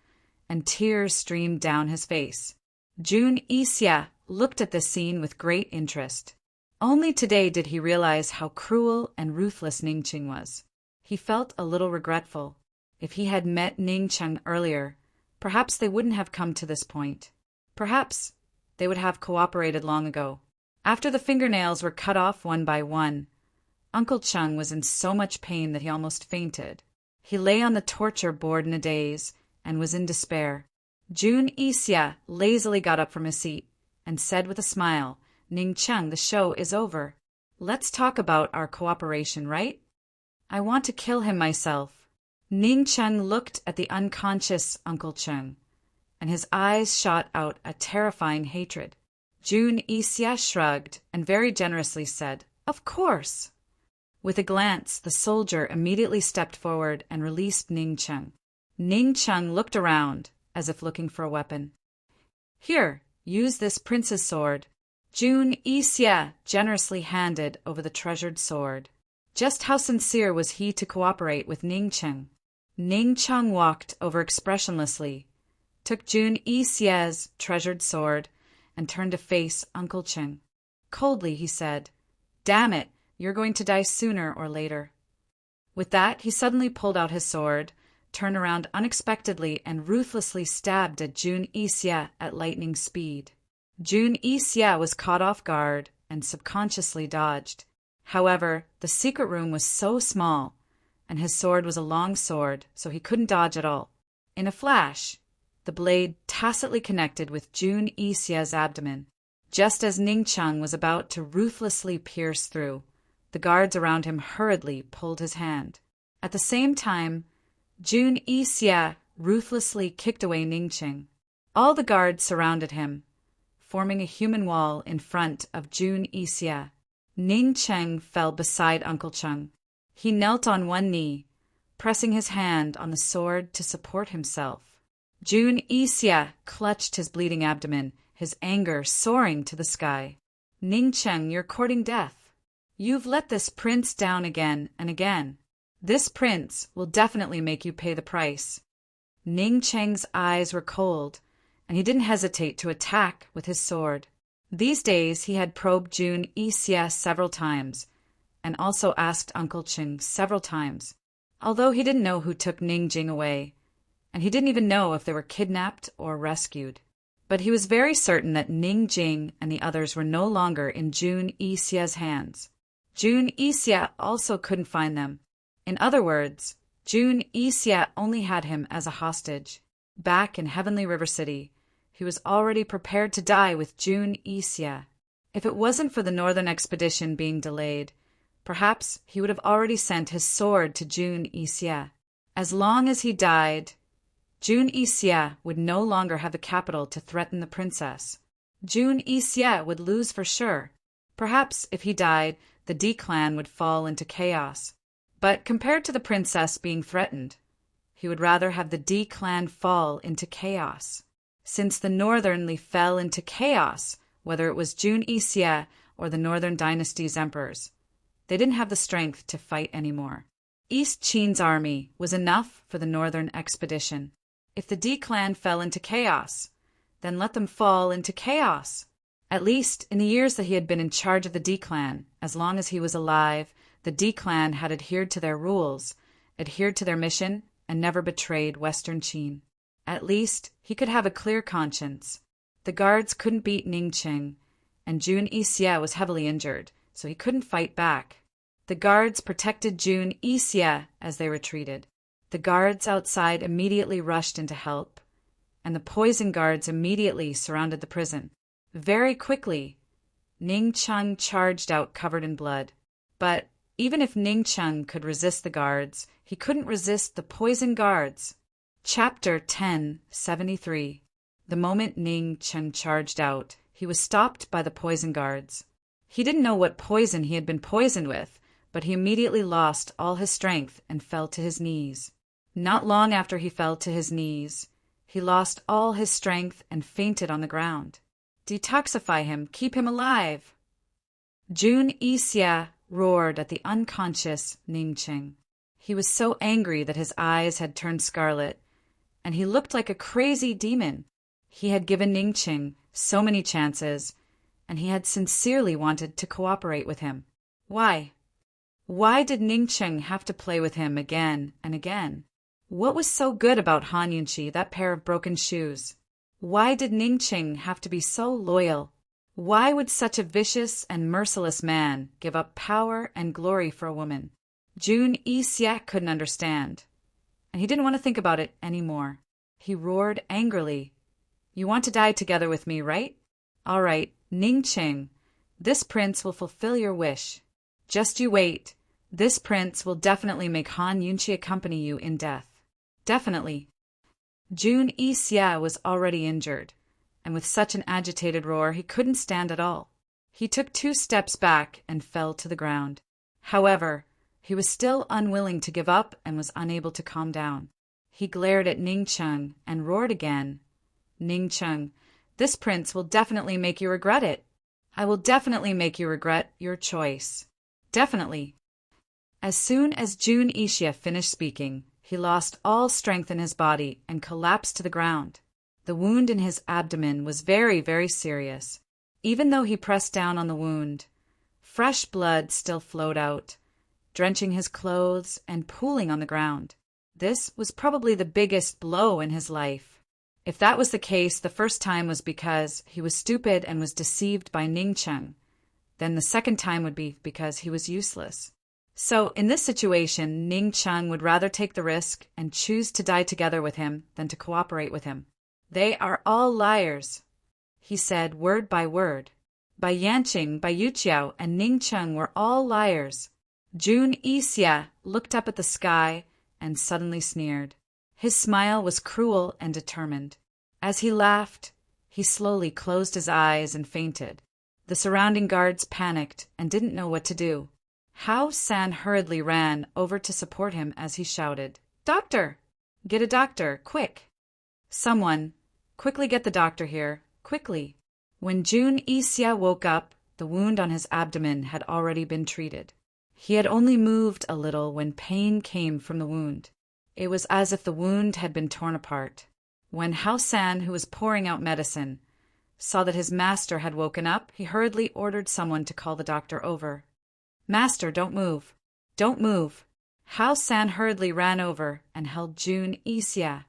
and tears streamed down his face. Jun Yixie looked at this scene with great interest. Only today did he realize how cruel and ruthless Ningcheng was. He felt a little regretful. If he had met Ningcheng earlier, perhaps they wouldn't have come to this point. Perhaps they would have cooperated long ago. After the fingernails were cut off one by one, Uncle Cheng was in so much pain that he almost fainted. He lay on the torture board in a daze and was in despair. Jun Isya lazily got up from his seat and said with a smile, Ning Cheng, the show is over. Let's talk about our cooperation, right? I want to kill him myself. Ning Cheng looked at the unconscious Uncle Cheng, and his eyes shot out a terrifying hatred. Jun Isya shrugged and very generously said, Of course. With a glance, the soldier immediately stepped forward and released Ning Cheng. Ning Cheng looked around, as if looking for a weapon. Here, use this prince's sword. Jun Isya generously handed over the treasured sword. Just how sincere was he to cooperate with Ning Cheng? Ning Cheng walked over expressionlessly, took Jun Isya's treasured sword, and turned to face Uncle Cheng. Coldly, he said, Damn it, you're going to die sooner or later. With that, he suddenly pulled out his sword, turned around unexpectedly, and ruthlessly stabbed at Jun Isya at lightning speed. Jun Isya was caught off guard and subconsciously dodged. However, the secret room was so small, and his sword was a long sword, so he couldn't dodge at all. In a flash, the blade tacitly connected with Jun Isya's abdomen. Just as Ning Cheng was about to ruthlessly pierce through, the guards around him hurriedly pulled his hand. At the same time, Jun Isya ruthlessly kicked away Ning Cheng. All the guards surrounded him, forming a human wall in front of Jun Isya. Ning Cheng fell beside Uncle Cheng. He knelt on one knee, pressing his hand on the sword to support himself. Jun Isya clutched his bleeding abdomen, his anger soaring to the sky. Ning Cheng, you're courting death. You've let this prince down again and again. This prince will definitely make you pay the price. Ning Cheng's eyes were cold, and he didn't hesitate to attack with his sword. These days he had probed Jun Isya several times, and also asked Uncle Cheng several times, although he didn't know who took Ning Jing away, and he didn't even know if they were kidnapped or rescued. But he was very certain that Ning Jing and the others were no longer in Jun Isya's hands. Jun Isya also couldn't find them. In other words, Jun Isya only had him as a hostage. Back in Heavenly River City, he was already prepared to die with Jun Isya. If it wasn't for the northern expedition being delayed, perhaps he would have already sent his sword to Jun Isya. As long as he died, Jun Isya would no longer have the capital to threaten the princess. Jun Isya would lose for sure. Perhaps if he died, the D clan would fall into chaos. But compared to the princess being threatened, he would rather have the D clan fall into chaos. Since the Northernly fell into chaos, whether it was Jun Isya or the Northern Dynasty's emperors, they didn't have the strength to fight anymore. East Qin's army was enough for the Northern expedition. If the D clan fell into chaos, then let them fall into chaos. At least in the years that he had been in charge of the D clan, as long as he was alive, the D clan had adhered to their rules, adhered to their mission, and never betrayed Western Qin. At least he could have a clear conscience. The guards couldn't beat Ning Cheng, and Jun Isya was heavily injured, so he couldn't fight back. The guards protected Jun Isya as they retreated. The guards outside immediately rushed in to help, and the poison guards immediately surrounded the prison. Very quickly, Ning Cheng charged out covered in blood. But even if Ning Cheng could resist the guards, he couldn't resist the poison guards. Chapter 1073. The moment Ning Cheng charged out, he was stopped by the poison guards. He didn't know what poison he had been poisoned with, but he immediately lost all his strength and fell to his knees. Not long after he fell to his knees, he lost all his strength and fainted on the ground. Detoxify him, keep him alive! Jun Isya roared at the unconscious Ning Cheng. He was so angry that his eyes had turned scarlet, and he looked like a crazy demon. He had given Ning Cheng so many chances, and he had sincerely wanted to cooperate with him. Why? Why did Ning Cheng have to play with him again and again? What was so good about Han Yunqi, that pair of broken shoes? Why did Ning Cheng have to be so loyal? Why would such a vicious and merciless man give up power and glory for a woman? Jun Isya couldn't understand, and he didn't want to think about it anymore. He roared angrily You want to die together with me, right? All right, Ning Ching. This prince will fulfill your wish. Just you wait. This prince will definitely make Han Yunqi accompany you in death. Definitely. Jun Yixia was already injured, and with such an agitated roar he couldn't stand at all. He took 2 steps back and fell to the ground. However, he was still unwilling to give up and was unable to calm down. He glared at Ning Cheng and roared again. Ning Cheng, this prince will definitely make you regret it. I will definitely make you regret your choice. Definitely. As soon as Jun Yixia finished speaking, he lost all strength in his body and collapsed to the ground. The wound in his abdomen was very, very serious. Even though he pressed down on the wound, fresh blood still flowed out, drenching his clothes and pooling on the ground. This was probably the biggest blow in his life. If that was the case, the first time was because he was stupid and was deceived by Ning Cheng. Then the second time would be because he was useless. So in this situation, Ning Cheng would rather take the risk and choose to die together with him than to cooperate with him. They are all liars, he said word by word. Bai Yanqing, Bai Yuqiao, and Ning Cheng were all liars. Jun Yixia looked up at the sky and suddenly sneered. His smile was cruel and determined. As he laughed, he slowly closed his eyes and fainted. The surrounding guards panicked and didn't know what to do. Hao San hurriedly ran over to support him as he shouted, "Doctor! Get a doctor, quick! Someone, quickly get the doctor here, quickly!" When Jun Yixia woke up, the wound on his abdomen had already been treated. He had only moved a little when pain came from the wound. It was as if the wound had been torn apart. When Hao San, who was pouring out medicine, saw that his master had woken up, he hurriedly ordered someone to call the doctor over. "Master, don't move. Don't move." Hao San hurriedly ran over and held Jun Yixia.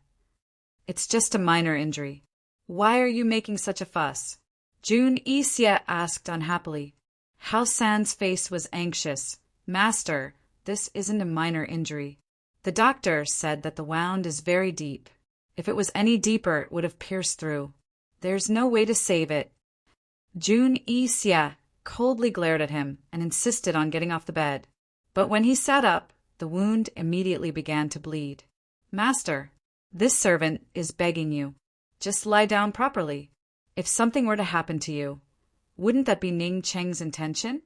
"It's just a minor injury. Why are you making such a fuss?" Jun Yixia asked unhappily. Hao San's face was anxious. "Master, this isn't a minor injury. The doctor said that the wound is very deep. If it was any deeper, it would have pierced through. There's no way to save it." Jun Yixia coldly glared at him and insisted on getting off the bed. But when he sat up, the wound immediately began to bleed. "Master, this servant is begging you. Just lie down properly. If something were to happen to you, wouldn't that be Ning Cheng's intention?"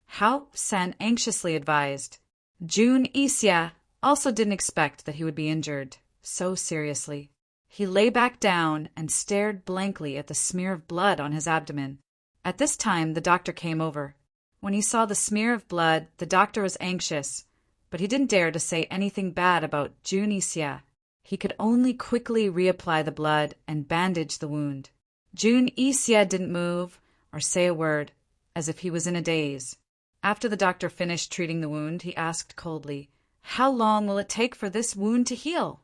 Hao San anxiously advised. Jun Yixia also didn't expect that he would be injured so seriously. He lay back down and stared blankly at the smear of blood on his abdomen. At this time, the doctor came over. When he saw the smear of blood, the doctor was anxious, but he didn't dare to say anything bad about Jun Yixia. He could only quickly reapply the blood and bandage the wound. Jun Yixia didn't move or say a word, as if he was in a daze. After the doctor finished treating the wound, he asked coldly, "How long will it take for this wound to heal?"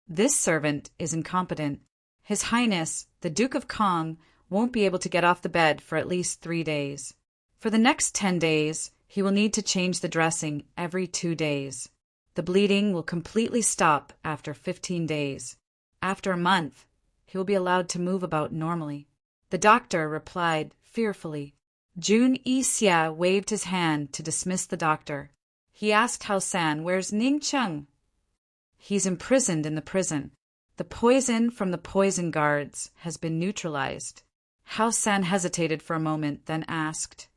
"This servant is incompetent. His Highness, the Duke of Kong, won't be able to get off the bed for at least 3 days. For the next 10 days, he will need to change the dressing every 2 days. The bleeding will completely stop after 15 days. After a month, he will be allowed to move about normally." The doctor replied fearfully. Jun Yixia waved his hand to dismiss the doctor. He asked Hao San, "Where's Ning Cheng?" "He's imprisoned in the prison. The poison from the poison guards has been neutralized." Hao San hesitated for a moment, then asked,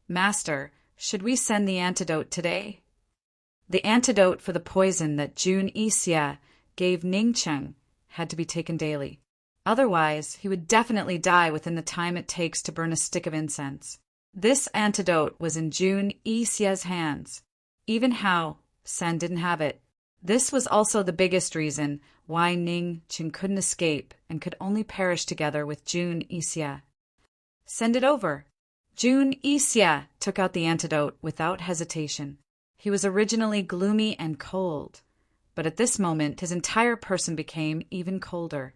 "Master, should we send the antidote today?" The antidote for the poison that Jun Yixia gave Ning Cheng had to be taken daily. Otherwise, he would definitely die within the time it takes to burn a stick of incense. This antidote was in Jun Yixia's hands. Even Hao San didn't have it. This was also the biggest reason why Ning Cheng couldn't escape and could only perish together with Jun Yixia. "Send it over." Jun Yixia took out the antidote without hesitation. He was originally gloomy and cold, but at this moment his entire person became even colder.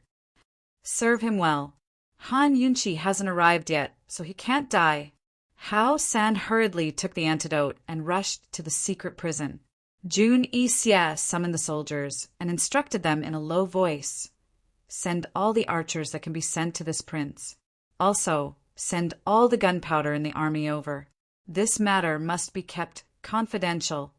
"Serve him well. Han Yunqi hasn't arrived yet, so he can't die." Hao San hurriedly took the antidote and rushed to the secret prison. Jun Yixia summoned the soldiers and instructed them in a low voice. Send all the archers that can be sent to this prince. Also, send all the gunpowder in the army over. This matter must be kept confidential."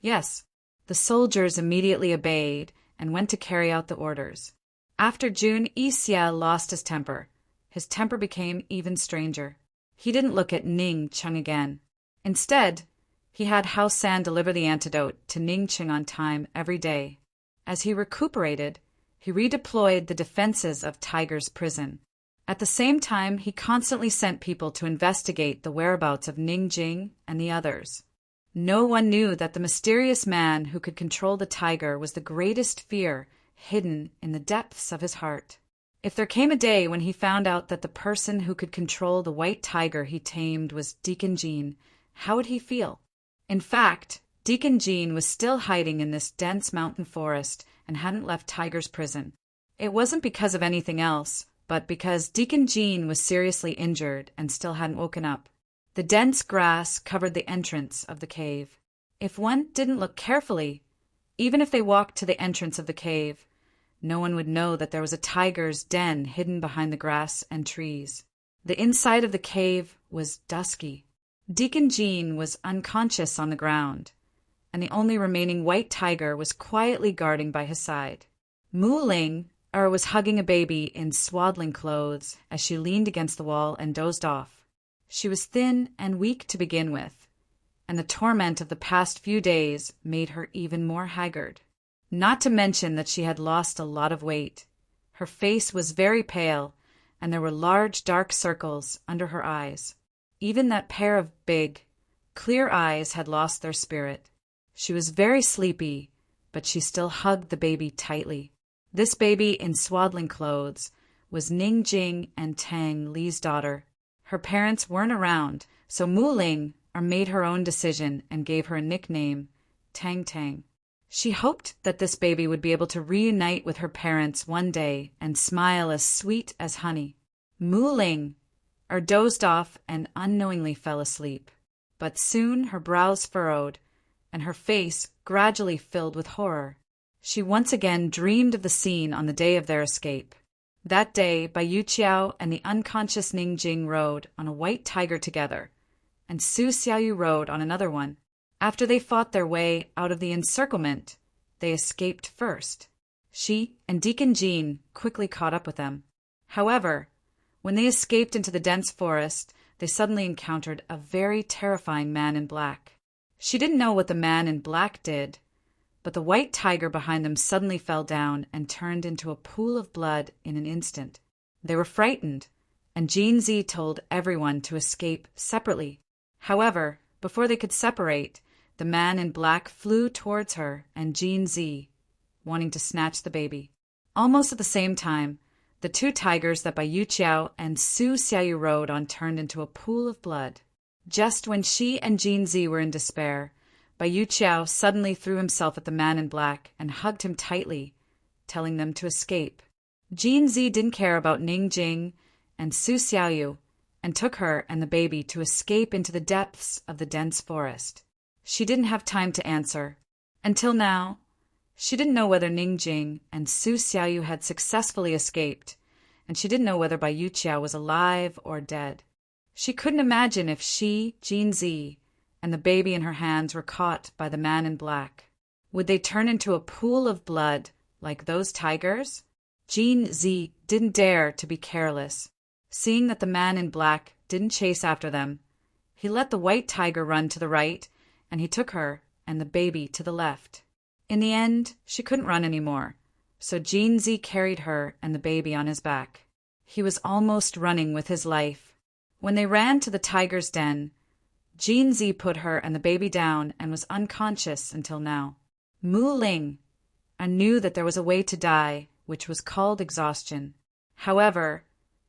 Yes, the soldiers immediately obeyed and went to carry out the orders. After Jun Yixia lost his temper. His temper became even stranger. He didn't look at Ning Cheng again. Instead, he had Hao San deliver the antidote to Ning Cheng on time every day. As he recuperated, he redeployed the defenses of Tiger's prison. At the same time, he constantly sent people to investigate the whereabouts of Ning Jing and the others. No one knew that the mysterious man who could control the tiger was the greatest fear hidden in the depths of his heart. If there came a day when he found out that the person who could control the white tiger he tamed was Deacon Jean, how would he feel? In fact, Deacon Jean was still hiding in this dense mountain forest and hadn't left Tiger's prison. It wasn't because of anything else, but because Deacon Jean was seriously injured and still hadn't woken up. The dense grass covered the entrance of the cave. If one didn't look carefully, even if they walked to the entrance of the cave, no one would know that there was a tiger's den hidden behind the grass and trees. The inside of the cave was dusky. Deacon Jean was unconscious on the ground, and the only remaining white tiger was quietly guarding by his side. Mu Ling was hugging a baby in swaddling clothes as she leaned against the wall and dozed off. She was thin and weak to begin with, and the torment of the past few days made her even more haggard. Not to mention that she had lost a lot of weight. Her face was very pale, and there were large dark circles under her eyes. Even that pair of big, clear eyes had lost their spirit. She was very sleepy, but she still hugged the baby tightly. This baby in swaddling clothes was Ning Jing and Tang Li's daughter. Her parents weren't around, so Mu Ling made her own decision and gave her a nickname, Tang Tang. She hoped that this baby would be able to reunite with her parents one day and smile as sweet as honey. Mu Ling dozed off and unknowingly fell asleep, but soon her brows furrowed and her face gradually filled with horror. She once again dreamed of the scene on the day of their escape. That day, Bai Yuqiao and the unconscious Ning Jing rode on a white tiger together, and Su Xiaoyu rode on another one. After they fought their way out of the encirclement, they escaped first. She and Deacon Jean quickly caught up with them. However, when they escaped into the dense forest, they suddenly encountered a very terrifying man in black. She didn't know what the man in black did, but the white tiger behind them suddenly fell down and turned into a pool of blood in an instant. They were frightened, and Jean Zi told everyone to escape separately. However, before they could separate, the man in black flew towards her and Jean Zi, wanting to snatch the baby. Almost at the same time, the two tigers that Bai Yuqiao and Su Xiaoyu rode on turned into a pool of blood. Just when she and Jean Zi were in despair, Bai Yuqiao suddenly threw himself at the man in black and hugged him tightly, telling them to escape. Jean Zi didn't care about Ning Jing and Su Xiaoyu and took her and the baby to escape into the depths of the dense forest. She didn't have time to answer. Until now, she didn't know whether Ning Jing and Su Xiaoyu had successfully escaped, and she didn't know whether Bai Yuqiao was alive or dead. She couldn't imagine if she, Jean Zi, and the baby in her hands were caught by the man in black. Would they turn into a pool of blood like those tigers? Jean Zi didn't dare to be careless. Seeing that the man in black didn't chase after them, he let the white tiger run to the right, and he took her and the baby to the left. In the end, she couldn't run anymore, so Jean Zi carried her and the baby on his back. He was almost running with his life. When they ran to the tiger's den, Jean Zi put her and the baby down and was unconscious until now. Mu Ling knew that there was a way to die, which was called exhaustion. However,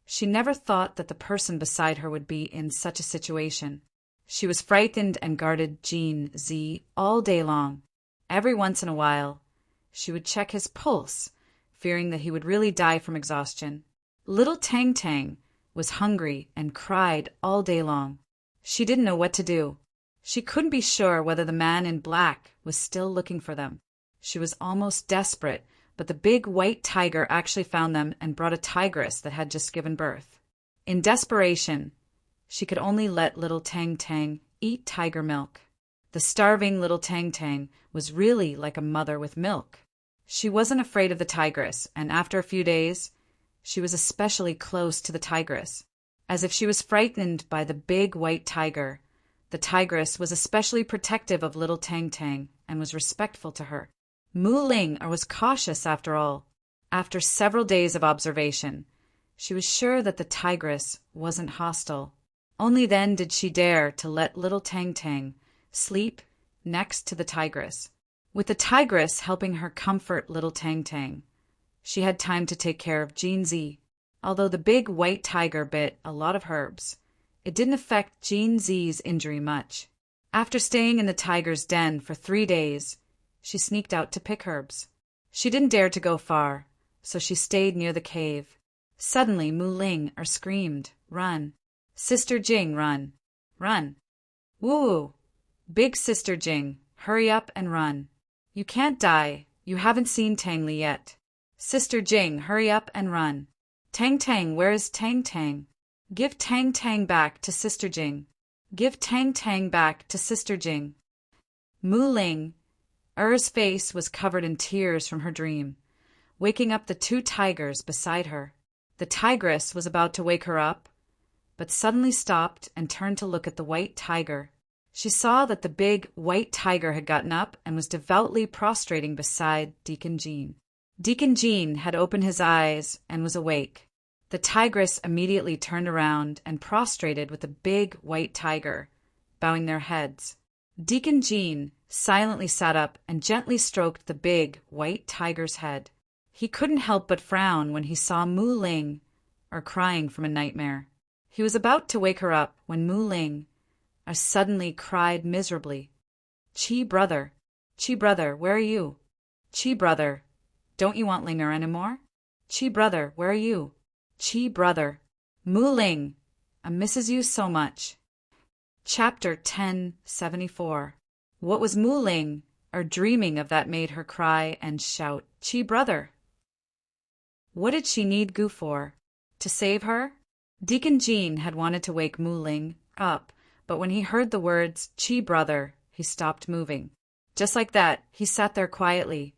she never thought that the person beside her would be in such a situation. She was frightened and guarded Jean Zi all day long. Every once in a while, she would check his pulse, fearing that he would really die from exhaustion. Little Tang Tang was hungry and cried all day long. She didn't know what to do. She couldn't be sure whether the man in black was still looking for them. She was almost desperate but the big white tiger actually found them and brought a tigress that had just given birth. In desperation, she could only let little Tang Tang eat tiger milk. The starving little Tang Tang was really like a mother with milk. She wasn't afraid of the tigress, and after a few days, she was especially close to the tigress. As if she was frightened by the big white tiger, the tigress was especially protective of little Tang Tang and was respectful to her. Mu Ling was cautious after all. After several days of observation, she was sure that the tigress wasn't hostile. Only then did she dare to let little Tang Tang sleep next to the tigress. With the tigress helping her comfort little Tang Tang, she had time to take care of Jean Z. Although the big white tiger bit a lot of herbs, it didn't affect Jean Z's injury much. After staying in the tiger's den for 3 days, she sneaked out to pick herbs. She didn't dare to go far, so she stayed near the cave. Suddenly Mu Ling screamed, "Run! Sister Jing, run! Run! Woo! Big Sister Jing, hurry up and run! You can't die, you haven't seen Tang Li yet. Sister Jing, hurry up and run! Tang Tang, where is Tang Tang? Give Tang Tang back to Sister Jing! Give Tang Tang back to Sister Jing!" Mu Ling Er's face was covered in tears from her dream, waking up the 2 tigers beside her. The tigress was about to wake her up, but suddenly stopped and turned to look at the white tiger. She saw that the big white tiger had gotten up and was devoutly prostrating beside Deacon Jean. Deacon Jean had opened his eyes and was awake. The tigress immediately turned around and prostrated with the big white tiger, bowing their heads. Deacon Jean silently sat up and gently stroked the big white tiger's head. He couldn't help but frown when he saw Mu Ling crying from a nightmare. He was about to wake her up when Mu Ling suddenly cried miserably, Chi brother, where are you? Chi brother, don't you want Linger anymore? Chi brother, where are you? Chi brother, Mu Ling misses you so much." Chapter 1074. What was Mu Ling dreaming of that made her cry and shout, "Chi brother"? What did she need Gu for? To save her? Deacon Jean had wanted to wake Mu Ling up, but when he heard the words, "Chi brother," he stopped moving. Just like that, he sat there quietly,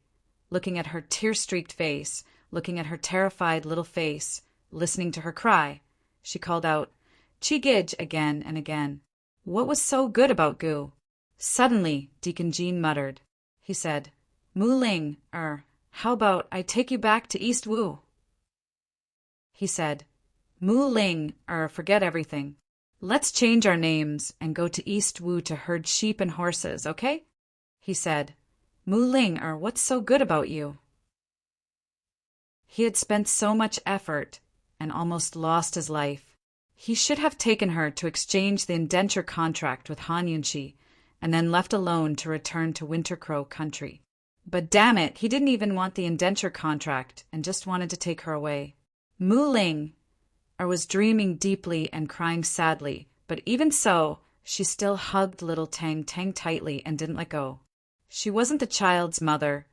looking at her tear-streaked face, looking at her terrified little face, listening to her cry. She called out, "Chi Gij," again and again. What was so good about Gu? Suddenly, Deacon Jean muttered. He said, "Mu Ling, how about I take you back to East Wu?" He said, "Mu Ling, forget everything. Let's change our names and go to East Wu to herd sheep and horses, okay?" He said, "Mu Ling, what's so good about you?" He had spent so much effort and almost lost his life. He should have taken her to exchange the indenture contract with Han Yunxi and then left alone to return to Winter Crow country. But damn it, he didn't even want the indenture contract and just wanted to take her away. Mu Ling was dreaming deeply and crying sadly, but even so, she still hugged little Tang Tang tightly and didn't let go. She wasn't the child's mother,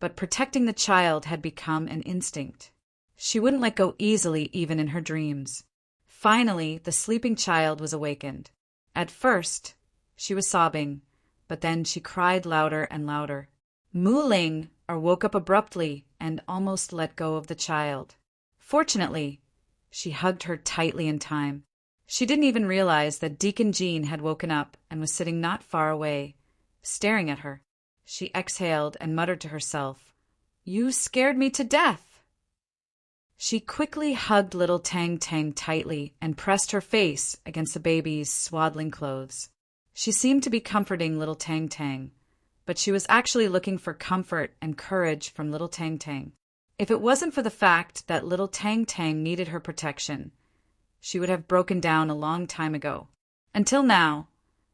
but protecting the child had become an instinct. She wouldn't let go easily even in her dreams. Finally, the sleeping child was awakened. At first, she was sobbing, but then she cried louder and louder. Mu Ling woke up abruptly and almost let go of the child. Fortunately, she hugged her tightly in time. She didn't even realize that Deacon Jean had woken up and was sitting not far away, staring at her. She exhaled and muttered to herself, "You scared me to death." She quickly hugged little Tang Tang tightly and pressed her face against the baby's swaddling clothes. She seemed to be comforting little Tang Tang, but she was actually looking for comfort and courage from little Tang Tang. If it wasn't for the fact that little Tang Tang needed her protection, she would have broken down a long time ago. Until now,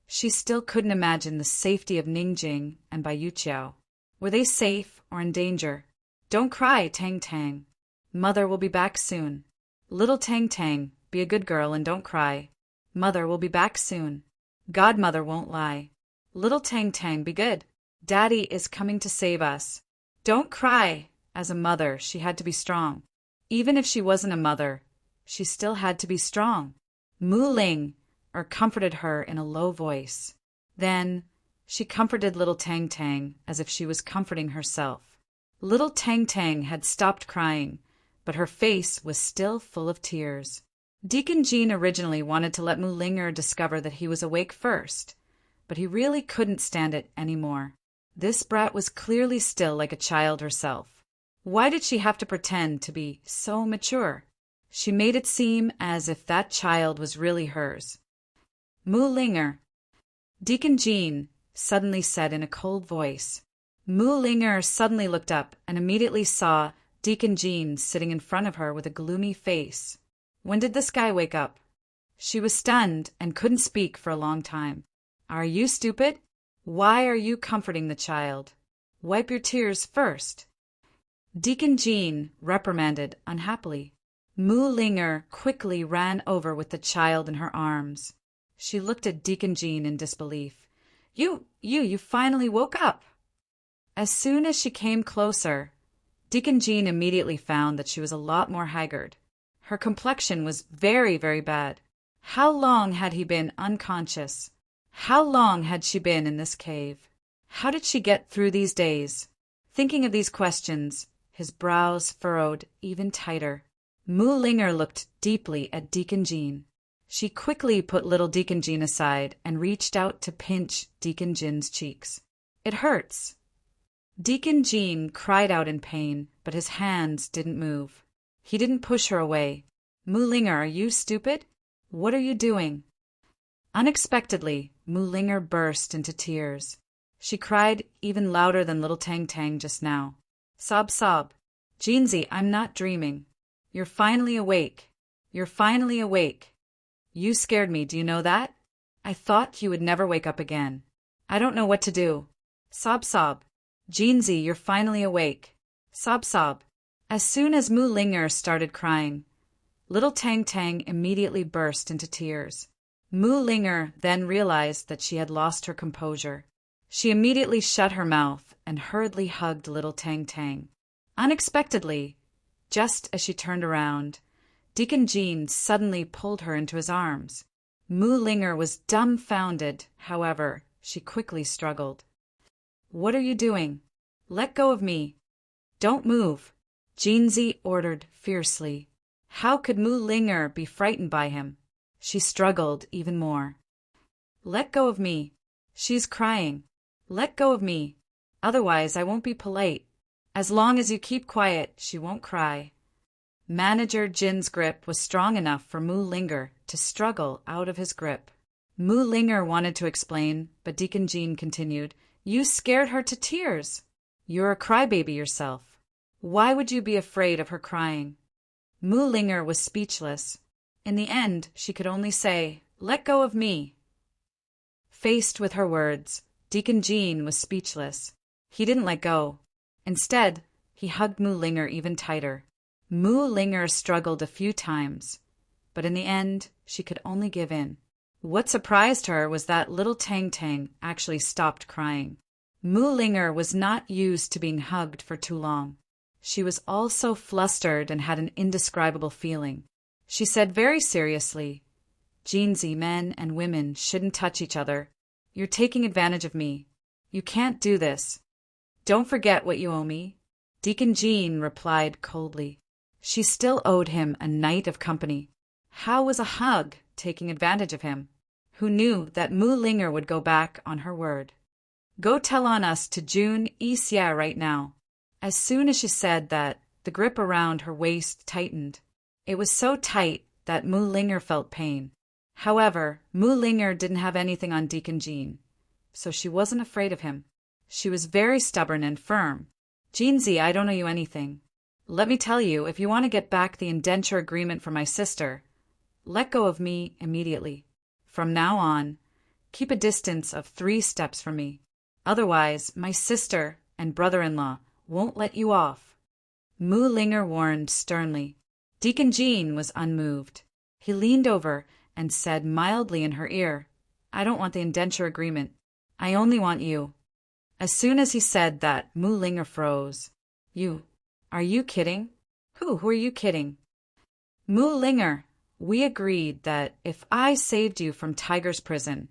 she still couldn't imagine the safety of Ningjing and Bai Yuqiao. Were they safe or in danger? "Don't cry, Tang Tang. Mother will be back soon. Little Tang Tang, be a good girl and don't cry. Mother will be back soon. Godmother won't lie. Little Tang Tang, be good. Daddy is coming to save us. Don't cry. As a mother, she had to be strong. Even if she wasn't a mother, she still had to be strong. Mu Ling comforted her in a low voice. Then she comforted little Tang Tang as if she was comforting herself. Little Tang Tang had stopped crying, but her face was still full of tears. Deacon Jean originally wanted to let Mu Linger discover that he was awake first, but he really couldn't stand it anymore. This brat was clearly still like a child herself. Why did she have to pretend to be so mature? She made it seem as if that child was really hers. Mu Linger, Deacon Jean suddenly said in a cold voice. Mu Linger suddenly looked up and immediately saw Deacon Jean sitting in front of her with a gloomy face. When did this guy wake up? She was stunned and couldn't speak for a long time. Are you stupid? Why are you comforting the child? Wipe your tears first. Deacon Jean reprimanded unhappily. Mu Linger quickly ran over with the child in her arms. She looked at Deacon Jean in disbelief. You finally woke up. As soon as she came closer, Deacon Jean immediately found that she was a lot more haggard. Her complexion was very, very bad. How long had he been unconscious? How long had she been in this cave? How did she get through these days? Thinking of these questions, his brows furrowed even tighter. Mu Linger looked deeply at Deacon Jean. She quickly put little Deacon Jean aside and reached out to pinch Deacon Jean's cheeks. It hurts. Deacon Jean cried out in pain, but his hands didn't move. He didn't push her away. Mu Linger, are you stupid? What are you doing? Unexpectedly, Mu Linger burst into tears. She cried even louder than little Tang Tang just now. Sob, sob. Jeansy, I'm not dreaming. You're finally awake. You're finally awake. You scared me, do you know that? I thought you would never wake up again. I don't know what to do. Sob, sob. Jeansy, you're finally awake. Sob, sob. As soon as Mu Linger started crying, little Tang Tang immediately burst into tears. Mu Linger then realized that she had lost her composure. She immediately shut her mouth and hurriedly hugged little Tang Tang. Unexpectedly, just as she turned around, Deacon Jean suddenly pulled her into his arms. Mu Linger was dumbfounded, however, she quickly struggled. What are you doing? Let go of me. Don't move, Jeansy ordered fiercely. How could Mu Linger be frightened by him? She struggled even more. Let go of me. She's crying. Let go of me. Otherwise, I won't be polite. As long as you keep quiet, she won't cry. Manager Jin's grip was strong enough for Mu Linger to struggle out of his grip. Mu Linger wanted to explain, but Deacon Jean continued, You scared her to tears. You're a crybaby yourself. Why would you be afraid of her crying? Mu Linger was speechless. In the end, she could only say, Let go of me. Faced with her words, Deacon Jean was speechless. He didn't let go. Instead, he hugged Mu Linger even tighter. Mu Linger struggled a few times, but in the end, she could only give in. What surprised her was that little Tang Tang actually stopped crying. Mu Linger was not used to being hugged for too long. She was also flustered and had an indescribable feeling. She said very seriously, Jeansy, men and women shouldn't touch each other. You're taking advantage of me. You can't do this. Don't forget what you owe me. Deacon Jean replied coldly. She still owed him a night of company. How was a hug taking advantage of him? Who knew that Mu Linger would go back on her word? Go tell on us to June Xia right now. As soon as she said that, the grip around her waist tightened. It was so tight that Mu Linger felt pain. However, Mu Linger didn't have anything on Deacon Jean, so she wasn't afraid of him. She was very stubborn and firm. Jeansy, I don't owe you anything. Let me tell you, if you want to get back the indenture agreement for my sister, let go of me immediately. From now on, keep a distance of 3 steps from me. Otherwise, my sister and brother-in-law won't let you off. Mu Linger warned sternly. Deacon Jean was unmoved. He leaned over and said mildly in her ear, I don't want the indenture agreement. I only want you. As soon as he said that, Mu Linger froze. You Are you kidding? Who are you kidding? Mu Linger, we agreed that if I saved you from Tiger's prison,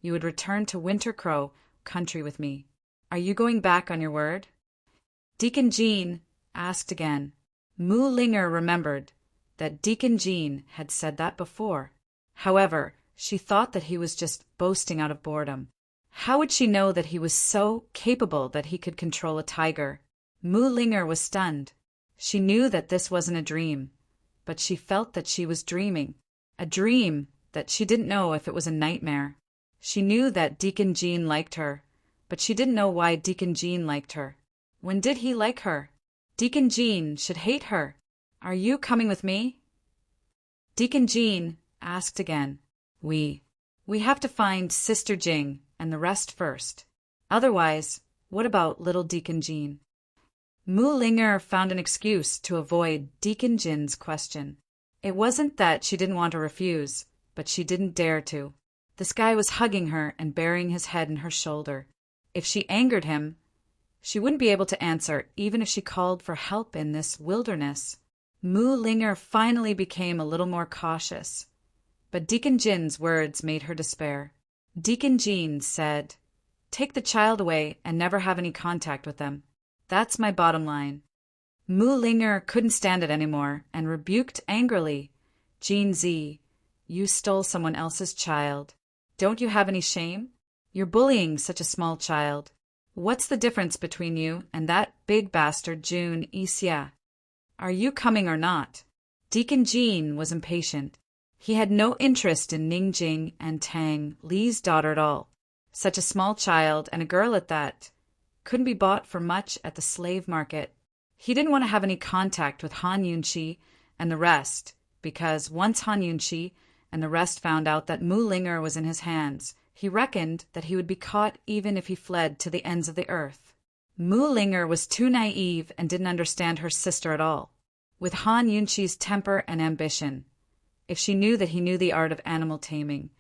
you would return to Winter Crow country with me. Are you going back on your word? Deacon Jean asked again. Mu Linger remembered that Deacon Jean had said that before. However, she thought that he was just boasting out of boredom. How would she know that he was so capable that he could control a tiger? Mu Linger was stunned. She knew that this wasn't a dream, but she felt that she was dreaming. A dream that she didn't know if it was a nightmare. She knew that Deacon Jean liked her, but she didn't know why Deacon Jean liked her. When did he like her? Deacon Jean should hate her. Are you coming with me? Deacon Jean asked again. We have to find Sister Jing and the rest first. Otherwise, what about little Deacon Jean? Mu Linger found an excuse to avoid Deacon Jin's question. It wasn't that she didn't want to refuse, but she didn't dare to. This guy was hugging her and burying his head in her shoulder. If she angered him, she wouldn't be able to answer even if she called for help in this wilderness. Mu Linger finally became a little more cautious, but Deacon Jin's words made her despair. Deacon Jean said, "Take the child away and never have any contact with them. That's my bottom line." Mu Linger couldn't stand it anymore and rebuked angrily. "Jean Z, you stole someone else's child. Don't you have any shame? You're bullying such a small child. What's the difference between you and that big bastard June Isia? Are you coming or not?" Deacon Jean was impatient. He had no interest in Ningjing and Tang, Li's daughter, at all. Such a small child, and a girl at that, couldn't be bought for much at the slave market. He didn't want to have any contact with Han Yunqi and the rest, because once Han Yunqi and the rest found out that Mu Linger was in his hands, he reckoned that he would be caught even if he fled to the ends of the earth. Mu Linger was too naive and didn't understand her sister at all. With Han Yunqi's temper and ambition, if she knew that he knew the art of animal taming,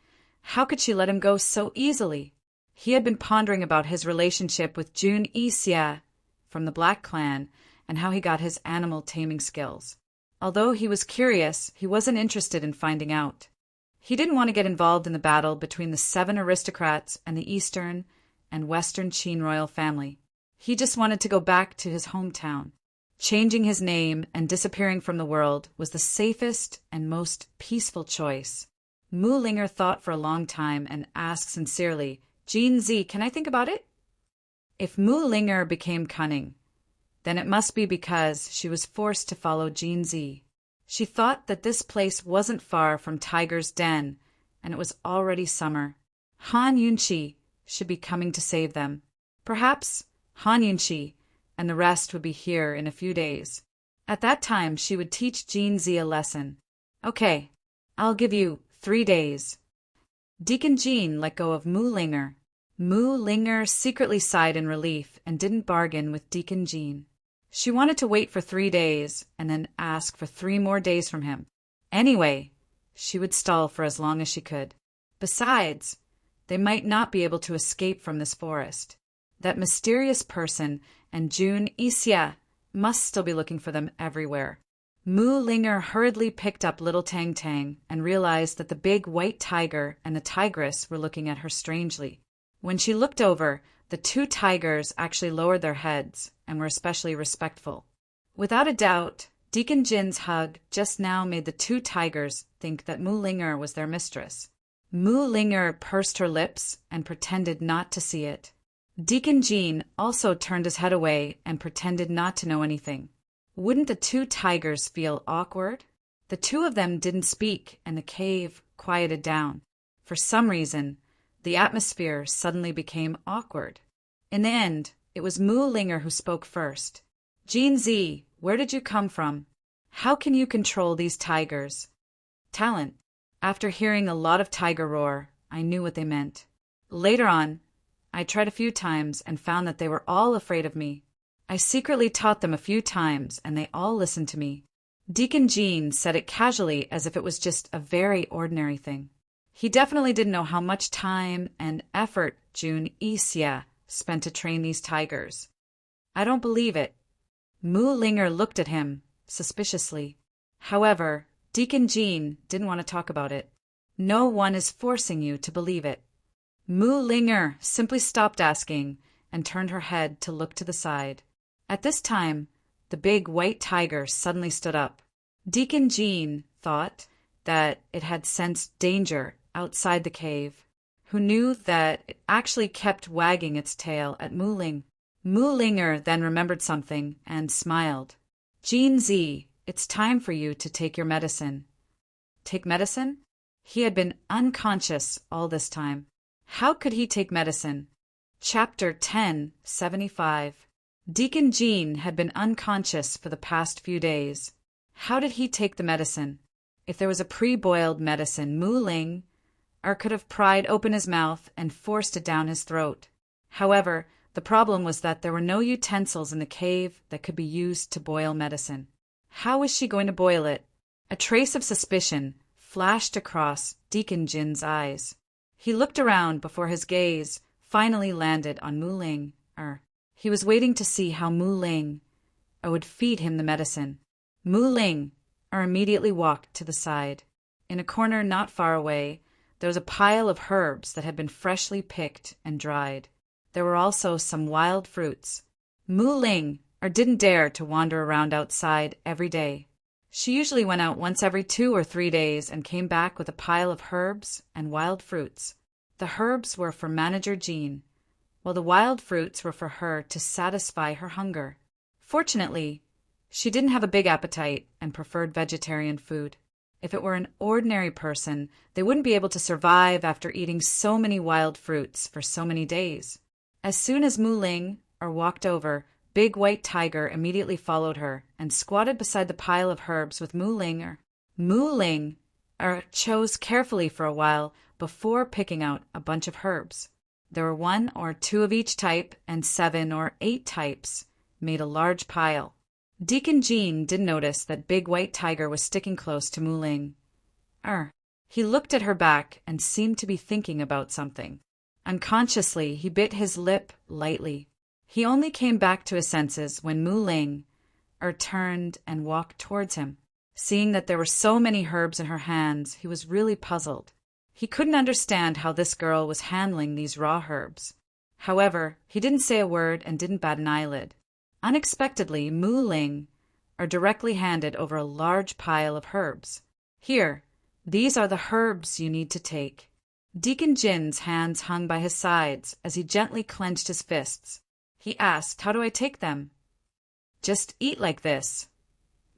how could she let him go so easily? He had been pondering about his relationship with Jun Isia from the Black Clan and how he got his animal taming skills. Although he was curious, he wasn't interested in finding out. He didn't want to get involved in the battle between the 7 aristocrats and the Eastern and Western Qin royal family. He just wanted to go back to his hometown. Changing his name and disappearing from the world was the safest and most peaceful choice. Mu Linger thought for a long time and asked sincerely, "Jean Z, can I think about it?" If Mu Linger became cunning, then it must be because she was forced to follow Jean Z. She thought that this place wasn't far from Tiger's Den, and it was already summer. Han Yunqi should be coming to save them. Perhaps Han Yunqi and the rest would be here in a few days. At that time, she would teach Jean Z a lesson. "Okay, I'll give you 3 days." Deacon Jean let go of Mu Linger. Mu Linger secretly sighed in relief and didn't bargain with Deacon Jean. She wanted to wait for 3 days and then ask for 3 more days from him. Anyway, she would stall for as long as she could. Besides, they might not be able to escape from this forest. That mysterious person and Jun Isia must still be looking for them everywhere. Mu Linger hurriedly picked up little Tang Tang and realized that the big white tiger and the tigress were looking at her strangely. When she looked over, the 2 tigers actually lowered their heads and were especially respectful. Without a doubt, Deacon Jin's hug just now made the 2 tigers think that Mu Linger was their mistress. Mu Linger pursed her lips and pretended not to see it. Deacon Jean also turned his head away and pretended not to know anything. Wouldn't the 2 tigers feel awkward? The 2 of them didn't speak, and the cave quieted down. For some reason, the atmosphere suddenly became awkward. In the end, it was Mu Linger who spoke first. "Jean Z, where did you come from? How can you control these tigers?" "Talent." After hearing a lot of tiger roar, I knew what they meant. Later on, I tried a few times and found that they were all afraid of me. I secretly taught them a few times, and they all listened to me. Deacon Jean said it casually as if it was just a very ordinary thing. He definitely didn't know how much time and effort Jun Isia spent to train these tigers. "I don't believe it." Mu Linger looked at him suspiciously. However, Deacon Jean didn't want to talk about it. No one is forcing you to believe it. Mu Linger simply stopped asking and turned her head to look to the side. At this time, the big white tiger suddenly stood up. Deacon Jean thought that it had sensed danger outside the cave, who knew that it actually kept wagging its tail at Mu Ling. Mu Linger then remembered something and smiled. Jean Z, it's time for you to take your medicine. Take medicine? He had been unconscious all this time. How could he take medicine? Chapter 1075. Deacon Jean had been unconscious for the past few days. How did he take the medicine? If there was a pre-boiled medicine, Mu Ling could have pried open his mouth and forced it down his throat. However, the problem was that there were no utensils in the cave that could be used to boil medicine. How was she going to boil it? A trace of suspicion flashed across Deacon Jin's eyes. He looked around before his gaze finally landed on Mu Ling. He was waiting to see how Mu Ling would feed him the medicine. Mu Ling immediately walked to the side. In a corner not far away, there was a pile of herbs that had been freshly picked and dried. There were also some wild fruits. Mu Ling didn't dare to wander around outside every day. She usually went out once every 2 or 3 days and came back with a pile of herbs and wild fruits. The herbs were for Manager Jean, while the wild fruits were for her to satisfy her hunger. Fortunately, she didn't have a big appetite and preferred vegetarian food. If it were an ordinary person, they wouldn't be able to survive after eating so many wild fruits for so many days. As soon as Mu Ling walked over, Big White Tiger immediately followed her and squatted beside the pile of herbs with Mu Ling. Mu Ling chose carefully for a while before picking out a bunch of herbs. There were 1 or 2 of each type, and 7 or 8 types made a large pile. Deacon Jean did notice that Big White Tiger was sticking close to Mu Ling. He looked at her back and seemed to be thinking about something. Unconsciously, he bit his lip lightly. He only came back to his senses when Mu Ling turned and walked towards him. Seeing that there were so many herbs in her hands, he was really puzzled. He couldn't understand how this girl was handling these raw herbs. However, he didn't say a word and didn't bat an eyelid. Unexpectedly, Mu Ling directly handed over a large pile of herbs. Here, these are the herbs you need to take. Deacon Jin's hands hung by his sides as he gently clenched his fists. He asked, "How do I take them?" "Just eat like this,"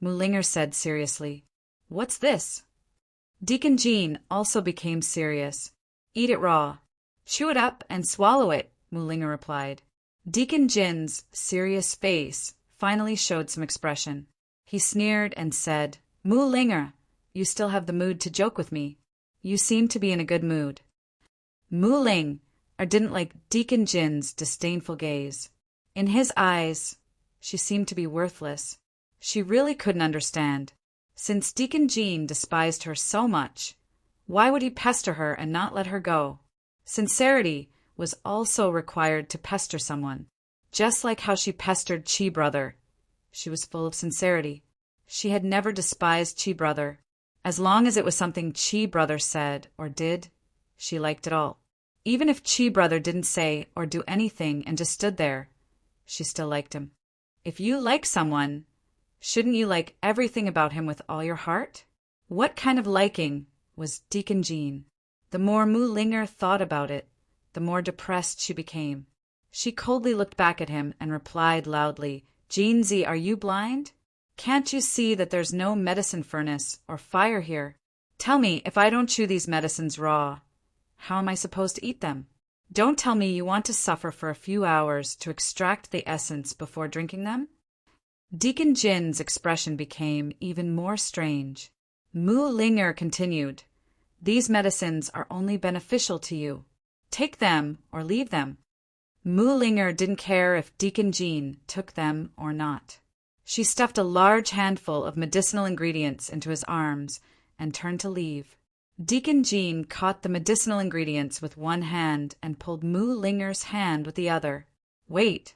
Mu Linger said seriously. "What's this?" Deacon Jean also became serious. "Eat it raw. Chew it up and swallow it," Mu Linger replied. Deacon Jin's serious face finally showed some expression. He sneered and said, "Mu Linger, you still have the mood to joke with me. You seem to be in a good mood." Mu Ling didn't like Deacon Jin's disdainful gaze. In his eyes, she seemed to be worthless. She really couldn't understand. Since Deacon Jean despised her so much, why would he pester her and not let her go? Sincerity was also required to pester someone. Just like how she pestered Chi Brother. She was full of sincerity. She had never despised Chi Brother. As long as it was something Chi Brother said or did, she liked it all. Even if Chi Brother didn't say or do anything and just stood there, she still liked him. If you like someone, shouldn't you like everything about him with all your heart? What kind of liking was Deacon Jean? The more Mu Linger thought about it, the more depressed she became. She coldly looked back at him and replied loudly, "Jean Z, are you blind? Can't you see that there's no medicine furnace or fire here? Tell me, if I don't chew these medicines raw, how am I supposed to eat them? Don't tell me you want to suffer for a few hours to extract the essence before drinking them?" Deacon Jin's expression became even more strange. Mu Linger continued, "These medicines are only beneficial to you. Take them or leave them." Mu Linger didn't care if Deacon Jean took them or not. She stuffed a large handful of medicinal ingredients into his arms and turned to leave. Deacon Jean caught the medicinal ingredients with one hand and pulled Mu Linger's hand with the other. "Wait.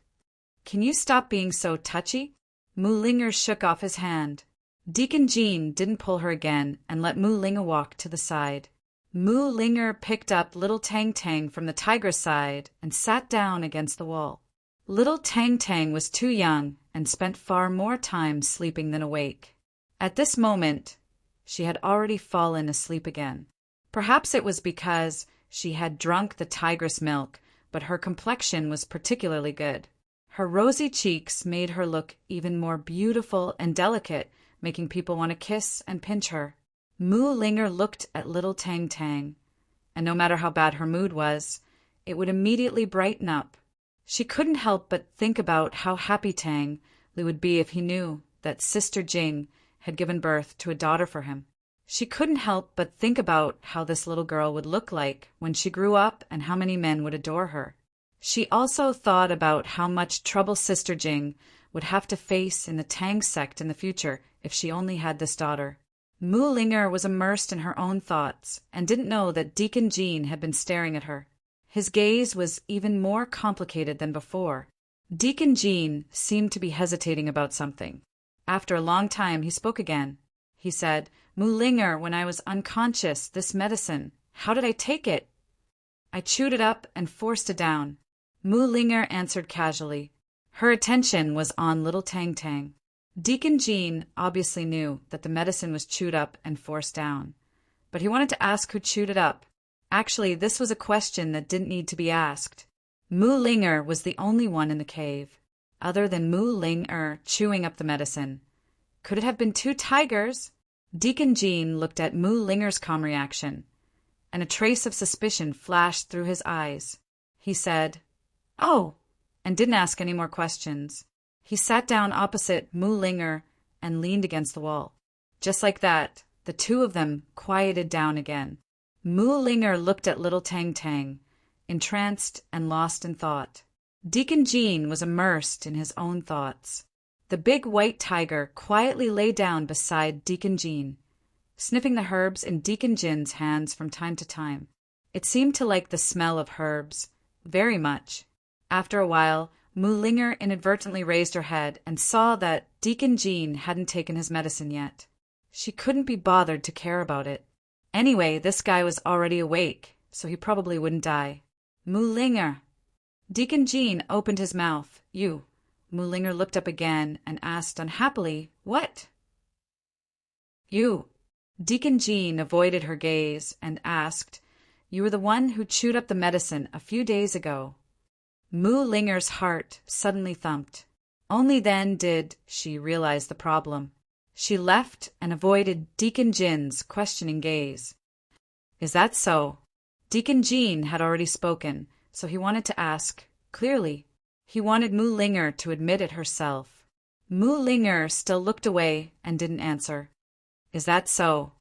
Can you stop being so touchy?" Linger shook off his hand. Deacon Jean didn't pull her again and let Linger walk to the side. Linger picked up little Tang Tang from the tiger's side and sat down against the wall. Little Tang Tang was too young and spent far more time sleeping than awake. At this moment, she had already fallen asleep again. Perhaps it was because she had drunk the tigress milk, but her complexion was particularly good. Her rosy cheeks made her look even more beautiful and delicate, making people want to kiss and pinch her. Linger looked at little Tang Tang, and no matter how bad her mood was, it would immediately brighten up. She couldn't help but think about how happy Tang Li would be if he knew that Sister Jing had given birth to a daughter for him. She couldn't help but think about how this little girl would look like when she grew up and how many men would adore her. She also thought about how much trouble Sister Jing would have to face in the Tang sect in the future if she only had this daughter. Linger was immersed in her own thoughts and didn't know that Deacon Jean had been staring at her. His gaze was even more complicated than before. Deacon Jean seemed to be hesitating about something. After a long time, he spoke again. He said, Linger, when I was unconscious, this medicine, how did I take it? I chewed it up and forced it down. Linger answered casually. Her attention was on little Tang Tang. Deacon Jean obviously knew that the medicine was chewed up and forced down, but he wanted to ask who chewed it up. Actually, this was a question that didn't need to be asked. Linger was the only one in the cave, other than Linger chewing up the medicine. Could it have been two tigers? Deacon Jean looked at Linger's calm reaction, and a trace of suspicion flashed through his eyes. He said, "Oh," and didn't ask any more questions. He sat down opposite Linger and leaned against the wall. Just like that, the two of them quieted down again. Linger looked at little Tang Tang, entranced and lost in thought. Deacon Jean was immersed in his own thoughts. The big white tiger quietly lay down beside Deacon Jean, sniffing the herbs in Deacon Jin's hands from time to time. It seemed to like the smell of herbs very much. After a while, Linger inadvertently raised her head and saw that Deacon Jean hadn't taken his medicine yet. She couldn't be bothered to care about it. Anyway, this guy was already awake, so he probably wouldn't die. Linger. Deacon Jean opened his mouth. You. Linger looked up again and asked unhappily, What? You. Deacon Jean avoided her gaze and asked, You were the one who chewed up the medicine a few days ago. Linger's heart suddenly thumped. Only then did she realize the problem. She left and avoided Deacon Jin's questioning gaze. Is that so? Deacon Jean had already spoken, so he wanted to ask, clearly. He wanted Linger to admit it herself. Linger still looked away and didn't answer. Is that so?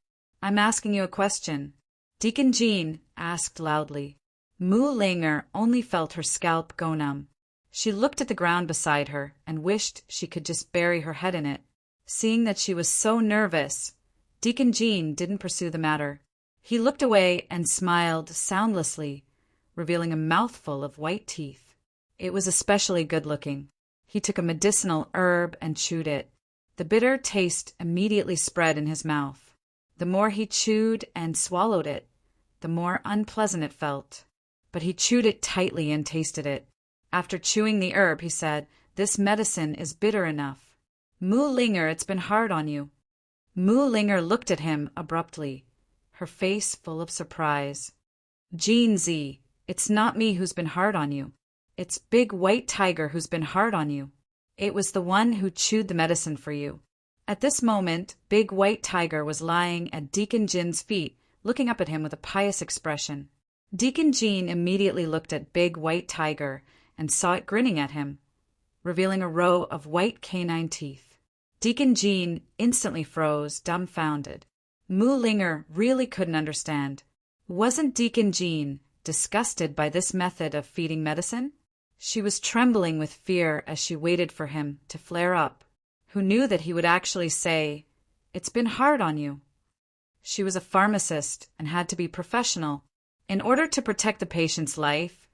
I'm asking you a question. Deacon Jean asked loudly. Linger only felt her scalp go numb. She looked at the ground beside her and wished she could just bury her head in it. Seeing that she was so nervous, Deacon Jean didn't pursue the matter. He looked away and smiled soundlessly, revealing a mouthful of white teeth. It was especially good-looking. He took a medicinal herb and chewed it. The bitter taste immediately spread in his mouth. The more he chewed and swallowed it, the more unpleasant it felt. But he chewed it tightly and tasted it. After chewing the herb, he said, This medicine is bitter enough. Linger, it's been hard on you. Linger looked at him abruptly, her face full of surprise. Jean Z, it's not me who's been hard on you. It's Big White Tiger who's been hard on you. It was the one who chewed the medicine for you. At this moment, Big White Tiger was lying at Deacon Jin's feet, looking up at him with a pious expression. Deacon Jean immediately looked at Big White Tiger and saw it grinning at him, revealing a row of white canine teeth. Deacon Jean instantly froze, dumbfounded. Linger really couldn't understand. Wasn't Deacon Jean disgusted by this method of feeding medicine? She was trembling with fear as she waited for him to flare up. Who knew that he would actually say, It's been hard on you? She was a pharmacist and had to be professional. In order to protect the patient's life,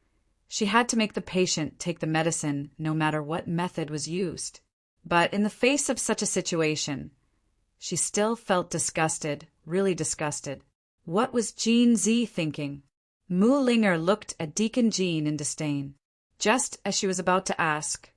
she had to make the patient take the medicine no matter what method was used. But in the face of such a situation, she still felt disgusted, really disgusted. What was Jean Z thinking? Mu Linger looked at Deacon Jean in disdain. Just as she was about to ask,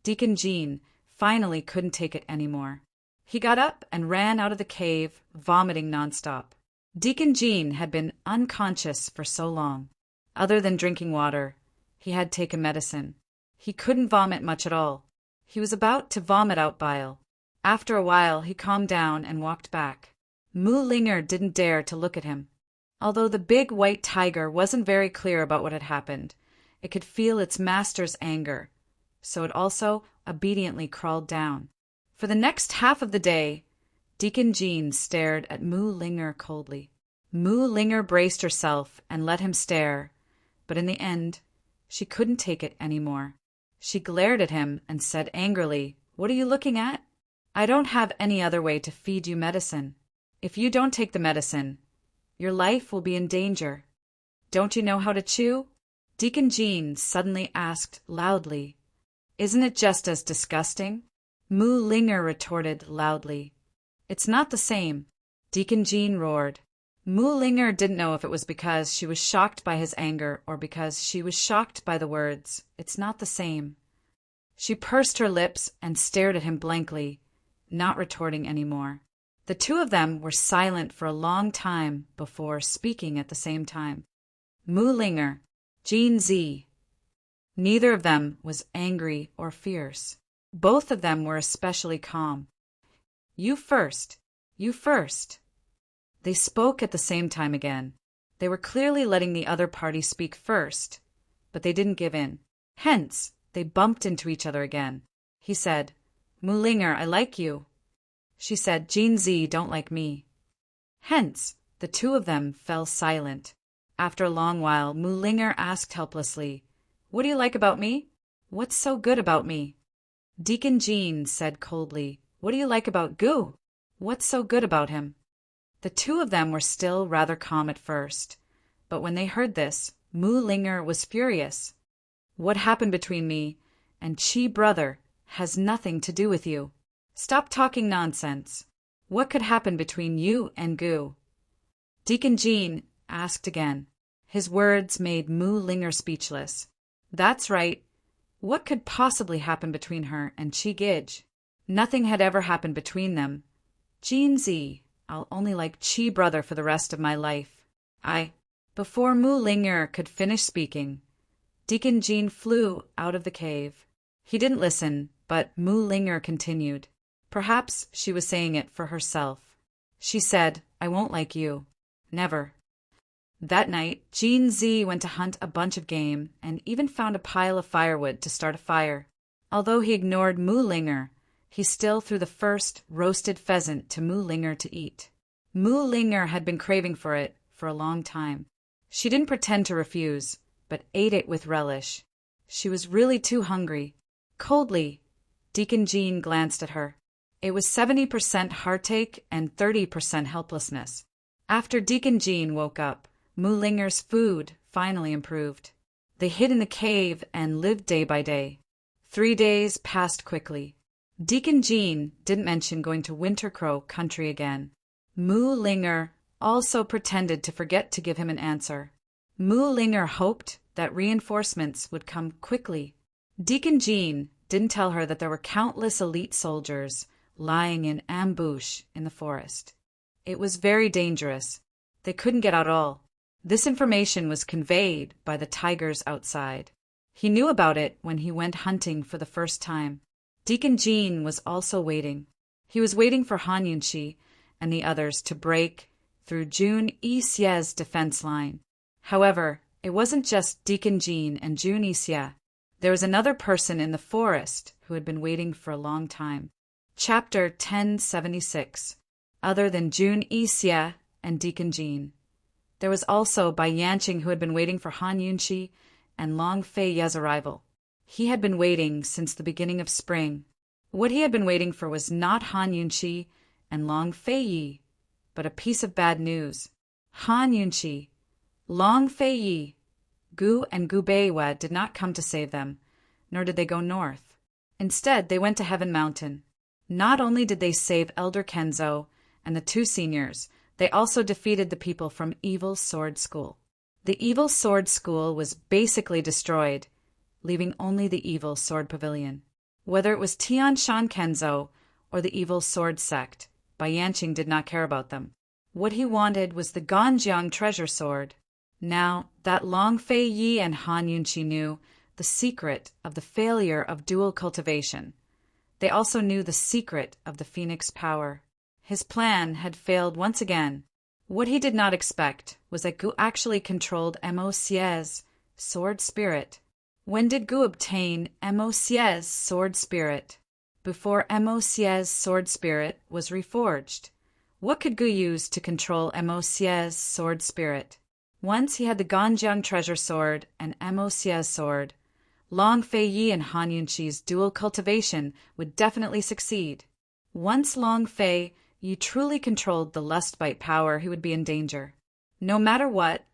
Deacon Jean finally couldn't take it anymore. He got up and ran out of the cave, vomiting nonstop. Deacon Jean had been unconscious for so long. Other than drinking water, he had taken medicine. He couldn't vomit much at all. He was about to vomit out bile. After a while, he calmed down and walked back. Mu Linger didn't dare to look at him. Although the big white tiger wasn't very clear about what had happened, it could feel its master's anger, so it also obediently crawled down. For the next half of the day, Deacon Jean stared at Mu Linger coldly. Mu Linger braced herself and let him stare, but in the end, she couldn't take it anymore. She glared at him and said angrily, "What are you looking at? I don't have any other way to feed you medicine. If you don't take the medicine, your life will be in danger. Don't you know how to chew?" Deacon Jean suddenly asked loudly, "Isn't it just as disgusting?" Mu Linger retorted loudly, "It's not the same." Deacon Jean roared. Mu Linger didn't know if it was because she was shocked by his anger or because she was shocked by the words, "It's not the same." She pursed her lips and stared at him blankly, not retorting anymore. The two of them were silent for a long time before speaking at the same time. Mu Linger, Jean Z. Neither of them was angry or fierce. Both of them were especially calm. "You first. You first." They spoke at the same time again. They were clearly letting the other party speak first, but they didn't give in. Hence, they bumped into each other again. He said, "Mu Linger, I like you." She said, "Jean Z don't like me." Hence, the two of them fell silent. After a long while, Mu Linger asked helplessly, "What do you like about me? What's so good about me?" Deacon Jean said coldly, "What do you like about Goo? What's so good about him?" The two of them were still rather calm at first, but when they heard this, Mu Linger was furious. "What happened between me and Chi brother has nothing to do with you. Stop talking nonsense. What could happen between you and Goo?" Deacon Jean asked again. His words made Mu Linger speechless. That's right. What could possibly happen between her and Chi Gidge? Nothing had ever happened between them. Jean Z, I'll only like Chi brother for the rest of my life. Before Mu Linger could finish speaking, Deacon Jean flew out of the cave. He didn't listen, but Mu Linger continued. Perhaps she was saying it for herself. She said, "I won't like you. Never." That night, Jean Z went to hunt a bunch of game and even found a pile of firewood to start a fire. Although he ignored Mu Linger, he still threw the first roasted pheasant to Mu Linger to eat. Mu Linger had been craving for it for a long time. She didn't pretend to refuse, but ate it with relish. She was really too hungry. Coldly, Deacon Jean glanced at her. It was 70% heartache and 30% helplessness. After Deacon Jean woke up, Mu Linger's food finally improved. They hid in the cave and lived day by day. 3 days passed quickly. Deacon Jean didn't mention going to Winter Crow country again. Mu Linger also pretended to forget to give him an answer. Mu Linger hoped that reinforcements would come quickly. Deacon Jean didn't tell her that there were countless elite soldiers lying in ambush in the forest. It was very dangerous. They couldn't get out at all. This information was conveyed by the tigers outside. He knew about it when he went hunting for the first time. Deacon Jean was also waiting. He was waiting for Han Yunqi and the others to break through Jun Yixie's defense line. However, it wasn't just Deacon Jean and Jun Yixie. There was another person in the forest who had been waiting for a long time. Chapter 1076. Other than Jun Yixie and Deacon Jean. There was also Bai Yanqing, who had been waiting for Han Yunqi and Long Fei Ye's arrival. He had been waiting since the beginning of spring. What he had been waiting for was not Han Yunqi and Long Fei Yi, but a piece of bad news. Han Yunqi, Long Fei Yi, Gu and Gu Beiwa did not come to save them, nor did they go north. Instead, they went to Heaven Mountain. Not only did they save Elder Kenzo and the two seniors, they also defeated the people from Evil Sword School. The Evil Sword School was basically destroyed, leaving only the Evil Sword Pavilion. Whether it was Tian Shan Kenzo or the Evil Sword Sect, Bai Yanqing did not care about them. What he wanted was the Ganjiang treasure sword. Now that Long Fei Yi and Han Yunqi knew the secret of the failure of dual cultivation, they also knew the secret of the Phoenix power. His plan had failed once again. What he did not expect was that Gu actually controlled Mo Xie's sword spirit. When did Gu obtain Mo Xie's sword spirit? Before Mo Xie's sword spirit was reforged. What could Gu use to control Mo Xie's sword spirit? Once he had the Ganjiang treasure sword and Mo Xie's sword, Long Fei Yi and Han Yunqi's dual cultivation would definitely succeed. Once Long Fei Yi truly controlled the lust bite power, he would be in danger. No matter what,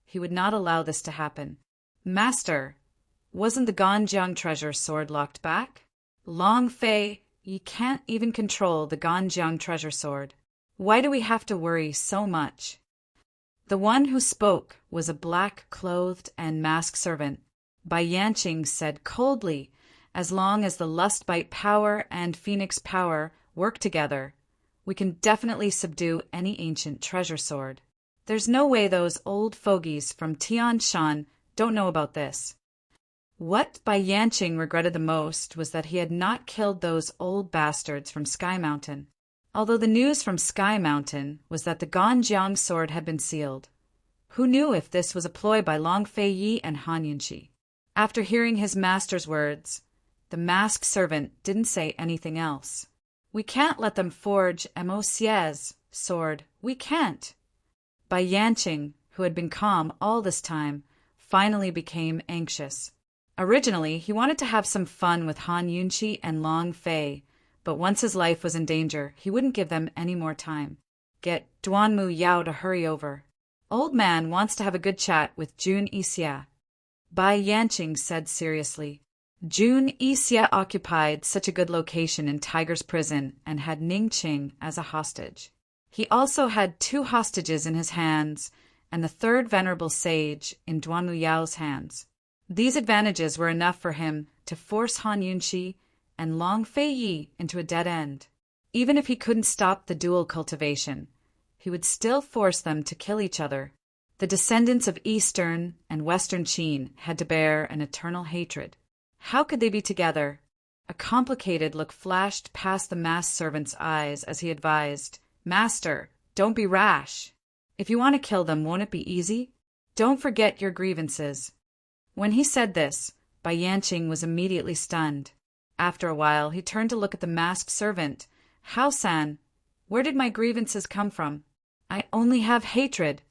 he would not allow this to happen. Master, wasn't the Ganjiang treasure sword locked back? Long Fei Yi can't even control the Ganjiang treasure sword. Why do we have to worry so much? The one who spoke was a black-clothed and masked servant. Bai Yanqing said coldly, as long as the lust bite power and phoenix power work together, we can definitely subdue any ancient treasure sword. There's no way those old fogies from Tian Shan don't know about this. What Bai Yanqing regretted the most was that he had not killed those old bastards from Sky Mountain. Although the news from Sky Mountain was that the Ganjiang sword had been sealed. Who knew if this was a ploy by Long Fei Yi and Han Yunqi? After hearing his master's words, the masked servant didn't say anything else. We can't let them forge Mo Xie's sword. We can't. Bai Yanqing, who had been calm all this time, finally became anxious. Originally, he wanted to have some fun with Han Yunqi and Long Fei, but once his life was in danger, he wouldn't give them any more time. Get Duanmu Yao to hurry over. Old man wants to have a good chat with Jun Yixia. Bai Yanqing said seriously. Jun Yixia occupied such a good location in Tiger's prison and had Ningqing as a hostage. He also had 2 hostages in his hands and the 3rd venerable sage in Duanmu Yao's hands. These advantages were enough for him to force Han Yunqi and Long Fei Yi into a dead end. Even if he couldn't stop the dual cultivation, he would still force them to kill each other. The descendants of Eastern and Western Qin had to bear an eternal hatred. How could they be together? A complicated look flashed past the masked servant's eyes as he advised, Master, don't be rash. If you want to kill them, won't it be easy? Don't forget your grievances. When he said this, Bai Yanqing was immediately stunned. After a while, he turned to look at the masked servant. Hao-san, where did my grievances come from? I only have hatred.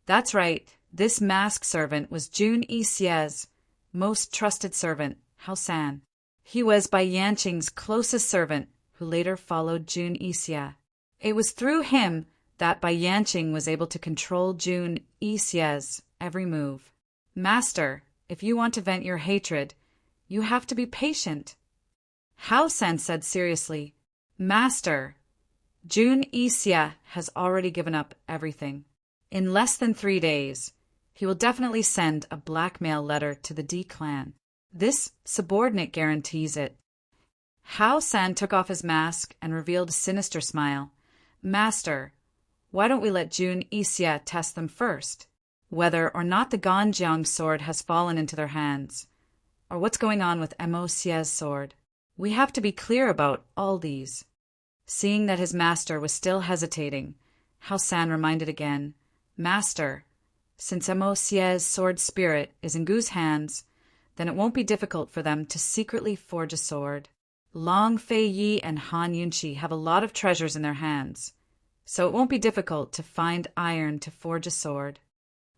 That's right. This masked servant was Jun Yixia's most trusted servant, Hao-san. He was Bai Yanqing's closest servant, who later followed Jun Yixia. It was through him that Bai Yanqing was able to control Jun Yixia's every move. Master, if you want to vent your hatred, you have to be patient. Hao-san said seriously, Master, Jun Yixia has already given up everything. In less than 3 days, he will definitely send a blackmail letter to the D clan. This subordinate guarantees it. Hao-san took off his mask and revealed a sinister smile. Master, why don't we let Jun Yixia test them first? Whether or not the Ganjiang sword has fallen into their hands, or what's going on with Mo Xie's sword. We have to be clear about all these. Seeing that his master was still hesitating, Hao-san reminded again, Master, since Mo Xie's sword spirit is in Gu's hands, then it won't be difficult for them to secretly forge a sword. Long Fei Yi and Han Yunqi have a lot of treasures in their hands, so it won't be difficult to find iron to forge a sword.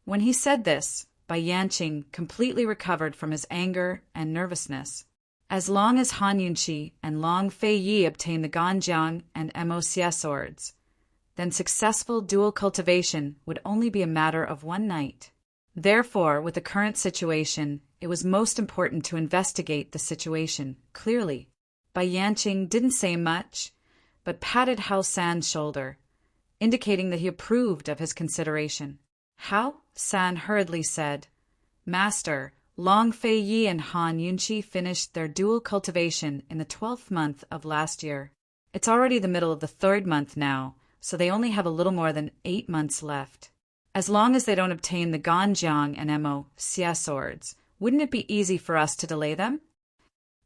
When he said this, Bai Yanqing completely recovered from his anger and nervousness. As long as Han Yunqi and Long Fei Yi obtained the Ganjiang and Mo Xie swords, then successful dual cultivation would only be a matter of one night. Therefore, with the current situation, it was most important to investigate the situation clearly. Bai Yanqing didn't say much, but patted Hao San's shoulder, indicating that he approved of his consideration. Hao San hurriedly said, "Master, Long Fei Yi and Han Yunqi finished their dual cultivation in the 12th month of last year. It's already the middle of the 3rd month now, so they only have a little more than 8 months left. As long as they don't obtain the Ganjiang and Mo Xia swords, wouldn't it be easy for us to delay them?"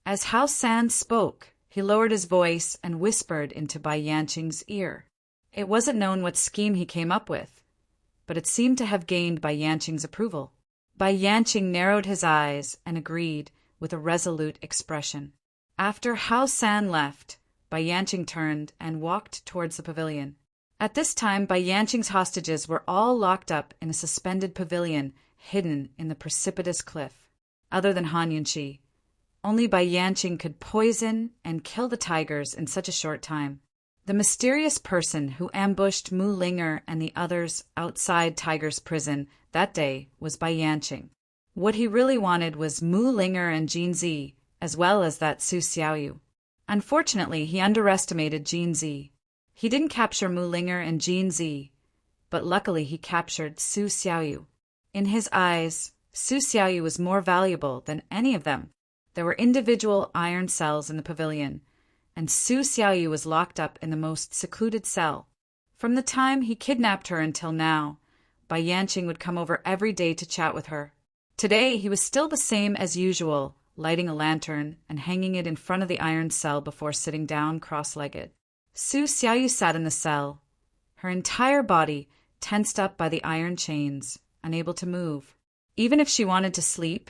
As Hao San spoke, he lowered his voice and whispered into Bai Yanqing's ear. It wasn't known what scheme he came up with, but it seemed to have gained Bai Yanqing's approval. Bai Yanqing narrowed his eyes and agreed with a resolute expression. After Hao San left, Bai Yanqing turned and walked towards the pavilion. At this time, Bai Yanqing's hostages were all locked up in a suspended pavilion hidden in the precipitous cliff. Other than Han Yunqi, only Bai Yanqing could poison and kill the tigers in such a short time. The mysterious person who ambushed Mu Linger and the others outside Tiger's prison that day was Bai Yanqing. What he really wanted was Mu Linger and Jin Zi, as well as that Su Xiaoyu. Unfortunately, he underestimated Jin Zi. He didn't capture Mu Linger and Jin Zi, but luckily he captured Su Xiaoyu. In his eyes, Su Xiaoyu was more valuable than any of them. There were individual iron cells in the pavilion, and Su Xiaoyu was locked up in the most secluded cell. From the time he kidnapped her until now, Bai Yanqing would come over every day to chat with her. Today he was still the same as usual, lighting a lantern and hanging it in front of the iron cell before sitting down cross-legged. Su Xiaoyu sat in the cell, her entire body tensed up by the iron chains, unable to move. Even if she wanted to sleep,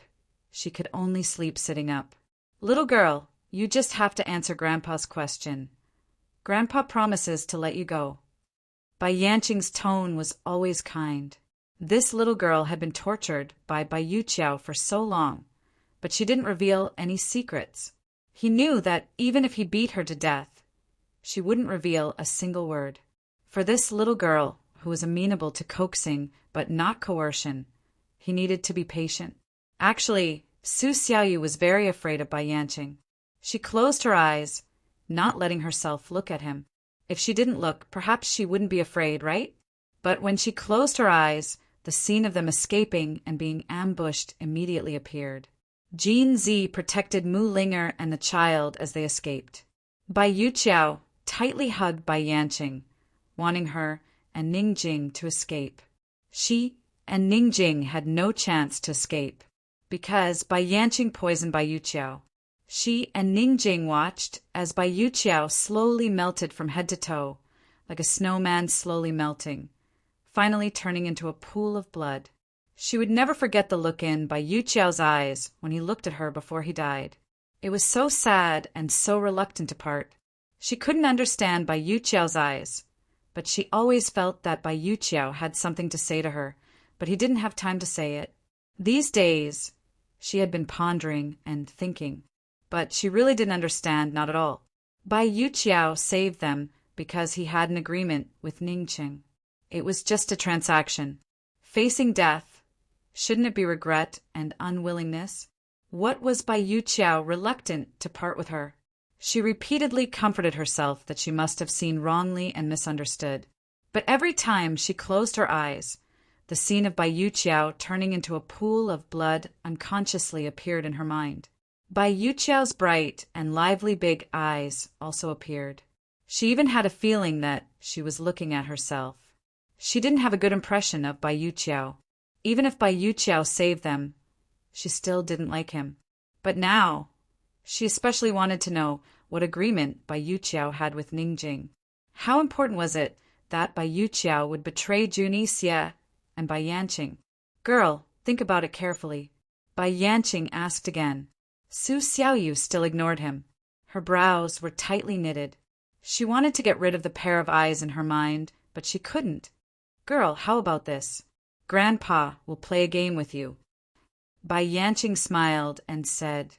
she could only sleep sitting up. "Little girl, you just have to answer Grandpa's question. Grandpa promises to let you go." Bai Yanqing's tone was always kind. This little girl had been tortured by Bai Yuqiao for so long, but she didn't reveal any secrets. He knew that even if he beat her to death, she wouldn't reveal a single word. For this little girl, who was amenable to coaxing but not coercion, he needed to be patient. Actually, Su Xiaoyu was very afraid of Bai Yanqing. She closed her eyes, not letting herself look at him. If she didn't look, perhaps she wouldn't be afraid, right? But when she closed her eyes, the scene of them escaping and being ambushed immediately appeared. Jin Zi protected Mu Linger and the child as they escaped. Bai Yuqiao tightly hugged Bai Yanqing, wanting her and Ningjing to escape. She and Ningjing had no chance to escape, because Bai Yanqing poisoned Bai Yuqiao. She and Ningjing watched as Bai Yuqiao slowly melted from head to toe, like a snowman slowly melting, finally turning into a pool of blood. She would never forget the look in Bai Yuqiao's eyes when he looked at her before he died. It was so sad and so reluctant to part. She couldn't understand Bai Yuqiao's eyes, but she always felt that Bai Yuqiao had something to say to her, but he didn't have time to say it. These days, she had been pondering and thinking, but she really didn't understand, not at all. Bai Yuqiao saved them because he had an agreement with Ningjing. It was just a transaction. Facing death, shouldn't it be regret and unwillingness? What was Bai Yuqiao reluctant to part with her? She repeatedly comforted herself that she must have seen wrongly and misunderstood. But every time she closed her eyes, the scene of Bai Yuqiao turning into a pool of blood unconsciously appeared in her mind. Bai Yuqiao's bright and lively big eyes also appeared. She even had a feeling that she was looking at herself. She didn't have a good impression of Bai Yuqiao. Even if Bai Yuqiao saved them, she still didn't like him. But now, she especially wanted to know what agreement Bai Yuqiao had with Ningjing. How important was it that Bai Yuqiao would betray Juni Xie and Bai Yanqing? "Girl, think about it carefully," Bai Yanqing asked again. Su Xiaoyu still ignored him. Her brows were tightly knitted. She wanted to get rid of the pair of eyes in her mind, but she couldn't. "Girl, how about this? Grandpa will play a game with you." Bai Yanqing smiled and said,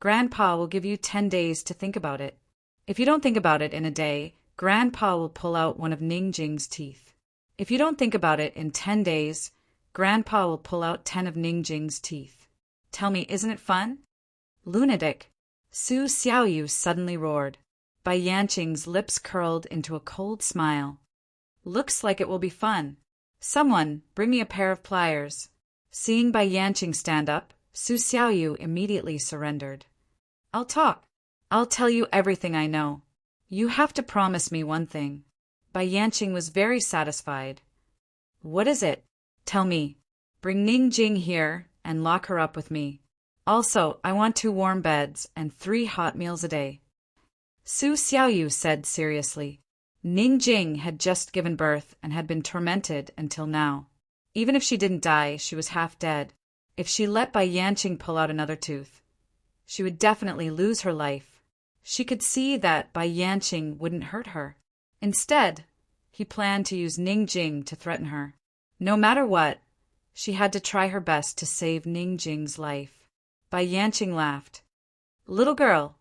"Grandpa will give you 10 days to think about it. If you don't think about it in a day, Grandpa will pull out one of Ningjing's teeth. If you don't think about it in 10 days, Grandpa will pull out 10 of Ningjing's teeth. Tell me, isn't it fun? Lunatic! Su Xiaoyu suddenly roared. Bai Yanqing's lips curled into a cold smile. Looks like it will be fun. Someone, bring me a pair of pliers. Seeing Bai Yanqing stand up, Su Xiaoyu immediately surrendered. I'll talk. I'll tell you everything I know. You have to promise me one thing. Bai Yanqing was very satisfied. What is it? Tell me. Bring Ning Jing here and lock her up with me. Also, I want 2 warm beds and 3 hot meals a day. Su Xiaoyu said seriously. Ning Jing had just given birth and had been tormented until now. Even if she didn't die, she was half dead. If she let Bai Yanqing pull out another tooth, she would definitely lose her life. She could see that Bai Yanqing wouldn't hurt her. Instead, he planned to use Ning Jing to threaten her. No matter what, she had to try her best to save Ning Jing's life. Bai Yanqing laughed. Little girl,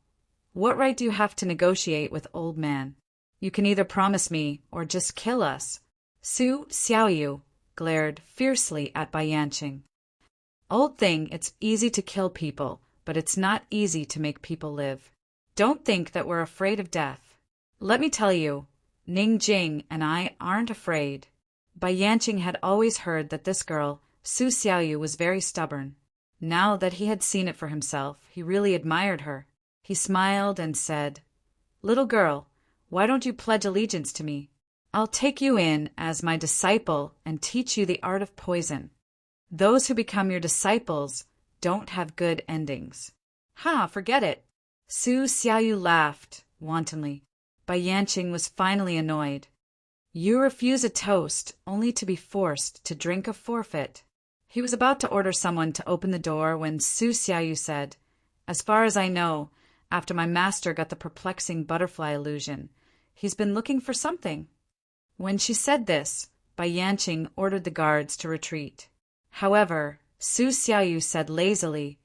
what right do you have to negotiate with old man? You can either promise me or just kill us. Su Xiaoyu glared fiercely at Bai Yanqing. Old thing, it's easy to kill people, but it's not easy to make people live. Don't think that we're afraid of death. Let me tell you, Ning Jing and I aren't afraid. Bai Yanqing had always heard that this girl, Su Xiaoyu, was very stubborn. Now that he had seen it for himself, he really admired her. He smiled and said, Little girl, why don't you pledge allegiance to me? I'll take you in as my disciple and teach you the art of poison. Those who become your disciples don't have good endings. Ha, forget it. Su Xiaoyu laughed wantonly. Bai Yanqing was finally annoyed. You refuse a toast only to be forced to drink a forfeit. He was about to order someone to open the door when Su Xiaoyu said, As far as I know, after my master got the perplexing butterfly illusion, he's been looking for something. When she said this, Bai Yanqing ordered the guards to retreat. However, Su Xiaoyu said lazily,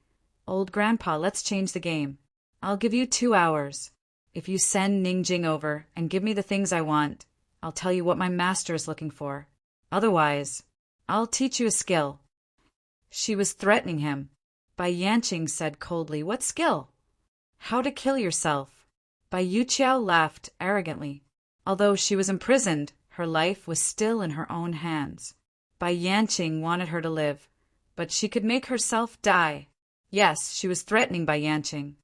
Old grandpa, let's change the game. I'll give you 2 hours. If you send Ning Jing over and give me the things I want, I'll tell you what my master is looking for. Otherwise, I'll teach you a skill. She was threatening him. Bai Yanqing said coldly, What skill? How to kill yourself. Bai Yuqiao laughed arrogantly. Although she was imprisoned, her life was still in her own hands. Bai Yanqing wanted her to live, but she could make herself die. Yes, she was threatening Bai Yanqing.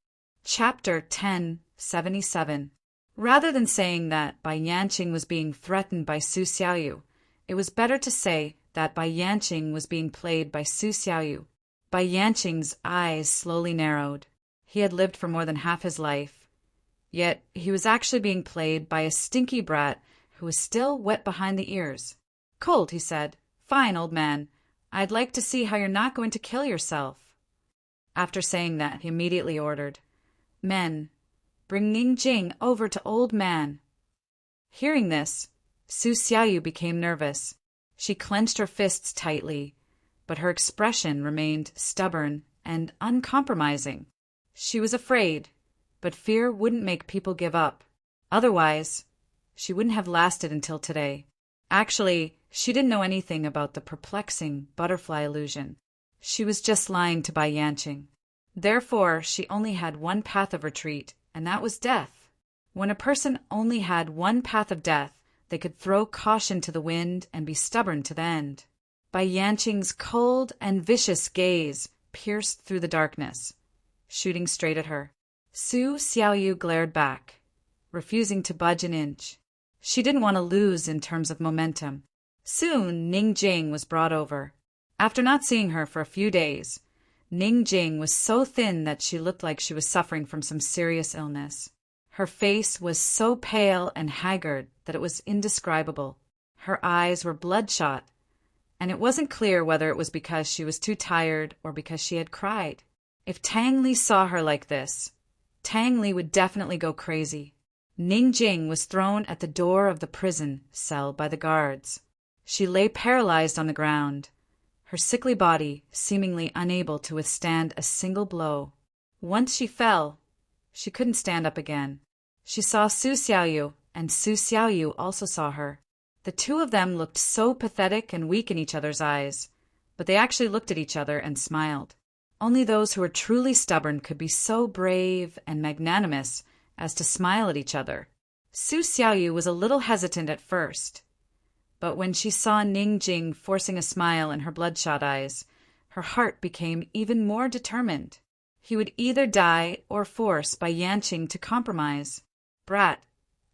Chapter 1077. Rather than saying that Bai Yanqing was being threatened by Su Xiaoyu, it was better to say that Bai Yanqing was being played by Su Xiaoyu. Bai Yanqing's eyes slowly narrowed. He had lived for more than half his life. Yet he was actually being played by a stinky brat who was still wet behind the ears. Cold, he said. Fine, old man. I'd like to see how you're not going to kill yourself. After saying that, he immediately ordered, Men, bring Ning Jing over to old man. Hearing this, Su Xiaoyu became nervous. She clenched her fists tightly, but her expression remained stubborn and uncompromising. She was afraid, but fear wouldn't make people give up. Otherwise, she wouldn't have lasted until today. Actually, she didn't know anything about the perplexing butterfly illusion. She was just lying to Bai Yanqing. Therefore, she only had one path of retreat, and that was death. When a person only had one path of death, they could throw caution to the wind and be stubborn to the end. Bai Yanqing's cold and vicious gaze pierced through the darkness, shooting straight at her. Su Xiaoyu glared back, refusing to budge an inch. She didn't want to lose in terms of momentum. Soon, Ning Jing was brought over. After not seeing her for a few days, Ning Jing was so thin that she looked like she was suffering from some serious illness. Her face was so pale and haggard that it was indescribable. Her eyes were bloodshot, and it wasn't clear whether it was because she was too tired or because she had cried. If Tang Li saw her like this, Tang Li would definitely go crazy. Ning Jing was thrown at the door of the prison cell by the guards. She lay paralyzed on the ground, her sickly body seemingly unable to withstand a single blow. Once she fell, she couldn't stand up again. She saw Su Xiaoyu, and Su Xiaoyu also saw her. The two of them looked so pathetic and weak in each other's eyes, but they actually looked at each other and smiled. Only those who were truly stubborn could be so brave and magnanimous as to smile at each other. Su Xiaoyu was a little hesitant at first, but when she saw Ning Jing forcing a smile in her bloodshot eyes, her heart became even more determined. He would either die or force Bai Yanqing to compromise. "Brat,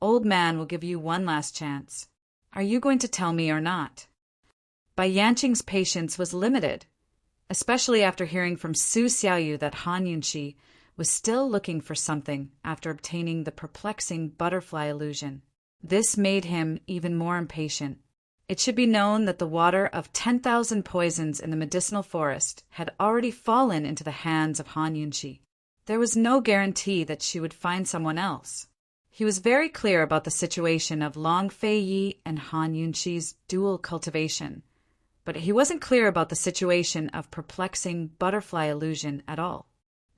old man will give you one last chance. Are you going to tell me or not?" Bai Yanqing's patience was limited, especially after hearing from Su Xiaoyu that Han Yunqi was still looking for something after obtaining the perplexing butterfly illusion. This made him even more impatient. It should be known that the water of 10,000 poisons in the medicinal forest had already fallen into the hands of Han Yunqi. There was no guarantee that she would find someone else. He was very clear about the situation of Long Fei Yi and Han Yunqi's dual cultivation, but he wasn't clear about the situation of perplexing butterfly illusion at all.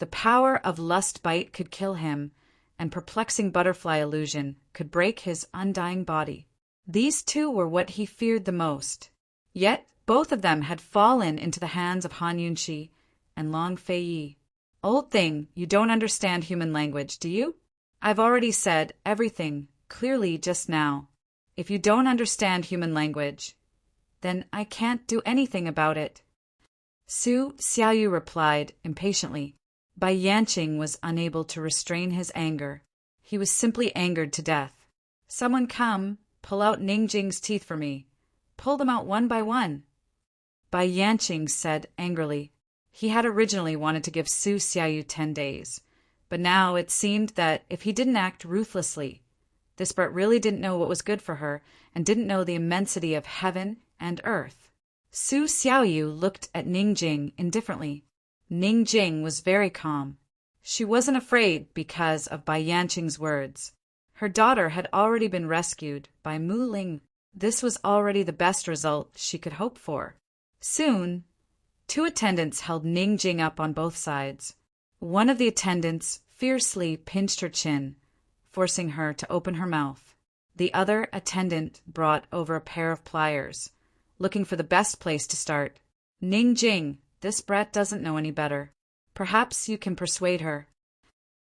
The power of lust bite could kill him, and perplexing butterfly illusion could break his undying body. These two were what he feared the most. Yet both of them had fallen into the hands of Han Yunqi and Long Fei Yi. "Old thing, you don't understand human language, do you? I've already said everything clearly just now. If you don't understand human language, then I can't do anything about it." Su Xiaoyu replied impatiently. Bai Yanqing was unable to restrain his anger. He was simply angered to death. "Someone come, pull out Ning Jing's teeth for me. Pull them out one by one." Bai Yanqing said angrily. He had originally wanted to give Su Xiaoyu 10 days, but now it seemed that if he didn't act ruthlessly, this brat really didn't know what was good for her and didn't know the immensity of heaven and earth. Su Xiaoyu looked at Ning Jing indifferently. Ning Jing was very calm. She wasn't afraid because of Bai Yanqing's words. Her daughter had already been rescued by Mu Ling. This was already the best result she could hope for. Soon, 2 attendants held Ning Jing up on both sides. One of the attendants fiercely pinched her chin, forcing her to open her mouth. The other attendant brought over a pair of pliers, looking for the best place to start. "Ning Jing, this brat doesn't know any better. Perhaps you can persuade her."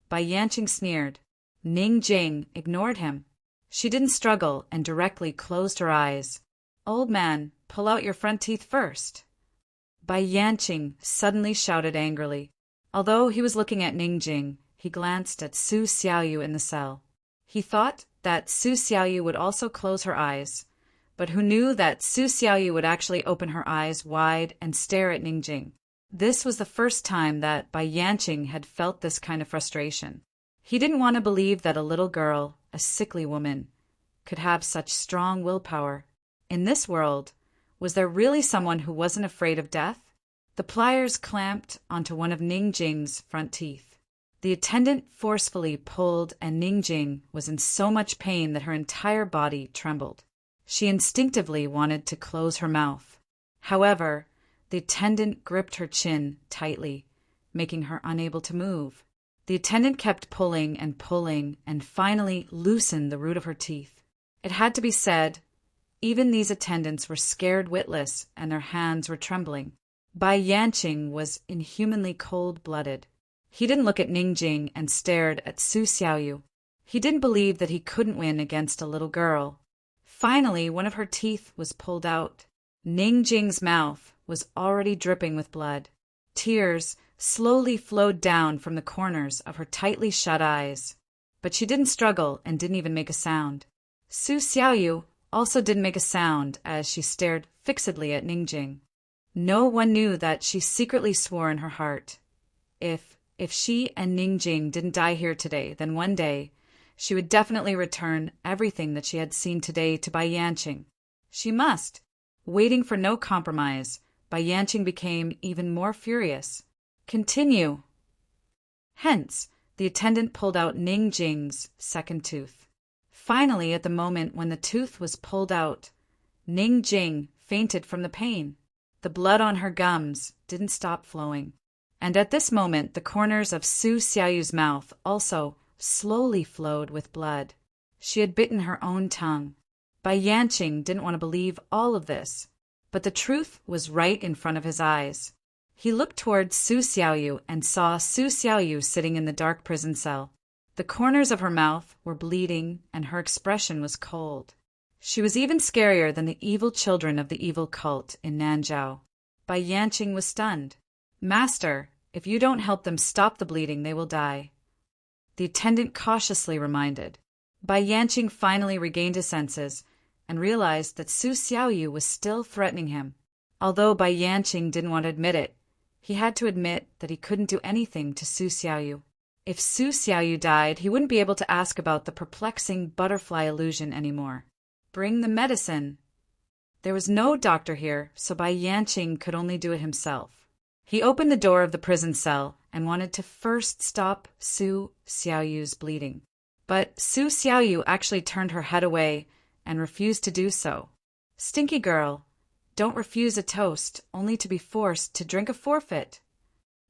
Bai Yanqing sneered. Ning Jing ignored him. She didn't struggle and directly closed her eyes. "Old man, pull out your front teeth first." Bai Yanqing suddenly shouted angrily. Although he was looking at Ning Jing, he glanced at Su Xiaoyu in the cell. He thought that Su Xiaoyu would also close her eyes, but who knew that Su Xiaoyu would actually open her eyes wide and stare at Ning Jing. This was the first time that Bai Yanqing had felt this kind of frustration. He didn't want to believe that a little girl, a sickly woman, could have such strong willpower. In this world, was there really someone who wasn't afraid of death? The pliers clamped onto one of Ning Jing's front teeth. The attendant forcefully pulled, and Ning Jing was in so much pain that her entire body trembled. She instinctively wanted to close her mouth. However, the attendant gripped her chin tightly, making her unable to move. The attendant kept pulling and finally loosened the root of her teeth. It had to be said, even these attendants were scared witless and their hands were trembling. Bai Yanqing was inhumanly cold-blooded. He didn't look at Ning Jing and stared at Su Xiaoyu. He didn't believe that he couldn't win against a little girl. Finally, one of her teeth was pulled out. Ning Jing's mouth was already dripping with blood. Tears slowly flowed down from the corners of her tightly shut eyes. But she didn't struggle and didn't even make a sound. Su Xiaoyu also didn't make a sound as she stared fixedly at Ning Jing. No one knew that she secretly swore in her heart. If she and Ning Jing didn't die here today, then one day she would definitely return everything that she had seen today to Bai Yanqing. She must. Waiting for no compromise, Bai Yanqing became even more furious. "Continue." Hence, the attendant pulled out Ning Jing's second tooth. Finally, at the moment when the tooth was pulled out, Ning Jing fainted from the pain. The blood on her gums didn't stop flowing. And at this moment, the corners of Su Xiaoyu's mouth also slowly flowed with blood. She had bitten her own tongue. Bai Yanqing didn't want to believe all of this, but the truth was right in front of his eyes. He looked towards Su Xiaoyu and saw Su Xiaoyu sitting in the dark prison cell. The corners of her mouth were bleeding and her expression was cold. She was even scarier than the evil children of the evil cult in Nanzhao. Bai Yanqing was stunned. "Master, if you don't help them stop the bleeding, they will die," the attendant cautiously reminded. Bai Yanqing finally regained his senses and realized that Su Xiaoyu was still threatening him. Although Bai Yanqing didn't want to admit it, he had to admit that he couldn't do anything to Su Xiaoyu. If Su Xiaoyu died, he wouldn't be able to ask about the perplexing butterfly illusion anymore. "Bring the medicine." There was no doctor here, so Bai Yanqing could only do it himself. He opened the door of the prison cell and wanted to first stop Su Xiaoyu's bleeding. But Su Xiaoyu actually turned her head away and refused to do so. "Stinky girl, don't refuse a toast, only to be forced to drink a forfeit."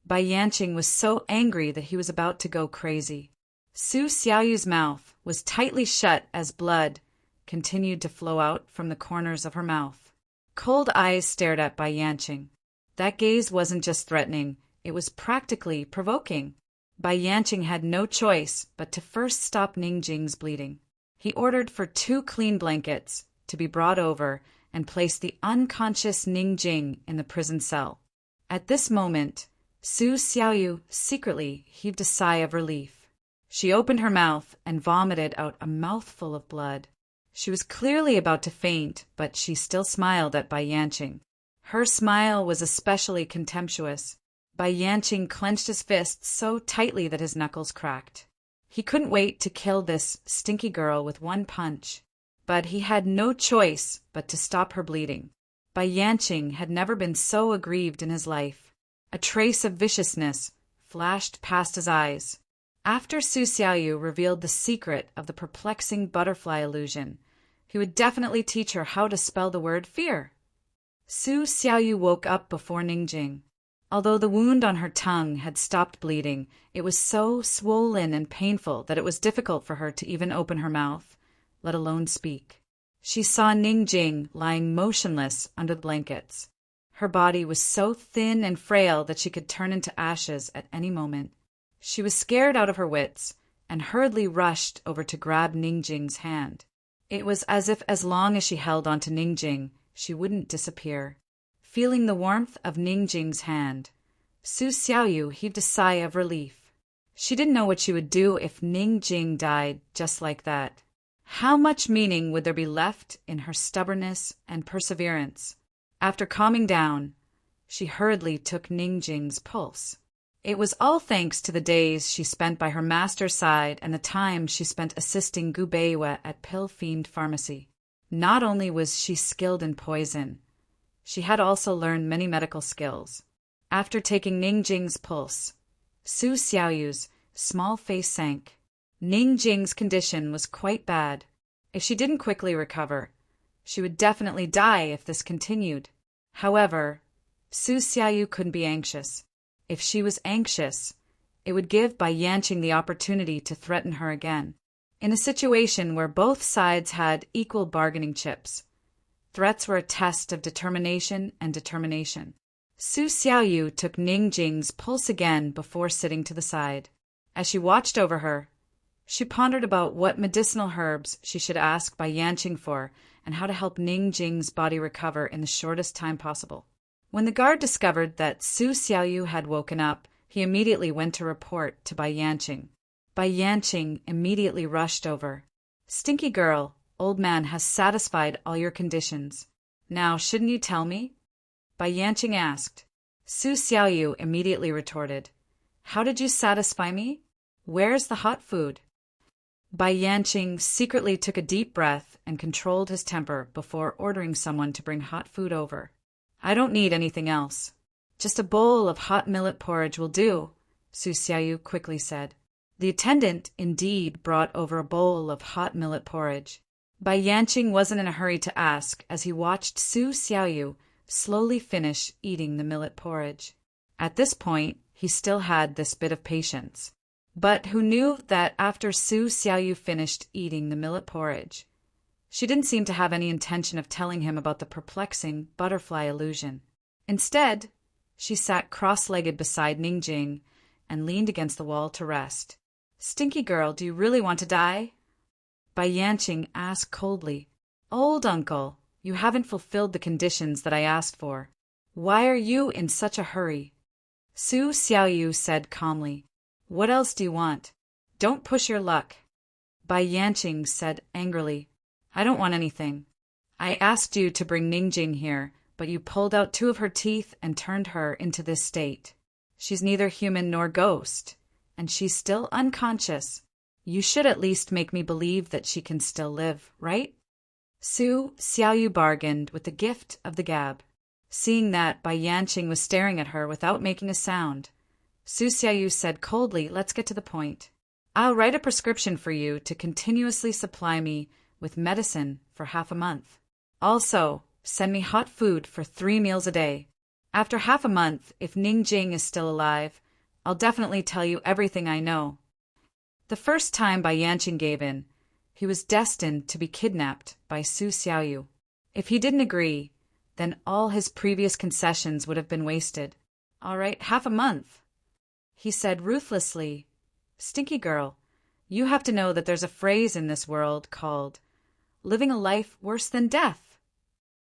Bai Yanqing was so angry that he was about to go crazy. Su Xiaoyu's mouth was tightly shut as blood continued to flow out from the corners of her mouth. Cold eyes stared at Bai Yanqing. That gaze wasn't just threatening, it was practically provoking. Bai Yanqing had no choice but to first stop Ningjing's bleeding. He ordered for 2 clean blankets to be brought over and placed the unconscious Ningjing in the prison cell. At this moment, Su Xiaoyu secretly heaved a sigh of relief. She opened her mouth and vomited out a mouthful of blood. She was clearly about to faint, but she still smiled at Bai Yanqing. Her smile was especially contemptuous. Bai Yanqing clenched his fists so tightly that his knuckles cracked. He couldn't wait to kill this stinky girl with one punch, but he had no choice but to stop her bleeding. Bai Yanqing had never been so aggrieved in his life. A trace of viciousness flashed past his eyes. After Su Xiaoyu revealed the secret of the perplexing butterfly illusion, he would definitely teach her how to spell the word fear. Su Xiaoyu woke up before Ningjing. Although the wound on her tongue had stopped bleeding, it was so swollen and painful that it was difficult for her to even open her mouth, let alone speak. She saw Ningjing lying motionless under the blankets. Her body was so thin and frail that she could turn into ashes at any moment. She was scared out of her wits and hurriedly rushed over to grab Ningjing's hand. It was as if as long as she held onto Ningjing, she wouldn't disappear. Feeling the warmth of Ningjing's hand, Su Xiaoyu heaved a sigh of relief. She didn't know what she would do if Ningjing died just like that. How much meaning would there be left in her stubbornness and perseverance? After calming down, she hurriedly took Ningjing's pulse. It was all thanks to the days she spent by her master's side and the time she spent assisting Gu Beiwa at Pill Fiend Pharmacy. Not only was she skilled in poison, she had also learned many medical skills. After taking Ningjing's pulse, Su Xiaoyu's small face sank. Ningjing's condition was quite bad. If she didn't quickly recover, she would definitely die if this continued. However, Su Xiaoyu couldn't be anxious. If she was anxious, it would give Bai Yanqing the opportunity to threaten her again. In a situation where both sides had equal bargaining chips, threats were a test of determination and determination. Su Xiaoyu took Ningjing's pulse again before sitting to the side. As she watched over her, she pondered about what medicinal herbs she should ask Bai Yanqing for and how to help Ningjing's body recover in the shortest time possible. When the guard discovered that Su Xiaoyu had woken up, he immediately went to report to Bai Yanqing. Bai Yanqing immediately rushed over. "Stinky girl, old man has satisfied all your conditions. Now, shouldn't you tell me?" Bai Yanqing asked. Su Xiaoyu immediately retorted, "How did you satisfy me? Where's the hot food?" Bai Yanqing secretly took a deep breath and controlled his temper before ordering someone to bring hot food over. "I don't need anything else. Just a bowl of hot millet porridge will do," Su Xiaoyu quickly said. The attendant indeed brought over a bowl of hot millet porridge. Bai Yanqing wasn't in a hurry to ask as he watched Su Xiaoyu slowly finish eating the millet porridge. At this point, he still had this bit of patience. But who knew that after Su Xiaoyu finished eating the millet porridge, she didn't seem to have any intention of telling him about the perplexing butterfly illusion. Instead, She sat cross-legged beside Ningjing and leaned against the wall to rest. "Stinky girl, do you really want to die?" Bai Yanqing asked coldly. "Old uncle, you haven't fulfilled the conditions that I asked for. Why are you in such a hurry?" Su Xiaoyu said calmly. "What else do you want? Don't push your luck." Bai Yanqing said angrily. "I don't want anything. I asked you to bring Ningjing here, but you pulled out 2 of her teeth and turned her into this state. She's neither human nor ghost, and she's still unconscious. You should at least make me believe that she can still live, right?" Su Xiaoyu bargained with the gift of the gab. Seeing that Bai Yanqing was staring at her without making a sound, Su Xiaoyu said coldly, "Let's get to the point. I'll write a prescription for you to continuously supply me with medicine for half a month. Also, send me hot food for 3 meals a day. After half a month, if Ningjing is still alive, I'll definitely tell you everything I know." The first time Bai Yanqing gave in, he was destined to be kidnapped by Su Xiaoyu. If he didn't agree, then all his previous concessions would have been wasted. "All right, half a month," he said ruthlessly. "Stinky girl, you have to know that there's a phrase in this world called living a life worse than death.